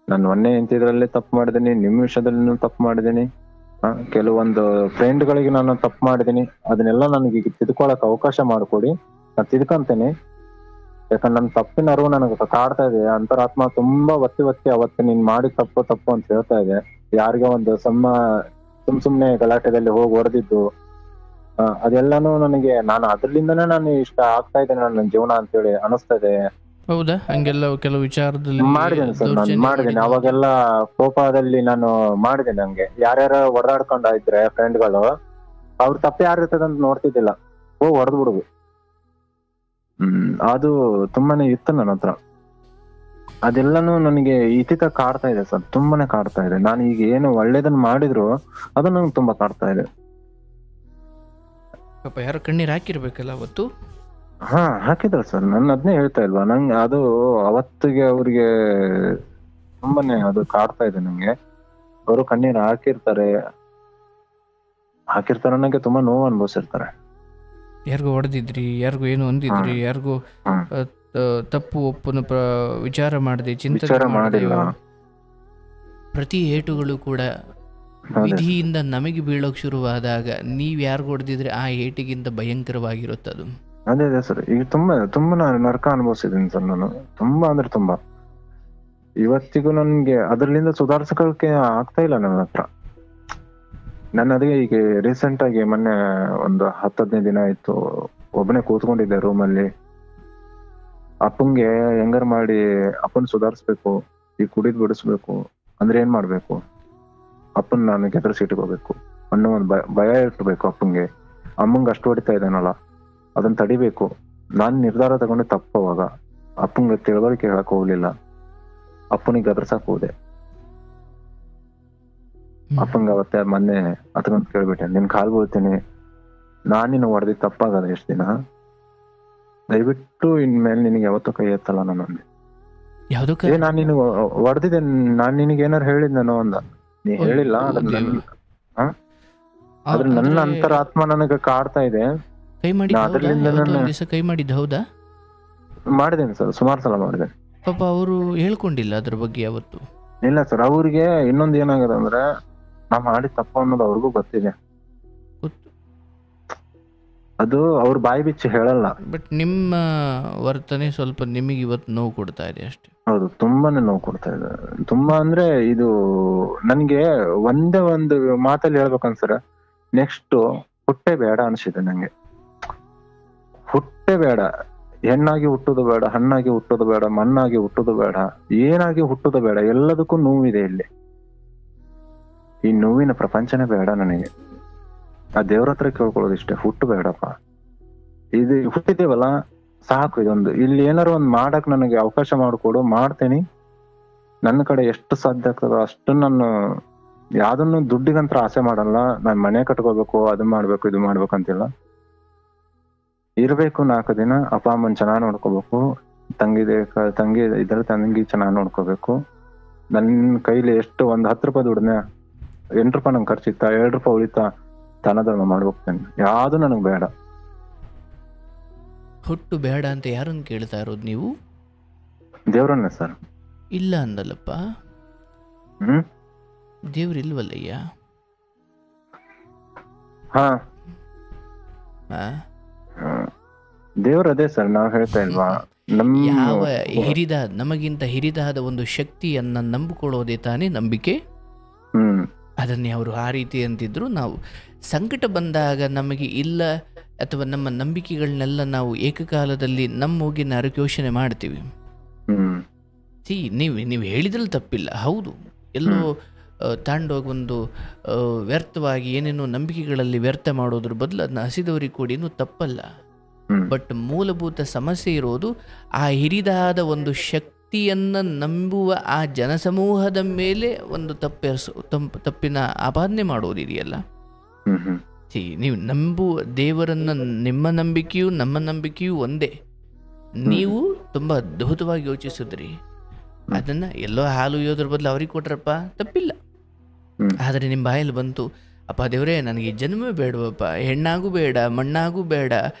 ನಾನು ಮೊನ್ನೆ ಇಂತಿದ್ರಲ್ಲಿ ತಪ್ಪು ಮಾಡಿದೀನಿ, ನಿಮ್ ವಿಷಯದಲ್ಲಿ ತಪ್ಪು ಮಾಡಿದೀನಿ. ಕೆಲವೊಂದು ಫ್ರೆಂಡ್ಗಳಿಗೆ ನಾನು ತಪ್ಪು ಮಾಡಿದೀನಿ. ಅದನ್ನೆಲ್ಲ ನನಗೆ ಈಗ ತಿದ್ಕೊಳಕ್ ಅವಕಾಶ ಮಾಡ್ಕೊಡಿ, ನಾನು ತಿದ್ಕಂತೇನೆ. ಯಾಕಂದ್ರೆ ನನ್ನ ತಪ್ಪಿನ ಅರಿವು ನನಗೆ ಕಾಡ್ತಾ ಇದೆ. ಅಂತರಾತ್ಮ ತುಂಬಾ ಒತ್ತಿ ಅವತ್ತು ನೀನ್ ಮಾಡಿ ತಪ್ಪು ಅಂತ ಹೇಳ್ತಾ ಇದೆ. ಯಾರಿಗೋ ಒಂದು ಸುಮ್ನೆ ಗಲಾಟೆದಲ್ಲಿ ಹೋಗಿ ಹೊಡೆದಿದ್ದು, ಅದೆಲ್ಲಾನು ನನಗೆ, ನಾನು ಅದ್ರಲಿಂದನೇ ನಾನು ಇಷ್ಟ ಆಗ್ತಾ ಇದ್ದೇನೆ ನನ್ನ ಜೀವನ ಅಂತೇಳಿ ಅನಿಸ್ತಾ ಇದೆ. ಹೌದಾ? ಹಂಗೆಲ್ಲ ಕೆಲವು ವಿಚಾರದಲ್ಲಿ ಮಾಡಿದ್ದೇನೆ ಸರ್, ನಾನು ಮಾಡಿದ್ದೇನೆ. ಅವಾಗೆಲ್ಲ ಕೋಪದಲ್ಲಿ ನಾನು ಮಾಡಿದ್ದೇನೆ. ಹಂಗೆ ಯಾರ್ಯಾರ ಹೊಡೆದಾಡ್ಕೊಂಡ ಇದ್ರೆ ಫ್ರೆಂಡ್ಗಳು, ಅವ್ರ ತಪ್ಪು ಯಾರಿರ್ತದೆ ಅಂತ ನೋಡ್ತಿದ್ದಿಲ್ಲ, ಹೋಗಿ ಹೊಡೆದ್ ಬಿಡುದು. ಅದು ತುಂಬಾನೇ ಇತ್ತು ನನ್ನ ಹತ್ರ. ಅದೆಲ್ಲಾನು ನನಗೆ ಇತಿತ ಕಾಡ್ತಾ ಇದೆ ಸರ್, ತುಂಬಾನೇ ಕಾಡ್ತಾ ಇದೆ. ನಾನು ಈಗ ಏನು ಒಳ್ಳೇದನ್ನ ಮಾಡಿದ್ರು ಅದು ನಂಗೆ ತುಂಬಾ ಕಾಡ್ತಾ ಇದೆ. ಯಾರು ಕಣ್ಣೀರ್ ಹಾಕಿರ್ಬೇಕಲ್ಲ ಅವತ್ತು? ಹಾಕಿದ್ರು ಸರ್. ನನ್ನ ಅದನ್ನೇ ಹೇಳ್ತಾ ಇಲ್ವಾ, ನಂಗೆ ಅದು ಅವತ್ತಿಗೆ ಅವ್ರಿಗೆ ತುಂಬಾನೇ ಅದು ಕಾಡ್ತಾ ಇದೆ ನಂಗೆ. ಅವರು ಕಣ್ಣೀರ್ ಹಾಕಿರ್ತಾರೆ ನನಗೆ ತುಂಬಾ ನೋವು ಅನುಭವಿಸಿರ್ತಾರೆ. ಯಾರಿಗೂ ಹೊಡೆದಿದ್ರಿ, ಯಾರಿಗೂ ಏನು ಅಂದಿದ್ರಿ, ಯಾರಿಗೂ ತಪ್ಪು ಒಪ್ಪನ್ನು ವಿಚಾರ ಮಾಡದೆ, ಚಿಂತನೆ ಮಾಡಿಲ್ಲ. ಪ್ರತಿ ಏಟುಗಳು ಕೂಡ ವಿಧಿಯಿಂದ ನಮಗೆ ಬೀಳೋಕ್ ಶುರುವಾದಾಗ ನೀವ್ ಯಾರಿಗೂ ಹೊಡೆದಿದ್ರೆ ಆ ಏಟಿಗಿಂತ ಭಯಂಕರವಾಗಿರುತ್ತದು. ಅದೇ ಸರ್, ಈಗ ತುಂಬಾ ನರಕ ಅನುಭವಿಸಿದ್ದೀನಿ ಸರ್ ನಾನು. ತುಂಬಾ ಅಂದ್ರೆ ತುಂಬಾ. ಇವತ್ತಿಗೂ ನನ್ಗೆ ಅದ್ರಲ್ಲಿಂದ ಸುಧಾರಿಸಕ್ಕೆ ಆಗ್ತಾ ಇಲ್ಲ ನನ್ನ ಹತ್ರ. ನಾನು ಅದೇ ಈಗ ರೀಸೆಂಟ್ ಆಗಿ ಮೊನ್ನೆ ಒಂದು 10-15 ದಿನ ಆಯ್ತು, ಒಬ್ಬನೇ ಕೂತ್ಕೊಂಡಿದ್ದೆ ರೂಮಲ್ಲಿ. ಅಪ್ಪಂಗೆ ಹೆಂಗಾರ ಮಾಡಿ ಅಪ್ಪನ್ ಸುಧಾರಿಸ್ಬೇಕು, ಈ ಕುಡಿದ್ ಬಿಡಿಸ್ಬೇಕು ಅಂದ್ರೆ ಏನ್ ಮಾಡ್ಬೇಕು, ಅಪ್ಪನ್ ನಾನು ಗೆದರ್ಸಿಟ್ಕೋಬೇಕು ಅನ್ನೋ ಒಂದು ಭಯ ಇಟ್ಬೇಕು ಅಪ್ಪಂಗೆ. ಅಮ್ಮಂಗೆ ಅಷ್ಟು ಹೊಡಿತಾ ಇದ್ದಾನಲ್ಲ, ಅದನ್ನ ತಡಿಬೇಕು. ನಾನ್ ನಿರ್ಧಾರ ತಗೊಂಡು ತಪ್ಪವಾಗ ಅಪ್ಪಂಗೆ ತಿಳುವಳಿಕೆ ಹೇಳಕ್ ಹೋಗ್ಲಿಲ್ಲ, ಅಪ್ಪನಿಗೆ ಗದರ್ಸಕ್ ಹೋದೆ. ಅಪ್ಪಂಗ ಅವತ್ತೆ ಮೊನ್ನೆ ಅದನ್ನೊಂದು ಕೇಳ್ಬಿಟ್ಟೆ, ನಿನ್ ಕಾಲ್ ಬೀಳ್ತೀನಿ, ನಾನ್ ನಿನ್ನ ಹೊಡೆದಿ ತಪ್ಪಾಗದ ಎಷ್ಟು ದಿನ, ದಯವಿಟ್ಟು ಇನ್ಮೇಲೆ ನಿನಗೆ ಯಾವತ್ತೂ ಕೈ ಎತ್ತಲ್ಲ ನಾನು ಅಂದೆ. ನಾನ್ ನಿನಗೆ ಹೊಡೆದಿದ್ದೆ, ನಾನ್ ನಿನಗೆ ಏನಾರು ಹೇಳಿದ್ನೋ ಅಂದ. ನೀ ಹೇಳಿಲ್ಲ, ಆದ್ರೆ ನನ್ನ ಅಂತರಾತ್ಮ ನನಗೆ ಕಾಡ್ತಾ ಇದೆ. ಕೈ ಮಾಡಿದ್ದ ಹೌದಾ? ಮಾಡಿದ್ದೇನೆ ಸರ್, ಸುಮಾರು ಸಲ ಮಾಡಿದ್ದೇನೆ. ಪಾಪ ಅವರು ಹೇಳ್ಕೊಂಡಿಲ್ಲ ಅದ್ರ ಬಗ್ಗೆ ಯಾವತ್ತು? ಇಲ್ಲ ಸರ್, ಅವ್ರಿಗೆ ಇನ್ನೊಂದು ಏನಾಗಿದೆ ಅಂದ್ರೆ ನಾ ಮಾಡಿ ತಪ್ಪು ಅನ್ನೋದು ಅವ್ರಿಗೂ ಗೊತ್ತಿದೆ. ಅದು ಅವ್ರ ಬಾಯಿ ಬಿಚ್ಚಿ ಹೇಳಲ್ಲ. ಬಟ್ ನಿಮ್ಮ ವರ್ತನೆ ಸ್ವಲ್ಪ ನಿಮಗೆ ಇವತ್ತು ನೋವು ಕೊಡ್ತಾ ಇದೆ ಅಷ್ಟೇ. ಹೌದು, ತುಂಬಾನೇ ನೋವು ಕೊಡ್ತಾ ಇದೆ. ತುಂಬಾ ಅಂದ್ರೆ ಇದು ನನ್ಗೆ ಒಂದೇ ಒಂದು ಮಾತಲ್ಲಿ ಹೇಳ್ಬೇಕನ್ಸರ, ನೆಕ್ಸ್ಟ್ ಹುಟ್ಟೆ ಬೇಡ ಅನ್ಸಿದೆ ನಂಗೆ. ಹುಟ್ಟೆ ಬೇಡ, ಹೆಣ್ಣಾಗಿ ಹುಟ್ಟುದು ಬೇಡ, ಹಣ್ಣಾಗಿ ಹುಟ್ಟುದು ಬೇಡ, ಮಣ್ಣಾಗಿ ಹುಟ್ಟುದು ಬೇಡ, ಏನಾಗಿ ಹುಟ್ಟುದು ಬೇಡ. ಎಲ್ಲದಕ್ಕೂ ನೋವಿದೆ ಇಲ್ಲಿ. ಈ ನೋವಿನ ಪ್ರಪಂಚನೇ ಬೇಡ ನನಗೆ. ಆ ದೇವ್ರ ಹತ್ರ ಕೇಳ್ಕೊಳ್ಳೋದು ಇಷ್ಟೇ, ಹುಟ್ಟು ಬೇಡಪ್ಪ. ಇದು ಹುಟ್ಟಿದ್ದೇವಲ್ಲ ಸಾಕು, ಇದೊಂದು ಇಲ್ಲಿ ಏನಾರು ಒಂದ್ ಮಾಡಕ್ ನನಗೆ ಅವಕಾಶ ಮಾಡಿಕೊಡು, ಮಾಡ್ತೇನಿ. ನನ್ನ ಕಡೆ ಎಷ್ಟು ಸಾಧ್ಯ ಆಗ್ತದೋ ಅಷ್ಟು ನಾನು ಯಾವ್ದನ್ನು ದುಡ್ಡಿಗಂತ್ರ ಆಸೆ ಮಾಡಲ್ಲ. ನಾನ್ ಮನೆ ಕಟ್ಕೋಬೇಕು, ಅದು ಮಾಡ್ಬೇಕು, ಇದು ಮಾಡ್ಬೇಕು ಅಂತಿಲ್ಲ. ಇರ್ಬೇಕು 4 ದಿನ, ಅಪ್ಪ ಅಮ್ಮನ್ ಚೆನ್ನಾಗ್ ನೋಡ್ಕೋಬೇಕು, ತಂಗಿ ಇದ್ರೆ ತಂಗಿ ಚೆನ್ನಾಗ್ ನೋಡ್ಕೋಬೇಕು. ನನ್ನ ಕೈಲಿ ಎಷ್ಟು ಒಂದ್ 10 ರೂಪಾಯಿ ದುಡ್ನೆ, 8 ರೂಪಾಯಿ ನಂಗೆ ಖರ್ಚಿತ್ತ, 2 ರೂಪಾಯಿ ಉಳಿತಾ, ದಾನ ಧರ್ಮ ಮಾಡ್ಬೋಗ್ತೇನೆ. ಯಾವ್ದು ನನಗ್ ಬೇಡ. ಹುಟ್ಟು ಬೇಡ ಅಂತ ಯಾರನ್ನು ಕೇಳ್ತಾ ಇರೋದು ನೀವು? ದೇವ್ರನ್ನೇ ಸರ್. ಇಲ್ಲ ಅಂದಲ್ಲಪ್ಪ, ದೇವ್ರ ಇಲ್ವಲ್ಲಯ್ಯ. ದೇವ್ರ ಅದೇ ಸರ್, ನಾವ್ ಹೇಳ್ತಾ ಇಲ್ವಾ? ಯಾವ ನಮಗಿಂತ ಹಿರಿದಾದ ಒಂದು ಶಕ್ತಿಯನ್ನ ನಂಬಿಕೊಳ್ಳೋದೇ ತಾನೇ ನಂಬಿಕೆ. ಅದನ್ನೇ ಅವರು ಆ ರೀತಿ ಅಂತಿದ್ರು. ನಾವು ಸಂಕಟ ಬಂದಾಗ ನಮಗೆ ಇಲ್ಲ ಅಥವಾ ನಮ್ಮ ನಂಬಿಕೆಗಳನ್ನೆಲ್ಲ ನಾವು ಏಕಕಾಲದಲ್ಲಿ ನಮ್ಮೋಗಿ ನರಕೋಷಣೆ ಮಾಡ್ತೀವಿ. ನೀವು ಹೇಳಿದ್ರಲ್ಲಿ ತಪ್ಪಿಲ್ಲ, ಹೌದು. ಎಲ್ಲೋ ತಾಂಡೋಗಿ ಒಂದು ವ್ಯರ್ಥವಾಗಿ ಏನೇನೋ ನಂಬಿಕೆಗಳಲ್ಲಿ ವ್ಯರ್ಥ ಮಾಡೋದ್ರ ಬದಲು ಅದನ್ನ ಹಸಿದವರಿಗೆ ಕೊಡಿ ತಪ್ಪಲ್ಲ. ಬಟ್ ಮೂಲಭೂತ ಸಮಸ್ಯೆ ಇರೋದು ಆ ಹಿರಿದಾದ ಒಂದು ಶಕ್ತಿಯನ್ನು ನಂಬುವ ಆ ಜನಸಮೂಹದ ಮೇಲೆ ಒಂದು ತಪ್ಪಿನ ಆಪಾದನೆ ಮಾಡೋದಿದೆಯಲ್ಲ. ನೀವು ನಂಬುವ ದೇವರನ್ನ, ನಿಮ್ಮ ನಂಬಿಕೆಯು ನಮ್ಮ ನಂಬಿಕೆಯೂ ಒಂದೇ. ನೀವು ತುಂಬಾ ಅದ್ಭುತವಾಗಿ ಯೋಚಿಸಿದ್ರಿ, ಅದನ್ನ ಎಲ್ಲೋ ಹಾಲು ಇಯೋದ್ರ ಬದಲು ಅವ್ರಿಗೆ ಕೊಟ್ರಪ್ಪ, ತಪ್ಪಿಲ್ಲ. ಆದರೆ ನಿಮ್ಮ ಬಾಯಲ್ಲಿ ಬಂತು, ಅಪ್ಪ ದೇವರೇ ನನಗೆ ಜನ್ಮವೇ ಬೇಡವಪ್ಪ, ಹೆಣ್ಣಾಗೂ ಬೇಡ, ಮಣ್ಣಾಗೂ ಬೇಡ,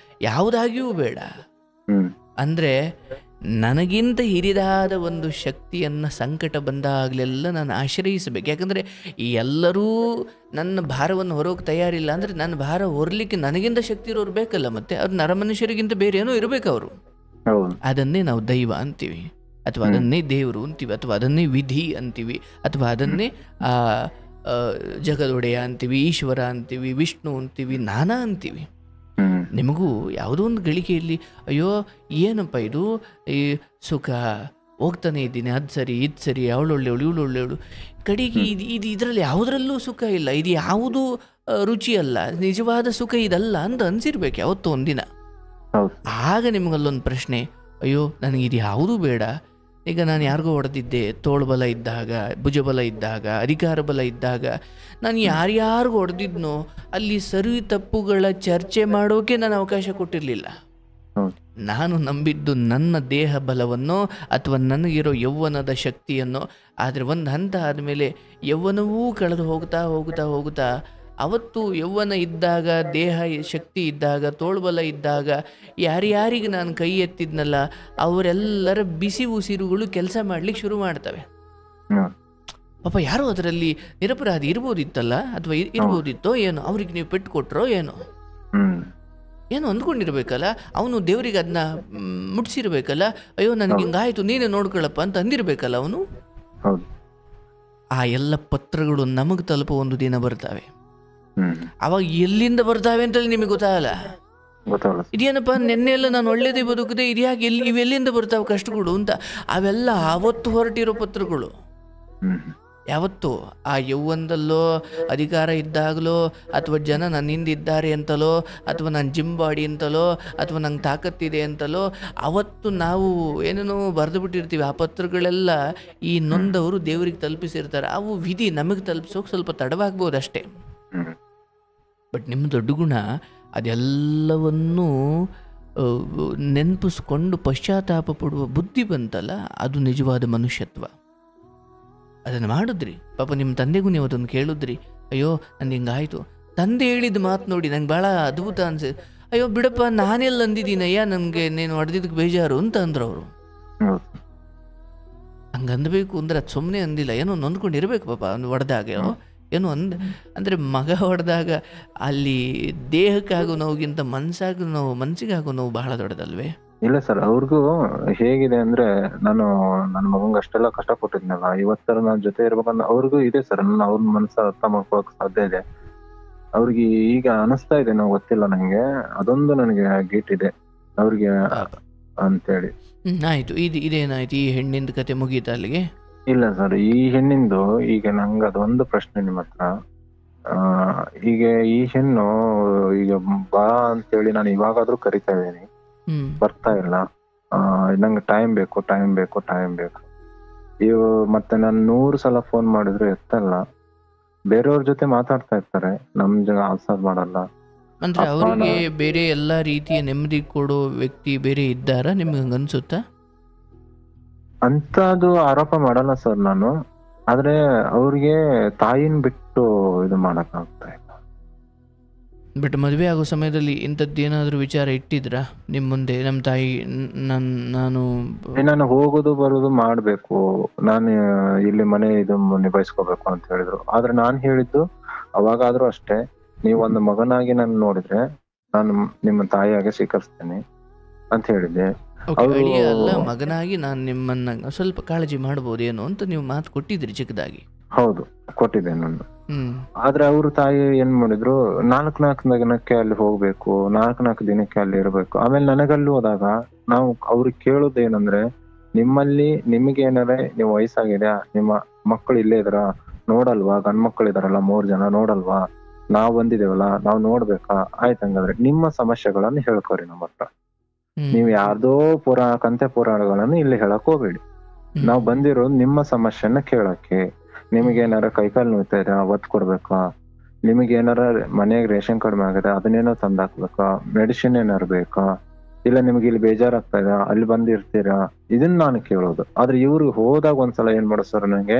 ಯಾವುದಾಗಿಯೂ ಬೇಡ ಅಂದ್ರೆ ನನಗಿಂತ ಹಿರಿದಾದ ಒಂದು ಶಕ್ತಿಯನ್ನು ಸಂಕಟ ಬಂದಾಗಲೆಲ್ಲ ನಾನು ಆಶ್ರಯಿಸಬೇಕು. ಯಾಕಂದರೆ ಎಲ್ಲರೂ ನನ್ನ ಭಾರವನ್ನು ಹೊರೋಕೆ ತಯಾರಿಲ್ಲ ಅಂದರೆ ನನ್ನ ಭಾರ ಹೊರಲಿಕ್ಕೆ ನನಗಿಂತ ಶಕ್ತಿ ಇರೋರು ಬೇಕಲ್ಲ. ಮತ್ತೆ ಅವ್ರು ನರಮನುಷ್ಯರಿಗಿಂತ ಬೇರೆ ಏನೋ ಇರಬೇಕು ಅವರು. ಅದನ್ನೇ ನಾವು ದೈವ ಅಂತೀವಿ, ಅಥವಾ ಅದನ್ನೇ ದೇವರು ಅಂತೀವಿ, ಅಥವಾ ಅದನ್ನೇ ವಿಧಿ ಅಂತೀವಿ, ಅಥವಾ ಅದನ್ನೇ ಜಗದೊಡೆಯ ಅಂತೀವಿ, ಈಶ್ವರ ಅಂತೀವಿ, ವಿಷ್ಣು ಅಂತೀವಿ, ನಾನಾ ಅಂತೀವಿ. ನಿಮಗೂ ಯಾವುದೋ ಒಂದು ಗಳಿಕೆಯಲ್ಲಿ ಅಯ್ಯೋ ಏನಪ್ಪ ಇದು, ಈ ಸುಖ ಹೋಗ್ತಾನೆ ಇದ್ದೀನಿ, ಅದು ಸರಿ ಇದು ಸರಿ, ಅವಳೊಳ್ಳೆವಳು ಇವಳೊಳ್ಳೆವಳು, ಕಡೆಗೆ ಇದು ಇದರಲ್ಲಿ ಯಾವುದರಲ್ಲೂ ಸುಖ ಇಲ್ಲ, ಇದು ಯಾವುದೂ ರುಚಿ ಅಲ್ಲ, ನಿಜವಾದ ಸುಖ ಇದಲ್ಲ ಅಂತ ಅನ್ಸಿರ್ಬೇಕು ಯಾವತ್ತೋ ಒಂದಿನ. ಆಗ ನಿಮಗಲ್ಲೊಂದು ಪ್ರಶ್ನೆ, ಅಯ್ಯೋ ನನಗಿದು ಯಾವುದೂ ಬೇಡ. ಈಗ ನಾನು ಯಾರಿಗೋ ಹೊಡೆದಿದ್ದೆ, ತೋಳ್ಬಲ ಇದ್ದಾಗ, ಭುಜಬಲ ಇದ್ದಾಗ, ಅಧಿಕಾರ ಬಲ ಇದ್ದಾಗ, ನಾನು ಯಾರ್ಯಾರಿಗೂ ಹೊಡೆದಿದ್ನೋ ಅಲ್ಲಿ ಸರಿ ತಪ್ಪುಗಳ ಚರ್ಚೆ ಮಾಡೋಕೆ ನಾನು ಅವಕಾಶ ಕೊಟ್ಟಿರಲಿಲ್ಲ. ನಾನು ನಂಬಿದ್ದು ನನ್ನ ದೇಹ ಬಲವನ್ನೋ ಅಥವಾ ನನಗಿರೋ ಯೌವನದ ಶಕ್ತಿಯನ್ನೋ. ಆದರೆ ಒಂದು ಹಂತ ಆದಮೇಲೆ ಯೌವನವೂ ಕಳೆದು ಹೋಗ್ತಾ ಹೋಗ್ತಾ ಹೋಗ್ತಾ, ಅವತ್ತು ಯೌವನ ಇದ್ದಾಗ, ದೇಹ ಶಕ್ತಿ ಇದ್ದಾಗ, ತೋಳ್ಬಲ ಇದ್ದಾಗ ಯಾರ್ಯಾರಿಗೆ ನಾನು ಕೈ ಎತ್ತಿದ್ನಲ್ಲ ಅವರೆಲ್ಲರ ಬಿಸಿ ಉಸಿರುಗಳು ಕೆಲಸ ಮಾಡ್ಲಿಕ್ಕೆ ಶುರು ಮಾಡ್ತವೆ. ಪಾಪ ಯಾರೋ ಅದರಲ್ಲಿ ನಿರಪರಾಧಿ ಇರ್ಬೋದಿತ್ತಲ್ಲ, ಅಥವಾ ಇರ್ಬೋದಿತ್ತೋ ಏನೋ, ಅವ್ರಿಗೆ ನೀವು ಪೆಟ್ಟು ಕೊಟ್ರೋ ಏನೋ ಅಂದ್ಕೊಂಡಿರ್ಬೇಕಲ್ಲ. ಅವನು ದೇವರಿಗೆ ಅದನ್ನ ಮುಟ್ಸಿರ್ಬೇಕಲ್ಲ. ಅಯ್ಯೋ ನನಗೆ ಹಿಂಗಾಯ್ತು, ನೀನೇ ನೋಡ್ಕೊಳಪ್ಪ ಅಂತ ಅಂದಿರ್ಬೇಕಲ್ಲ ಅವನು. ಆ ಎಲ್ಲ ಪತ್ರಗಳು ನಮಗೆ ತಲುಪೋ ಒಂದು ದಿನ ಬರ್ತವೆ. ಅವಾಗ ಎಲ್ಲಿಂದ ಬರ್ತಾವೆ ಅಂತೇಳಿ ನಿಮಗೆ ಗೊತ್ತಾಗಲ್ಲ. ಇದೇನಪ್ಪ ನೆನ್ನೆಲ್ಲ ನಾನು ಒಳ್ಳೇದೇ ಬದುಕದೆ, ಇದ್ಯಾಕೆ ಇವೆಲ್ಲಿಂದ ಬರ್ತಾವೆ ಕಷ್ಟಗಳು ಅಂತ. ಅವೆಲ್ಲ ಆವತ್ತು ಹೊರಟಿರೋ ಪತ್ರಗಳು. ಯಾವತ್ತು ಆ ಯೌವನದಲ್ಲೋ, ಅಧಿಕಾರ ಇದ್ದಾಗಲೋ, ಅಥವಾ ಜನ ನನ್ನಿಂದ ಇದ್ದಾರೆ ಅಂತಲೋ, ಅಥವಾ ನಾನು ಜಿಮ್ ಬಾಡಿ ಅಂತಲೋ, ಅಥವಾ ನಂಗೆ ತಾಕತ್ತಿದೆ ಅಂತಲೋ ಅವತ್ತು ನಾವು ಏನೇನೋ ಬರೆದು ಬಿಟ್ಟಿರ್ತೀವಿ. ಆ ಪತ್ರಗಳೆಲ್ಲ ಈ ನೊಂದವರು ದೇವರಿಗೆ ತಲುಪಿಸಿರ್ತಾರೆ. ಅವು ವಿಧಿ ನಮಗೆ ತಲುಪಿಸೋಕೆ ಸ್ವಲ್ಪ ತಡವಾಗ್ಬೋದು ಅಷ್ಟೇ. ಬಟ್ ನಿಮ್ಮ ದೊಡ್ಡ ಗುಣ ಅದೆಲ್ಲವನ್ನೂ ನೆನಪಿಸ್ಕೊಂಡು ಪಶ್ಚಾತ್ತಾಪ ಪಡುವ ಬುದ್ಧಿ ಬಂತಲ್ಲ, ಅದು ನಿಜವಾದ ಮನುಷ್ಯತ್ವ. ಅದನ್ನು ಮಾಡಿದ್ರಿ. ಪಾಪ ನಿಮ್ಮ ತಂದೆಗೂ ನೀವು ಅದನ್ನು ಕೇಳಿದ್ರಿ, ಅಯ್ಯೋ ನಂಗೆ ಹಿಂಗಾಯಿತು. ತಂದೆ ಹೇಳಿದ ಮಾತು ನೋಡಿ ನಂಗೆ ಭಾಳ ಅದ್ಭುತ ಅನ್ಸಿದೆ. ಅಯ್ಯೋ ಬಿಡಪ್ಪ, ನಾನೆಲ್ಲ ಅಂದಿದ್ದೀನಯ್ಯ, ನನಗೆ ನೀನು ಹೊಡೆದಿದ್ದಕ್ಕೆ ಬೇಜಾರು ಅಂತ ಅಂದ್ರು ಅವರು. ಹಂಗೆ ಅಂದಬೇಕು ಅಂದ್ರೆ ಅದು ಸುಮ್ಮನೆ ಅಂದಿಲ್ಲ, ಏನೋ ನೊಂದ್ಕೊಂಡಿರ್ಬೇಕು ಪಾಪ. ಅವ್ನು ಹೊಡೆದಾಗ ಏನೋ ಅಂದರೆ ಮಗ ಹೊಡೆದಾಗ ಅಲ್ಲಿ ದೇಹಕ್ಕಾಗೋ ನೋವಿಗಿಂತ ಮನಸ್ಸಿಗಾಗೋ ನೋವು ಬಹಳ ದೊಡ್ಡದಲ್ವೇ? ಇಲ್ಲ ಸರ್, ಅವ್ರಿಗೂ ಹೇಗಿದೆ ಅಂದ್ರೆ, ನಾನು ನನ್ನ ಮಗಂಗೆ ಅಷ್ಟೆಲ್ಲ ಕಷ್ಟ ಕೊಟ್ಟಿದ್ನಲ್ಲ, ಇವತ್ತರ ನನ್ನ ಜೊತೆ ಇರ್ಬೇಕಂದ್ರೆ ಅವ್ರಿಗೂ ಇದೆ ಸರ್. ನಾನು ಅವ್ರ ಮನಸ್ಸ ಅರ್ಥ ಮಾಡ್ಕೊಳಕ್ ಸಾಧ್ಯ ಇದೆ. ಅವ್ರಿಗೆ ಈಗ ಅನಿಸ್ತಾ ಇದೆ, ನಾವು ಗೊತ್ತಿಲ್ಲ ನಂಗೆ, ಅದೊಂದು ನನಗೆ ಗೀಟ್ ಇದೆ ಅವ್ರಿಗೆ ಅಂತೇಳಿ. ಆಯ್ತು, ಇದೇನಾಯ್ತು? ಈ ಹೆಣ್ಣಿಂದ ಕತೆ ಮುಗೀತ ಅಲ್ಲಿಗೆ? ಇಲ್ಲ ಸರ್, ಈ ಹೆಣ್ಣಿಂದು ಈಗ ನಂಗೆ ಅದೊಂದು ಪ್ರಶ್ನೆ ನಿಮ್ಮ ಹತ್ರ. ಈಗ ಈ ಹೆಣ್ಣು ಈಗ ಬಾ ಅಂತೇಳಿ ನಾನು ಇವಾಗಾದ್ರೂ ಕರಿತಾ ಇದ್ದೀನಿ, ಬರ್ತಾ ಇಲ್ಲ. ನಂಗೆ ಟೈಮ್ ಬೇಕು. ಇವು ಮತ್ತೆ ನಾನು 100 ಸಲ ಫೋನ್ ಮಾಡಿದ್ರು ಎತ್ತಲ್ಲ. ಬೇರೆಯವ್ರ ಜೊತೆ ಮಾತಾಡ್ತಾ ಇರ್ತಾರೆ, ನಮ್ ಆನ್ಸರ್ ಮಾಡಲ್ಲ. ಅಂದ್ರೆ ಅವರಿಗೆ ಬೇರೆ ಎಲ್ಲಾ ರೀತಿಯ ನೆಮ್ಮದಿ ಕೊಡೋ ವ್ಯಕ್ತಿ ಬೇರೆ ಇದ್ದಾರಾ ನಿಮ್ಗೆ ಅನ್ಸುತ್ತಾ? ಅಂತ ಅದು ಆರೋಪ ಮಾಡಲ್ಲ ಸರ್ ನಾನು. ಆದ್ರೆ ಅವ್ರಿಗೆ ತಾಯಿನ ಬಿಟ್ಟು ಇದು ಮಾಡಕ್ ಆಗ್ತಾ ಇಲ್ಲ. ಬಟ್ ಮದುವೆ ಆಗೋ ಸಮಯದಲ್ಲಿ ಇಂಥದ್ದೇನಾದ್ರೂ ವಿಚಾರ ಇಟ್ಟಿದ್ರಾ ನಿಮ್ ಮುಂದೆ? ನಮ್ಮ ತಾಯಿ ನಾನು ಹೋಗೋದು ಬರೋದು ಮಾಡ್ಬೇಕು, ನಾನು ಇಲ್ಲಿ ಮನೆ ಇದು ನಿಭಾಯಿಸ್ಕೋಬೇಕು ಅಂತ ಹೇಳಿದ್ರು. ಆದ್ರೆ ನಾನ್ ಹೇಳಿದ್ದು ಅವಾಗಾದ್ರೂ ಅಷ್ಟೇ, ನೀವು ಒಂದು ಮಗನಾಗಿ ನಾನು ನೋಡಿದ್ರೆ ನಾನು ನಿಮ್ಮ ತಾಯಿಯಾಗೆ ಸ್ವೀಕರಿಸ್ತೇನೆ. ಅಂತ ಹೇಳಿದ್ದೆ. ಓಕೆ, ಅಳಿಯ ಅಲ್ಲ ಮಗನಾಗಿ ನಾನು ನಿಮ್ಮನ್ನ ಸ್ವಲ್ಪ ಕಾಳಜಿ ಮಾಡ್ಬೋದೇನೋ ಅಂತ ನೀವು ಮಾತು ಕೊಟ್ಟಿದ್ರಿ ಚಿಕ್ಕದಾಗಿ. ಹೌದು, ಕೊಟ್ಟಿದ್ದೆ ನಾನು. ಆದ್ರೆ ಅವ್ರ ತಾಯಿ ಏನ್ ಮಾಡಿದ್ರು, 4 ದಿನಕ್ಕೆ ಅಲ್ಲಿ ಹೋಗ್ಬೇಕು, 4 ದಿನಕ್ಕೆ ಅಲ್ಲಿ ಇರ್ಬೇಕು. ಆಮೇಲೆ ನನಗಲ್ಲಿ ಹೋದಾಗ ನಾವು ಅವ್ರಿಗೆ ಕೇಳೋದೇನಂದ್ರೆ, ನಿಮಗೆ ಏನಾರೆ ನೀವು ವಯಸ್ಸಾಗಿದೆ, ನಿಮ್ಮ ಮಕ್ಕಳು ಇಲ್ಲೇ ಇದ್ರ ನೋಡಲ್ವಾ, ಗಂಡ್ ಮಕ್ಕಳು ಇದಾರಲ್ಲ 3 ಜನ ನೋಡಲ್ವಾ, ನಾವ್ ಬಂದಿದೇವಲ್ಲ ನಾವ್ ನೋಡ್ಬೇಕಾ, ಆಯ್ತಂಗಾದ್ರೆ ನಿಮ್ಮ ಸಮಸ್ಯೆಗಳನ್ನ ಹೇಳ್ಕೊರಿ ನಮ್ಮ ಹತ್ರ. ನೀವ್ ಯಾರ್ದೋ ಕಂತೆ ಪುರಾಣಗಳನ್ನು ಇಲ್ಲಿ ಹೇಳಕ್ ಹೋಗ್ಬೇಡಿ. ನಾವ್ ಬಂದಿರೋದು ನಿಮ್ಮ ಸಮಸ್ಯೆನ ಕೇಳಕ್ಕೆ. ನಿಮಗೇನಾರ ಕೈಕಾಲು ನೋಯ್ತಾ ಇದೆ, ಒತ್ತು ಕೊಡ್ಬೇಕಾ, ನಿಮಗೇನಾರ ಮನೆಯಾಗ ರೇಷನ್ ಕಡಿಮೆ ಆಗಿದೆ ಅದನ್ನೇನೋ ತಂದಾಕ್ಬೇಕಾ, ಮೆಡಿಸಿನ್ ಏನಾರು ಬೇಕಾ, ಇಲ್ಲ ನಿಮ್ಗೆ ಇಲ್ಲಿ ಬೇಜಾರಾಗ್ತಾ ಇದೆ ಅಲ್ಲಿ ಬಂದಿರ್ತೀರಾ, ಇದನ್ನ ನಾನು ಕೇಳೋದು. ಆದ್ರೆ ಇವ್ರು ಹೋದಾಗ ಒಂದ್ಸಲ ಏನ್ ಮಾಡೋ ಸರ್, ನಂಗೆ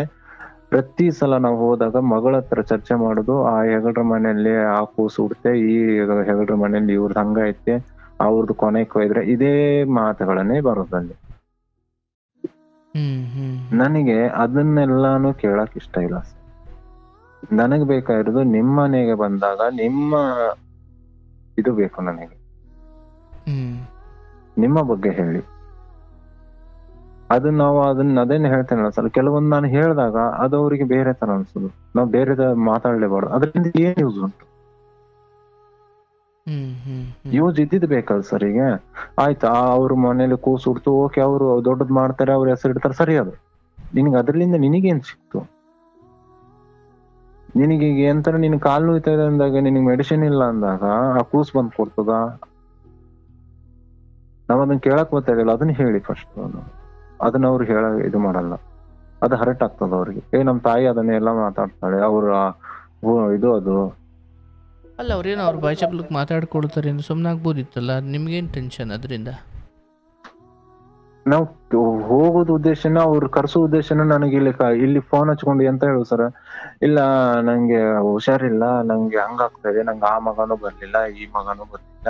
ಪ್ರತಿ ಸಲ ನಾವು ಹೋದಾಗ ಮಗಳ ಹತ್ರ ಚರ್ಚೆ ಮಾಡುದು, ಆ ಹೆಗಡ್ರ ಮನೆಯಲ್ಲಿ ಆ ಕೂಸು ಹುಡ್ತೆ, ಈ ಹೆಗಡ್ರ ಮನೆಯಲ್ಲಿ ಇವ್ರದ್ದು ಹಂಗೈತೆ, ಅವ್ರದ್ದು ಕೊನೆ ಕೊಯ್ದ್ರೆ, ಇದೇ ಮಾತುಗಳನ್ನೇ ಬರೋದಲ್ಲಿ. ನನಗೆ ಅದನ್ನೆಲ್ಲಾನು ಕೇಳಕ್ ಇಷ್ಟ ಇಲ್ಲ ಸರ್. ನನಗ್ ಬೇಕಾಗಿರೋದು ನಿಮ್ಮ ಮನೆಗೆ ಬಂದಾಗ ನಿಮ್ಮ ಇದು ಬೇಕು ನನಗೆ, ನಿಮ್ಮ ಬಗ್ಗೆ ಹೇಳಿ. ಅದೇನು ಹೇಳ್ತೇನಲ್ಲ ಸರ್, ಕೆಲವೊಂದು ನಾನು ಹೇಳಿದಾಗ ಅದು ಅವ್ರಿಗೆ ಬೇರೆ ತರ ಅನ್ಸುದು, ನಾವು ಬೇರೆ ಮಾತಾಡ್ಲೇಬಾರ್ದು. ಅದರಿಂದ ಏನ್ ಯೂಸ್ ಉಂಟು? ಯೂಸ್ ಇದ್ದಿದ್ ಬೇಕಲ್ಲ ಸರ್. ಈಗ ಆಯ್ತಾ, ಅವ್ರ ಮನೇಲಿ ಕೂಸು ಹುಡ್ತು, ಓಕೆ, ಅವ್ರು ದೊಡ್ಡದ್ ಮಾಡ್ತಾರೆ, ಅವ್ರ ಹೆಸರು ಇಡ್ತಾರೆ, ಸರಿ. ಅದು ನಿನ್ಗೆ ಅದ್ರಲ್ಲಿಂದ ನಿನಗೇನ್ ಸಿಕ್ತು? ನಿನಗೆ ಈಗ ಎಂತರ ನಿನ್ ಕಾಲು ನೋಯ್ತಾ ಇದೆ ಅಂದಾಗ ನಿನಗೆ ಮೆಡಿಸಿನ್ ಇಲ್ಲ ಅಂದಾಗ ಆ ಕೂಸ್ ಬಂದ್ ಕೊಡ್ತದ? ನಾವ್ ಅದನ್ನ ಕೇಳಕ್ ಗೊತ್ತಾಗಿಲ್ಲ, ಅದನ್ನ ಹೇಳಿ ಫಸ್ಟ್. ಅದನ್ನ ಅವ್ರು ಇದು ಮಾಡಲ್ಲ, ಅದು ಹರ್ಟ್ ಆಗ್ತದ ಅವ್ರಿಗೆ. ನಮ್ ತಾಯಿ ಅದನ್ನೆಲ್ಲ ಮಾತಾಡ್ತಾಳೆ, ಅವ್ರ ಇದು ಅದು ಅಲ್ಲ. ಅವ್ರೇನು ಅವ್ರ ಬಾಯಿ ಚಪ್ಲಕ್ ಮಾತಾಡ್ಕೊಳ್ತಾರೆ ಅಂತ ಸುಮ್ಮನೆ ಆಗ್ಬೋದಿತ್ತಲ್ಲ, ನಿಮ್ಗೇನ್ ಟೆನ್ಷನ್ ಅದರಿಂದ? ನಾವು ಹೋಗೋದು ಉದ್ದೇಶನ, ಅವ್ರು ಕರ್ಸೋ ಉದ್ದೇಶನ ನನಗೆ ಇಲ್ಲಿ ಫೋನ್ ಹಚ್ಕೊಂಡು ಎಂತ ಹೇಳು ಸರ್, ಇಲ್ಲ ನಂಗೆ ಹುಷಾರಿಲ್ಲ, ನಂಗೆ ಹಂಗಾಗ್ತಾ ಇದೆ, ನಂಗೆ ಆ ಮಗನೂ ಬರ್ಲಿಲ್ಲ, ಈ ಮಗನೂ ಬರ್ಲಿಲ್ಲ,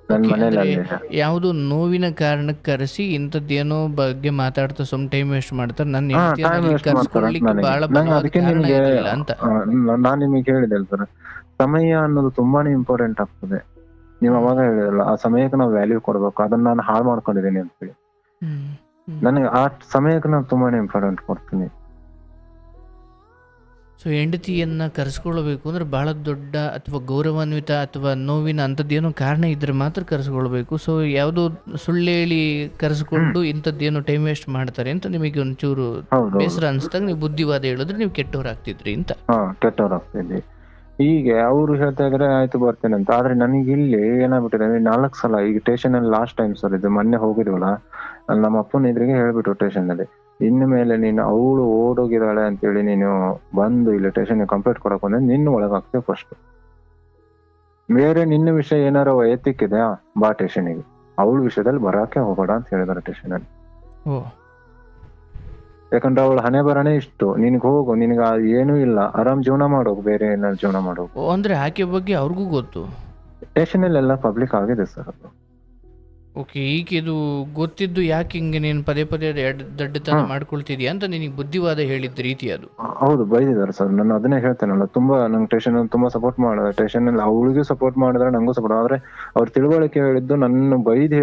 ನನ್ ಮನೇಲಿ ಯಾವ್ದು ನೋವಿನ ಕಾರಣಕ್ಕೆ ಕರೆಸಿ ಇಂಥದ್ದೇನೋ ಬಗ್ಗೆ ಮಾತಾಡ್ತಾ ಸುಮ್ ಟೈಮ್ ವೇಸ್ಟ್ ಮಾಡ್ತಾರೆ. ಅದಕ್ಕೆ ನಿಮ್ಗೆ ನಾನ್ ನಿಮಗೆ ಹೇಳಿದೆ ಸರ್, ಸಮಯ ಅನ್ನೋದು ತುಂಬಾನೇ ಇಂಪಾರ್ಟೆಂಟ್ ಆಗ್ತದೆ. ನೀವ್ ಅವಾಗ ಹೇಳಿದಲ್ಲ, ಆ ಸಮಯಕ್ಕೆ ನಾವು ವ್ಯಾಲ್ಯೂ ಕೊಡ್ಬೇಕು, ಅದನ್ನ ನಾನು ಹಾಳು ಮಾಡ್ಕೊಂಡಿದ್ದೀನಿ ಅಂತೇಳಿ. ನನಗೆ ಆ ಸಮಯಕ್ಕೆ ನಾನು ತುಂಬಾನೇ ಇಂಪಾರ್ಟೆಂಟ್ ಕೊಡ್ತೀನಿ. ಸೊ ಹೆಂಡತಿಯನ್ನ ಕರೆಸ್ಕೊಳ್ಬೇಕು ಅಂದ್ರೆ ಬಹಳ ದೊಡ್ಡ ಅಥವಾ ಗೌರವಾನ್ವಿತ ಅಥವಾ ನೋವಿನ ಅಂಥದ್ದೇನೋ ಕಾರಣ ಇದ್ರೆ ಮಾತ್ರ ಕರೆಸ್ಕೊಳ್ಬೇಕು. ಸೊ ಯಾವುದೋ ಸುಳ್ಳೇಳಿ ಕರೆಸ್ಕೊಂಡು ಇಂಥದ್ದೇನೋ ಟೈಮ್ ವೇಸ್ಟ್ ಮಾಡ್ತಾರೆ ಅಂತ ನಿಮಗೆ ಒಂಚೂರು ಬೇಸರ ಅನ್ಸ್ದಾಗ ನೀವು ಬುದ್ಧಿವಾದ ಹೇಳಿದ್ರೆ ನೀವು ಕೆಟ್ಟವರಾಗ್ತಿದ್ರಿ ಅಂತ. ಕೆಟ್ಟವರಾಗ್ತಿದ್ವಿ. ಹೀಗೆ ಅವ್ರು ಹೇಳ್ತಾ ಇದ್ರೆ ಆಯ್ತು ಬರ್ತೇನೆ ಅಂತ. ಆದ್ರೆ ನನಗೆ ಇಲ್ಲಿ ಏನಾಗ್ಬಿಟ್ಟಿದೆ, 4 ಸಲ ಈಗ ಸ್ಟೇಷನ್ ಅಲ್ಲಿ ಲಾಸ್ಟ್ ಟೈಮ್ ಸರ್, ಇದು ಮೊನ್ನೆ ಹೋಗಿದ್ವಲ್ಲ, ನಮ್ಮ ಅಪ್ಪನ ಎದುರಿಗೆ ಹೇಳ್ಬಿಟ್ಟು ಸ್ಟೇಷನ್ ಅಲ್ಲಿ, ಇನ್ನು ಮೇಲೆ ನೀನು ಅವಳು ಓಡೋಗಿದ್ದಾಳೆ ಅಂತೇಳಿ ನೀನು ಬಂದು ಇಲ್ಲಿ ಸ್ಟೇಷನ್ ಕಂಪ್ಲೇಂಟ್ ಕೊಡಕ್ ಬಂದ್ರೆ ನಿನ್ನ ಒಳಗಾಗ್ತೇವೆ ಫಸ್ಟ್. ಬೇರೆ ನಿನ್ನ ವಿಷಯ ಏನಾರ ವೈಯಕ್ತಿಕ್ಕಿದೆ ಬಾ ಸ್ಟೇಷನ್ಗೆ, ಅವಳ ವಿಷಯದಲ್ಲಿ ಬರಾಕೆ ಹೋಗೋಣ ಅಂತ ಹೇಳಿದಾರೆ ಸ್ಟೇಷನ್ ಅಲ್ಲಿ. ಯಾಕಂದ್ರೆ ಅವಳ ಹಣೆ ಬರನೇ ಇಷ್ಟು, ನಿನ್ಗೆ ಹೋಗು, ನಿನ್ಗ ಏನೂ ಇಲ್ಲ, ಆರಾಮ್ ಜೀವನ ಮಾಡೋಗು, ಬೇರೆ ಏನಾದ್ರು ಜೀವನ ಮಾಡೋಗು ಅಂದ್ರೆ ಆಕೆ ಬಗ್ಗೆ ಅವ್ರಿಗೂ ಗೊತ್ತು. ಸ್ಟೇಷನ್ ಎಲ್ಲ ಪಬ್ಲಿಕ್ ಆಗಿದೆ ಸರ್ ಅದು. ಓಕೆ, ಈಗ ಇದು ಗೊತ್ತಿದ್ದು ಯಾಕೆ ಹಿಂಗೆ ನೀನು ಪದೇ ಪದೇ ದಡ್ಡತನ ಮಾಡ್ಕೊಳ್ತಿದ್ಯಾ ಅಂತ ನಿನಗೆ ಬುದ್ಧಿವಾದ ಹೇಳಿದ ರೀತಿ ಅದು. ಹೌದು, ಬೈದಿದ್ದಾರೆ ಸರ್. ನಾನು ಅದನ್ನೇ ಹೇಳ್ತೇನಲ್ಲ, ತುಂಬಾ ನಂಗೆ ಸ್ಟೇಷನ್ ತುಂಬಾ ಸಪೋರ್ಟ್ ಮಾಡಿದ್ರೆ, ಸ್ಟೇಷನ್ ಅಲ್ಲಿ ಅವಳಿಗೂ ಸಪೋರ್ಟ್ ಮಾಡಿದ್ರೆ ನಂಗೂ ಸಪೋರ್ಟ್. ಆದ್ರೆ ಅವ್ರ ತಿಳುವಳಿಕೆ ಹೇಳಿದ್ದು ನನ್ನ ಬೈದ್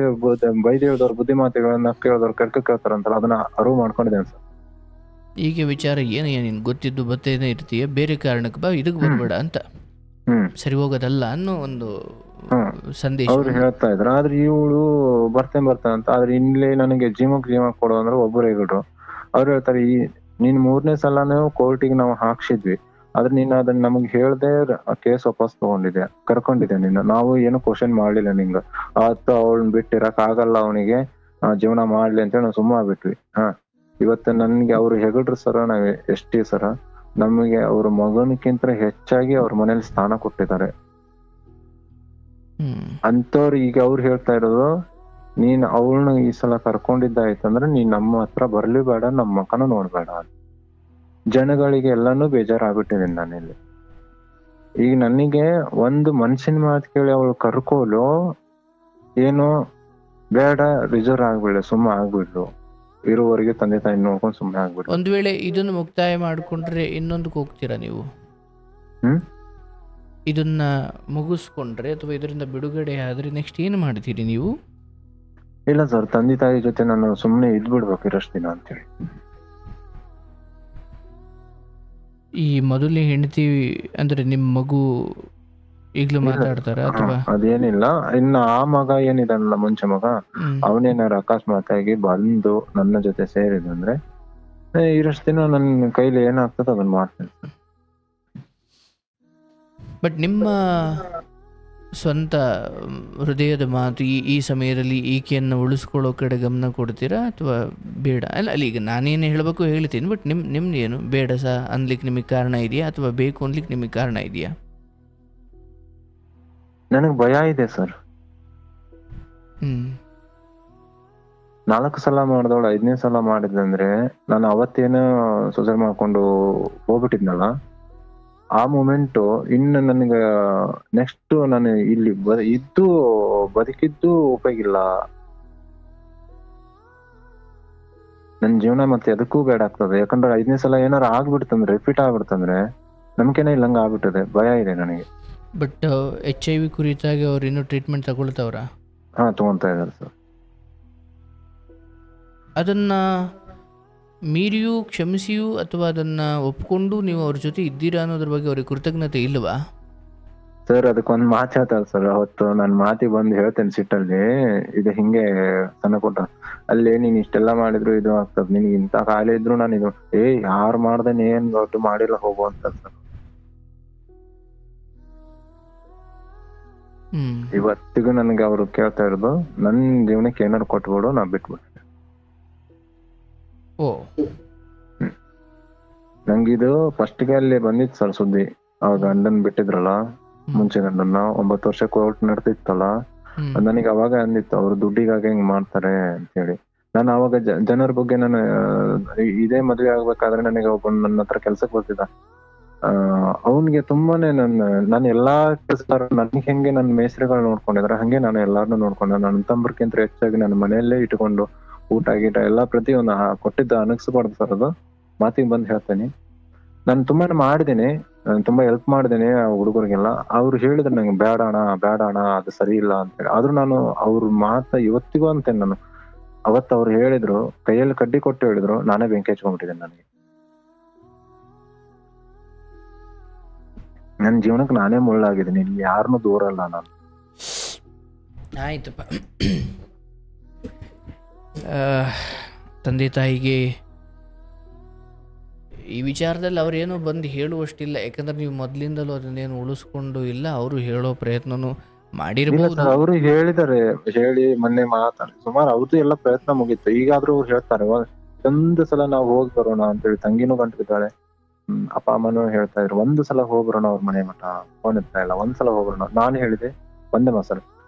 ಹೇಳಿದವ್ರ ಬುದ್ಧಿ ಮಾತುಗಳನ್ನ ಕೇಳಿದವ್ರು ಕೇಳ್ತಾರಂತಲ್ಲ, ಅದನ್ನ ಅರಿವು ಮಾಡ್ಕೊಂಡಿದ್ದೇನೆ ಸರ್. ಈಗ ವಿಚಾರ ಏನು ನೀನು ಗೊತ್ತಿದ್ದು ಬತ್ತೇನೆ ಇರ್ತೀಯ, ಬೇರೆ ಕಾರಣಕ್ಕೆ ಬಾ, ಇದಕ್ಕೆ ಬರಬೇಡ ಅಂತ, ಸರಿ ಹೋಗೋದಲ್ಲ ಅನ್ನೋ ಒಂದು ಸಂದೇಶ ಅವ್ರು ಹೇಳ್ತಾ ಇದ್ರು. ಆದ್ರೆ ಇವಳು ಬರ್ತೇನೆ ಅಂತ. ಆದ್ರೆ ಇಲ್ಲಿ ನನಗೆ ಜೀವ ಕೊಡೋ ಅಂದ್ರೆ ಒಬ್ಬರು ಹೇಳಿದ್ರು. ಅವ್ರು ಹೇಳ್ತಾರೆ, ನೀನ್ 3ನೇ ಸಲನೂ ಕೋರ್ಟಿಗೆ ನಾವು ಹಾಕ್ಸಿದ್ವಿ, ಆದ್ರೆ ನೀನ್ ಅದನ್ನ ನಮಗ್ ಹೇಳ್ದೆ ಕೇಸ್ ವಾಪಸ್ ತಗೊಂಡಿದ್ಯಾ, ಕರ್ಕೊಂಡಿದ್ಯಾ ನಿನ್ನ, ನಾವು ಏನು ಕ್ವಶನ್ ಮಾಡ್ಲಿಲ್ಲ ನಿಂಗ. ಅವಳನ್ನ ಬಿಟ್ಟಿರಕ್ ಆಗಲ್ಲ, ಅವನಿಗೆ ಜೀವನ ಮಾಡ್ಲಿ ಅಂತೇಳಿ ನಾವು ಸುಮ್ಮ ಆಗ್ಬಿಟ್ವಿ. ಇವತ್ತು ನನ್ಗೆ ಅವ್ರು ಹೆಗಡ್ರು ಸರ, ನಾವ್ ಎಷ್ಟೇ ಸರ, ನಮಗೆ ಅವ್ರ ಮಗನಕ್ಕಿಂತ ಹೆಚ್ಚಾಗಿ ಅವ್ರ ಮನೇಲಿ ಸ್ಥಾನ ಕೊಟ್ಟಿದ್ದಾರೆ ಅಂತವ್ರು. ಈಗ ಅವ್ರು ಹೇಳ್ತಾ ಇರೋದು, ನೀನ್ ಅವಳನ್ನ ಈ ಸಲ ಕರ್ಕೊಂಡಿದ್ದಾಯ್ತಂದ್ರೆ ನೀನ್ ನಮ್ಮ ಹತ್ರ ಬರ್ಲಿ ಬೇಡ, ನಮ್ಮ ಮಕ್ಕನ ನೋಡ್ಬೇಡ. ಜನಗಳಿಗೆ ಎಲ್ಲಾನು ಬೇಜಾರಾಗ್ಬಿಟ್ಟಿದ್ದೀನಿ ನಾನಿಲ್ಲಿ. ಈಗ ನನಗೆ ಒಂದು ಮನ್ಸಿನ ಮಾತು ಕೇಳಿ ಅವಳು ಕರ್ಕೋಲು ಏನೋ ಬೇಡ, ರಿಸರ್ವ್ ಆಗ್ಬಿಡ್ಲಿ, ಸುಮ್ಮ ಆಗ್ಬಿಡ್ಲು, ಇರುವವರೆಗೆ ತಂದೆ ತಾಯಿ ನೋಡ್ಕೊಂಡು ಸುಮ್ಮನೆ ಆಗ್ಬಿಡ್ಲಿ. ಒಂದ್ ವೇಳೆ ಇದನ್ನು ಮುಕ್ತಾಯ ಮಾಡ್ಕೊಂಡ್ರೆ ಇನ್ನೊಂದಕ್ಕೆ ಹೋಗ್ತೀರಾ ನೀವು? ಇದನ್ನ ಮುಗಿಸ್ಕೊಂಡ್ರೆ ಅಥವಾ ಇದರಿಂದ ಬಿಡುಗಡೆ ಆದರೆ ನೆಕ್ಸ್ಟ್ ಏನು ಮಾಡ್ತೀರಿ ನೀವು? ಇಲ್ಲ ಸರ್, ತಂದೆ ತಾಯಿ ಜೊತೆ ನಾನು ಸುಮ್ಮನೆ ಇದ್ಬಿಡ್ಬೇಕು ಇರಷ್ಟು ದಿನ ಅಂತೇಳಿ. ಈ ಮೊದಲನೇ ಹೆಂಡತಿ ಅಂದ್ರೆ ನಿಮ್ಮ ಮಗು ಈಗಲೂ ಮಾತಾಡ್ತಾರ ಅಥವಾ? ಅದೇನಿಲ್ಲ, ಇನ್ನು ಆ ಮಗ ಏನಿದಾನಲ್ಲ ಮುಂಚೆ ಮಗ, ಅವನೇನಾರು ಅಕಸ್ಮಾತ್ ಆಗಿ ಬಂದು ನನ್ನ ಜೊತೆ ಸೇರಿದಂದ್ರೆ ಇರಷ್ಟು ದಿನ ನನ್ನ ಕೈಲಿ ಏನಾಗ್ತದೆ ಅದನ್ನ ಮಾಡ್ತೇನೆ. ಬಟ್ ನಿಮ್ಮ ಸ್ವಂತ ಹೃದಯದ ಮಾತು ಈ ಸಮಯದಲ್ಲಿ ಈಕೆಯನ್ನು ಉಳಿಸ್ಕೊಳ್ಳೋ ಕಡೆ ಗಮನ ಕೊಡ್ತೀರಾ ಅಥವಾ ಬೇಡ? ಅಲ್ಲ ಈಗ ನಾನೇನು ಹೇಳಬೇಕು ಹೇಳ್ತೀನಿ, ಬಟ್ ನಿಮ್ದು ಏನು ಬೇಡ ಅನ್ಲಿಕ್ಕೆ ನಿಮಗೆ ಕಾರಣ ಇದೆಯಾ ಅಥವಾ ಬೇಕು ಅನ್ಲಿಕ್ಕೆ ನಿಮಗೆ ಕಾರಣ ಇದೆಯಾ? ನನಗೆ ಭಯ ಇದೆ ಸರ್. 4 ಸಲ ಮಾಡಿದವಳು 5ನೇ ಸಲ ಮಾಡಿದಂದ್ರೆ ನಾನು ಅವತ್ತೇನೋ ಸುಸೈಡ್ ಮಾಡ್ಕೊಂಡು ಹೋಗ್ಬಿಟ್ಟಿದ್ನಲ್ಲ, ಆ ಮೂಮೆಂಟು ಇನ್ನು ನನಗೆ ನೆಕ್ಸ್ಟ್ ನಾನು ಇಲ್ಲಿ ಇದ್ದು ಬದುಕಿದ್ದು ಉಪಯೋಗ ಇಲ್ಲ. ನನ್ನ ಜೀವನ ಮತ್ತೆ ಅದಕ್ಕೂ ಬೇಡ ಆಗ್ತದೆ. ಯಾಕಂದ್ರೆ 5ನೇ ಸಲ ಏನಾರು ಆಗ್ಬಿಡ್ತಂದ್ರೆ, ರಿಪೀಟ್ ಆಗ್ಬಿಡ್ತಂದ್ರೆ ನಮ್ಗೇನೆ ಇಲ್ಲಂಗ ಆಗ್ಬಿಟ್ಟದೆ. ಭಯ ಇದೆ ನನಗೆ. ಬಟ್ HIV ಕುರಿತಾಗಿ ಅವ್ರು ಇನ್ನೂ ಟ್ರೀಟ್ಮೆಂಟ್ ತಗೊಳ್ತಾವ್ರ? ತಗೊಂತಾ ಇದ್ದಾರೆ ಸರ್. ಅದನ್ನ ಮೀರಿಯೂ ಕ್ಷಮಿಸಿಯೂ ಅಥವಾ ಅದನ್ನ ಒಪ್ಕೊಂಡು ನೀವು ಅವ್ರ ಜೊತೆ ಇದ್ದೀರಾ ಅನ್ನೋದ್ರ ಬಗ್ಗೆ ಅವ್ರಿಗೆ ಕೃತಜ್ಞತೆ ಇಲ್ವಾ? ಸರ್ ಅದಕ್ಕೊಂದು ಮಾತು ಹೇಳ್ತಾರೆ ಸರ್, ಅವತ್ತು ನಾನು ಮಾತಿ ಬಂದು ಹೇಳ್ತೇನೆ ಸಿಟ್ಟಲ್ಲಿ, ಇದು ಹಿಂಗೆ ಸಣ್ಣ ಕೊಟ್ಟ ಅಲ್ಲಿ ನೀನ್ ಇಷ್ಟೆಲ್ಲ ಮಾಡಿದ್ರು ಇದು ಆಗ್ತದ, ನಿನ್ಗೆ ಇಂತ ಕಾಯಿಲೆ ಇದ್ರು ನಾನು ಇದು ಯಾರು ಮಾಡ್ದೇನೆ ಏನ್ ದೊಡ್ಡ ಮಾಡಿಲ್ಲ ಹೋಗು ಅಂತ ಸರ್. ಇವತ್ತಿಗೂ ನನ್ಗೆ ಅವ್ರು ಕೇಳ್ತಾ ಇರೋದು, ನನ್ ಜೀವನಕ್ಕೆ ಏನಾರು ಕೊಟ್ಬಿಡು, ನಾ ಬಿಟ್ಬಿಡ್ತೀನಿ. ನಂಗಿದು ಫಸ್ಟ್ಗೆ ಅಲ್ಲಿ ಬಂದಿತ್ತು ಸರ್ ಸುದ್ದಿ, ಅವಾಗ ಗಂಡನ್ ಬಿಟ್ಟಿದ್ರಲ್ಲ ಮುಂಚೆ ಗಂಡನ್ನ, 9 ವರ್ಷ ಕೋರ್ಟ್ ನಡೆದಿತ್ತಲ್ಲ, ನನಗೆ ಅವಾಗ ಅಂದಿತ್ತು ಅವ್ರು ದುಡ್ಡಿಗಾಗಿ ಹೆಂಗ್ ಮಾಡ್ತಾರೆ ಅಂತ ಹೇಳಿ. ನಾನು ಅವಾಗ ಜನರ ಬಗ್ಗೆ ನಾನು ಇದೇ ಮದ್ವೆ ಆಗ್ಬೇಕಾದ್ರೆ ನನಗೆ ಒಬ್ಬ ನನ್ನ ಹತ್ರ ಕೆಲ್ಸಕ್ಕೆ ಬರ್ತಿದ್ದ, ಅವನ್ಗೆ ತುಂಬಾನೇ ನಾನು ಎಲ್ಲಾ ಕೆಲಸ ನನ್ಗೆ ಹೆಂಗೆ ನನ್ನ ಮೇಸ್ತ್ರಿಗಳು ನೋಡ್ಕೊಂಡಿದ್ರೆ ಹಂಗೆ ನಾನು ಎಲ್ಲಾರನ್ನೂ ನೋಡ್ಕೊಂಡೆ. ನನ್ನ ತಮ್ಮರ್ಕಿಂತ ಹೆಚ್ಚಾಗಿ ನನ್ನ ಮನೆಯಲ್ಲೇ ಇಟ್ಕೊಂಡು ಊಟ ಗೀಟ ಎಲ್ಲ ಪ್ರತಿಯೊಂದು ಕೊಟ್ಟಿದ್ದ ಅನಗಿಸ್ಬಾರ್ದು ಸರ್. ಅದು ಮಾತಿಗೆ ಬಂದು ಹೇಳ್ತೇನೆ, ನಾನು ತುಂಬಾನೇ ಮಾಡಿದ್ದೀನಿ, ತುಂಬಾ ಹೆಲ್ಪ್ ಮಾಡಿದ್ದೀನಿ ಆ ಹುಡುಗರಿಗೆಲ್ಲ. ಅವ್ರು ಹೇಳಿದ್ರು ನಂಗೆ ಬೇಡ ಅಣ್ಣ ಅದು ಸರಿ ಇಲ್ಲ ಅಂತ ಹೇಳಿ. ಆದ್ರೂ ನಾನು ಅವ್ರ ಮಾತ ಇವತ್ತಿಗೂ ಅಂತೇನೆ. ನಾನು ಅವತ್ತು ಅವ್ರು ಹೇಳಿದ್ರು, ಕೈಯಲ್ಲಿ ಕಡ್ಡಿ ಕೊಟ್ಟು ಹೇಳಿದ್ರು, ನಾನೇ ಬೆಂಕಿ ಹಚ್ಕೊಂಡ್ಬಿಟ್ಟಿದ್ದೇನೆ. ನನಗೆ ನನ್ನ ಜೀವನಕ್ಕೆ ನಾನೇ ಮುಳ್ಳಾಗಿದ್ದೀನಿ, ಇಲ್ಲಿ ಯಾರನ್ನೂ ದೂರಲ್ಲ ನಾನು. ಆಯ್ತಪ್ಪ, ತಂದೆ ತಾಯಿಗೆ ಈ ವಿಚಾರದಲ್ಲಿ ಅವ್ರೇನೋ ಬಂದು ಹೇಳುವಷ್ಟಿಲ್ಲ, ಯಾಕಂದ್ರೆ ನೀವು ಮೊದ್ಲಿಂದಲೂ ಅದನ್ನೇನು ಉಳಿಸ್ಕೊಂಡು ಇಲ್ಲ, ಅವರು ಹೇಳೋ ಪ್ರಯತ್ನನೂ ಮಾಡಿರ್ಬೋದು. ಅವರು ಹೇಳಿದ್ದಾರೆ, ಹೇಳಿ ಮೊನ್ನೆ ಮಾತಾಡಿ ಸುಮಾರು ಅವ್ರದ್ದು ಎಲ್ಲ ಪ್ರಯತ್ನ ಮುಗೀತು. ಈಗಾದ್ರೂ ಅವ್ರು ಹೇಳ್ತಾರೆ, ಒಂದು ಸಲ ನಾವು ಹೋಗಿ ಬರೋಣ ಅಂತೇಳಿ. ತಂಗಿನೂ ಗಂಟಿದ್ದಾಳೆ, ಅಪ್ಪ ಅಮ್ಮನೂ ಹೇಳ್ತಾ ಇದ್ರು, ಒಂದು ಸಲ ಹೋಗ್ಬರೋಣ ಅವ್ರ ಮನೆ ಮಠ. ಫೋನ್ ಇರ್ತಾ ಇಲ್ಲ, ಒಂದ್ಸಲ ಹೋಗ್ಬರೋಣ. ನಾನು ಹೇಳಿದೆ ಒಂದೇ ಮಾಸಲ,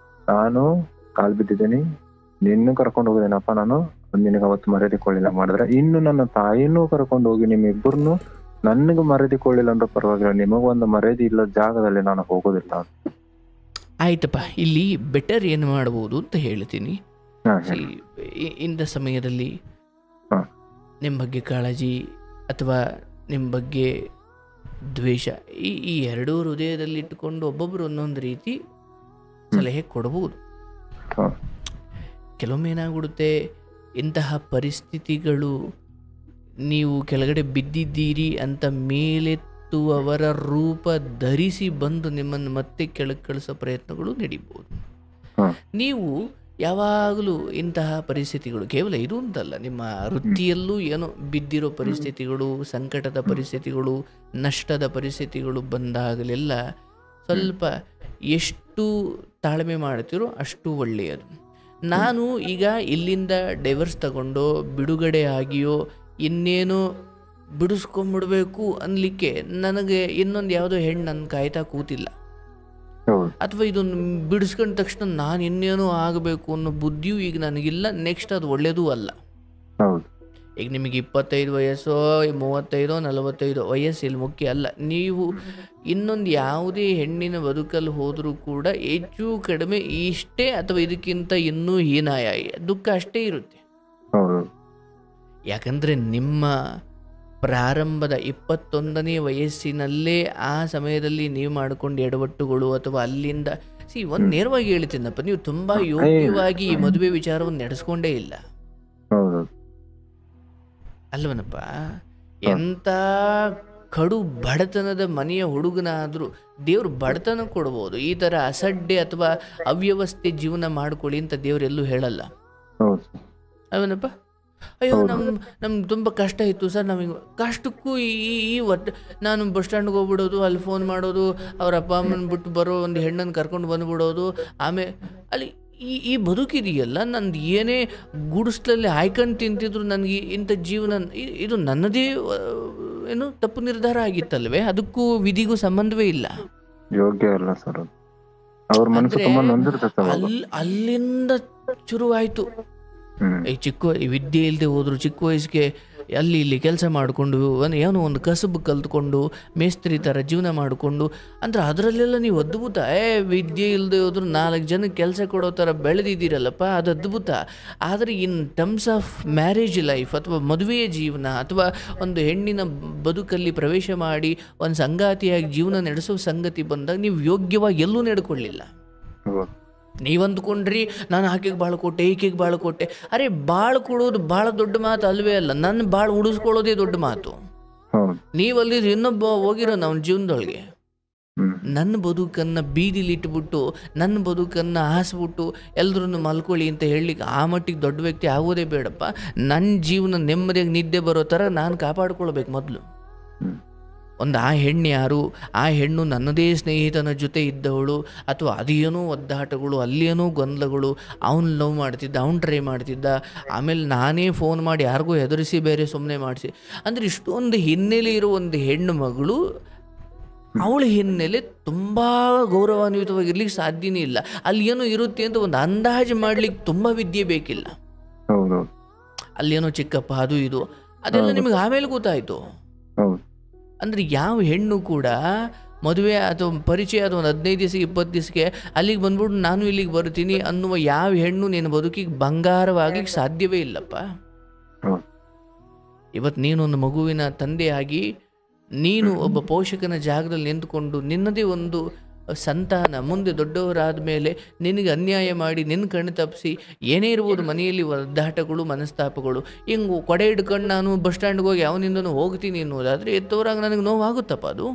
ನಾನು ಕಾಲ್ ಬಿದ್ದಿದ್ದೀನಿ, ನಿನ್ನೂ ಕರ್ಕೊಂಡು ಹೋಗಿದ್ದೇನಪ್ಪ ನಾನು, ನಿನಗೆ ಅವತ್ತು ಮರ್ಯಾದೆ ಕೊಳ್ಳಿಲ್ಲ ಮಾಡಿದ್ರೆ, ಇನ್ನು ನನ್ನ ತಾಯಿನೂ ಕರ್ಕೊಂಡು ಹೋಗಿ ನಿಮ್ಮಿಬ್ಬರನ್ನು ನನಗೆ ಮರ್ಯಾದೆ ಕೊಳ್ಳಿಲ್ಲ ಅಂದ್ರೆ ಪರವಾಗಿಲ್ಲ, ನಿಮಗೊಂದು ಮರ್ಯಾದೆ ಇಲ್ಲ ಜಾಗದಲ್ಲಿ ನಾನು ಹೋಗೋದಿಲ್ಲ. ಆಯ್ತಪ್ಪ, ಇಲ್ಲಿ ಬೆಟರ್ ಏನು ಮಾಡ್ಬೋದು ಅಂತ ಹೇಳ್ತೀನಿ. ಇಂಥ ಸಮಯದಲ್ಲಿ ನಿಮ್ಮ ಬಗ್ಗೆ ಕಾಳಜಿ ಅಥವಾ ನಿಮ್ಮ ಬಗ್ಗೆ ದ್ವೇಷ, ಈ ಎರಡೂ ಹೃದಯದಲ್ಲಿ ಇಟ್ಟುಕೊಂಡು ಒಬ್ಬೊಬ್ರು ಒಂದೊಂದು ರೀತಿ ಸಲಹೆ ಕೊಡಬಹುದು. ಕೆಲವೊಮ್ಮೆ ಏನಾಗ್ಬಿಡುತ್ತೆ, ಇಂತಹ ಪರಿಸ್ಥಿತಿಗಳು ನೀವು ಕೆಳಗಡೆ ಬಿದ್ದಿದ್ದೀರಿ ಅಂತ ಮೇಲೆತ್ತುವವರ ರೂಪ ಧರಿಸಿ ಬಂದು ನಿಮ್ಮನ್ನು ಮತ್ತೆ ಕೆಳಗೆ ಕಳಿಸೋ ಪ್ರಯತ್ನಗಳು ನಡೀಬೋದು. ನೀವು ಯಾವಾಗಲೂ ಇಂತಹ ಪರಿಸ್ಥಿತಿಗಳು, ಕೇವಲ ಇದು ಅಂತಲ್ಲ, ನಿಮ್ಮ ವೃತ್ತಿಯಲ್ಲೂ ಏನೋ ಬಿದ್ದಿರೋ ಪರಿಸ್ಥಿತಿಗಳು, ಸಂಕಟದ ಪರಿಸ್ಥಿತಿಗಳು, ನಷ್ಟದ ಪರಿಸ್ಥಿತಿಗಳು ಬಂದಾಗಲೆಲ್ಲ ಸ್ವಲ್ಪ ಎಷ್ಟು ತಾಳ್ಮೆ ಮಾಡ್ತೀರೋ ಅಷ್ಟು ಒಳ್ಳೆಯದು. ನಾನು ಈಗ ಇಲ್ಲಿಂದ ಡೈವರ್ಸ್ ತಗೊಂಡೋ ಬಿಡುಗಡೆ ಆಗಿಯೋ ಇನ್ನೇನೋ ಬಿಡಿಸ್ಕೊಂಡ್ಬಿಡ್ಬೇಕು ಅನ್ಲಿಕ್ಕೆ ನನಗೆ ಇನ್ನೊಂದು ಯಾವುದೋ ಹೆಣ್ಣು ನನ್ನ ಕಾಯ್ತಾ ಕೂತಿಲ್ಲ, ಅಥವಾ ಇದನ್ನು ಬಿಡಿಸ್ಕೊಂಡ ತಕ್ಷಣ ನಾನು ಇನ್ನೇನೋ ಆಗಬೇಕು ಅನ್ನೋ ಬುದ್ಧಿಯೂ ಈಗ ನನಗಿಲ್ಲ. ನೆಕ್ಸ್ಟ್ ಅದು ಒಳ್ಳೇದೂ ಅಲ್ಲ. ಈಗ ನಿಮಗೆ 25 ವಯಸ್ಸೋ 35 45 ವಯಸ್ಸು ಇಲ್ಲಿ ಮುಖ್ಯ ಅಲ್ಲ. ನೀವು ಇನ್ನೊಂದು ಯಾವುದೇ ಹೆಣ್ಣಿನ ಬದುಕಲ್ಲಿ ಹೋದರೂ ಕೂಡ ಹೆಚ್ಚು ಕಡಿಮೆ ಇಷ್ಟೇ ಅಥವಾ ಇದಕ್ಕಿಂತ ಇನ್ನೂ ಹೀನಾಯ ದುಃಖ ಅಷ್ಟೇ ಇರುತ್ತೆ. ಯಾಕಂದರೆ ನಿಮ್ಮ ಪ್ರಾರಂಭದ 21ನೇ ವಯಸ್ಸಿನಲ್ಲೇ ಆ ಸಮಯದಲ್ಲಿ ನೀವು ಮಾಡಿಕೊಂಡು ಎಡವಟ್ಟುಗಳು ಅಥವಾ ಅಲ್ಲಿಂದ ಒಂದು ನೇರವಾಗಿ ಹೇಳ್ತೀನಪ್ಪ, ನೀವು ತುಂಬಾ ಯೋಗ್ಯವಾಗಿ ಈ ಮದುವೆ ವಿಚಾರವನ್ನು ನಡೆಸ್ಕೊಂಡೇ ಇಲ್ಲ ಅಲ್ವನಪ್ಪ. ಎಂತ ಕಡು ಬಡತನದ ಮನೆಯ ಹುಡುಗನಾದ್ರೂ ದೇವ್ರು ಬಡತನ ಕೊಡ್ಬೋದು, ಈ ತರ ಅಸಡ್ಡೆ ಅಥವಾ ಅವ್ಯವಸ್ಥೆ ಜೀವನ ಮಾಡ್ಕೊಳ್ಳಿ ಅಂತ ದೇವ್ರೆಲ್ಲೂ ಹೇಳಲ್ಲ ಅಲ್ವನಪ್ಪ. ಅಯ್ಯೋ ನಮ್ಗೆ ತುಂಬ ಕಷ್ಟ ಇತ್ತು ಸರ್, ನಮಗೆ ಕಷ್ಟಕ್ಕೂ ಈ ನಾನು ಬಸ್ ಸ್ಟ್ಯಾಂಡ್ಗೆ ಹೋಗ್ಬಿಡೋದು, ಅಲ್ಲಿ ಫೋನ್ ಮಾಡೋದು, ಅವ್ರ ಅಪ್ಪ ಅಮ್ಮನ ಬಿಟ್ಟು ಬರೋ ಒಂದು ಹೆಣ್ಣನ್ನು ಕರ್ಕೊಂಡು ಬಂದುಬಿಡೋದು, ಆಮೇಲೆ ಅಲ್ಲಿ ಈ ಬದುಕಿದೆಯಲ್ಲ, ನಂದು ಏನೇ ಗುಡಿಸ್ಲಲ್ಲಿ ಹಾಯ್ಕೊಂಡು ತಿಂತಿದ್ರು ನನಗೆ ಇಂಥ ಜೀವನ ಇದು ನನ್ನದೇ ಏನು ತಪ್ಪು ನಿರ್ಧಾರ ಆಗಿತ್ತಲ್ವೇ, ಅದಕ್ಕೂ ವಿಧಿಗೂ ಸಂಬಂಧವೇ ಇಲ್ಲ, ಯೋಗ್ಯ ಅಲ್ಲ ಸರ್. ಅಲ್ಲಿಂದ ಶುರುವಾಯಿತು. ಈ ವಿದ್ಯೆ ಇಲ್ಲದೆ ಹೋದ್ರು, ಚಿಕ್ಕ ವಯಸ್ಸಿಗೆ ಅಲ್ಲಿ ಇಲ್ಲಿ ಕೆಲಸ ಮಾಡಿಕೊಂಡು ಏನೋ ಒಂದು ಕಸಬು ಕಲ್ತ್ಕೊಂಡು ಮೇಸ್ತ್ರಿ ಥರ ಜೀವನ ಮಾಡಿಕೊಂಡು ಅಂದ್ರೆ ಅದರಲ್ಲೆಲ್ಲ ನೀವು ಅದ್ಭುತ. ವಿದ್ಯೆ ಇಲ್ಲದೆ ಹೋದ್ರು 4 ಜನಕ್ಕೆ ಕೆಲಸ ಕೊಡೋ ಥರ ಬೆಳೆದಿದ್ದೀರಲ್ಲಪ್ಪ, ಅದು ಅದ್ಭುತ. ಆದರೆ in terms of marriage life ಅಥವಾ ಮದುವೆಯ ಜೀವನ ಅಥವಾ ಒಂದು ಹೆಣ್ಣಿನ ಬದುಕಲ್ಲಿ ಪ್ರವೇಶ ಮಾಡಿ ಒಂದು ಸಂಗಾತಿಯಾಗಿ ಜೀವನ ನಡೆಸೋ ಸಂಗತಿ ಬಂದಾಗ ನೀವು ಯೋಗ್ಯವಾಗಿ ಎಲ್ಲೂ ನಡ್ಕೊಳ್ಳಿಲ್ಲ. ನೀವು ಅಂದ್ಕೊಂಡ್ರಿ ನಾನು ಆಕೆಗೆ ಬಾಳು ಕೊಟ್ಟೆ, ಈಕೆಗೆ ಬಾಳು ಕೊಟ್ಟೆ. ಅರೆ ಬಾಳು ಕೊಡೋದು ಭಾಳ ದೊಡ್ಡ ಮಾತು ಅಲ್ವೇ ಅಲ್ಲ, ನನ್ನ ಬಾಳು ಉಳಿಸ್ಕೊಳ್ಳೋದೇ ದೊಡ್ಡ ಮಾತು. ನೀವಲ್ಲಿ ಇನ್ನೊಬ್ಬ ಹೋಗಿರೋ ನಮ್ಮ ಜೀವನದೊಳಗೆ ನನ್ನ ಬದುಕನ್ನು ಬೀದಿಲಿಟ್ಬಿಟ್ಟು ನನ್ನ ಬದುಕನ್ನು ಹಾಸ್ಬಿಟ್ಟು ಎಲ್ರೂ ಮಲ್ಕೊಳ್ಳಿ ಅಂತ ಹೇಳಲಿಕ್ಕೆ ಆ ಮಟ್ಟಿಗೆ ದೊಡ್ಡ ವ್ಯಕ್ತಿ ಆಗೋದೇ ಬೇಡಪ್ಪ. ನನ್ನ ಜೀವನ ನೆಮ್ಮದಿಯಾಗಿ ನಿದ್ದೆ ಬರೋ ಥರ ನಾನು ಕಾಪಾಡ್ಕೊಳ್ಬೇಕು ಮೊದಲು. ಒಂದು ಆ ಹೆಣ್ಣು ಯಾರು, ಆ ಹೆಣ್ಣು ನನ್ನದೇ ಸ್ನೇಹಿತನ ಜೊತೆ ಇದ್ದವಳು ಅಥವಾ ಅದೇನೋ ಒದ್ದಾಟಗಳು, ಅಲ್ಲೇನೋ ಗೊಂದಲಗಳು, ಅವನು ಲವ್ ಮಾಡ್ತಿದ್ದ, ಅವ್ನು ಟ್ರೈ ಮಾಡ್ತಿದ್ದ, ಆಮೇಲೆ ನಾನೇ ಫೋನ್ ಮಾಡಿ ಯಾರಿಗೂ ಹೆದರಿಸಿ ಬೇರೆ ಸುಮ್ಮನೆ ಮಾಡಿಸಿ, ಅಂದರೆ ಇಷ್ಟೊಂದು ಹಿನ್ನೆಲೆ ಇರೋ ಒಂದು ಹೆಣ್ಣು ಮಗಳು, ಅವಳ ಹಿನ್ನೆಲೆ ತುಂಬ ಗೌರವಾನ್ವಿತವಾಗಿರ್ಲಿಕ್ಕೆ ಸಾಧ್ಯನೇ ಇಲ್ಲ. ಅಲ್ಲಿ ಏನೋ ಇರುತ್ತೆ ಅಂತ ಒಂದು ಅಂದಾಜು ಮಾಡ್ಲಿಕ್ಕೆ ತುಂಬ ವಿದ್ಯೆ ಬೇಕಿಲ್ಲ. ಅಲ್ಲೇನೋ ಚಿಕ್ಕಪ್ಪ ಅದು ಇದು ಅದೆಲ್ಲ ನಿಮಗೆ ಆಮೇಲೆ ಗೊತ್ತಾಯಿತು. ಅಂದರೆ ಯಾವ ಹೆಣ್ಣು ಕೂಡ ಮದುವೆ ಅಥವಾ ಪರಿಚಯ ಅಥವಾ ಒಂದು 15 ದಿವಸ 20 ದಿವಸಕ್ಕೆ ಅಲ್ಲಿಗೆ ಬಂದ್ಬಿಟ್ಟು ನಾನು ಇಲ್ಲಿಗೆ ಬರ್ತೀನಿ ಅನ್ನುವ ಯಾವ ಹೆಣ್ಣು ನಿನ್ನ ಬದುಕಿಗೆ ಬಂಗಾರವಾಗ್ಲಿಕ್ಕೆ ಸಾಧ್ಯವೇ ಇಲ್ಲಪ್ಪ. ಇವತ್ತು ನೀನೊಂದು ಮಗುವಿನ ತಂದೆಯಾಗಿ ನೀನು ಒಬ್ಬ ಪೋಷಕನ ಜಾಗದಲ್ಲಿ ನಿಂತುಕೊಂಡು ನಿನ್ನದೇ ಒಂದು ಸಂತಾನ ಮುಂದೆ ದೊಡ್ಡವರಾದ ಮೇಲೆ ನಿನಗೆ ಅನ್ಯಾಯ ಮಾಡಿ ನಿನ್ನ ಕಣ್ಣು ತಪ್ಪಿಸಿ ಏನೇ ಇರ್ಬೋದು ಮನೆಯಲ್ಲಿ ಒದ್ದಾಟಗಳು ಮನಸ್ತಾಪಗಳು, ಹಿಂಗೆ ಕೊಡೆ ಹಿಡ್ಕೊಂಡು ನಾನು ಬಸ್ ಸ್ಟ್ಯಾಂಡ್ಗೆ ಹೋಗಿ ಅವನಿಂದನೂ ಹೋಗ್ತೀನಿ ಅನ್ನೋದಾದರೆ ಎತ್ತವರಾಗ ನನಗೆ ನೋವಾಗುತ್ತಪ್ಪ. ಅದು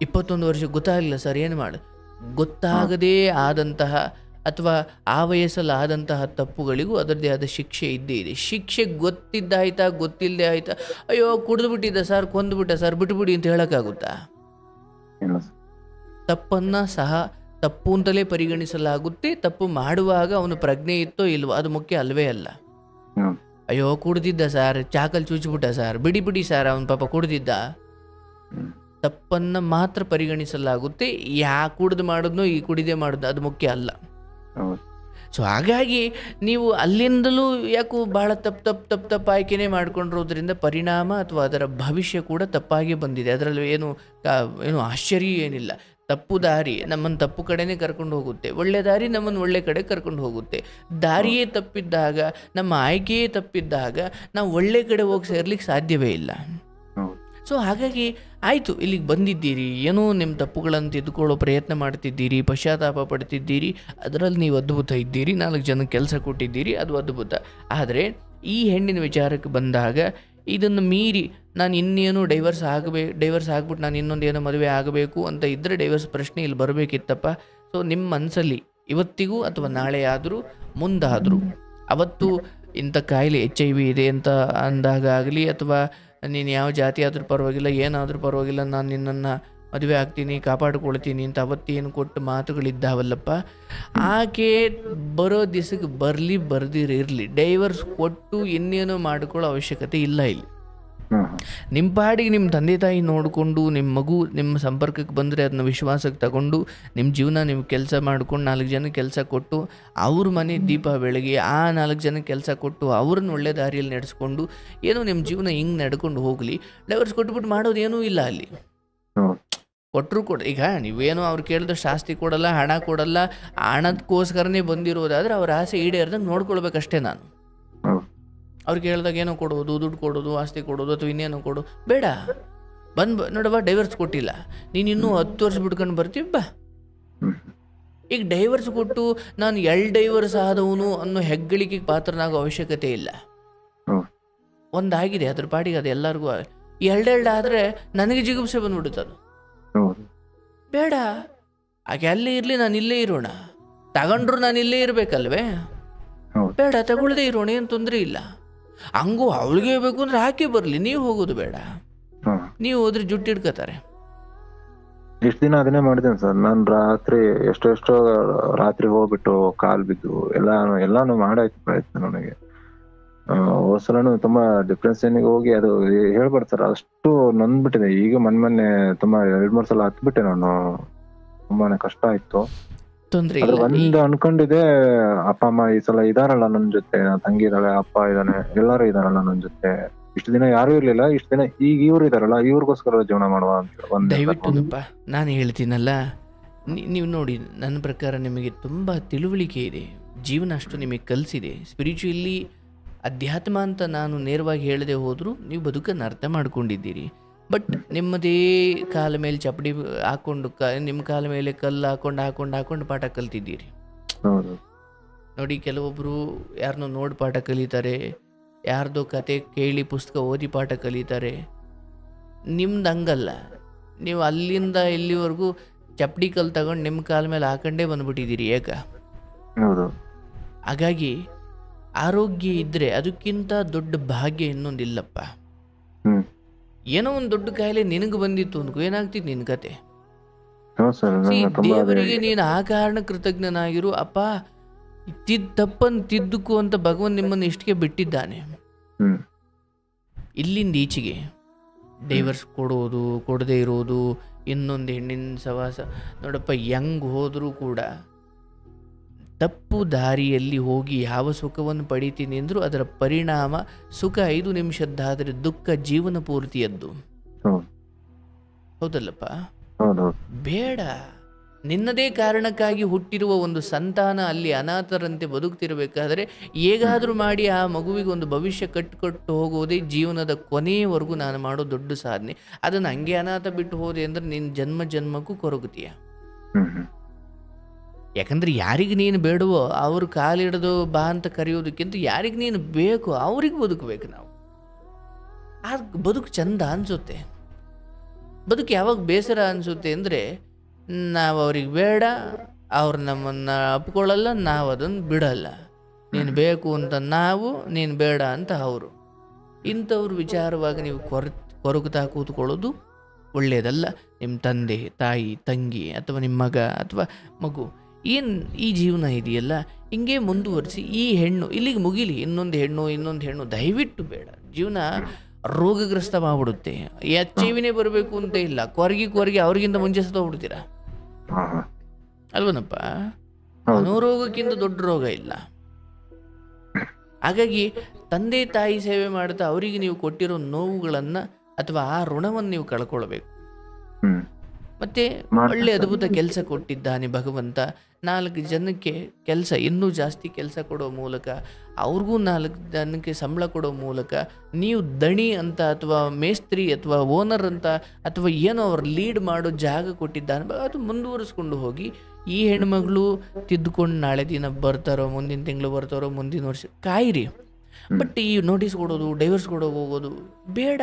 21 ವರ್ಷ ಗೊತ್ತಾಗಲಿಲ್ಲ ಸರ್, ಏನು ಮಾಡಿ ಗೊತ್ತಾಗದೇ ಆದಂತಹ ಅಥವಾ ಆ ವಯಸ್ಸಲ್ಲಿ ಆದಂತಹ ತಪ್ಪುಗಳಿಗೂ ಅದರದ್ದೇ ಆದ ಶಿಕ್ಷೆ ಇದ್ದೇ ಇದೆ. ಶಿಕ್ಷೆ ಗೊತ್ತಿದ್ದಾಯ್ತಾ ಗೊತ್ತಿಲ್ಲದೆ ಆಯ್ತಾ, ಅಯ್ಯೋ ಕುಡಿದು ಬಿಟ್ಟಿದ್ದ ಸರ್, ಕೊಂದುಬಿಟ್ಟ ಸರ್, ಬಿಟ್ಬಿಡಿ ಅಂತ ಹೇಳೋಕ್ಕಾಗುತ್ತಾ? ತಪ್ಪನ್ನು ಸಹ ತಪ್ಪು ಅಂತಲೇ ಪರಿಗಣಿಸಲಾಗುತ್ತೆ. ತಪ್ಪು ಮಾಡುವಾಗ ಅವನು ಪ್ರಜ್ಞೆ ಇತ್ತೋ ಇಲ್ವೋ ಅದು ಮುಖ್ಯ ಅಲ್ವೇ ಅಲ್ಲ. ಅಯ್ಯೋ ಕುಡ್ದಿದ್ದ ಸರ್, ಚಾಕಲ್ ಚೂಚಿಬಿಟ್ಟ ಸರ್, ಬಿಡಿ ಬಿಡಿ ಸರ್, ಅವನ ಪಾಪ ಕುಡ್ದಿದ್ದ. ತಪ್ಪನ್ನು ಮಾತ್ರ ಪರಿಗಣಿಸಲಾಗುತ್ತೆ. ಕುಡ್ದು ಮಾಡೋದ್ನೋ ಈ ಕುಡಿದೇ ಮಾಡೋದು ಅದು ಮುಖ್ಯ ಅಲ್ಲ. ಸೊ ಹಾಗಾಗಿ ನೀವು ಅಲ್ಲಿಂದಲೂ ಯಾಕೋ ಭಾಳ ತಪ್ಪು ಆಯ್ಕೆನೇ ಮಾಡ್ಕೊಂಡಿರೋದ್ರಿಂದ ಪರಿಣಾಮ ಅಥವಾ ಅದರ ಭವಿಷ್ಯ ಕೂಡ ತಪ್ಪಾಗಿ ಬಂದಿದೆ. ಅದರಲ್ಲಿ ಏನು ಆಶ್ಚರ್ಯ ಏನಿಲ್ಲ. ತಪ್ಪು ದಾರಿ ನಮ್ಮನ್ನು ತಪ್ಪು ಕಡೆನೇ ಕರ್ಕೊಂಡು ಹೋಗುತ್ತೆ, ಒಳ್ಳೆ ದಾರಿ ನಮ್ಮನ್ನು ಒಳ್ಳೆ ಕಡೆ ಕರ್ಕೊಂಡು ಹೋಗುತ್ತೆ. ದಾರಿಯೇ ತಪ್ಪಿದ್ದಾಗ, ನಮ್ಮ ಆಯ್ಕೆಯೇ ತಪ್ಪಿದ್ದಾಗ ನಾವು ಒಳ್ಳೆ ಕಡೆ ಹೋಗಿ ಸೇರ್ಲಿಕ್ಕೆ ಸಾಧ್ಯವೇ ಇಲ್ಲ. ಸೊ ಹಾಗಾಗಿ ಆಯಿತು, ಇಲ್ಲಿಗೆ ಬಂದಿದ್ದೀರಿ, ಏನೋ ನಿಮ್ಮ ತಪ್ಪುಗಳನ್ನು ತಿದ್ದುಕೊಳ್ಳೋ ಪ್ರಯತ್ನ ಮಾಡ್ತಿದ್ದೀರಿ, ಪಶ್ಚಾತ್ತಾಪ ಪಡ್ತಿದ್ದೀರಿ, ಅದರಲ್ಲಿ ನೀವು ಅದ್ಭುತ ಇದ್ದೀರಿ, 4 ಜನಕ್ಕೆ ಕೆಲಸ ಕೊಟ್ಟಿದ್ದೀರಿ, ಅದು ಅದ್ಭುತ. ಆದರೆ ಈ ಹೆಣ್ಣಿನ ವಿಚಾರಕ್ಕೆ ಬಂದಾಗ ಇದನ್ನು ಮೀರಿ ನಾನು ಇನ್ನೇನು ಡೈವರ್ಸ್ ಆಗಿಬಿಟ್ಟು ನಾನು ಇನ್ನೊಂದೇನೋ ಮದುವೆ ಆಗಬೇಕು ಅಂತ ಇದ್ದರೆ ಡೈವರ್ಸ್ ಪ್ರಶ್ನೆ ಇಲ್ಲಿ ಬರಬೇಕಿತ್ತಪ್ಪ. ಸೊ ನಿಮ್ಮ ಮನಸ್ಸಲ್ಲಿ ಇವತ್ತಿಗೂ ಅಥವಾ ನಾಳೆ ಆದರೂ ಮುಂದಾದರೂ ಅವತ್ತು ಇಂಥ ಕಾಯಿಲೆ HIV ಇದೆ ಅಂತ ಅಂದಾಗ ಆಗಲಿ, ಅಥವಾ ನೀನು ಯಾವ ಜಾತಿ ಆದರೂ ಪರವಾಗಿಲ್ಲ, ಏನಾದರೂ ಪರವಾಗಿಲ್ಲ, ನಾನು ನಿನ್ನನ್ನು ಮದುವೆ ಆಗ್ತೀನಿ, ಕಾಪಾಡಿಕೊಳ್ತೀನಿ ಅಂತ ಅವತ್ತೇನು ಕೊಟ್ಟು ಮಾತುಗಳಿದ್ದಾವಲ್ಲಪ್ಪ, ಆಕೆ ಬರೋ ದಿವಸಕ್ಕೆ ಬರ್ದಿರಲಿ ಡೈವರ್ಸ್ ಕೊಟ್ಟು ಇನ್ನೇನೋ ಮಾಡ್ಕೊಳ್ಳೋ ಅವಶ್ಯಕತೆ ಇಲ್ಲ. ಇಲ್ಲಿ ನಿಮ್ಮ ಪಾಡಿಗೆ ನಿಮ್ಮ ತಂದೆ ತಾಯಿ ನೋಡಿಕೊಂಡು ನಿಮ್ಮ ಮಗು ನಿಮ್ಮ ಸಂಪರ್ಕಕ್ಕೆ ಬಂದರೆ ಅದನ್ನ ವಿಶ್ವಾಸಕ್ಕೆ ತಗೊಂಡು ನಿಮ್ಮ ಜೀವನ ನೀವು ಕೆಲಸ ಮಾಡ್ಕೊಂಡು 4 ಜನಕ್ಕೆ ಕೆಲಸ ಕೊಟ್ಟು ಅವ್ರ ಮನೆ ದೀಪ ಬೆಳಗಿ ಆ 4 ಜನಕ್ಕೆ ಕೆಲಸ ಕೊಟ್ಟು ಅವ್ರನ್ನ ಒಳ್ಳೆ ದಾರಿಯಲ್ಲಿ ನಡೆಸ್ಕೊಂಡು ಏನೋ ನಿಮ್ಮ ಜೀವನ ಹಿಂಗೆ ನಡ್ಕೊಂಡು ಹೋಗಲಿ. ಡೈವರ್ಸ್ ಕೊಟ್ಬಿಟ್ಟು ಮಾಡೋದೇನೂ ಇಲ್ಲ. ಅಲ್ಲಿ ಕೊಟ್ಟರು ಈಗ ನೀವೇನೋ ಅವ್ರು ಕೇಳಿದಷ್ಟು ಆಸ್ತಿ ಕೊಡಲ್ಲ, ಹಣ ಕೊಡಲ್ಲ, ಹಣದಕ್ಕೋಸ್ಕರನೇ ಬಂದಿರೋದಾದರೆ ಅವ್ರ ಆಸೆ ಈಡೇರ್ದಂಗೆ ನೋಡ್ಕೊಳ್ಬೇಕಷ್ಟೇ. ನಾನು ಅವ್ರಿಗೆ ಹೇಳಿದಾಗ ಏನೋ ಕೊಡೋದು, ದುಡ್ಡು ಕೊಡೋದು, ಆಸ್ತಿ ಕೊಡೋದು ಅಥವಾ ಇನ್ನೇನೋ ಕೊಡೋದು ಬೇಡ. ನೋಡವ್ವ ಡೈವರ್ಸ್ ಕೊಟ್ಟಿಲ್ಲ, ನೀನು ಇನ್ನೂ 10 ವರ್ಷ ಬಿಡ್ಕೊಂಡು ಬರ್ತೀವಿ ಬಾ. ಈಗ ಡೈವರ್ಸ್ ಕೊಟ್ಟು ನಾನು 2 ಡೈವರ್ಸ್ ಆದವನು ಅನ್ನೋ ಹೆಗ್ಗಳಿಕೆಗೆ ಪಾತ್ರನಾಗೋ ಅವಶ್ಯಕತೆ ಇಲ್ಲ. ಒಂದಾಗಿದೆ ಅದ್ರ ಪಾಡಿಗೆ, ಅದು ಎಲ್ಲರಿಗೂ 2 ಆದರೆ ನನಗೆ ಜಿಗುಪ್ಸೆ ಬಂದ್ಬಿಡುತ್ತದು. ಬೇಡ, ಆಕೆ ಅಲ್ಲೇ ಇರಲಿ, ನಾನು ಇಲ್ಲೇ ಇರೋಣ. ತಗೊಂಡ್ರು ನಾನು ಇಲ್ಲೇ ಇರಬೇಕಲ್ವೇ? ಬೇಡ, ತಗೊಳ್ಳದೆ ಇರೋಣ, ಏನು ತೊಂದರೆ ಇಲ್ಲ. ಹಂಗೂ ಅವಳಿಗೆ ಬೇಕು ಅಂದ್ರೆ ಹಾಕಿ ಬರಲಿ, ನೀವು ಹೋಗೋದು ಬೇಡ. ನೀವು ಹೋದ್ರೆ ಜುಟ್ಟು ಹಿಡ್ಕೋತಾರೆ. ಇಷ್ಟ ದಿನ ಅದನ್ನೇ ಮಾಡಿದ್ದೇನೆ ಸರ್. ನಾನು ರಾತ್ರಿ ಎಷ್ಟೋ ರಾತ್ರಿ ಹೋಗ್ಬಿಟ್ಟು ಕಾಲ್ ಬಿದ್ದು ಎಲ್ಲಾನು ಮಾಡಾಯ್ತು ಪ್ರಯತ್ನ. ನನಗೆ ಹೋಸಲನು ತುಂಬಾ ಡಿಪ್ರೆಷನ್ಗೆ ಹೋಗಿ ಅದು ಹೇಳ್ಬಾರ್ದು ಸರ್, ಅಷ್ಟು ನೊಂದ್ಬಿಟ್ಟಿದೆ. ಈಗ ಮೊನ್ನೆ ತುಂಬಾ 2-3 ಸಲ ಹತ್ಬಿಟ್ಟೆ ನಾನು. ತುಂಬಾನೇ ಕಷ್ಟ ಆಯ್ತು. ಒಂದು ಅನ್ಕೊಂಡಿದ್ದೆ, ಅಪ್ಪ ಅಮ್ಮ ಈ ಸಲ ಇದಾರಲ್ಲ ನನ್ ಜೊತೆ, ತಂಗಿ ಇದ್ದಾಳೆ, ಅಪ್ಪ ಇದ್ದಾನೆ, ಎಲ್ಲಾರು ಇದಾರಲ್ಲ ನನ್ ಜೊತೆ. ಇಷ್ಟು ದಿನ ಯಾರು ಇರ್ಲಿಲ್ಲ, ಇಷ್ಟು ದಿನ ಈಗ ಇವ್ರು ಇದಾರಲ್ಲ, ಇವ್ರಿಗೋಸ್ಕರ ಜೀವನ ಮಾಡುವ ಅಂತ. ದಯವಿಟ್ಟು ನಾನು ಹೇಳ್ತೀನಲ್ಲ, ನೀವು ನೋಡಿ, ನನ್ನ ಪ್ರಕಾರ ನಿಮಗೆ ತುಂಬ ತಿಳುವಳಿಕೆ ಇದೆ, ಜೀವನ ಅಷ್ಟು ನಿಮಗೆ ಕಲಿಸಿದೆ. ಸ್ಪಿರಿಚುವಲಿ ಅಧ್ಯಾತ್ಮ ಅಂತ ನಾನು ನೇರವಾಗಿ ಹೇಳದೆ ಹೋದರೂ ನೀವು ಬದುಕನ್ನು ಅರ್ಥ ಮಾಡ್ಕೊಂಡಿದ್ದೀರಿ. ಬಟ್ ನಿಮ್ಮದೇ ಕಾಲ ಮೇಲೆ ಚಪ್ಪಡಿ ಹಾಕೊಂಡು ನಿಮ್ಮ ಕಾಲ ಮೇಲೆ ಕಲ್ಲು ಹಾಕೊಂಡು ಪಾಠ ಕಲ್ತಿದ್ದೀರಿ. ನೋಡಿ, ಕೆಲವೊಬ್ಬರು ಯಾರನ್ನೋ ನೋಡಿ ಪಾಠ ಕಲಿತಾರೆ, ಯಾರ್ದೋ ಕತೆ ಕೇಳಿ ಪುಸ್ತಕ ಓದಿ ಪಾಠ ಕಲಿತಾರೆ. ನಿಮ್ದು ಹಂಗಲ್ಲ, ನೀವು ಅಲ್ಲಿಂದ ಇಲ್ಲಿವರೆಗೂ ಚಪ್ಪಡಿ ಕಲ್ಲು ತಗೊಂಡು ನಿಮ್ಮ ಕಾಲ ಮೇಲೆ ಹಾಕೊಂಡೇ ಬಂದ್ಬಿಟ್ಟಿದ್ದೀರಿ ಏಕ. ಹಾಗಾಗಿ ಆರೋಗ್ಯ ಇದ್ದರೆ ಅದಕ್ಕಿಂತ ದೊಡ್ಡ ಭಾಗ್ಯ ಇನ್ನೊಂದಿಲ್ಲಪ್ಪ. ಏನೋ ಒಂದು ದೊಡ್ಡ ಕಾಯಿಲೆ ನಿನಗೆ ಬಂದಿತ್ತು ಅಂದ್ಕೋ, ಏನಾಗ್ತಿತ್ತು ನಿನ್ನ ಕತೆ? ದೇವರಿಗೆ ನೀನು ಆ ಕಾರಣ ಕೃತಜ್ಞನಾಗಿರು. ಅಪ್ಪ, ತಪ್ಪನ್ನು ತಿದ್ದುಕು ಅಂತ ಭಗವಂತ ನಿಮ್ಮನ್ನು ಇಷ್ಟಕ್ಕೆ ಬಿಟ್ಟಿದ್ದಾನೆ. ಇಲ್ಲಿಂದ ಈಚೆಗೆ ಡೈವರ್ಸ್ ಕೊಡೋದು, ಕೊಡದೇ ಇರೋದು, ಇನ್ನೊಂದು ಹೆಣ್ಣಿನ ಸವಾಸ, ನೋಡಪ್ಪ, ಹೆಂಗ್ ಹೋದರೂ ಕೂಡ ತಪ್ಪು ದಾರಿಯಲ್ಲಿ ಹೋಗಿ ಯಾವ ಸುಖವನ್ನು ಪಡಿತೀನಿ ಅಂದರೂ ಅದರ ಪರಿಣಾಮ ಸುಖ 5 ನಿಮಿಷದ್ದಾದರೆ ದುಃಖ ಜೀವನ ಪೂರ್ತಿಯದ್ದು. ಹೌದಲ್ಲಪ್ಪ? ಬೇಡ. ನಿನ್ನದೇ ಕಾರಣಕ್ಕಾಗಿ ಹುಟ್ಟಿರುವ ಒಂದು ಸಂತಾನ ಅಲ್ಲಿ ಅನಾಥರಂತೆ ಬದುಕ್ತಿರ್ಬೇಕಾದ್ರೆ ಹೇಗಾದರೂ ಮಾಡಿ ಆ ಮಗುವಿಗೆ ಒಂದು ಭವಿಷ್ಯ ಕಟ್ಟಿಕೊಟ್ಟು ಹೋಗೋದೇ ಜೀವನದ ಕೊನೆಯವರೆಗೂ ನಾನು ಮಾಡೋ ದೊಡ್ಡ ಸಾಧನೆ. ಅದನ್ನು ಹಂಗೆ ಅನಾಥ ಬಿಟ್ಟು ಹೋದೆ ಅಂದ್ರೆ ನಿನ್ನ ಜನ್ಮ ಜನ್ಮಕ್ಕೂ ಕೊರಗುತ್ತೀಯ. ಯಾಕಂದ್ರೆ ಯಾರಿಗೆ ನೀನು ಬೇಡವೋ ಅವ್ರು ಕಾಲಿಡೋದು ಬಾ ಅಂತ ಕರೆಯೋದಕ್ಕಿಂತ ಯಾರಿಗೆ ನೀನು ಬೇಕು ಅವ್ರಿಗೆ ಬದುಕಬೇಕು ನಾವು. ಆ ಬದುಕು ಚಂದ ಅನಿಸುತ್ತೆ. ಬದುಕು ಯಾವಾಗ ಬೇಸರ ಅನಿಸುತ್ತೆ ಅಂದರೆ, ನಾವು ಅವ್ರಿಗೆ ಬೇಡ, ಅವ್ರು ನಮ್ಮನ್ನು ಅಪ್ಕೊಳ್ಳಲ್ಲ, ನಾವು ಅದನ್ನು ಬಿಡಲ್ಲ. ನೀನು ಬೇಕು ಅಂತ ನಾವು, ನೀನು ಬೇಡ ಅಂತ ಅವರು. ಇಂಥವ್ರ ವಿಚಾರವಾಗಿ ನೀವು ಕೊರಗುತ್ತಾ ಕೂತ್ಕೊಳ್ಳೋದು ಒಳ್ಳೆಯದಲ್ಲ. ನಿಮ್ಮ ತಂದೆ ತಾಯಿ, ತಂಗಿ ಅಥವಾ ನಿಮ್ಮ ಮಗ ಅಥವಾ ಮಗು, ಏನು ಈ ಜೀವನ ಇದೆಯಲ್ಲ ಹಿಂಗೆ ಮುಂದುವರಿಸಿ. ಈ ಹೆಣ್ಣು ಇಲ್ಲಿಗೆ ಮುಗಿಲಿ, ಇನ್ನೊಂದು ಹೆಣ್ಣು ದಯವಿಟ್ಟು ಬೇಡ. ಜೀವನ ರೋಗಗ್ರಸ್ತ ಮಾಡಿಬಿಡುತ್ತೆ. HIVನೇ ಬರಬೇಕು ಅಂತ ಇಲ್ಲ, ಕೊರಗಿ ಅವ್ರಿಗಿಂತ ಮುಂಚೆ ಸತ್ತೋಗ್ಬಿಡ್ತೀರಾ ಅಲ್ವನಪ್ಪ? ಮನೋರೋಗಕ್ಕಿಂತ ದೊಡ್ಡ ರೋಗ ಇಲ್ಲ. ಹಾಗಾಗಿ ತಂದೆ ತಾಯಿ ಸೇವೆ ಮಾಡ್ತಾ ಅವರಿಗೆ ನೀವು ಕೊಟ್ಟಿರೋ ನೋವುಗಳನ್ನು ಅಥವಾ ಆ ಋಣವನ್ನು ನೀವು ಕಳ್ಕೊಳ್ಬೇಕು. ಮತ್ತೆ ಒಳ್ಳೆ ಅದ್ಭುತ ಕೆಲಸ ಕೊಟ್ಟಿದ್ದಾನೆ ಭಗವಂತ. 4 ಜನಕ್ಕೆ ಕೆಲಸ, ಇನ್ನೂ ಜಾಸ್ತಿ ಕೆಲಸ ಕೊಡೋ ಮೂಲಕ, ಅವ್ರಿಗೂ 4 ಜನಕ್ಕೆ ಸಂಬಳ ಕೊಡೋ ಮೂಲಕ ನೀವು ದಣಿ ಅಂತ ಅಥವಾ ಮೇಸ್ತ್ರಿ ಅಥವಾ ಓನರ್ ಅಂತ ಅಥವಾ ಏನೋ ಅವ್ರು ಲೀಡ್ ಮಾಡೋ ಜಾಗ ಕೊಟ್ಟಿದ್ದಾನೆ. ಅದು ಮುಂದುವರಿಸ್ಕೊಂಡು ಹೋಗಿ. ಈ ಹೆಣ್ಮಗಳು ತಿದ್ದುಕೊಂಡು ನಾಳೆ ದಿನ ಬರ್ತಾರೋ, ಮುಂದಿನ ತಿಂಗಳು ಬರ್ತಾರೋ, ಮುಂದಿನ ವರ್ಷ ಕಾಯಿರಿ. ಬಟ್ ಈ ನೋಟಿಸ್ ಕೊಡೋದು, ಡೈವರ್ಸ್ ಕೊಡೋಕೆ ಹೋಗೋದು ಬೇಡ.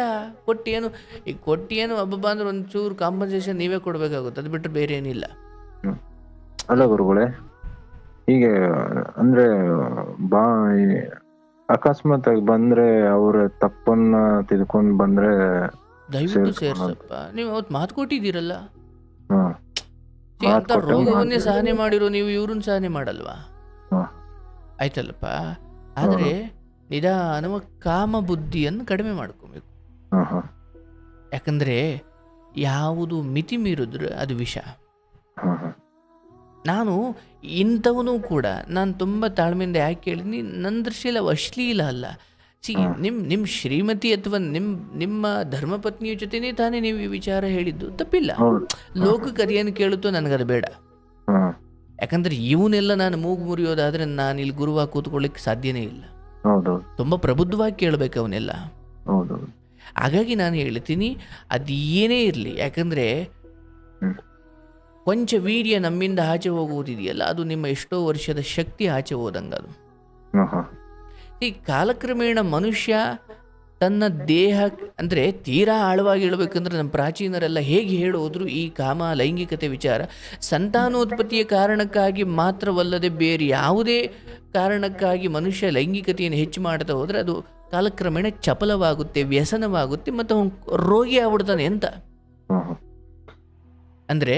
ಕೊಟ್ಟಿಯೇನು ಹಬ್ಬ ಅಂದ್ರೆ ಒಂಚೂರು ಕಾಂಪನ್ಸೇಷನ್ ನೀವೇ ಕೊಡಬೇಕಾಗುತ್ತೆ, ಅದು ಬಿಟ್ಟರೆ ಬೇರೆ ಏನಿಲ್ಲ. ಅಲ್ಲ ಗುರುಗಳೇ, ಹೀಗೆ ಅಂದ್ರೆ ಅಕಸ್ಮಾತ್ ಆಗಿ ಬಂದ್ರೆ ಅವ್ರ ತಪ್ಪನ್ನ ತಿಳ್ಕೊಂಡ್ ಬಂದ್ರೆ ದಯವಿಟ್ಟು ಸೇರ್ಸಪ್ಪ. ನೀವು ಅವತ್ತು ಮಾತು ಕೊಟ್ಟಿದ್ದೀರಲ್ಲ, ಅಂತ ರೋಗವನ್ನೇ ಸಹನೆ ಮಾಡಿರೋ ನೀವು ಇವ್ರನ್ನ ಸಹನೆ ಮಾಡಲ್ವಾ? ಆಯ್ತಲ್ಲಪ್ಪ. ಆದ್ರೆ ನಿಧಾನವ ಕಾಮ ಬುದ್ಧಿಯನ್ನು ಕಡಿಮೆ ಮಾಡ್ಕೋಬೇಕು. ಯಾಕಂದ್ರೆ ಯಾವುದು ಮಿತಿ ಮೀರಿದ್ರೆ ಅದು ವಿಷ. ನಾನು ಇಂಥವನು ಕೂಡ ನಾನು ತುಂಬ ತಾಳ್ಮೆಯಿಂದ ಯಾಕೆ ಕೇಳಿದ್ನಿ, ನನ್ನ ದೃಷ್ಟಿಯಲ್ಲಿ ಅಶ್ಲೀಲ ಅಲ್ಲ. ನಿಮ್ಮ ಶ್ರೀಮತಿ ಅಥವಾ ನಿಮ್ಮ ಧರ್ಮಪತ್ನಿಯ ಜೊತೆನೇ ತಾನೇ ನೀವು ಈ ವಿಚಾರ ಹೇಳಿದ್ದು, ತಪ್ಪಿಲ್ಲ. ಲೋಕಕ್ಕೆ ಅದೇನು ಕೇಳುತ್ತೋ ನನಗದು ಬೇಡ. ಯಾಕಂದ್ರೆ ಇವನ್ನೆಲ್ಲ ನಾನು ಮೂಗು ಮುರಿಯೋದಾದ್ರೆ ನಾನು ಇಲ್ಲಿ ಗುರುವಾಗಿ ಕೂತ್ಕೊಳ್ಳಿಕ್ಕೆ ಸಾಧ್ಯನೇ ಇಲ್ಲ. ಹೌದೌದು ತುಂಬ ಪ್ರಬುದ್ಧವಾಗಿ ಕೇಳಬೇಕು ಅವನ್ನೆಲ್ಲ. ಹೌದೌದು. ಹಾಗಾಗಿ ನಾನು ಹೇಳ್ತೀನಿ, ಅದು ಏನೇ ಇರಲಿ, ಯಾಕಂದರೆ ಹ್ಮ್. ಕೊಂಚ ವೀರ್ಯ ನಮ್ಮಿಂದ ಆಚೆ ಹೋಗುವುದಿದೆಯಲ್ಲ, ಅದು ನಿಮ್ಮ ಎಷ್ಟೋ ವರ್ಷದ ಶಕ್ತಿ ಆಚೆ ಹೋದಂಗೆ ಅದು. ಈ ಕಾಲಕ್ರಮೇಣ ಮನುಷ್ಯ ತನ್ನ ದೇಹ ಅಂದರೆ ತೀರಾ ಆಳವಾಗಿ ಹೇಳಬೇಕಂದ್ರೆ ನಮ್ಮ ಪ್ರಾಚೀನರೆಲ್ಲ ಹೇಗೆ ಹೇಳೋದ್ರು, ಈ ಕಾಮ ಲೈಂಗಿಕತೆ ವಿಚಾರ ಸಂತಾನೋತ್ಪತ್ತಿಯ ಕಾರಣಕ್ಕಾಗಿ ಮಾತ್ರವಲ್ಲದೆ ಬೇರೆ ಯಾವುದೇ ಕಾರಣಕ್ಕಾಗಿ ಮನುಷ್ಯ ಲೈಂಗಿಕತೆಯನ್ನು ಹೆಚ್ಚು ಮಾಡ್ತಾ ಹೋದರೆ ಅದು ಕಾಲಕ್ರಮೇಣ ಚಪಲವಾಗುತ್ತೆ, ವ್ಯಸನವಾಗುತ್ತೆ, ಮತ್ತು ಅವನು ರೋಗಿ ಆಗ್ಬಿಡ್ತಾನೆ ಅಂತ. ಅಂದರೆ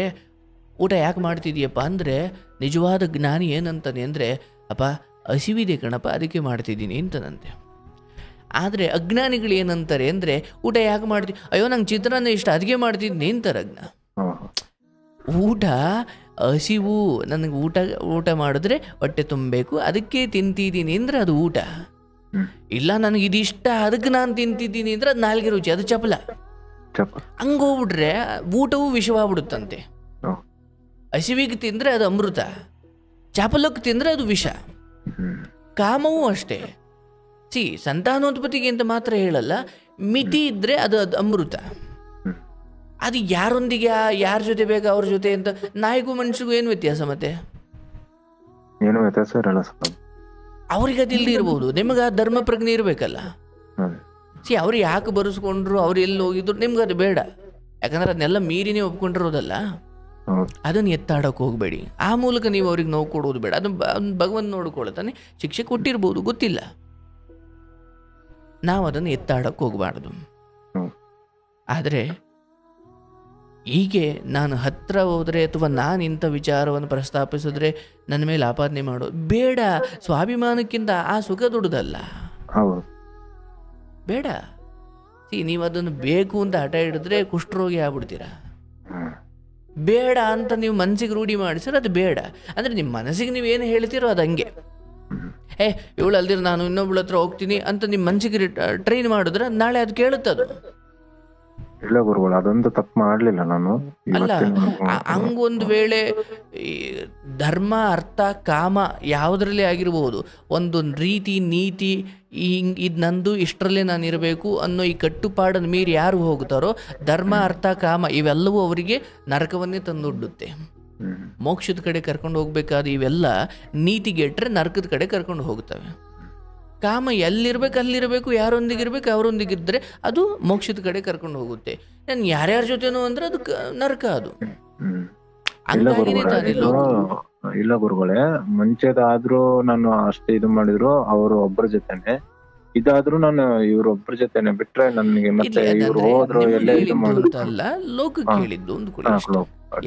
ಊಟ ಯಾಕೆ ಮಾಡ್ತಿದ್ದೀಯಪ್ಪ ಅಂದರೆ ನಿಜವಾದ ಜ್ಞಾನಿ ಏನಂತಾನೆ ಅಂದರೆ, ಅಪ್ಪ ಹಸಿವಿದೆ ಕಣಪ್ಪ ಅದಕ್ಕೆ ಮಾಡ್ತಿದ್ದೀನಿ ಅಂತನಂತೆ. ಆದರೆ ಅಜ್ಞಾನಿಗಳು ಏನಂತಾರೆ ಅಂದರೆ, ಊಟ ಯಾಕೆ ಮಾಡ್ತೀವಿ, ಅಯ್ಯೋ ನಂಗೆ ಚಿತ್ರಾನ್ನ ಇಷ್ಟ ಅದಕ್ಕೆ ಮಾಡ್ತಿದ್ದೀನಿ ಅಂತಾರೆ ಅಜ್ಞ. ಊಟ ಹಸಿವು, ನನಗೆ ಊಟ ಮಾಡಿದ್ರೆ ಹೊಟ್ಟೆ ತುಂಬಬೇಕು ಅದಕ್ಕೆ ತಿಂತಿದ್ದೀನಿ ಅಂದರೆ ಅದು ಊಟ. ಇಲ್ಲ ನನಗಿದಿಷ್ಟ ಅದಕ್ಕೆ ನಾನು ತಿಂತಿದ್ದೀನಿ ಅಂದರೆ ಅದು ನಾಲ್ಗೆ ರುಚಿ, ಅದು ಚಪಲ. ಹಂಗೋಗ್ಬಿಟ್ರೆ ಊಟವೂ ವಿಷವಾಗ್ಬಿಡುತ್ತಂತೆ. ಹಸಿವಿಗೆ ತಿಂದರೆ ಅದು ಅಮೃತ, ಚಪಲಕ್ಕೆ ತಿಂದರೆ ಅದು ವಿಷ. ಕಾಮವೂ ಅಷ್ಟೇ. ಸಂತಾನೋತ್ಪತ್ತಿಗೆ ಅಂತ ಮಾತ್ರ ಹೇಳಲ್ಲ, ಮಿತಿ ಇದ್ದರೆ ಅದು ಅಮೃತ. ಅದು ಯಾರೊಂದಿಗೆ ಯಾರ ಜೊತೆ ಬೇಕಾ ಅವ್ರ ಜೊತೆ ಅಂತ. ನಾಯಿಗೂ ಮನುಷ್ಯಗೂ ಏನು ವ್ಯತ್ಯಾಸ? ಮತ್ತೆ ಏನು ವ್ಯತ್ಯಾಸ ಇರಲ್ಲ. ಅವ್ರಿಗೆ ಅದು ಇಲ್ಲದೆ ಇರ್ಬೋದು, ನಿಮಗೆ ಆ ಧರ್ಮ ಪ್ರಜ್ಞೆ ಇರಬೇಕಲ್ಲ. ಅವ್ರು ಯಾಕೆ ಬರೆಸ್ಕೊಂಡ್ರು, ಅವ್ರು ಎಲ್ಲಿ ಹೋಗಿದ್ರು, ನಿಮ್ಗೆ ಅದು ಬೇಡ. ಯಾಕಂದ್ರೆ ಅದನ್ನೆಲ್ಲ ಮೀರಿನೇ ಒಪ್ಕೊಂಡಿರೋದಲ್ಲ. ಅದನ್ನು ಎತ್ತಾಡೋಕೆ ಹೋಗಬೇಡಿ. ಆ ಮೂಲಕ ನೀವು ಅವ್ರಿಗೆ ನೋವು ಕೊಡೋದು ಬೇಡ. ಅದನ್ನು ಭಗವಂತ ನೋಡ್ಕೊಳ್ತಾನೆ, ಶಿಕ್ಷೆ ಕೊಟ್ಟಿರ್ಬೋದು, ಗೊತ್ತಿಲ್ಲ. ನಾವು ಅದನ್ನು ಎತ್ತಾಡೋಕೆ ಹೋಗಬಾರ್ದು. ಆದರೆ ಹೀಗೆ ನಾನು ಹತ್ರ ಹೋದರೆ ಅಥವಾ ನಾನು ಇಂಥ ವಿಚಾರವನ್ನು ಪ್ರಸ್ತಾಪಿಸಿದ್ರೆ ನನ್ನ ಮೇಲೆ ಆಪಾದನೆ ಮಾಡೋದು ಬೇಡ. ಸ್ವಾಭಿಮಾನಕ್ಕಿಂತ ಆ ಸುಖ ದೊಡ್ಡದಲ್ಲ, ಬೇಡ. ನೀವು ಅದನ್ನು ಬೇಕು ಅಂತ ಹಠ ಹಿಡಿದ್ರೆ ಕುಷ್ಠರೋಗಿ ಆಗ್ಬಿಡ್ತೀರಾ. ಬೇಡ ಅಂತ ನೀವು ಮನಸ್ಸಿಗೆ ರೂಢಿ ಮಾಡಿಸಿದ್ರೆ ಅದು ಬೇಡ. ಅಂದರೆ ನಿಮ್ಮ ಮನಸ್ಸಿಗೆ ನೀವೇನು ಹೇಳ್ತೀರೋ ಅದು ಹಂಗೆ. ಇವಳು ಅಲ್ದಿರ ನಾನು ಇನ್ನೊಬ್ಳ ಹತ್ರ ಹೋಗ್ತೀನಿ ಅಂತ ನಿಮ್ಮ ಮನಸ್ಸಿಗೆ ಟ್ರೈನ್ ಮಾಡಿದ್ರೆ ನಾಳೆ ಅದು ಕೇಳುತ್ತದು. ಇಲ್ಲ ಗುರುಗಳು, ಅದೊಂದು ತಪ್ಪು ಮಾಡಲಿಲ್ಲ ನಾನು. ಅಲ್ಲ, ಹಂಗೊಂದು ವೇಳೆ ಧರ್ಮ ಅರ್ಥ ಕಾಮ ಯಾವುದರಲ್ಲೇ ಆಗಿರ್ಬೋದು, ಒಂದು ರೀತಿ ನೀತಿ ಇದು ನಂದು ಇಷ್ಟರಲ್ಲೇ ನಾನು ಇರಬೇಕು ಅನ್ನೋ ಈ ಕಟ್ಟುಪಾಡನ್ನು ಮೀರಿ ಯಾರು ಹೋಗ್ತಾರೋ ಧರ್ಮ ಅರ್ಥ ಕಾಮ ಇವೆಲ್ಲವೂ ಅವರಿಗೆ ನರಕವನ್ನೇ ತಂದೊಡ್ಡುತ್ತೆ. ಮೋಕ್ಷದ ಕಡೆ ಕರ್ಕೊಂಡು ಹೋಗ್ಬೇಕಾದ ಇವೆಲ್ಲ ನೀತಿಗೆಟ್ರೆ ನರಕದ ಕಡೆ ಕರ್ಕೊಂಡು ಹೋಗ್ತವೆ. ಕಾಮ ಎಲ್ಲಿರ್ಬೇಕು ಅಲ್ಲಿರಬೇಕು, ಯಾರೊಂದಿಗಿರ್ಬೇಕು ಅವರೊಂದಿಗಿದ್ರೆ ಅದು ಮೋಕ್ಷದ ಕಡೆ ಕರ್ಕೊಂಡು ಹೋಗುತ್ತೆ. ನಾನು ಯಾರ್ಯಾರ ಜೊತೆನೋ ಅಂದ್ರೆ ಅದು ನರಕ. ಅದು ಇಲ್ಲ ಗುರುಗಳೇ, ಮುಂಚೆದಾದ್ರೂ ನಾನು ಅಷ್ಟೇ ಇದು ಮಾಡಿದ್ರು ಅವರು ಒಬ್ಬರ ಜೊತೆನೆ, ಇದಾದ್ರೂ ನಾನು ಇವ್ರೊಬ್ಬರ ಜೊತೆನೆ ಬಿಟ್ರೆ ನನಗೆ ಮತ್ತೆ ಇವ್ರು ಹೋದ್ರು ಎಲ್ಲ ಇದು ಮಾಡುತ್ತಲ್ಲ. ಲೋಕಕ್ಕೆ ಹೇಳಿದ್ದು ಒಂದು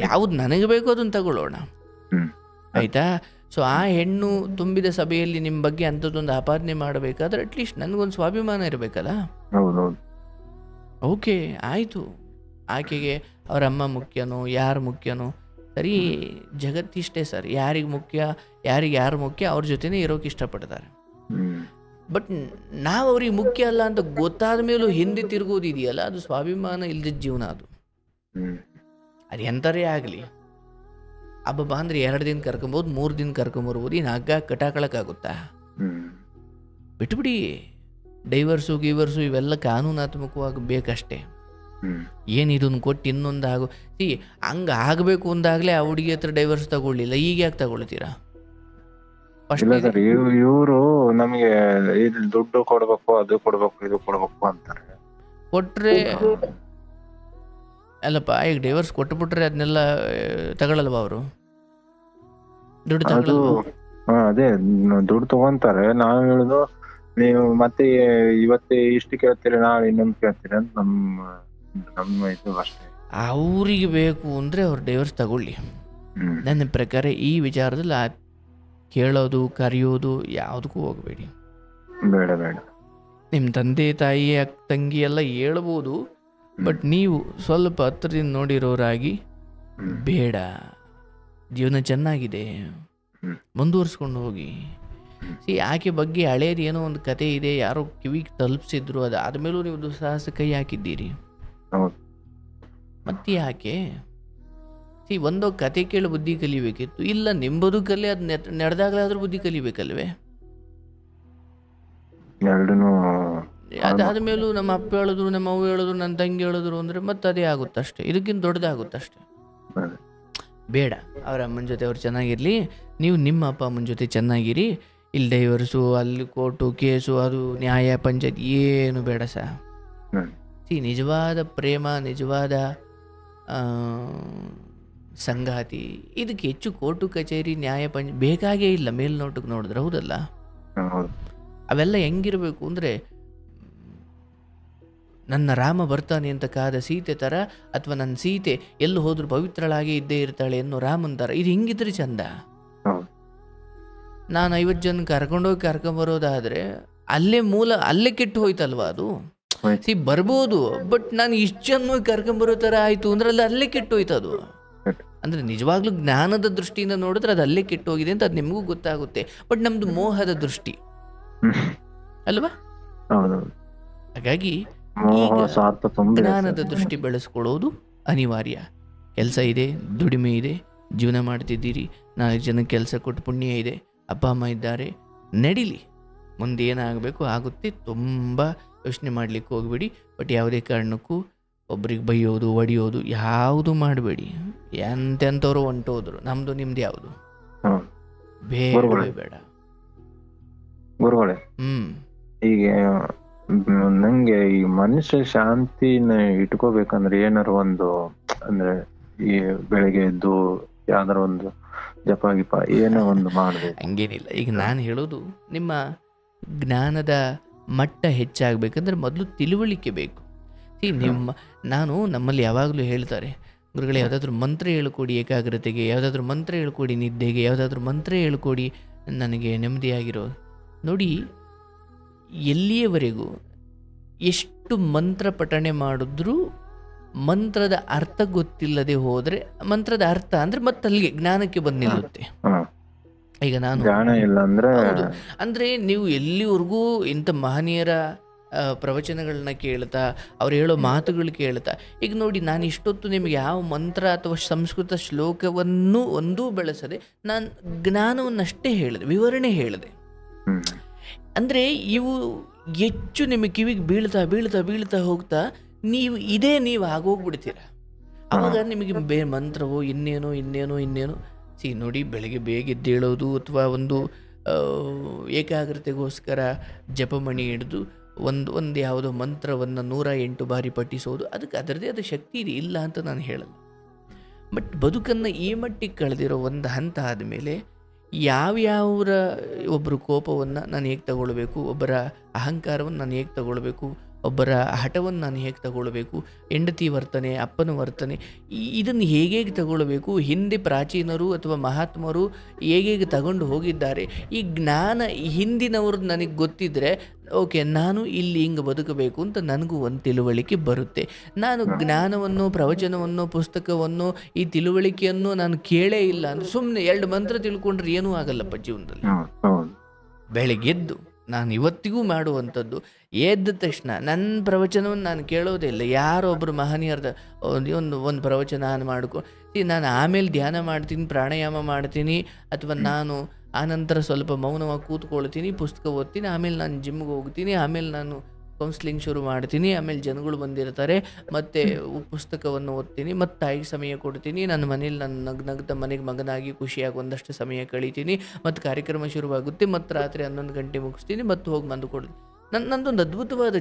ಯಾವ್ದು ನನಗೆ ಬೇಕು ಅದನ್ನ ತಗೊಳ್ಳೋಣ, ಆಯ್ತಾ? ಸೊ ಆ ಹೆಣ್ಣು ತುಂಬಿದ ಸಭೆಯಲ್ಲಿ ನಿಮ್ಮ ಬಗ್ಗೆ ಅಂಥದ್ದೊಂದು ಆಪಾದನೆ ಮಾಡಬೇಕಾದ್ರೆ ಅಟ್ಲೀಸ್ಟ್ ನನಗೊಂದು ಸ್ವಾಭಿಮಾನ ಇರಬೇಕಲ್ಲ. ಓಕೆ, ಆಯಿತು. ಆಕೆಗೆ ಅವರ ಅಮ್ಮ ಮುಖ್ಯನೋ ಯಾರು ಮುಖ್ಯನೋ ಸರಿ, ಜಗತ್ತಿಷ್ಟೇ ಸರ್. ಯಾರಿಗೆ ಮುಖ್ಯ, ಯಾರಿಗೆ ಯಾರು ಮುಖ್ಯ ಅವ್ರ ಜೊತೆನೇ ಇರೋಕೆ ಇಷ್ಟಪಡ್ತಾರೆ. ಬಟ್ ನಾವು ಅವ್ರಿಗೆ ಮುಖ್ಯ ಅಲ್ಲ ಅಂತ ಗೊತ್ತಾದ ಮೇಲೂ ಹಿಂದೆ ತಿರುಗೋದಿದೆಯಲ್ಲ, ಅದು ಸ್ವಾಭಿಮಾನ ಇಲ್ಲದ ಜೀವನ. ಅದು ಎಂಥರೇ ಆಗಲಿ, ಹಬ್ಬ ಅಂದರೆ 2 ದಿನ ಕರ್ಕೊಬೋದು, 3 ದಿನ ಕರ್ಕೊಂಬರ್ಬೋದು. ಇನ್ನು ಹಗ್ಗ ಕಟಾಕಳಕ್ಕಾಗುತ್ತಾ? ಬಿಟ್ಬಿಡಿ. ಡೈವರ್ಸು ಗೀವರ್ಸು ಇವೆಲ್ಲ ಕಾನೂನಾತ್ಮಕವಾಗಿ ಬೇಕಷ್ಟೇ. ಏನು ಇದನ್ನು ಕೊಟ್ಟು ಇನ್ನೊಂದು ಹಂಗೆ ಆಗಬೇಕು ಅಂದಾಗಲೇ ಆ ಹುಡುಗಿ ಹತ್ರ ಡೈವರ್ಸ್ ತಗೊಳ್ಳಿಲ್ಲ, ಈಗ ಯಾಕೆ ತಗೊಳ್ತೀರಾ? ಇವರು ನಮಗೆ ದುಡ್ಡು ಕೊಡ್ಬೇಕು, ಅದು ಕೊಡ್ಬೇಕು, ಇದು ಕೊಡ್ಬೇಕು ಅಂತಾರೆ. ಕೊಟ್ರೆ ಅಲ್ಲಪ್ಪ, ಈಗ ಡೈವರ್ಸ್ ಕೊಟ್ಟುಬಿಟ್ರೆ ಅದನ್ನೆಲ್ಲ ತಗೊಳ್ಳಲ್ವ ಅವರು? ದುಡ್ಡು ತಗೊಳ್ಳಲ್ವ? ಅದೇ ದುಡ್ಡು ತಗೊಂತಾರೆ. ನಾವು ಹೇಳುದು, ನೀವು ಮತ್ತೆ ಇವತ್ತೇ ಇಷ್ಟು ಕೇಳ್ತೀರಿ, ನಾಳೆ ಇನ್ನೊಂದು ಕೇಳ್ತೀರಿ ಅಂತ ನಮ್ಮ ಇದು ಅಷ್ಟೇ. ಅವ್ರಿಗೆ ಬೇಕು ಅಂದ್ರೆ ಅವ್ರು ಡೈವರ್ಸ್ ತಗೊಳ್ಳಿ. ನನ್ನ ಪ್ರಕಾರ ಈ ವಿಚಾರದಲ್ಲಿ ಕೇಳೋದು ಕರೆಯೋದು ಯಾವುದಕ್ಕೂ ಹೋಗಬೇಡಿ. ಬೇಡ ಬೇಡ. ನಿಮ್ಮ ತಂದೆ ತಾಯಿ ತಂಗಿ ಎಲ್ಲ ಹೇಳ್ಬೋದು, ಬಟ್ ನೀವು ಸ್ವಲ್ಪ ಹತ್ತಿರದಿಂದ ನೋಡಿರೋರಾಗಿ ಬೇಡ. ಜೀವನ ಚೆನ್ನಾಗಿದೆ, ಮುಂದುವರ್ಸ್ಕೊಂಡು ಹೋಗಿ. ಆಕೆ ಬಗ್ಗೆ ಹಳೇದು ಏನೋ ಒಂದು ಕತೆ ಇದೆ, ಯಾರೋ ಕಿವಿಗೆ ತಲುಪಿಸಿದ್ರು, ಅದು ಆದಮೇಲೂ ನೀವು ದುಸ್ಸಾಹಸ ಕೈ ಹಾಕಿದ್ದೀರಿ. ಮತ್ತೆ ಯಾಕೆ? ಒಂದೋ ಕತೆ ಕೇಳಿ ಬುದ್ಧಿ ಕಲಿಬೇಕಿತ್ತು. ಇಲ್ಲ, ನಿಮ್ಮ ಬದುಕಲ್ಲಿ ಅದು ನಡೆದಾಗಲಾದ್ರೂ ಬುದ್ಧಿ ಕಲಿಬೇಕಲ್ವೇ? ಎರಡನ್ನೂ ಅದಾದ ಮೇಲೂ ನಮ್ಮ ಅಪ್ಪ ಹೇಳಿದ್ರು, ನಮ್ಮ ಅವ್ವ ಹೇಳಿದ್ರು, ನನ್ನ ತಂಗಿ ಹೇಳಿದ್ರು ಅಂದರೆ ಮತ್ತೆ ಅದೇ ಆಗುತ್ತಷ್ಟೇ, ಇದಕ್ಕಿಂತ ದೊಡ್ಡದಾಗುತ್ತಷ್ಟೇ. ಬೇಡ, ಅವ್ರ ಅಮ್ಮನ ಜೊತೆ ಅವ್ರು ಚೆನ್ನಾಗಿರಲಿ, ನೀವು ನಿಮ್ಮ ಅಪ್ಪ ಅಮ್ಮನ ಜೊತೆ ಚೆನ್ನಾಗಿರಿ. ಇಲ್ಲಿ ಡೈವರ್ಸು, ಅಲ್ಲಿ ಕೋರ್ಟು ಕೇಸು, ಅದು ನ್ಯಾಯ ಪಂಚಾಯತ್ ಏನು ಬೇಡ ಸರ್. ನಿಜವಾದ ಪ್ರೇಮ, ನಿಜವಾದ ಸಂಗಾತಿ, ಇದಕ್ಕೆ ಹೆಚ್ಚು ಕೋರ್ಟು ಕಚೇರಿ ನ್ಯಾಯ ಬೇಕಾಗೇ ಇಲ್ಲ. ಮೇಲ್ನೋಟಕ್ಕೆ ನೋಡಿದ್ರೆ ಹೌದಲ್ಲ. ಅವೆಲ್ಲ ಹೆಂಗಿರಬೇಕು ಅಂದರೆ, ನನ್ನ ರಾಮ ಬರ್ತಾನೆ ಅಂತ ಕಾದ ಸೀತೆ ಥರ, ಅಥವಾ ನನ್ನ ಸೀತೆ ಎಲ್ಲಿ ಹೋದ್ರೂ ಪವಿತ್ರಳಾಗಿ ಇದ್ದೇ ಇರ್ತಾಳೆ ಅನ್ನೋ ರಾಮನ್ ಥರ. ಇದು ಹಿಂಗಿದ್ರೆ ಚಂದ. ನಾನು 50 ಜನ ಕರ್ಕೊಂಬರೋದಾದರೆ ಅಲ್ಲೇ ಕೆಟ್ಟು ಹೋಯ್ತಲ್ವ ಅದು. ಬರ್ಬೋದು, ಬಟ್ ನಾನು ಇಷ್ಟು ಜನ ಕರ್ಕೊಂಬರೋ ಥರ ಆಯಿತು ಅಂದ್ರೆ ಅಲ್ಲೇ ಕೆಟ್ಟು ಹೋಯ್ತು ಅದು. ಅಂದರೆ ನಿಜವಾಗ್ಲೂ ಜ್ಞಾನದ ದೃಷ್ಟಿಯಿಂದ ನೋಡಿದ್ರೆ ಅದು ಅಲ್ಲೇ ಕೆಟ್ಟು ಹೋಗಿದೆ ಅಂತ ಅದು ನಿಮಗೂ ಗೊತ್ತಾಗುತ್ತೆ. ಬಟ್ ನಮ್ಮದು ಮೋಹದ ದೃಷ್ಟಿ ಅಲ್ವಾ. ಹಾಗಾಗಿ ಜ್ಞಾನದ ದೃಷ್ಟಿ ಬೆಳೆಸ್ಕೊಳ್ಳೋದು ಅನಿವಾರ್ಯ. ಕೆಲಸ ಇದೆ, ದುಡಿಮೆ ಇದೆ, ಜೀವನ ಮಾಡ್ತಿದ್ದೀರಿ, 4 ಜನಕ್ಕೆ ಕೆಲಸ ಕೊಟ್ಟು ಪುಣ್ಯ ಇದೆ, ಅಪ್ಪ ಅಮ್ಮ ಇದ್ದಾರೆ, ನಡೀಲಿ. ಮುಂದೆ ಏನಾಗಬೇಕು ಆಗುತ್ತೆ. ತುಂಬ ಯೋಚನೆ ಮಾಡಲಿಕ್ಕೆ ಹೋಗಬೇಡಿ. ಬಟ್ ಯಾವುದೇ ಕಾರಣಕ್ಕೂ ಒಬ್ರಿಗೆ ಬೈಯೋದು, ಒಡೆಯೋದು ಯಾವುದು ಮಾಡಬೇಡಿ. ಎಂತೆಂಥವ್ರು ಹೊಂಟೋದ್ರು, ನಮ್ಮದು ನಿಮ್ದು ಯಾವುದು ಬೇಡ. ಗುರುಗಳೇ, ಈಗ ನಂಗೆ ಈ ಮನುಷ್ಯ ಶಾಂತಿನ ಇಟ್ಕೋಬೇಕಂದ್ರೆ ಏನಾರು ಒಂದು, ಅಂದ್ರೆ ಈ ಬೆಳಗ್ಗೆ ಎದ್ದು ಯಾವ್ದಾರ ಒಂದು ಜಪ ಗಿಪ ಏನೋ ಒಂದು ಮಾಡ್ಬೇಕು. ಹಂಗೇನಿಲ್ಲ. ಈಗ ನಾನು ಹೇಳೋದು, ನಿಮ್ಮ ಜ್ಞಾನದ ಮಟ್ಟ ಹೆಚ್ಚಾಗಬೇಕಂದ್ರೆ ಮೊದಲು ತಿಳುವಳಿಕೆ ಬೇಕು. ನಮ್ಮಲ್ಲಿ ಯಾವಾಗಲೂ ಹೇಳ್ತಾರೆ, ಗುರುಗಳೇ ಯಾವುದಾದ್ರೂ ಮಂತ್ರ ಹೇಳ್ಕೊಡಿ ಏಕಾಗ್ರತೆಗೆ, ಯಾವುದಾದ್ರೂ ಮಂತ್ರ ಹೇಳ್ಕೊಡಿ ನಿದ್ದೆಗೆ, ಯಾವುದಾದ್ರೂ ಮಂತ್ರ ಹೇಳ್ಕೊಡಿ ನನಗೆ ನೆಮ್ಮದಿಯಾಗಿರೋ. ನೋಡಿ, ಎಲ್ಲಿಯವರೆಗೂ ಎಷ್ಟು ಮಂತ್ರ ಪಠಣೆ ಮಾಡಿದ್ರೂ ಮಂತ್ರದ ಅರ್ಥ ಗೊತ್ತಿಲ್ಲದೆ ಹೋದರೆ, ಮಂತ್ರದ ಅರ್ಥ ಅಂದರೆ ಮತ್ತೆ ಅಲ್ಲಿಗೆ ಜ್ಞಾನಕ್ಕೆ ಬಂದು ನಿಲ್ಲುತ್ತೆ. ಈಗ ನಾನು ಹೌದು ಅಂದರೆ, ನೀವು ಎಲ್ಲಿವರೆಗೂ ಇಂಥ ಮಹನೀಯರ ಪ್ರವಚನಗಳನ್ನ ಕೇಳ್ತಾ, ಅವ್ರು ಹೇಳೋ ಮಾತುಗಳು ಕೇಳ್ತಾ, ಈಗ ನೋಡಿ, ನಾನು ಇಷ್ಟೊತ್ತು ನಿಮಗೆ ಯಾವ ಮಂತ್ರ ಅಥವಾ ಸಂಸ್ಕೃತ ಶ್ಲೋಕವನ್ನು ಒಂದೂ ಬೆಳೆಸದೆ ನಾನು ಜ್ಞಾನವನ್ನಷ್ಟೇ ಹೇಳಿದೆ, ವಿವರಣೆ ಹೇಳಿದೆ. ಅಂದರೆ ಇವು ಹೆಚ್ಚು ನಿಮ್ಮ ಕಿವಿಗೆ ಬೀಳ್ತಾ ಬೀಳ್ತಾ ಬೀಳ್ತಾ ಹೋಗ್ತಾ ನೀವು ಆಗೋಗ್ಬಿಡ್ತೀರ. ಆವಾಗ ನಿಮಗೆ ಮಂತ್ರವೋ ಇನ್ನೇನೋ ನೋಡಿ, ಬೆಳಗ್ಗೆ ಬೇಗ ಎದ್ದೇಳೋದು ಅಥವಾ ಒಂದು ಏಕಾಗ್ರತೆಗೋಸ್ಕರ ಜಪಮಣಿ ಹಿಡಿದು ಒಂದು ಯಾವುದೋ ಮಂತ್ರವನ್ನು 108 ಬಾರಿ ಪಠಿಸೋದು, ಅದಕ್ಕೆ ಅದರದೇ ಆದ ಶಕ್ತಿ ಇದೆ, ಇಲ್ಲ ಅಂತ ನಾನು ಹೇಳಲ್ಲ. ಬಟ್ ಬದುಕನ್ನು ಈ ಮಟ್ಟಿಗೆ ಕಳೆದಿರೋ ಒಂದು ಹಂತ ಆದಮೇಲೆ ಯಾವ್ಯಾವರ ಒಬ್ಬರ ಕೋಪವನ್ನು ನಾನು ಹೇಗೆ ತಗೊಳ್ಬೇಕು, ಒಬ್ಬರ ಅಹಂಕಾರವನ್ನು ನಾನು ಹೇಗೆ ತಗೊಳ್ಬೇಕು, ಒಬ್ಬರ ಹಠವನ್ನು ನಾನು ಹೇಗೆ ತಗೊಳ್ಬೇಕು, ಹೆಂಡತಿ ವರ್ತನೆ, ಅಪ್ಪನ ವರ್ತನೆ, ಇದನ್ನು ಹೇಗೆ ತಗೊಳ್ಬೇಕು, ಹಿಂದೆ ಪ್ರಾಚೀನರು ಅಥವಾ ಮಹಾತ್ಮರು ಹೇಗೆ ತಗೊಂಡು ಹೋಗಿದ್ದಾರೆ, ಈ ಜ್ಞಾನ ಹಿಂದಿನವರು ನನಗೆ ಗೊತ್ತಿದ್ದರೆ ಓಕೆ, ನಾನು ಇಲ್ಲಿ ಹಿಂಗೆ ಬದುಕಬೇಕು ಅಂತ ನನಗೂ ಒಂದು ತಿಳುವಳಿಕೆ ಬರುತ್ತೆ. ನಾನು ಜ್ಞಾನವನ್ನು, ಪ್ರವಚನವನ್ನು, ಪುಸ್ತಕವನ್ನು, ಈ ತಿಳುವಳಿಕೆಯನ್ನು ನಾನು ಕೇಳೇ ಇಲ್ಲ ಅಂದರೆ ಸುಮ್ಮನೆ 2 ಮಂತ್ರ ತಿಳ್ಕೊಂಡ್ರೆ ಏನೂ ಆಗಲ್ಲಪ್ಪ ಜೀವನದಲ್ಲಿ. ಬೆಳಗ್ಗೆದ್ದು ನಾನು ಇವತ್ತಿಗೂ ಮಾಡುವಂಥದ್ದು, ಎದ್ದ ತಕ್ಷಣ ನನ್ನ ಪ್ರವಚನವನ್ನು ನಾನು ಕೇಳೋದೇ ಇಲ್ಲ. ಯಾರೊಬ್ಬರು ಮಹನೀಯರ್ದ ಒಂದು ಪ್ರವಚನ ನಾನು ನಾನು ಆಮೇಲೆ ಧ್ಯಾನ ಮಾಡ್ತೀನಿ, ಪ್ರಾಣಾಯಾಮ ಮಾಡ್ತೀನಿ, ಅಥವಾ ನಾನು ಆನಂತರ ಸ್ವಲ್ಪ ಮೌನವಾಗಿ ಕೂತ್ಕೊಳ್ತೀನಿ, ಪುಸ್ತಕ ಓದ್ತೀನಿ, ಆಮೇಲೆ ನಾನು ಜಿಮ್ಗೆ ಹೋಗ್ತೀನಿ, ಆಮೇಲೆ ನಾನು ಕೌನ್ಸ್ಲಿಂಗ್ ಶುರು ಮಾಡ್ತೀನಿ, ಆಮೇಲೆ ಜನಗಳು ಬಂದಿರ್ತಾರೆ, ಮತ್ತು ಪುಸ್ತಕವನ್ನು ಓದ್ತೀನಿ, ಮತ್ತು ತಾಯಿಗೆ ಸಮಯ ಕೊಡ್ತೀನಿ, ನನ್ನ ಮನೇಲಿ ನಾನು ನಗ್ತಾ ಮನೆಗೆ ಮಗನಾಗಿ ಖುಷಿಯಾಗಿ ಒಂದಷ್ಟು ಸಮಯ ಕಳೀತೀನಿ, ಮತ್ತು ಕಾರ್ಯಕ್ರಮ ಶುರುವಾಗುತ್ತೆ, ಮತ್ತು ರಾತ್ರಿ 11 ಗಂಟೆ ಮುಗಿಸ್ತೀನಿ, ಮತ್ತು ಹೋಗಿ ಮಲ್ಕೊಳ್ತೀನಿ. ನಂದೊಂದು ಅದ್ಭುತವಾದ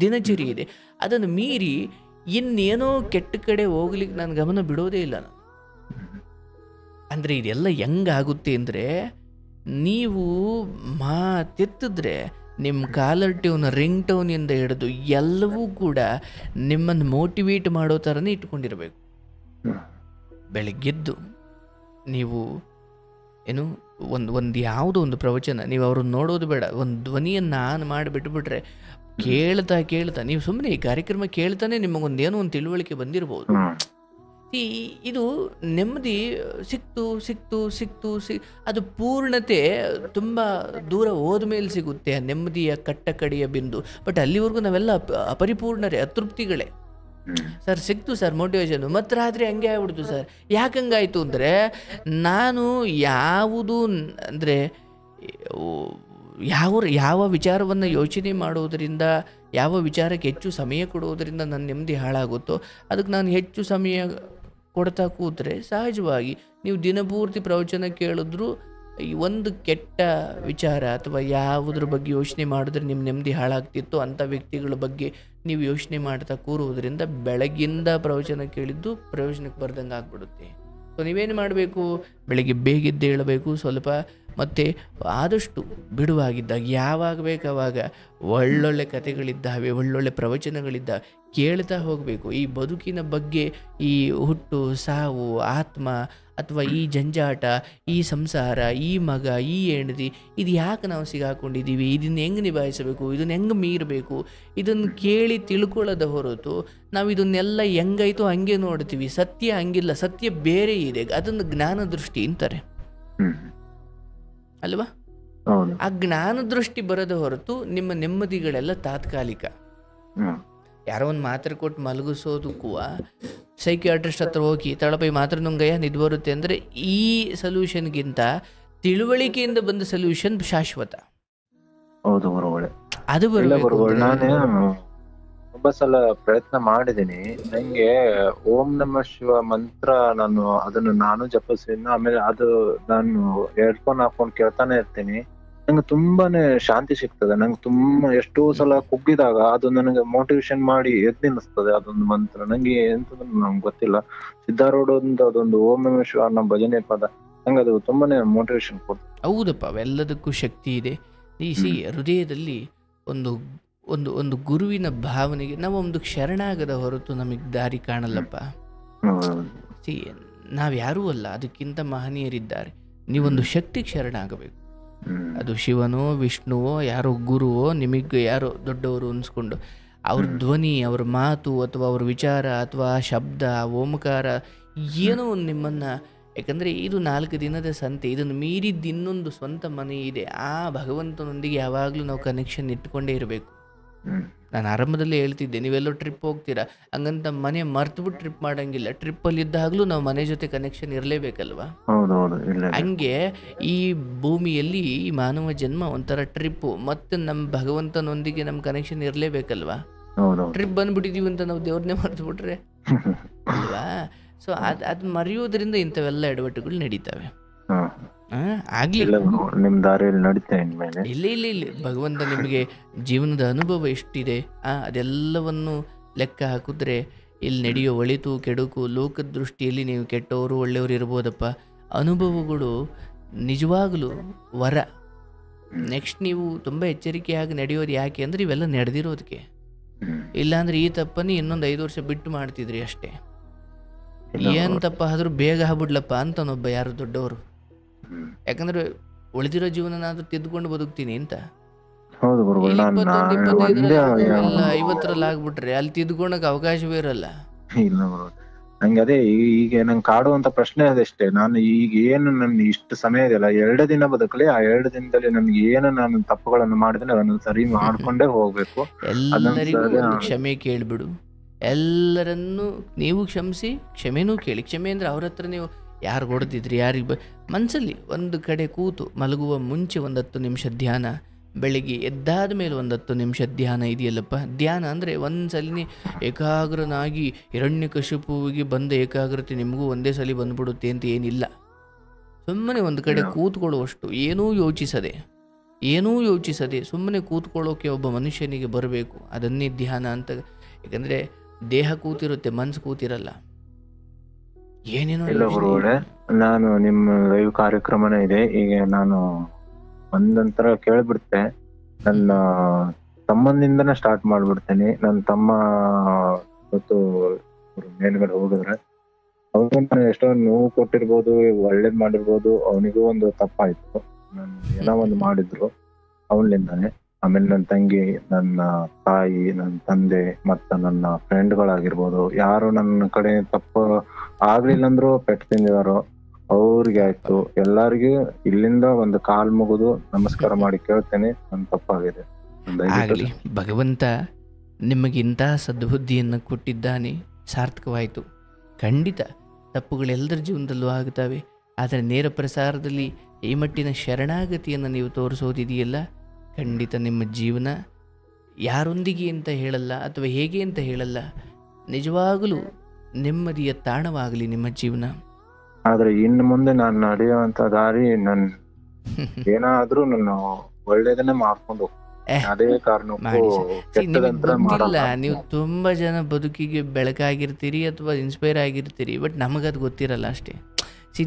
ದಿನಚರಿ ಇದೆ. ಅದನ್ನು ಮೀರಿ ಇನ್ನೇನೋ ಕೆಟ್ಟ ಕಡೆ ಹೋಗ್ಲಿಕ್ಕೆ ನಾನು ಗಮನ ಬಿಡೋದೇ ಇಲ್ಲ. ನಾನು ಅಂದರೆ ಇದೆಲ್ಲ ಹೆಂಗಾಗುತ್ತೆ ಅಂದರೆ, ನೀವು ಮಾತೆತ್ತಿದ್ರೆ ನಿಮ್ಮ ಕಾಲರ್ ಟ್ಯೂನ್, ರಿಂಗ್ ಟೋನಿಂದ ಹಿಡಿದು ಎಲ್ಲವೂ ಕೂಡ ನಿಮ್ಮನ್ನು ಮೋಟಿವೇಟ್ ಮಾಡೋ ಥರನೇ ಇಟ್ಕೊಂಡಿರಬೇಕು. ಬೆಳಗ್ಗೆದ್ದು ನೀವು ಒಂದು ಯಾವುದೋ ಒಂದು ಪ್ರವಚನ ನೀವು ಅವ್ರನ್ನ ನೋಡೋದು ಬೇಡ, ಒಂದು ಧ್ವನಿಯನ್ನು ಆನ್ ಮಾಡಿಬಿಟ್ಬಿಟ್ರೆ ಕೇಳ್ತಾ ನೀವು ಸುಮ್ಮನೆ ಈ ಕಾರ್ಯಕ್ರಮ ಕೇಳ್ತಾನೆ ನಿಮಗೊಂದೇನೋ ಒಂದು ತಿಳುವಳಿಕೆ ಬಂದಿರ್ಬೋದು. ಇದು ನೆಮ್ಮದಿ ಸಿಕ್ತು ಅದು ಪೂರ್ಣತೆ ತುಂಬ ದೂರ ಹೋದ್ಮೇಲೆ ಸಿಗುತ್ತೆ, ಆ ನೆಮ್ಮದಿಯ ಕಟ್ಟಕಡೆಯ ಬಿಂದು. ಬಟ್ ಅಲ್ಲಿವರೆಗೂ ನಾವೆಲ್ಲ ಅಪರಿಪೂರ್ಣರೇ, ಅತೃಪ್ತಿಗಳೇ. ಸರ್ ಸಿಕ್ತು ಸರ್ ಮೋಟಿವೇಶನ್, ಮತ್ತು ರಾತ್ರಿ ಹಂಗೆ ಆಗ್ಬಿಡ್ತು ಸರ್. ಯಾಕೆ ಹಂಗಾಯಿತು ಅಂದರೆ, ನಾನು ಯಾವುದು ಅಂದರೆ ಯಾವ ವಿಚಾರವನ್ನು ಯೋಚನೆ ಮಾಡೋದರಿಂದ, ಯಾವ ವಿಚಾರಕ್ಕೆ ಹೆಚ್ಚು ಸಮಯ ಕೊಡೋದರಿಂದ ನನ್ನ ನೆಮ್ಮದಿ ಹಾಳಾಗುತ್ತೋ ಅದಕ್ಕೆ ನಾನು ಹೆಚ್ಚು ಸಮಯ ಕೊಡ್ತಾ ಕೂತ್ರೆ ಸಹಜವಾಗಿ ನೀವು ದಿನಪೂರ್ತಿ ಪ್ರವಚನ ಕೇಳಿದ್ರೂ ಈ ಒಂದು ಕೆಟ್ಟ ವಿಚಾರ ಅಥವಾ ಯಾವುದ್ರ ಬಗ್ಗೆ ಯೋಚನೆ ಮಾಡಿದ್ರೆ ನಿಮ್ಮ ನೆಮ್ಮದಿ ಹಾಳಾಗ್ತಿತ್ತು ಅಂಥ ವ್ಯಕ್ತಿಗಳ ಬಗ್ಗೆ ನೀವು ಯೋಚನೆ ಮಾಡ್ತಾ ಕೂರುವುದರಿಂದ ಬೆಳಗ್ಗಿಂದ ಪ್ರವಚನ ಕೇಳಿದ್ದು ಪ್ರಯೋಜನಕ್ಕೆ ಬರ್ದಂಗೆ ಆಗ್ಬಿಡುತ್ತೆ. ಸೊ ನೀವೇನು ಮಾಡಬೇಕು, ಬೆಳಗ್ಗೆ ಬೇಗಿದ್ದು ಹೇಳಬೇಕು ಸ್ವಲ್ಪ, ಮತ್ತು ಆದಷ್ಟು ಬಿಡುವಾಗಿದ್ದಾಗ ಯಾವಾಗ ಬೇಕು ಆವಾಗ ಒಳ್ಳೊಳ್ಳೆ ಕಥೆಗಳಿದ್ದಾವೆ, ಒಳ್ಳೊಳ್ಳೆ ಪ್ರವಚನಗಳಿದ್ದಾವೆ, ಕೇಳ್ತಾ ಹೋಗಬೇಕು. ಈ ಬದುಕಿನ ಬಗ್ಗೆ, ಈ ಹುಟ್ಟು ಸಾವು, ಆತ್ಮ ಅಥವಾ ಈ ಜಂಜಾಟ, ಈ ಸಂಸಾರ, ಈ ಮಗ, ಈ ಹೆಂಡತಿ, ಇದು ಯಾಕೆ ನಾವು ಸಿಗಾಕೊಂಡಿದ್ದೀವಿ, ಇದನ್ನು ಹೆಂಗೆ ನಿಭಾಯಿಸಬೇಕು, ಇದನ್ನು ಹೆಂಗೆ ಮೀರಬೇಕು, ಇದನ್ನು ಕೇಳಿ ತಿಳ್ಕೊಳ್ಳೋದ ಹೊರತು ನಾವು ಇದನ್ನೆಲ್ಲ ಹೆಂಗಾಯ್ತು ಹಂಗೆ ನೋಡ್ತೀವಿ. ಸತ್ಯ ಹಂಗಿಲ್ಲ, ಸತ್ಯ ಬೇರೆ ಇದೆ. ಅದನ್ನು ಜ್ಞಾನ ದೃಷ್ಟಿ ಅಂತಾರೆ ಅಲ್ವಾ? ಆ ಜ್ಞಾನ ದೃಷ್ಟಿ ಬರೋದ ಹೊರತು ನಿಮ್ಮ ನೆಮ್ಮದಿಗಳೆಲ್ಲ ತಾತ್ಕಾಲಿಕ. ಯಾರೋ ಒಂದು ಮಾತ್ರೆ ಕೊಟ್ಟು ಮಲಗಿಸೋದಕ್ಕೂ ಸೈಕಿಯಾಟ್ರಿಸ್ಟ್ ಹತ್ರ ಹೋಗಿ ತಳಪೈ ಮಾತ್ರೆ ನುಂಗಯ್ಯ ನಿದ್ದು ಬರುತ್ತೆ ಅಂದರೆ ಈ ಸೊಲ್ಯೂಷನ್ಗಿಂತ ತಿಳುವಳಿಕೆಯಿಂದ ಬಂದ ಸೊಲ್ಯೂಷನ್ ಶಾಶ್ವತ. ಹೌದು ಬರೋಳೆ, ಅದು ಬರಬೇಕು. ನಾನು ತುಂಬಾ ಸಲ ಪ್ರಯತ್ನ ಮಾಡಿದೀನಿ. ನಂಗೆ ಓಂ ನಮ ಶಿವ ಮಂತ್ರ ನಾನು ಜಪಿಸ್ತೀನಿ. ಆಮೇಲೆ ಅದು ನಾನು ಹೆಡ್ಫೋನ್ ಹಾಕೊಂಡು ಕೇಳ್ತಾನೆ ಇರ್ತೀನಿ. ನಂಗೆ ತುಂಬಾನೇ ಶಾಂತಿ ಸಿಗ್ತದೆ. ನಂಗೆ ತುಂಬಾ ಎಷ್ಟೋ ಸಲ ಕುಗ್ಗಿದಾಗ ಅದು ನನಗೆ ಮೋಟಿವೇಶನ್ ಮಾಡಿ ಎದ್ದು ನಿಲ್ಲಿಸ್ತದೆ ಅದೊಂದು ಮಂತ್ರ. ನಂಗೆ ಎಂತದ ನಂಗೆ ಗೊತ್ತಿಲ್ಲ, ಸಿದ್ಧಾರೂಢ ಅದೊಂದು ಓಂ ನಮ ಶಿವ ಅನ್ನೋ ಭಜನೆ ಪದ ನಂಗೆ ಅದು ತುಂಬಾನೇ ಮೋಟಿವೇಶನ್ ಕೊಡ್ತದೆ. ಹೌದಪ್ಪ, ಅವೆಲ್ಲದಕ್ಕೂ ಶಕ್ತಿ ಇದೆ. ಹೃದಯದಲ್ಲಿ ಒಂದು ಒಂದು ಒಂದು ಗುರುವಿನ ಭಾವನೆಗೆ ನಾವು ಒಂದು ಶರಣಾಗದ ಹೊರತು ನಮಗೆ ದಾರಿ ಕಾಣಲ್ಲಪ್ಪ. ನಾವ್ಯಾರೂ ಅಲ್ಲ, ಅದಕ್ಕಿಂತ ಮಹನೀಯರಿದ್ದಾರೆ. ನೀವೊಂದು ಶಕ್ತಿಗೆ ಶರಣಾಗಬೇಕು. ಅದು ಶಿವನೋ ವಿಷ್ಣುವೋ ಯಾರೋ ಗುರುವೋ ನಿಮಗೆ ಯಾರೋ ದೊಡ್ಡವರು ಅನ್ಸ್ಕೊಂಡು ಅವ್ರ ಧ್ವನಿ, ಅವ್ರ ಮಾತು ಅಥವಾ ಅವ್ರ ವಿಚಾರ ಅಥವಾ ಶಬ್ದ, ಓಂಕಾರ ಏನೋ ಒಂದು ನಿಮ್ಮನ್ನು, ಯಾಕಂದರೆ ಇದು 4 ದಿನದ ಸಂತೆ, ಇದನ್ನು ಮೀರಿದ್ದು ಇನ್ನೊಂದು ಸ್ವಂತ ಮನೆ ಇದೆ. ಆ ಭಗವಂತನೊಂದಿಗೆ ಯಾವಾಗಲೂ ನಾವು ಕನೆಕ್ಷನ್ ಇಟ್ಕೊಂಡೇ ಇರಬೇಕು. ನಾನು ಆರಂಭದಲ್ಲಿ ಹೇಳ್ತಿದ್ದೆ, ನೀವೆಲ್ಲೋ ಟ್ರಿಪ್ ಹೋಗ್ತೀರಾ ಹಂಗಂತ ಮನೆ ಮರ್ತುಬಿಟ್ಟು ಟ್ರಿಪ್ ಮಾಡಂಗಿಲ್ಲ. ಟ್ರಿಪ್ಪಲ್ಲಿ ಇದ್ದಾಗಲೂ ನಾವು ಮನೆ ಜೊತೆ ಕನೆಕ್ಷನ್ ಇರಲೇಬೇಕಲ್ವಾ? ಹಂಗೆ ಈ ಭೂಮಿಯಲ್ಲಿ ಈ ಮಾನವ ಜನ್ಮ ಒಂಥರ ಟ್ರಿಪ್ಪು, ಮತ್ತು ನಮ್ಮ ಭಗವಂತನೊಂದಿಗೆ ನಮ್ಮ ಕನೆಕ್ಷನ್ ಇರಲೇಬೇಕಲ್ವಾ? ಟ್ರಿಪ್ ಬಂದ್ಬಿಟ್ಟಿದೀವಿ ಅಂತ ನಾವು ದೇವ್ರನ್ನೇ ಮರ್ತು ಬಿಟ್ರೆ ಅಲ್ವಾ? ಸೊ ಅದು ಮರೆಯೋದ್ರಿಂದ ಇಂಥವೆಲ್ಲ ಎಡವಟ್ಟುಗಳು ನಡೀತವೆ. ಆಗ್ಲಿ, ನಿಮ್ ದಾರಿಯಲ್ಲಿ ನಡೀತಾ ಇಲ್ಲ ಭಗವಂತ ನಿಮಗೆ ಜೀವನದ ಅನುಭವ ಎಷ್ಟಿದೆ ಅದೆಲ್ಲವನ್ನು ಲೆಕ್ಕ ಹಾಕಿದ್ರೆ ಇಲ್ಲಿ ನಡೆಯೋ ಒಳಿತು ಕೆಡುಕು ಲೋಕದ ದೃಷ್ಟಿಯಲ್ಲಿ ನೀವು ಕೆಟ್ಟವರು ಒಳ್ಳೆಯವರು ಇರ್ಬೋದಪ್ಪ. ಅನುಭವಗಳು ನಿಜವಾಗಲೂ ವರ. ನೆಕ್ಸ್ಟ್ ನೀವು ತುಂಬ ಎಚ್ಚರಿಕೆಯಾಗಿ ನಡೆಯೋದು ಯಾಕೆ ಅಂದರೆ ಇವೆಲ್ಲ ನಡೆದಿರೋದಕ್ಕೆ. ಇಲ್ಲಾಂದ್ರೆ ಈ ತಪ್ಪನ್ನು ಇನ್ನೊಂದು 5 ವರ್ಷ ಬಿಟ್ಟು ಮಾಡ್ತಿದ್ರಿ ಅಷ್ಟೇ. ಏನ್ ತಪ್ಪ ಆದ್ರೂ ಬೇಗ ಆಗ್ಬಿಡ್ಲಪ್ಪ ಅಂತನೊಬ್ಬ ಯಾರು ದೊಡ್ಡವರು. ಯಾಕಂದ್ರೆ ಉಳಿದಿರೋ ಜೀವನನಾದ್ರೂ ತಿದ್ದುಕೊಂಡು ಬದುಕ್ತೀನಿ ಅಂತ. 50ರಲ್ಲಿ ಆಗ್ಬಿಟ್ರೆ ಅಲ್ಲಿ ತಿದ್ದುಕೊಳಕ್ ಅವಕಾಶವೇ ಇರಲ್ಲ. ನಂಗೆ ಅದೇ ಈಗ ನಂಗೆ ಕಾಡುವಂತ ಪ್ರಶ್ನೆ ಅದಷ್ಟೇ. ನಾನು ಈಗ ಏನು ನನ್ನ ಇಷ್ಟು ಸಮಯ ಇದೆಯಲ್ಲ, 2 ದಿನ ಬದುಕಲಿ, ಆ 2 ದಿನದಲ್ಲಿ ನನ್ಗೆ ಏನು ನಾನು ತಪ್ಪುಗಳನ್ನು ಮಾಡಿದ್ರೆ ಅದನ್ನು ಸರಿ ಮಾಡ್ಕೊಂಡೇ ಹೋಗ್ಬೇಕು. ಎಲ್ಲರಿಗೂ ಒಂದು ಕ್ಷಮೆ ಕೇಳ್ಬಿಡು. ಎಲ್ಲರನ್ನು ನೀವು ಕ್ಷಮಿಸಿ, ಕ್ಷಮೆನೂ ಕೇಳಿ. ಕ್ಷಮೆ ಅಂದ್ರೆ ಅವ್ರ ಹತ್ರ ನೀವು ಯಾರು ಹೊಡೆದಿದ್ರಿ, ಯಾರಿಗೆ ಮನಸ್ಸಲ್ಲಿ ಒಂದು ಕಡೆ ಕೂತು ಮಲಗುವ ಮುಂಚೆ 10 ನಿಮಿಷ ಧ್ಯಾನ, ಬೆಳಿಗ್ಗೆ ಎದ್ದಾದ ಮೇಲೆ 10 ನಿಮಿಷ ಧ್ಯಾನ ಇದೆಯಲ್ಲಪ್ಪ. ಧ್ಯಾನ ಅಂದರೆ ಒಂದ್ಸಲಿನೇ ಏಕಾಗ್ರನಾಗಿ ಹಿರಣ್ಯಕಶಿಪುವಿಗೆ ಬಂದ ಏಕಾಗ್ರತೆ ನಿಮಗೂ ಒಂದೇ ಸಲ ಬಂದ್ಬಿಡುತ್ತೆ ಅಂತ ಏನಿಲ್ಲ. ಸುಮ್ಮನೆ ಒಂದು ಕಡೆ ಕೂತ್ಕೊಳ್ಳುವಷ್ಟು ಏನೂ ಯೋಚಿಸದೆ ಸುಮ್ಮನೆ ಕೂತ್ಕೊಳ್ಳೋಕೆ ಒಬ್ಬ ಮನುಷ್ಯನಿಗೆ ಬರಬೇಕು. ಅದನ್ನೇ ಧ್ಯಾನ ಅಂತ. ಯಾಕಂದರೆ ದೇಹ ಕೂತಿರುತ್ತೆ, ಮನಸ್ಸು ಕೂತಿರಲ್ಲ. ಏನೇನೋ ನಾನು ನಿಮ್ಮ ಲೈವ್ ಕಾರ್ಯಕ್ರಮನೇ ಇದೆ. ಈಗ ನಾನು ಒಂದಂತರ ಕೇಳ್ಬಿಡ್ತೆ, ನನ್ನ ತಮ್ಮನಿಂದನೇ ಸ್ಟಾರ್ಟ್ ಮಾಡ್ಬಿಡ್ತೇನೆ. ನನ್ನ ತಮ್ಮ ಇವತ್ತು ಮೇಲ್ಗಡೆ ಹೋಗಿದ್ರೆ ಅವ್ರಿಗೆ ಎಷ್ಟೋ ನೋವು ಕೊಟ್ಟಿರ್ಬೋದು, ಒಳ್ಳೇದ್ ಮಾಡಿರ್ಬೋದು. ಅವನಿಗೂ ಒಂದು ತಪ್ಪಾಯ್ತು, ನಾನು ಏನೋ ಒಂದು ಮಾಡಿದ್ರು ಅವನಿಂದಾನೆ. ಆಮೇಲೆ ನನ್ನ ತಂಗಿ, ನನ್ನ ತಾಯಿ, ನನ್ನ ತಂದೆ, ಮತ್ತ ನನ್ನ ಫ್ರೆಂಡ್ಗಳಾಗಿರ್ಬೋದು, ಯಾರು ನನ್ನ ಕಡೆ ತಪ್ಪು ಆಗ್ಲಿಲ್ಲ ಅಂದ್ರು ಪೆಟ್ಟು ತಿಂದಿದಾರೋ ಅವ್ರಿಗೆ ಆಯ್ತು. ಎಲ್ಲರಿಗೂ ಇಲ್ಲಿಂದ ಒಂದು ಕಾಲ್ ಮುಗಿದು ನಮಸ್ಕಾರ ಮಾಡಿ ಕೇಳ್ತೇನೆ, ನನ್ನ ತಪ್ಪಾಗಿದೆ. ಆಗಲಿ, ಭಗವಂತ ನಿಮಗಿಂತ ಸದ್ಬುದ್ಧಿಯನ್ನು ಕೊಟ್ಟಿದ್ದಾನೆ, ಸಾರ್ಥಕವಾಯಿತು. ಖಂಡಿತ ತಪ್ಪುಗಳೆಲ್ಲರ ಜೀವನದಲ್ಲೂ ಆಗುತ್ತವೆ. ಆದರೆ ನೇರ ಪ್ರಸಾರದಲ್ಲಿ ಈ ಮಟ್ಟಿನ ಶರಣಾಗತಿಯನ್ನು ನೀವು ತೋರಿಸೋದಿದೆಯಲ್ಲ, ಖಂಡಿತ ನಿಮ್ಮ ಜೀವನ ಯಾರೊಂದಿಗೆ ಅಂತ ಹೇಳಲ್ಲ ಅಥವಾ ಹೇಗೆ ಅಂತ ಹೇಳಲ್ಲ, ನಿಜವಾಗಲೂ ನೆಮ್ಮದಿಯ ತಾಣವಾಗಲಿ ನಿಮ್ಮ ಜೀವನ. ಆದ್ರೆ ಇನ್ನು ಮುಂದೆ ನಾನು ನಡೆಯುವಂತ ದಾರಿ ನನ್ ಏನಾದ್ರೂ ನಾನು ಒಳ್ಳೇದನ್ನೇ ಮಾಡ್ಕೊಂಡು ಅದೇ ಕಾರಣಕ್ಕೂ ಕೆಟ್ಟದಂತ್ರ ಗೊತ್ತಿಲ್ಲ, ನೀವು ತುಂಬ ಜನ ಬದುಕಿಗೆ ಬೆಳಕಾಗಿರ್ತೀರಿ ಅಥವಾ ಇನ್ಸ್ಪೈರ್ ಆಗಿರ್ತೀರಿ, ಬಟ್ ನಮಗದು ಗೊತ್ತಿರಲ್ಲ ಅಷ್ಟೇ.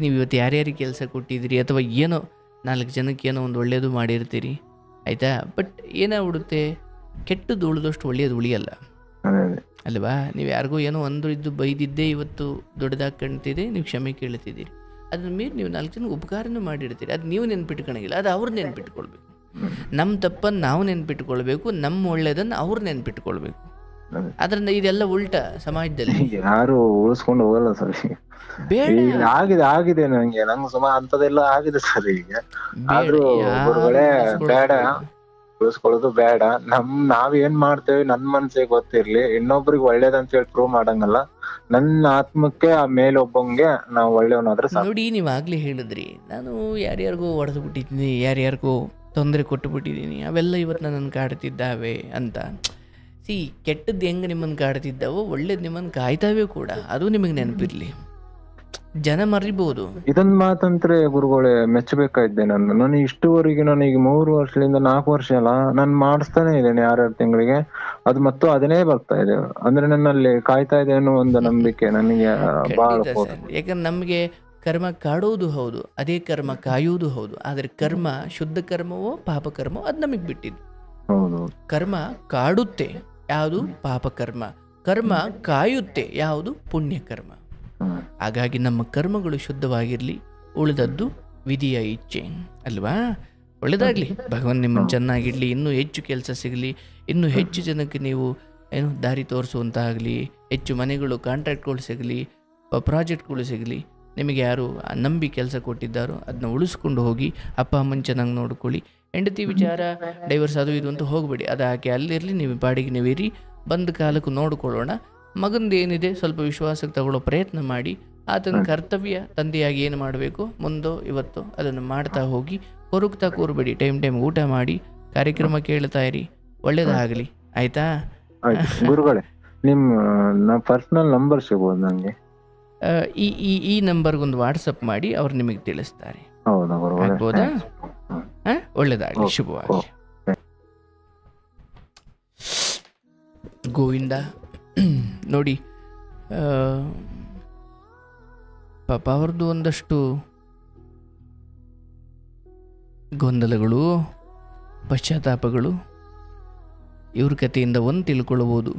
ನೀವು ಇವತ್ತು ಯಾರ್ಯಾರಿಗೆ ಕೆಲಸ ಕೊಟ್ಟಿದ್ದೀರಿ ಅಥವಾ ಏನೋ 4 ಜನಕ್ಕೆ ಏನೋ ಒಂದು ಒಳ್ಳೇದು ಮಾಡಿರ್ತೀರಿ, ಆಯಿತಾ. ಬಟ್ ಏನಾಗ್ಬಿಡುತ್ತೆ, ಕೆಟ್ಟದ್ದು ಉಳಿದಷ್ಟು ಒಳ್ಳೆಯದು ಉಳಿಯಲ್ಲ ಅಲ್ವಾ. ನೀವು ಯಾರಿಗೂ ಏನೋ ಇದ್ದು ಬೈದಿದ್ದೇ ಇವತ್ತು ದೊಡ್ಡದಾಗಿ ಕಾಣ್ತಿದೆ, ನೀವು ಕ್ಷಮೆ ಕೇಳ್ತಿದ್ದೀರಿ, ಅದನ್ನ ಮೀರಿ ನೀವು 4 ಜನಕ್ಕೆ ಉಪಕಾರನೂ ಮಾಡಿರ್ತೀರಿ. ಅದು ನೀವು ನೆನ್ಪಿಟ್ಕೊಳಂಗಿಲ್ಲ, ಅದು ಅವ್ರು ನೆನ್ಪಿಟ್ಕೊಳ್ಬೇಕು. ನಮ್ಮ ತಪ್ಪನ್ನು ನಾವು ನೆನ್ಪಿಟ್ಕೊಳ್ಬೇಕು, ನಮ್ಮ ಒಳ್ಳೇದನ್ನು ಅವ್ರು ನೆನ್ಪಿಟ್ಕೊಳ್ಬೇಕು. ಅದರಿಂದ ಇದೆಲ್ಲ ಉಲ್ಟಾ ಸಮಾಜದಲ್ಲಿ ಯಾರು ಉಳಿಸ್ಕೊಂಡು ಹೋಗಲ್ಲ ಸರ್. ಆಗಿದೆ ನಂಗೆ ಸುಮಾರು ಅಂತದೆಲ್ಲ ಆಗಿದೆ ಸರ್. ಈಗ ಆದ್ರೂ ಬೇಡ, ಉಳಿಸ್ಕೊಳ್ಳೋದು ಬೇಡ. ನಾವೇನ್ ಮಾಡ್ತೇವೆ ನನ್ ಮನ್ಸಿಗೆ ಗೊತ್ತಿರ್ಲಿ, ಇನ್ನೊಬ್ರಿಗೆ ಒಳ್ಳೇದಂತ ಹೇಳಿ ಪ್ರೂವ್ ಮಾಡಂಗಲ್ಲ. ನನ್ನ ಆತ್ಮಕ್ಕೆ ಆ ಮೇಲೊಬ್ಬಂಗೆ ನಾವು ಒಳ್ಳೆಯವನಾದ್ರೆ ನೋಡಿ. ನೀವು ಆಗ್ಲೇ ಹೇಳಿದ್ರಿ, ನಾನು ಯಾರ್ಯಾರಿಗೂ ಹೊಡೆದು ಬಿಟ್ಟಿದ್ದೀನಿ, ಯಾರ್ಯಾರಿಗೂ ತೊಂದರೆ ಕೊಟ್ಟು ಬಿಟ್ಟಿದ್ದೀನಿ, ಅವೆಲ್ಲ ಇವತ್ತು ನನ್ನನ್ನು ಕಾಡ್ತಿದ್ದಾವೆ ಅಂತ. ಕೆಟ್ಟದ್ದು ಹೆಂಗೆ ನಿಮ್ಮನ್ನು ಕಾಡ್ತಿದ್ದಾವೋ ಒಳ್ಳೇದು ನಿಮ್ಮನ್ನು ಕಾಯ್ತಾವೆ ಕೂಡ, ಅದು ನಿಮಗೆ ನೆನಪಿರ್ಲಿ. ಜನ ಮರಿಬಹುದು. ಇದೊಂದು ಮಾತಂತ್ರೆ ಗುರುಗಳೇ ಮೆಚ್ಚಬೇಕಾಯ್ದೆ. ನಾನು ಇಷ್ಟುವರೆಗೆ ನನಗೆ 3 ವರ್ಷದಿಂದ 4 ವರ್ಷ ಅಲ್ಲ, ನಾನು ಮಾಡಿಸ್ತಾನೆ ಇದ್ದೇನೆ 6 ತಿಂಗಳಿಗೆ. ಅದು ಮತ್ತು ಅದನ್ನೇ ಬರ್ತಾ ಇದೆ, ಅಂದ್ರೆ ನನ್ನಲ್ಲಿ ಕಾಯ್ತಾ ಇದೆ ಅನ್ನೋ ಒಂದು ನಂಬಿಕೆ ನನಗೆ ಬಹಳ. ಯಾಕಂದ್ರೆ ನಮ್ಗೆ ಕರ್ಮ ಕಾಡೋದು ಹೌದು, ಅದೇ ಕರ್ಮ ಕಾಯುವುದು ಹೌದು. ಆದ್ರೆ ಕರ್ಮ ಶುದ್ಧ ಕರ್ಮವೋ ಪಾಪ ಕರ್ಮವೋ ಅದು ನಮಗ್ ಬಿಟ್ಟಿದ್ದು. ಹೌದು, ಕರ್ಮ ಕಾಡುತ್ತೆ ಯಾವುದು ಪಾಪ ಕರ್ಮ, ಕರ್ಮ ಕಾಯುತ್ತೆ ಯಾವುದು ಪುಣ್ಯ ಕರ್ಮ. ಹಾಗಾಗಿ ನಮ್ಮ ಕರ್ಮಗಳು ಶುದ್ಧವಾಗಿರ್ಲಿ, ಉಳಿದದ್ದು ವಿಧಿಯ ಇಚ್ಛೆ ಅಲ್ವಾ. ಒಳ್ಳೇದಾಗ್ಲಿ, ಭಗವಾನ್ ನಿಮ್ಮನ್ನು ಚೆನ್ನಾಗಿಡ್ಲಿ, ಇನ್ನೂ ಹೆಚ್ಚು ಕೆಲಸ ಸಿಗಲಿ, ಇನ್ನೂ ಹೆಚ್ಚು ಜನಕ್ಕೆ ನೀವು ಏನು ದಾರಿ ತೋರಿಸುವಂತಾಗಲಿ, ಹೆಚ್ಚು ಮನೆಗಳು ಕಾಂಟ್ರಾಕ್ಟ್ಗಳು ಸಿಗಲಿ, ಪ್ರಾಜೆಕ್ಟ್ಗಳು ಸಿಗಲಿ. ನಿಮಗೆ ಯಾರು ನಂಬಿ ಕೆಲಸ ಕೊಟ್ಟಿದ್ದಾರೋ ಅದನ್ನ ಉಳಿಸ್ಕೊಂಡು ಹೋಗಿ, ಅಪ್ಪ ಅಮ್ಮನ ಚೆನ್ನಾಗಿ ನೋಡ್ಕೊಳ್ಳಿ. ಹೆಂಡತಿ ವಿಚಾರ ಡೈವರ್ಸ್ ಅದು ಇದು ಅಂತ ಹೋಗಬೇಡಿ, ಅದು ಹಾಕಿ ಅಲ್ಲಿರಲಿ, ನೀವು ಬಾಡಿಗೆ ನೀವಿರಿ, ಬಂದ ಕಾಲಕ್ಕೂ ನೋಡ್ಕೊಳ್ಳೋಣ. ಮಗಂದು ಏನಿದೆ ಸ್ವಲ್ಪ ವಿಶ್ವಾಸಕ್ಕೆ ತಗೊಳ್ಳೋ ಪ್ರಯತ್ನ ಮಾಡಿ. ಆತನ ಕರ್ತವ್ಯ ತಂದೆಯಾಗಿ ಏನು ಮಾಡಬೇಕು ಮುಂದೋ ಇವತ್ತು ಅದನ್ನು ಮಾಡ್ತಾ ಹೋಗಿ, ಕೊರಗ್ತಾ ಕೂರಬೇಡಿ. ಟೈಮ್ ಊಟ ಮಾಡಿ, ಕಾರ್ಯಕ್ರಮ ಕೇಳ್ತಾ ಇರಿ. ಒಳ್ಳೇದಾಗಲಿ, ಆಯ್ತಾ ಗುರುಗಳೇ? ನಿಮ್ಮ ಪರ್ಸನಲ್ ನಂಬರ್ ಸಿಗ್ಬೋದು ನನಗೆ? ಈ ನಂಬರ್ಗೊಂದು ವಾಟ್ಸಪ್ ಮಾಡಿ, ಅವ್ರು ನಿಮಗೆ ತಿಳಿಸ್ತಾರೆ. ಆಗ್ಬೋದಾ? ಒಳ್ಳೇದಾಗಲಿ, ಶುಭವಾಗಿ. ಗೋವಿಂದ. ನೋಡಿ, ಪಾಪ ಅವ್ರದ್ದು ಒಂದಷ್ಟು ಗೊಂದಲಗಳು, ಪಶ್ಚಾತ್ತಾಪಗಳು ಇವ್ರ ಕಥೆಯಿಂದ ಒಂದು ತಿಳ್ಕೊಳ್ಬೋದು.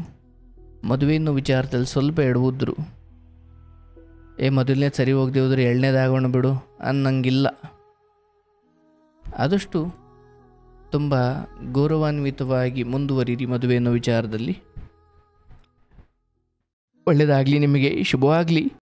ಮದುವೆ ಅನ್ನೋ ವಿಚಾರದಲ್ಲಿ ಸ್ವಲ್ಪ ಎಡವುದ್ರು. ಮೊದಲನೇ ಸರಿ ಹೋಗದೆ ಹೋದ್ರೆ 2ನೇದಾಗೋಣ ಬಿಡು ಅನ್ನಂಗಿಲ್ಲ. ಆದಷ್ಟು ತುಂಬ ಗೌರವಾನ್ವಿತವಾಗಿ ಮುಂದುವರಿರಿ ಮದುವೆ ಅನ್ನೋ ವಿಚಾರದಲ್ಲಿ. ಒಳ್ಳೆಯದಾಗಲಿ, ನಿಮಗೆ ಶುಭವಾಗಲಿ.